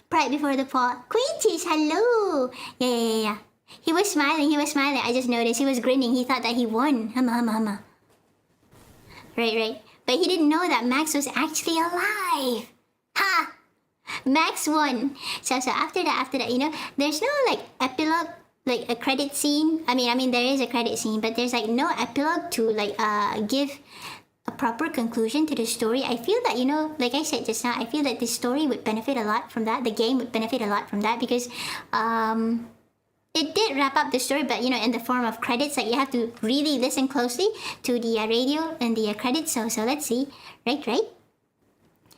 Pride before the fall. Quintus, hello! Yeah. He was smiling. I just noticed. He was grinning. He thought that he won. Hama. Right. But he didn't know that Max was actually alive. Ha! Max won. So after that, you know, there's no like epilogue, like a credit scene. I mean there is a credit scene, but there's like no epilogue to like give a proper conclusion to the story. I feel that, you know, like I said just now, I feel that this story would benefit a lot from that. The game would benefit a lot from that, because it did wrap up the story, but you know, in the form of credits. Like you have to really listen closely to the radio and the credits. So let's see. Right.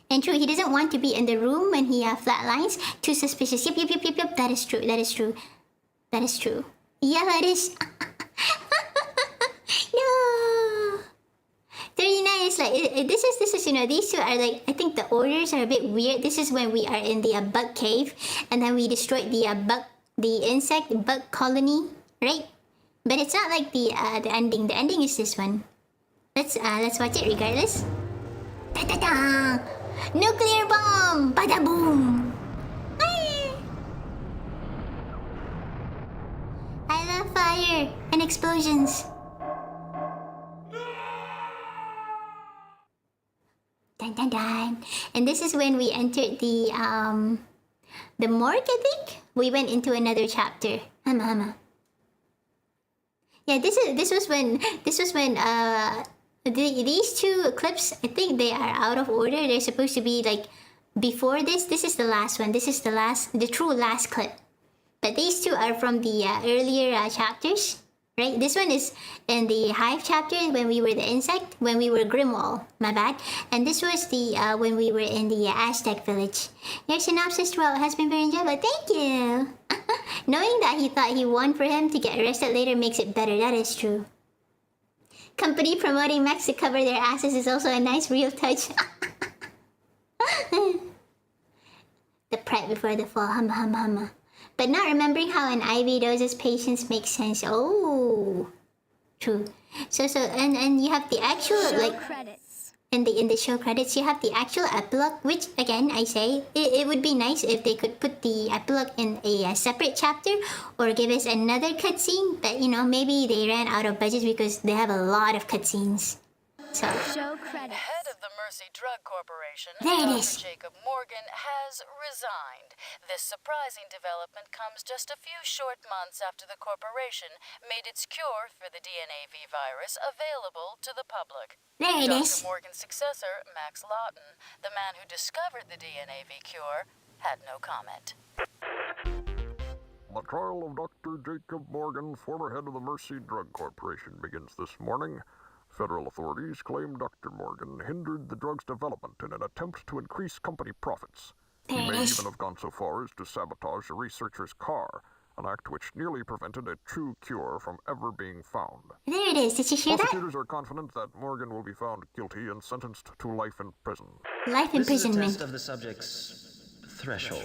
And true, he doesn't want to be in the room when he flatlines. Too suspicious. Yep. That is true. Yeah, it is. No. 39 is like, this is, you know, these two are like, I think the orders are a bit weird. This is when we are in the bug cave, and then we destroyed the bug colony, right? But it's not like the ending. The ending is this one. Let's watch it regardless. Ta-ta-da! Nuclear bomb! Bada boom! I love fire and explosions. Dun. And this is when we entered the morgue, I think. We went into another chapter. Hama. Yeah, this was when these two clips, I think they are out of order. They're supposed to be like before this. This is the last one. This is the true last clip. But these two are from the earlier chapters, right? This one is in the Hive chapter when we were the insect, when we were Grimwall, my bad. And this was the when we were in the Aztec village. Your synopsis throughout has been very enjoyable. Thank you. Knowing that he thought he won for him to get arrested later makes it better. That is true. Company promoting Max to cover their asses is also a nice real touch. The pride before the fall. Hama. But not remembering how an IV doses patience makes sense. Oh, true. So and you have the actual show like credits. In the show credits, you have the actual epilogue, which again I say it would be nice if they could put the epilogue in a separate chapter or give us another cutscene. But you know, maybe they ran out of budget because they have a lot of cutscenes. So show credits. Head of the Mercy Drug Corporation, there it Dr. is. Jacob Morgan, has resigned. This surprising development comes just a few short months after the corporation made its cure for the DNA-V virus available to the public. There it Dr. is. Morgan's successor, Max Lawton, the man who discovered the DNA-V cure, had no comment. The trial of Dr. Jacob Morgan, former head of the Mercy Drug Corporation, begins this morning. Federal authorities claim Dr. Morgan hindered the drug's development in an attempt to increase company profits. He may even have gone so far as to sabotage a researcher's car, an act which nearly prevented a true cure from ever being found. There it is. Did you hear that? Prosecutors are confident that Morgan will be found guilty and sentenced to life in prison. Life This is a imprisonment. test of the subject's threshold.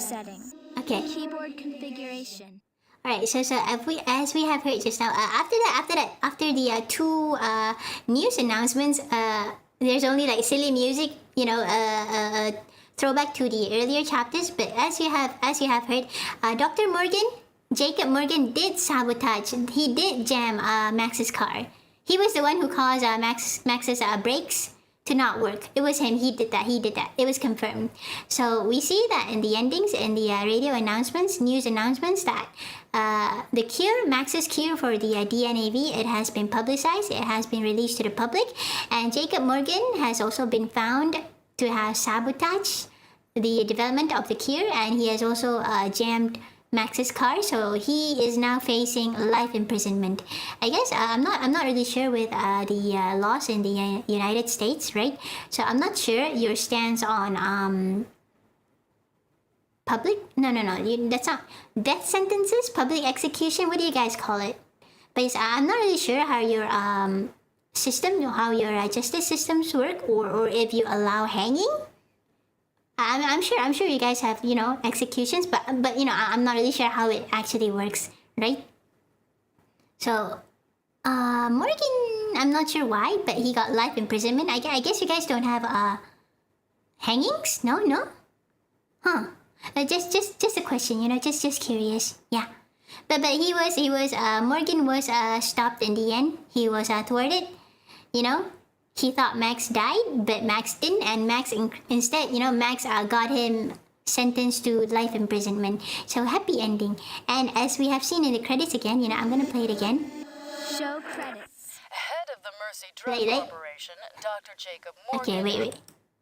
setting. Okay. Keyboard configuration. All right. So as we have heard just now, after the two news announcements, there's only like silly music, throwback to the earlier chapters. But as you have heard, Dr. Morgan, Jacob Morgan did sabotage. He did jam Max's car. He was the one who caused Max's brakes to not work. It was him. He did that. It was confirmed. So we see that in the endings, in the radio announcements, news announcements, that the cure, Max's cure for the DNAV, it has been publicized. It has been released to the public. And Jacob Morgan has also been found to have sabotaged the development of the cure. And he has also jammed Max's car, so he is now facing life imprisonment. I guess I'm not really sure with the laws in the United States, right? So I'm not sure your stance on public. No. That's not death sentences, public execution. What do you guys call it? But yes, I'm not really sure how your system, how your justice systems work, or if you allow hanging. I'm sure you guys have, executions, but I'm not really sure how it actually works, right? So, Morgan, I'm not sure why, but he got life imprisonment. I guess you guys don't have hangings? No? Huh? Just a question, just curious. Yeah. But he was Morgan was stopped in the end. He was thwarted, He thought Max died, but Max didn't, and Max instead, Max got him sentenced to life imprisonment. So happy ending. And as we have seen in the credits again, I'm gonna play it again. Show credits. Head of the Mercy Drug Corporation, Dr. Jacob Okay, Morgan. wait.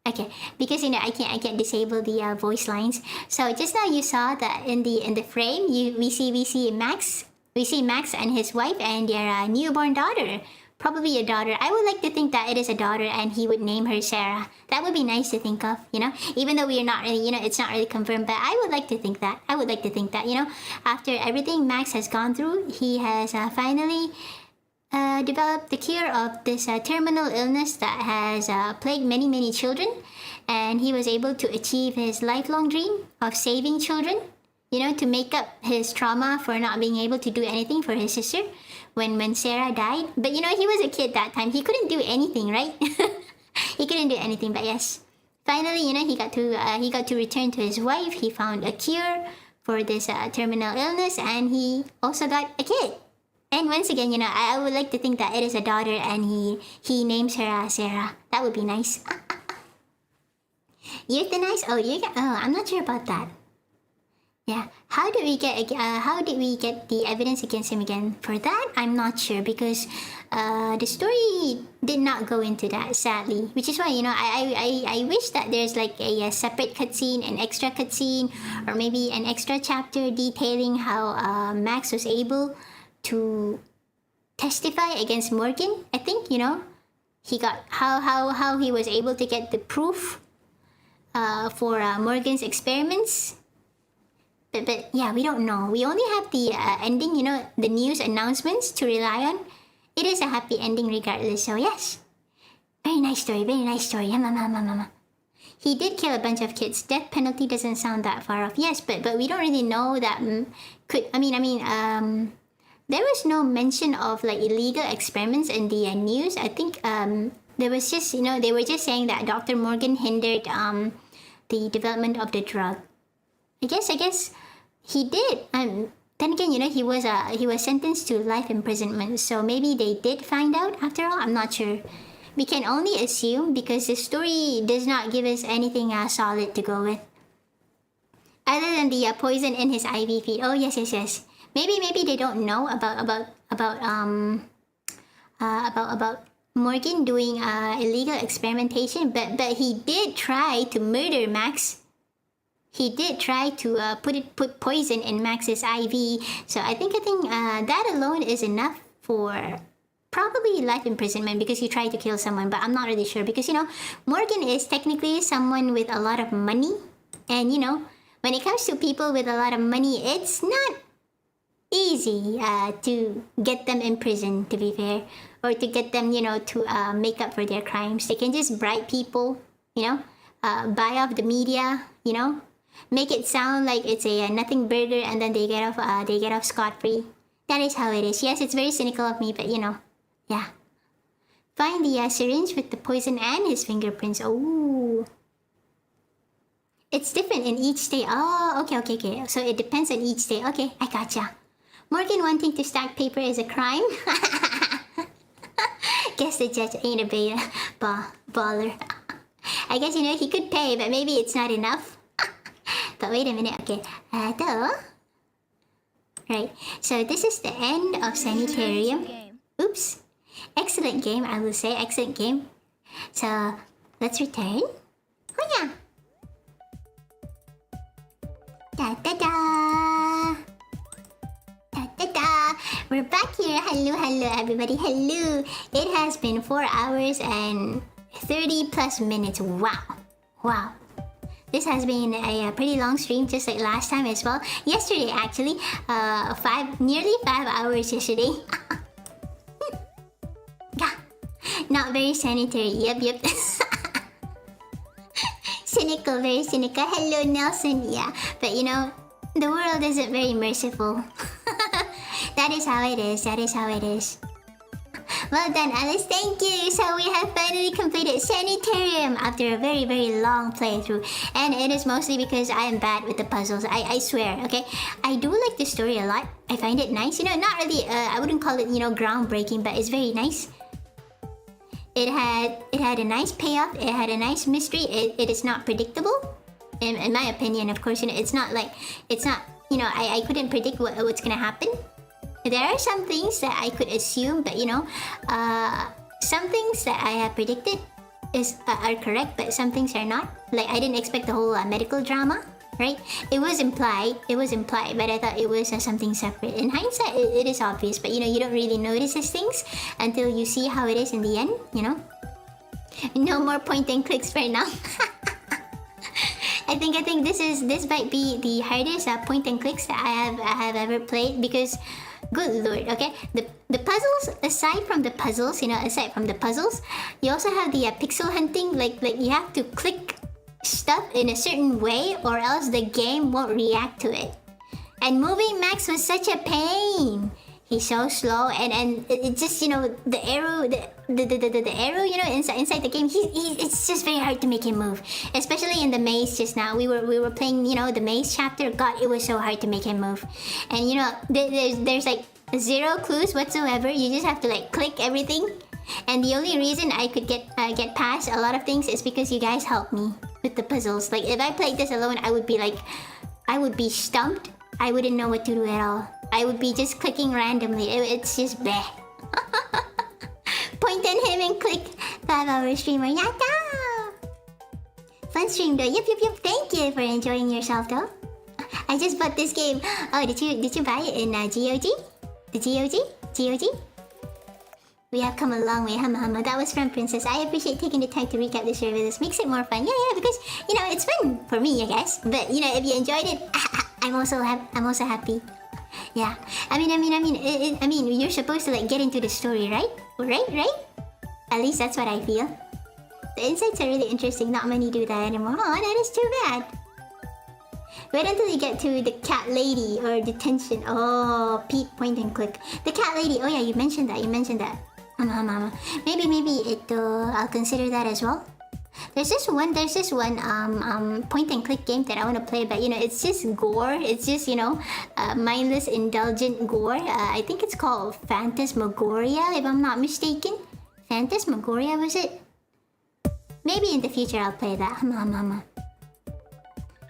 Okay, because I can't disable the voice lines. So just now you saw that in the frame, we see Max and his wife and their newborn daughter. Probably a daughter. I would like to think that it is a daughter and he would name her Sarah. That would be nice to think of, Even though we are not really, it's not really confirmed, but I would like to think that. After everything Max has gone through, he has finally developed the cure of this terminal illness that has plagued many, many children. And he was able to achieve his lifelong dream of saving children, to make up his trauma for not being able to do anything for his sister when Sarah died. But he was a kid that time. He couldn't do anything, right? He couldn't do anything. But yes, finally, he got to return to his wife. He found a cure for this terminal illness, and he also got a kid. And once again, I would like to think that it is a daughter, and he names her Sarah. That would be nice. Euthanize? I'm not sure about that. Yeah, how did we get the evidence against him again? For that, I'm not sure, because the story did not go into that, sadly. Which is why, I wish that there's like a separate cutscene, an extra cutscene, or maybe an extra chapter detailing how Max was able to testify against Morgan. I think, he got how he was able to get the proof for Morgan's experiments. But yeah, we don't know. We only have the ending, the news announcements to rely on. It is a happy ending regardless, so yes. Very nice story. He did kill a bunch of kids. Death penalty doesn't sound that far off. Yes, but we don't really know that there was no mention of like illegal experiments in the news. I think there was just, they were just saying that Dr. Morgan hindered the development of the drug. I guess he did. Then again, he was sentenced to life imprisonment. So maybe they did find out after all. I'm not sure. We can only assume because the story does not give us anything solid to go with. Other than the poison in his IV feed. Oh yes. Maybe they don't know about Morgan doing illegal experimentation. But he did try to murder Max. He did try to put poison in Max's IV. So I think that alone is enough for probably life imprisonment because he tried to kill someone. But I'm not really sure because, Morgan is technically someone with a lot of money. And, when it comes to people with a lot of money, it's not easy to get them in prison, to be fair. Or to get them, to make up for their crimes. They can just bribe people, buy off the media, make it sound like it's a nothing burger, and then they get off scot-free. That is how it is. Yes, it's very cynical of me, but you know, yeah. Find the syringe with the poison and his fingerprints. Oh, it's different in each state. Oh, okay. So it depends on each state. Okay, I gotcha. Morgan wanting to stack paper is a crime. Guess the judge ain't a beta baller. I guess, you know, he could pay, but maybe it's not enough. But wait a minute. Okay. Right. So this is the end of Sanitarium. Oops. Excellent game, I will say. Excellent game. So let's return. Oh yeah. Da da da. Da da da. We're back here. Hello everybody. Hello. It has been 4 hours and 30 plus minutes. Wow. This has been a pretty long stream, just like last time as well. Yesterday, actually, nearly 5 hours yesterday. Not very sanitary. Yep. Cynical, very cynical. Hello, Nelson. Yeah, but you know, the world isn't very merciful. That is how it is. Well done, Alice. Thank you. So we have finally completed Sanitarium after a very, very long playthrough. And it is mostly because I am bad with the puzzles. I swear, okay? I do like the story a lot. I find it nice. You know, not really, I wouldn't call it, you know, groundbreaking, but it's very nice. It had a nice payoff. It had a nice mystery. It is not predictable. In my opinion, of course, you know, it's not, you know, I couldn't predict what's gonna happen. There are some things that I could assume, but you know, some things that I have predicted are correct, but some things are not. Like, I didn't expect the whole medical drama, right? It was implied, but I thought it was something separate. In hindsight, it is obvious, but you know, you don't really notice these things until you see how it is in the end, you know? No more point and clicks for now. I think this might be the hardest point and clicks that I have ever played, because good lord, okay? The puzzles, aside from the puzzles, you also have the pixel hunting. Like you have to click stuff in a certain way or else the game won't react to it. And moving Max was such a pain. He's so slow, and it just, you know, the arrow, the arrow, you know, inside the game, it's just very hard to make him move. Especially in the maze just now. We were playing, you know, the maze chapter. God, it was so hard to make him move. And you know, there's like 0 clues whatsoever. You just have to like click everything. And the only reason I could get past a lot of things is because you guys helped me with the puzzles. Like, if I played this alone, I would be stumped. I wouldn't know what to do at all. I would be just clicking randomly. It's just bleh. Point at him and click. 5-hour streamer. Yatta! Fun stream though. Yep. Thank you for enjoying yourself though. I just bought this game. Oh, did you buy it in GOG? The GOG? We have come a long way. Hama. That was from Princess. I appreciate taking the time to recap the show with us. Makes it more fun. Yeah, because you know, it's fun for me, I guess. But you know, if you enjoyed it, I'm also happy. Yeah. I mean, you're supposed to like get into the story, right? Right? At least that's what I feel. The insights are really interesting. Not many do that anymore. Oh, that is too bad. Wait until you get to the cat lady or detention. Oh, Pete, point and click. The cat lady. Oh yeah, you mentioned that. Mama. Maybe I'll consider that as well. There's this one point and click game that I want to play, but you know, it's just gore. It's just, you know, mindless, indulgent gore. I think it's called Phantasmagoria, if I'm not mistaken. Phantasmagoria, was it? Maybe in the future I'll play that. Mama.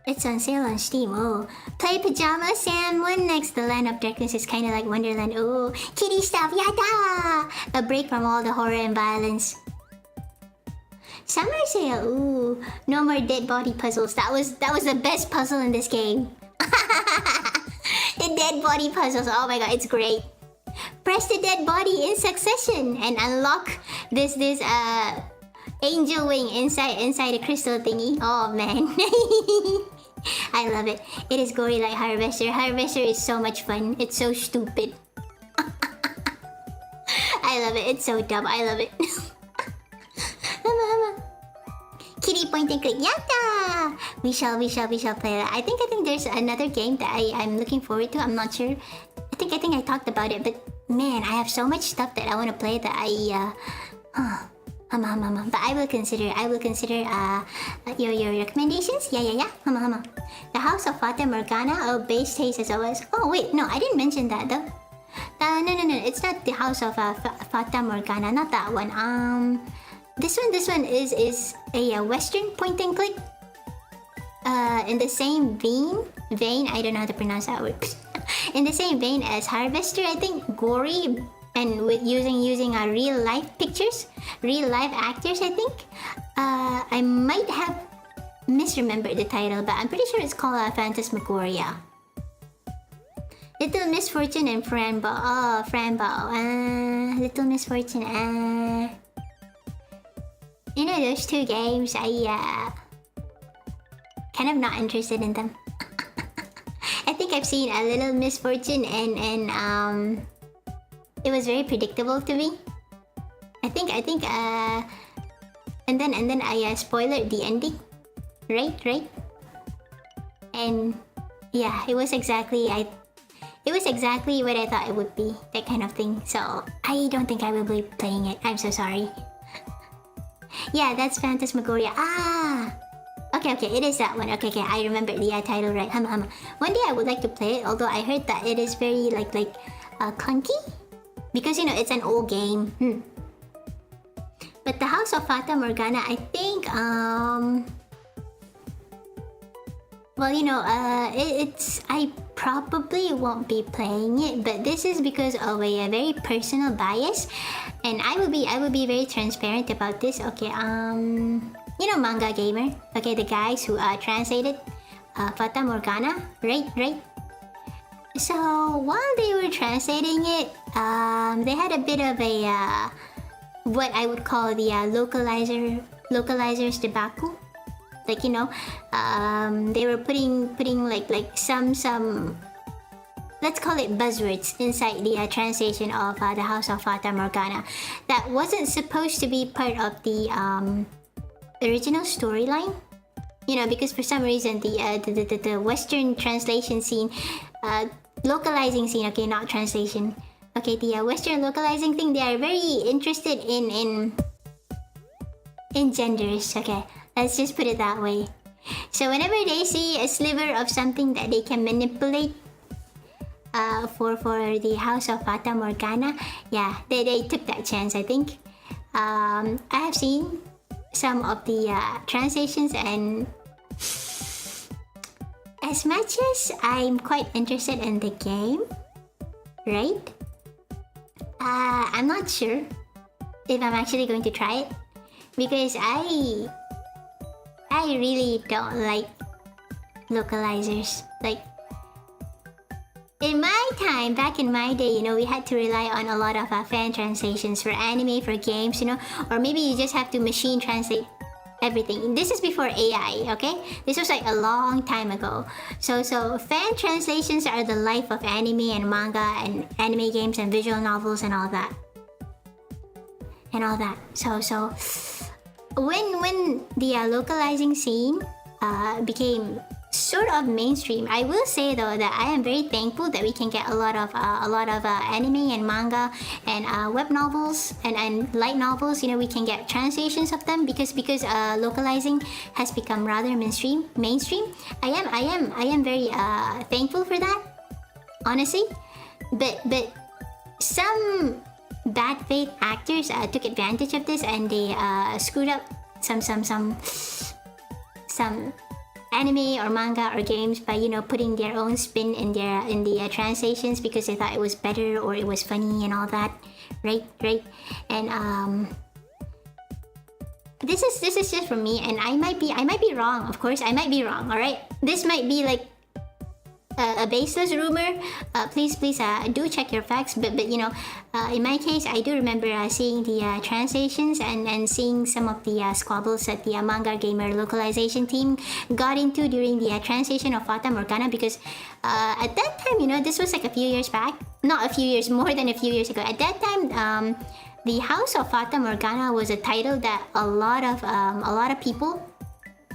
It's on sale on Steam. Oh, play Pajama Sam 1 next. The Land of Darkness is kind of like Wonderland. Oh, kitty stuff. Yada! A break from all the horror and violence. Summer sale. Ooh, no more dead body puzzles. That was the best puzzle in this game. The dead body puzzles. Oh my god, it's great. Press the dead body in succession and unlock this angel wing inside a crystal thingy. Oh man. I love it. It is gory like Harvester. Harvester is so much fun. It's so stupid. I love it. It's so dumb. I love it. Kitty point and click. Yatta! We shall play that. I think there's another game that I'm looking forward to. I'm not sure. I think I talked about it, but man, I have so much stuff that I want to play that but I will consider your recommendations. Yeah. The House of Fata Morgana. Oh, base taste as always. Oh wait, no, I didn't mention that though. No. It's not the House of Fata Morgana. Not that one. This one is a Western point and click. In the same vein. I don't know how to pronounce that word. In the same vein as Harvester, I think. Gory. And with using real life pictures, real life actors, I think. I might have misremembered the title, but I'm pretty sure it's called Phantasmagoria. Little Misfortune and Franball. Oh, Franball. Little Misfortune. You know those two games? I kind of not interested in them. I think I've seen a Little Misfortune and it was very predictable to me. I think and then I spoiled the ending. Right? And yeah, it was exactly what I thought it would be, that kind of thing. So I don't think I will be playing it. I'm so sorry. Yeah, that's Phantasmagoria. Okay, it is that one. Okay, I remember the title right. One day I would like to play it, although I heard that it is very like clunky, because you know it's an old game. But the House of Fata Morgana, I think well, you know, I probably won't be playing it, but this is because of a very personal bias, and I will be very transparent about this. Okay, you know, Manga Gamer. Okay, the guys who translated Fata Morgana, right? So while they were translating it, they had a bit of a what I would call the localizers debacle. Like, you know, they were putting like some let's call it buzzwords inside the translation of the House of Fata Morgana that wasn't supposed to be part of the original storyline. You know, because for some reason the Western translation scene, localizing scene, okay, not translation. Okay, the Western localizing thing, they are very interested in genders. Okay, let's just put it that way. So whenever they see a sliver of something that they can manipulate for the House of Fata Morgana, yeah, they took that chance, I think. I have seen some of the translations, and as much as I'm quite interested in the game, right? I'm not sure if I'm actually going to try it, because I really don't like localizers. Like, in my time, back in my day, you know, we had to rely on a lot of fan translations for anime, for games, you know, or maybe you just have to machine translate everything. This is before AI, okay? This was like a long time ago. So fan translations are the life of anime and manga and anime games and visual novels and all that. So when the localizing scene became sort of mainstream, I will say though that I am very thankful that we can get a lot of anime and manga and web novels and light novels. You know, we can get translations of them because localizing has become rather mainstream. I am very thankful for that, honestly. But some bad faith actors took advantage of this, and they screwed up some anime or manga or games by, you know, putting their own spin in the translations because they thought it was better or it was funny and all that, right? And this is just from me, and I might be wrong. Of course, I might be wrong. All right, this might be like a baseless rumor. Please do check your facts. But you know, in my case, I do remember seeing the translations and seeing some of the squabbles that the Manga Gamer localization team got into during the translation of Fata Morgana, because at that time, you know, this was like a few years back. Not a few years, more than a few years ago. At that time, the House of Fata Morgana was a title that a lot of people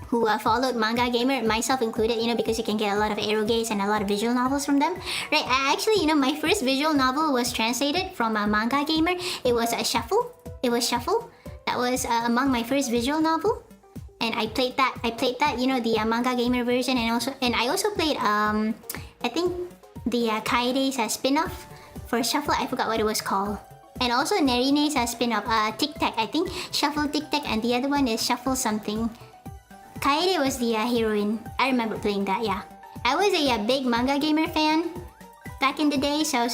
who followed Manga Gamer, myself included, you know, because you can get a lot of eroges and a lot of visual novels from them, right? Actually, you know, my first visual novel was translated from Manga Gamer. It was a Shuffle. It was Shuffle. That was among my first visual novel, and I played that. You know, the Manga Gamer version, and I also played I think the Kaide's spin-off for Shuffle. I forgot what it was called. And also Nerine's spin-off, Tic Tac. I think Shuffle Tic Tac, and the other one is Shuffle something. Kaede was the heroine. I remember playing that, yeah. I was a big Manga Gamer fan back in the day, so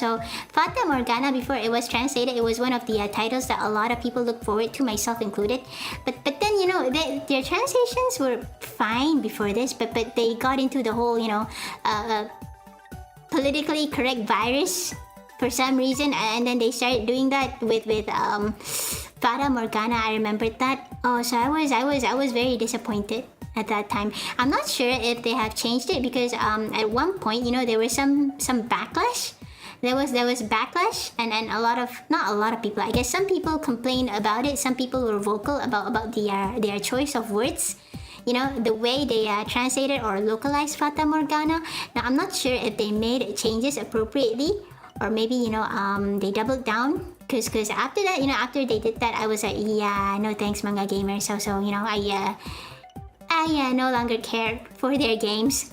Fata Morgana, before it was translated, it was one of the titles that a lot of people look forward to, myself included. But then, you know, their translations were fine before this, but they got into the whole, you know, politically correct virus for some reason, and then they started doing that with Fata Morgana. I remembered that. Oh, so I was very disappointed at that time. I'm not sure if they have changed it, because at one point, you know, there was some backlash. There was backlash, and a lot of, not a lot of people, I guess some people complained about it. Some people were vocal about their choice of words. You know, the way they translated or localized Fata Morgana. Now, I'm not sure if they made changes appropriately, or maybe, you know, they doubled down. Because after that, you know, after they did that, I was like, yeah, no thanks, Manga Gamer. So you know, I no longer care for their games.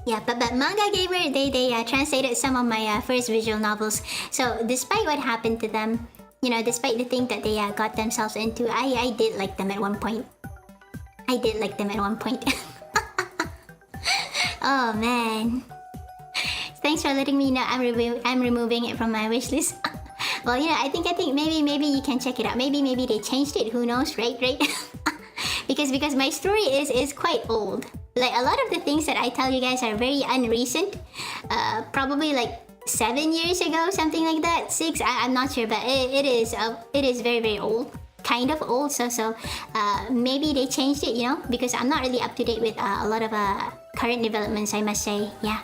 Yeah, but Manga Gamer, they translated some of my first visual novels. So despite what happened to them, you know, despite the thing that they got themselves into, I did like them at one point. Oh man. Thanks for letting me know. I'm removing it from my wishlist. Well, you know, I think maybe you can check it out. Maybe they changed it. Who knows, right? because my story is quite old. Like, a lot of the things that I tell you guys are very unrecent. Probably like 7 years ago, something like that. 6. I'm not sure, but it is very, very old. Kind of old. So maybe they changed it. You know, because I'm not really up to date with a lot of current developments, I must say. Yeah.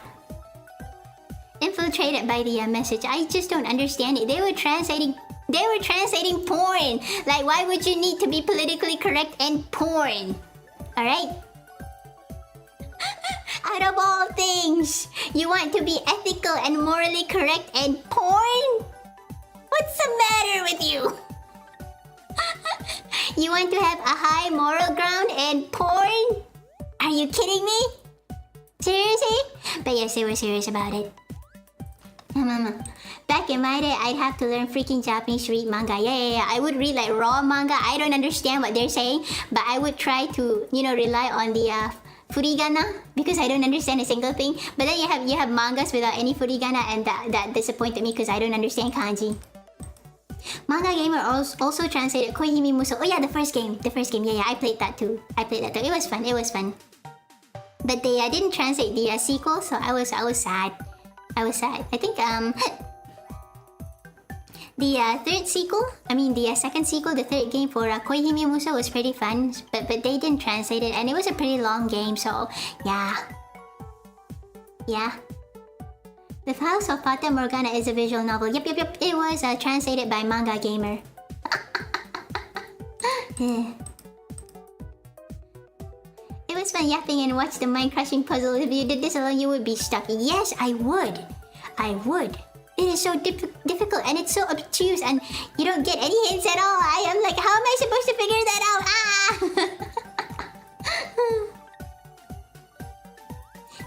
Infiltrated by the message. I just don't understand it. They were translating porn. Like, why would you need to be politically correct and porn? Alright? Out of all things, you want to be ethical and morally correct and porn? What's the matter with you? You want to have a high moral ground and porn? Are you kidding me? Seriously? But yes, they were serious about it. Back in my day, I'd have to learn freaking Japanese to read manga. Yeah. I would read like raw manga. I don't understand what they're saying, but I would try to, you know, rely on the furigana, because I don't understand a single thing. But then you have mangas without any furigana, and that disappointed me because I don't understand kanji. Manga Gamer also translated Koihime Muso. Oh yeah, the first game. Yeah, I played that too. It was fun. But they didn't translate the sequel, so I was sad. I think the third sequel, the second sequel, the third game for Koihime Muso was pretty fun, but they didn't translate it, and it was a pretty long game, so yeah. The House of Fata Morgana is a visual novel. Yep. It was translated by Manga Gamer. It was fun yapping and watch the mind-crushing puzzle. If you did this alone, you would be stuck. Yes, I would. It is so difficult, and it's so obtuse, and you don't get any hints at all. I am like, how am I supposed to figure that out?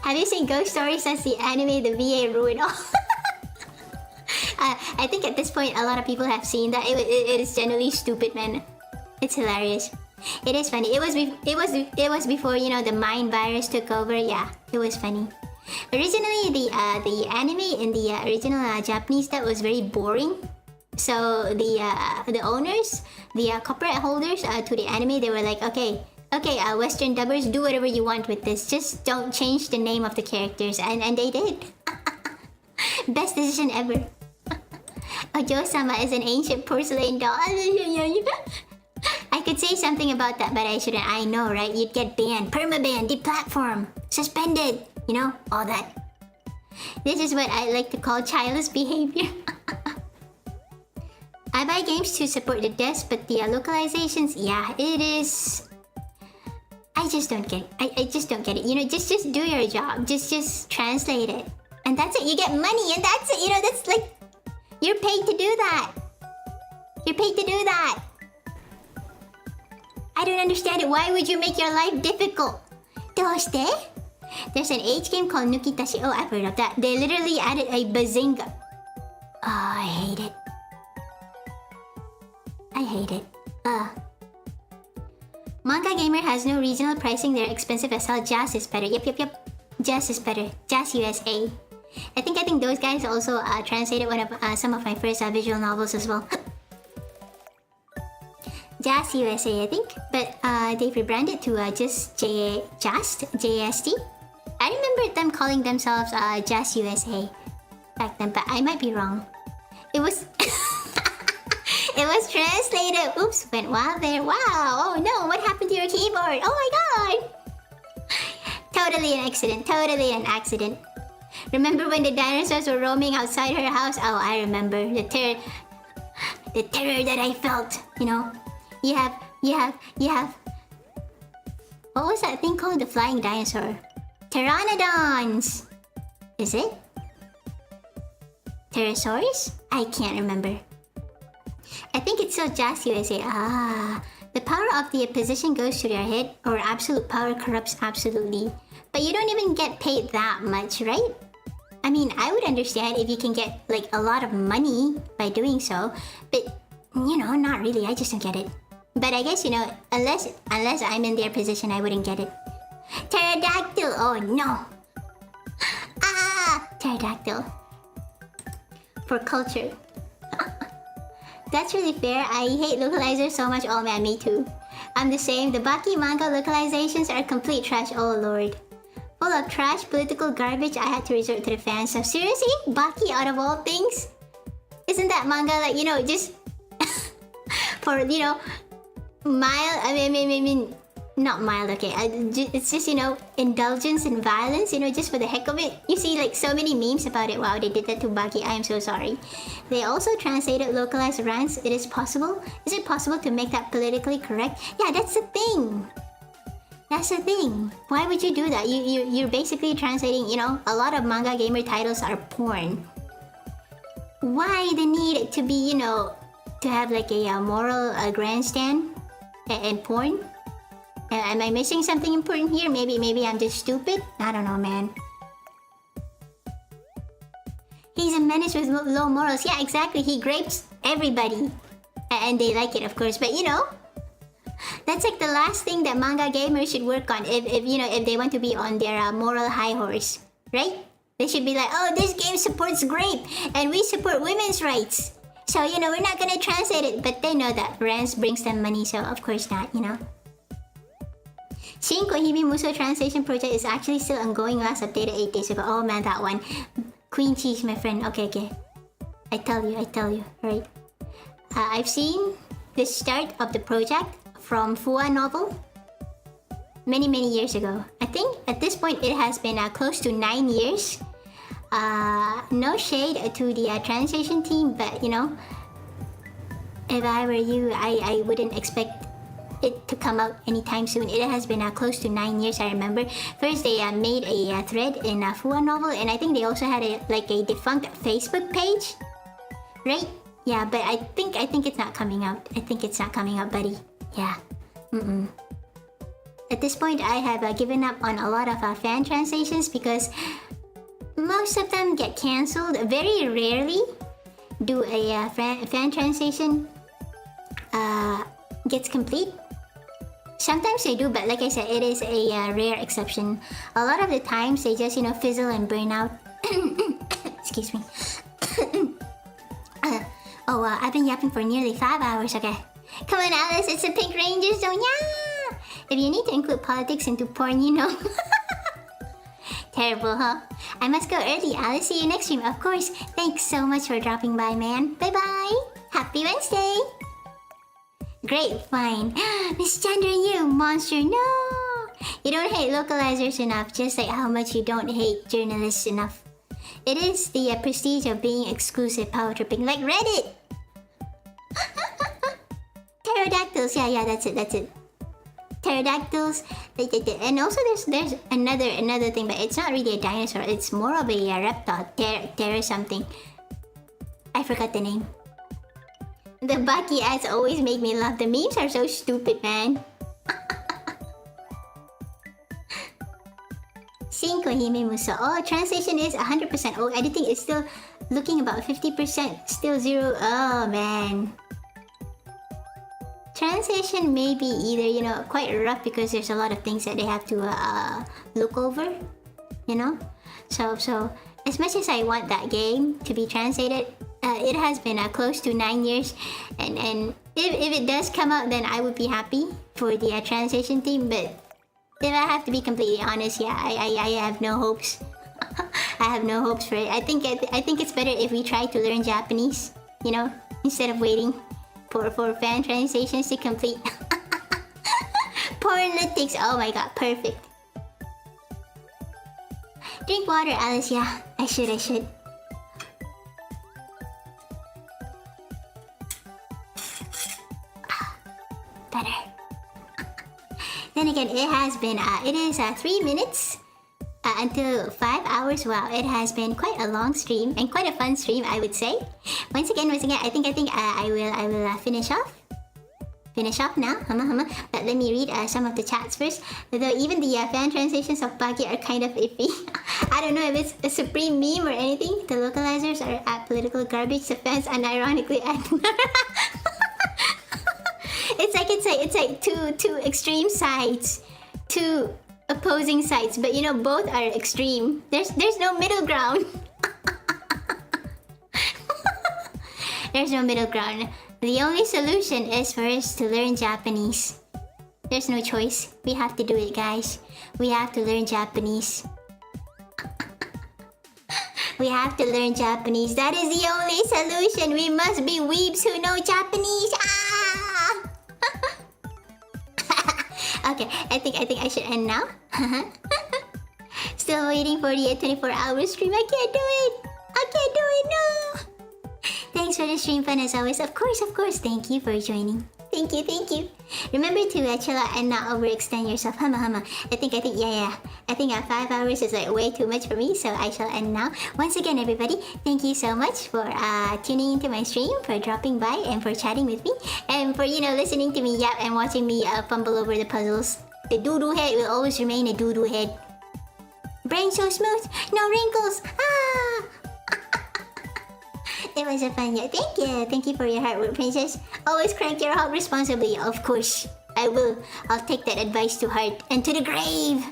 Have you seen Ghost Story? Since the anime, the VA ruined all. I think at this point, a lot of people have seen that. It is generally stupid, man. It's hilarious. It is funny. It was before, you know, the mind virus took over. Yeah, it was funny. Originally, the anime in the original Japanese dub was very boring. So the owners, the copyright holders to the anime, they were like, okay, Western dubbers, do whatever you want with this. Just don't change the name of the characters, and they did. Best decision ever. Ojo-sama is an ancient porcelain doll. I could say something about that, but I shouldn't. I know, right? You'd get banned, permaban, deplatform, suspended. You know, all that. This is what I like to call childish behavior. I buy games to support the devs, but the localizations, yeah, it is... just don't get it. I just don't get it. You know, just do your job. Just translate it. And that's it. You get money and that's it. You know, that's like... You're paid to do that. You're paid to do that. I don't understand it. Why would you make your life difficult? Doshite? There's an age game called Nukitashi. Oh, I've heard of that. They literally added a bazinga. Oh, I hate it. I hate it. Manga Gamer has no regional pricing. They're expensive as hell. Jazz is better. Yep. Jazz is better. Jazz USA. I think those guys also translated some of my first visual novels as well. Jazz USA, I think, but they've rebranded to just JST. I remember them calling themselves Jazz USA back then, but I might be wrong. It was it was translated. Oops, went wild there. Wow. Oh no, what happened to your keyboard? Oh my god. Totally an accident. Totally an accident. Remember when the dinosaurs were roaming outside her house? Oh, I remember the terror that I felt. You know, you have. What was that thing called? The flying dinosaur. Pteranodons. Is it? Pterosaurus? I can't remember. I think it's still Jazz USA. The power of the position goes to their head, or absolute power corrupts absolutely. But you don't even get paid that much, right? I mean, I would understand if you can get like a lot of money by doing so, but you know, not really. I just don't get it. But I guess, you know, unless I'm in their position, I wouldn't get it. Pterodactyl. Oh no. Pterodactyl. For culture. That's really fair. I hate localizers so much. Oh man, me too. I'm the same. The Baki manga localizations are complete trash. Oh lord. Full of trash, political garbage. I had to resort to the fan stuff. Seriously? Baki out of all things? Isn't that manga like, you know, just... for, you know, mild... I mean, not mild, okay. It's just, you know, indulgence in violence, you know, just for the heck of it. You see, like, so many memes about it. Wow, they did that to Baki. I am so sorry. They also translated localized rants. It is possible. Is it possible to make that politically correct? Yeah, that's the thing. That's the thing. Why would you do that? You're basically translating, you know, a lot of Manga Gamer titles are porn. Why the need to be, you know, to have like a moral grandstand and porn? Am I missing something important here? Maybe I'm just stupid? I don't know, man. He's a menace with low morals. Yeah, exactly. He grapes everybody. And they like it, of course. But, you know, that's like the last thing that manga gamers should work on if you know, if they want to be on their moral high horse, right? They should be like, oh, this game supports grape and we support women's rights. So, you know, we're not gonna translate it. But they know that rants brings them money, so of course not, you know. Shin Kohibi Muso translation project is actually still ongoing. Last updated 8 days ago. Oh man, that one. Queen cheese, my friend. Okay. I tell you, right? I've seen the start of the project from Fua novel many years ago. I think at this point it has been close to 9 years. No shade to the translation team, but you know, if I were you, I wouldn't expect it to come out anytime soon. It has been close to 9 years. I remember first they made a thread in Fua novel, and I think they also had a defunct Facebook page, right? Yeah, but I think it's not coming out. I think it's not coming out, buddy. Yeah. At this point, I have given up on a lot of fan translations because most of them get cancelled. Very rarely do a fan translation gets complete. Sometimes they do, but like I said, it is a rare exception. A lot of the times, they just, you know, fizzle and burn out. Excuse me. I've been yapping for nearly 5 hours, okay. Come on, Alice, it's the Pink Ranger zone, yeah! If you need to include politics into porn, you know. Terrible, huh? I must go early, Alice. See you next stream, of course. Thanks so much for dropping by, man. Bye-bye! Happy Wednesday! Great, fine. Miss Chandra, you monster, no! You don't hate localizers enough, just like how much you don't hate journalists enough. It is the prestige of being exclusive power tripping, like Reddit! Pterodactyls, yeah, that's it. Pterodactyls, And also there's another thing, but it's not really a dinosaur. It's more of a reptile, Terra something. I forgot the name. The Baki ads always make me laugh. The memes are so stupid, man. 5 Hime Muso. Oh, translation is 100%. Oh, editing is still looking about 50%. Still 0. Oh, man. Translation may be either, you know, quite rough because there's a lot of things that they have to look over, you know? So as much as I want that game to be translated, it has been close to 9 years, and if it does come out, then I would be happy for the translation team. But if I have to be completely honest, yeah, I have no hopes. I have no hopes for it. I think it's better if we try to learn Japanese, you know, instead of waiting for fan translations to complete. Pornletics. Oh my god, perfect. Drink water, Alice. Yeah, I should. Better. Then again, it is 3 minutes until 5 hours. Wow, it has been quite a long stream and quite a fun stream, I would say. Once again, I think I will finish off now. But let me read some of the chats first. Though even the fan translations of Baki are kind of iffy. I don't know if it's a supreme meme or anything. The localizers are political garbage. The fans unironically add. It's like two extreme sides, two opposing sides, but you know both are extreme. There's no middle ground. There's no middle ground. The only solution is for us to learn Japanese. There's no choice. We have to do it, guys. We have to learn Japanese. We have to learn Japanese. That is the only solution. We must be weebs who know Japanese. Okay, I think I should end now. Still waiting for the 24-hour stream. I can't do it. No. Thanks for the stream fun as always. Of course. Thank you for joining. Thank you. Remember to chill out and not overextend yourself. I think 5 hours is like way too much for me, so I shall end now. Once again, everybody, thank you so much for tuning into my stream, for dropping by, and for chatting with me, and for listening to me yap and watching me fumble over the puzzles. The doo-doo head will always remain a doo-doo head. Brain so smooth, no wrinkles. It was a fun year. Thank you for your hard work, princess. Always crank your heart responsibly. Of course, I will. I'll take that advice to heart and to the grave.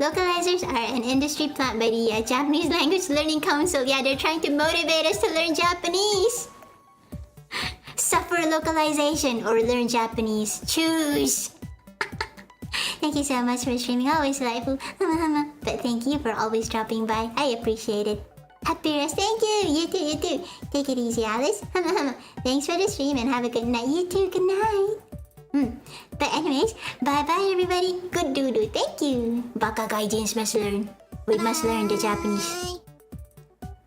Localizers are an industry plant by the Japanese Language Learning Council. Yeah, they're trying to motivate us to learn Japanese. Suffer localization or learn Japanese. Choose. Thank you so much for streaming. Always delightful. But thank you for always dropping by. I appreciate it. Happy rest. Thank you. You too. Take it easy, Alice. Thanks for the stream and have a good night. You too. Good night. But anyways, bye-bye everybody. Good doo-doo. Thank you. Baka gaijins must learn. We must learn the Japanese.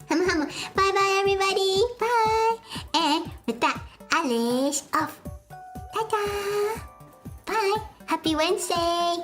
Bye-bye everybody. Bye. And with that, Alice off. Ta-ta. Bye. Happy Wednesday.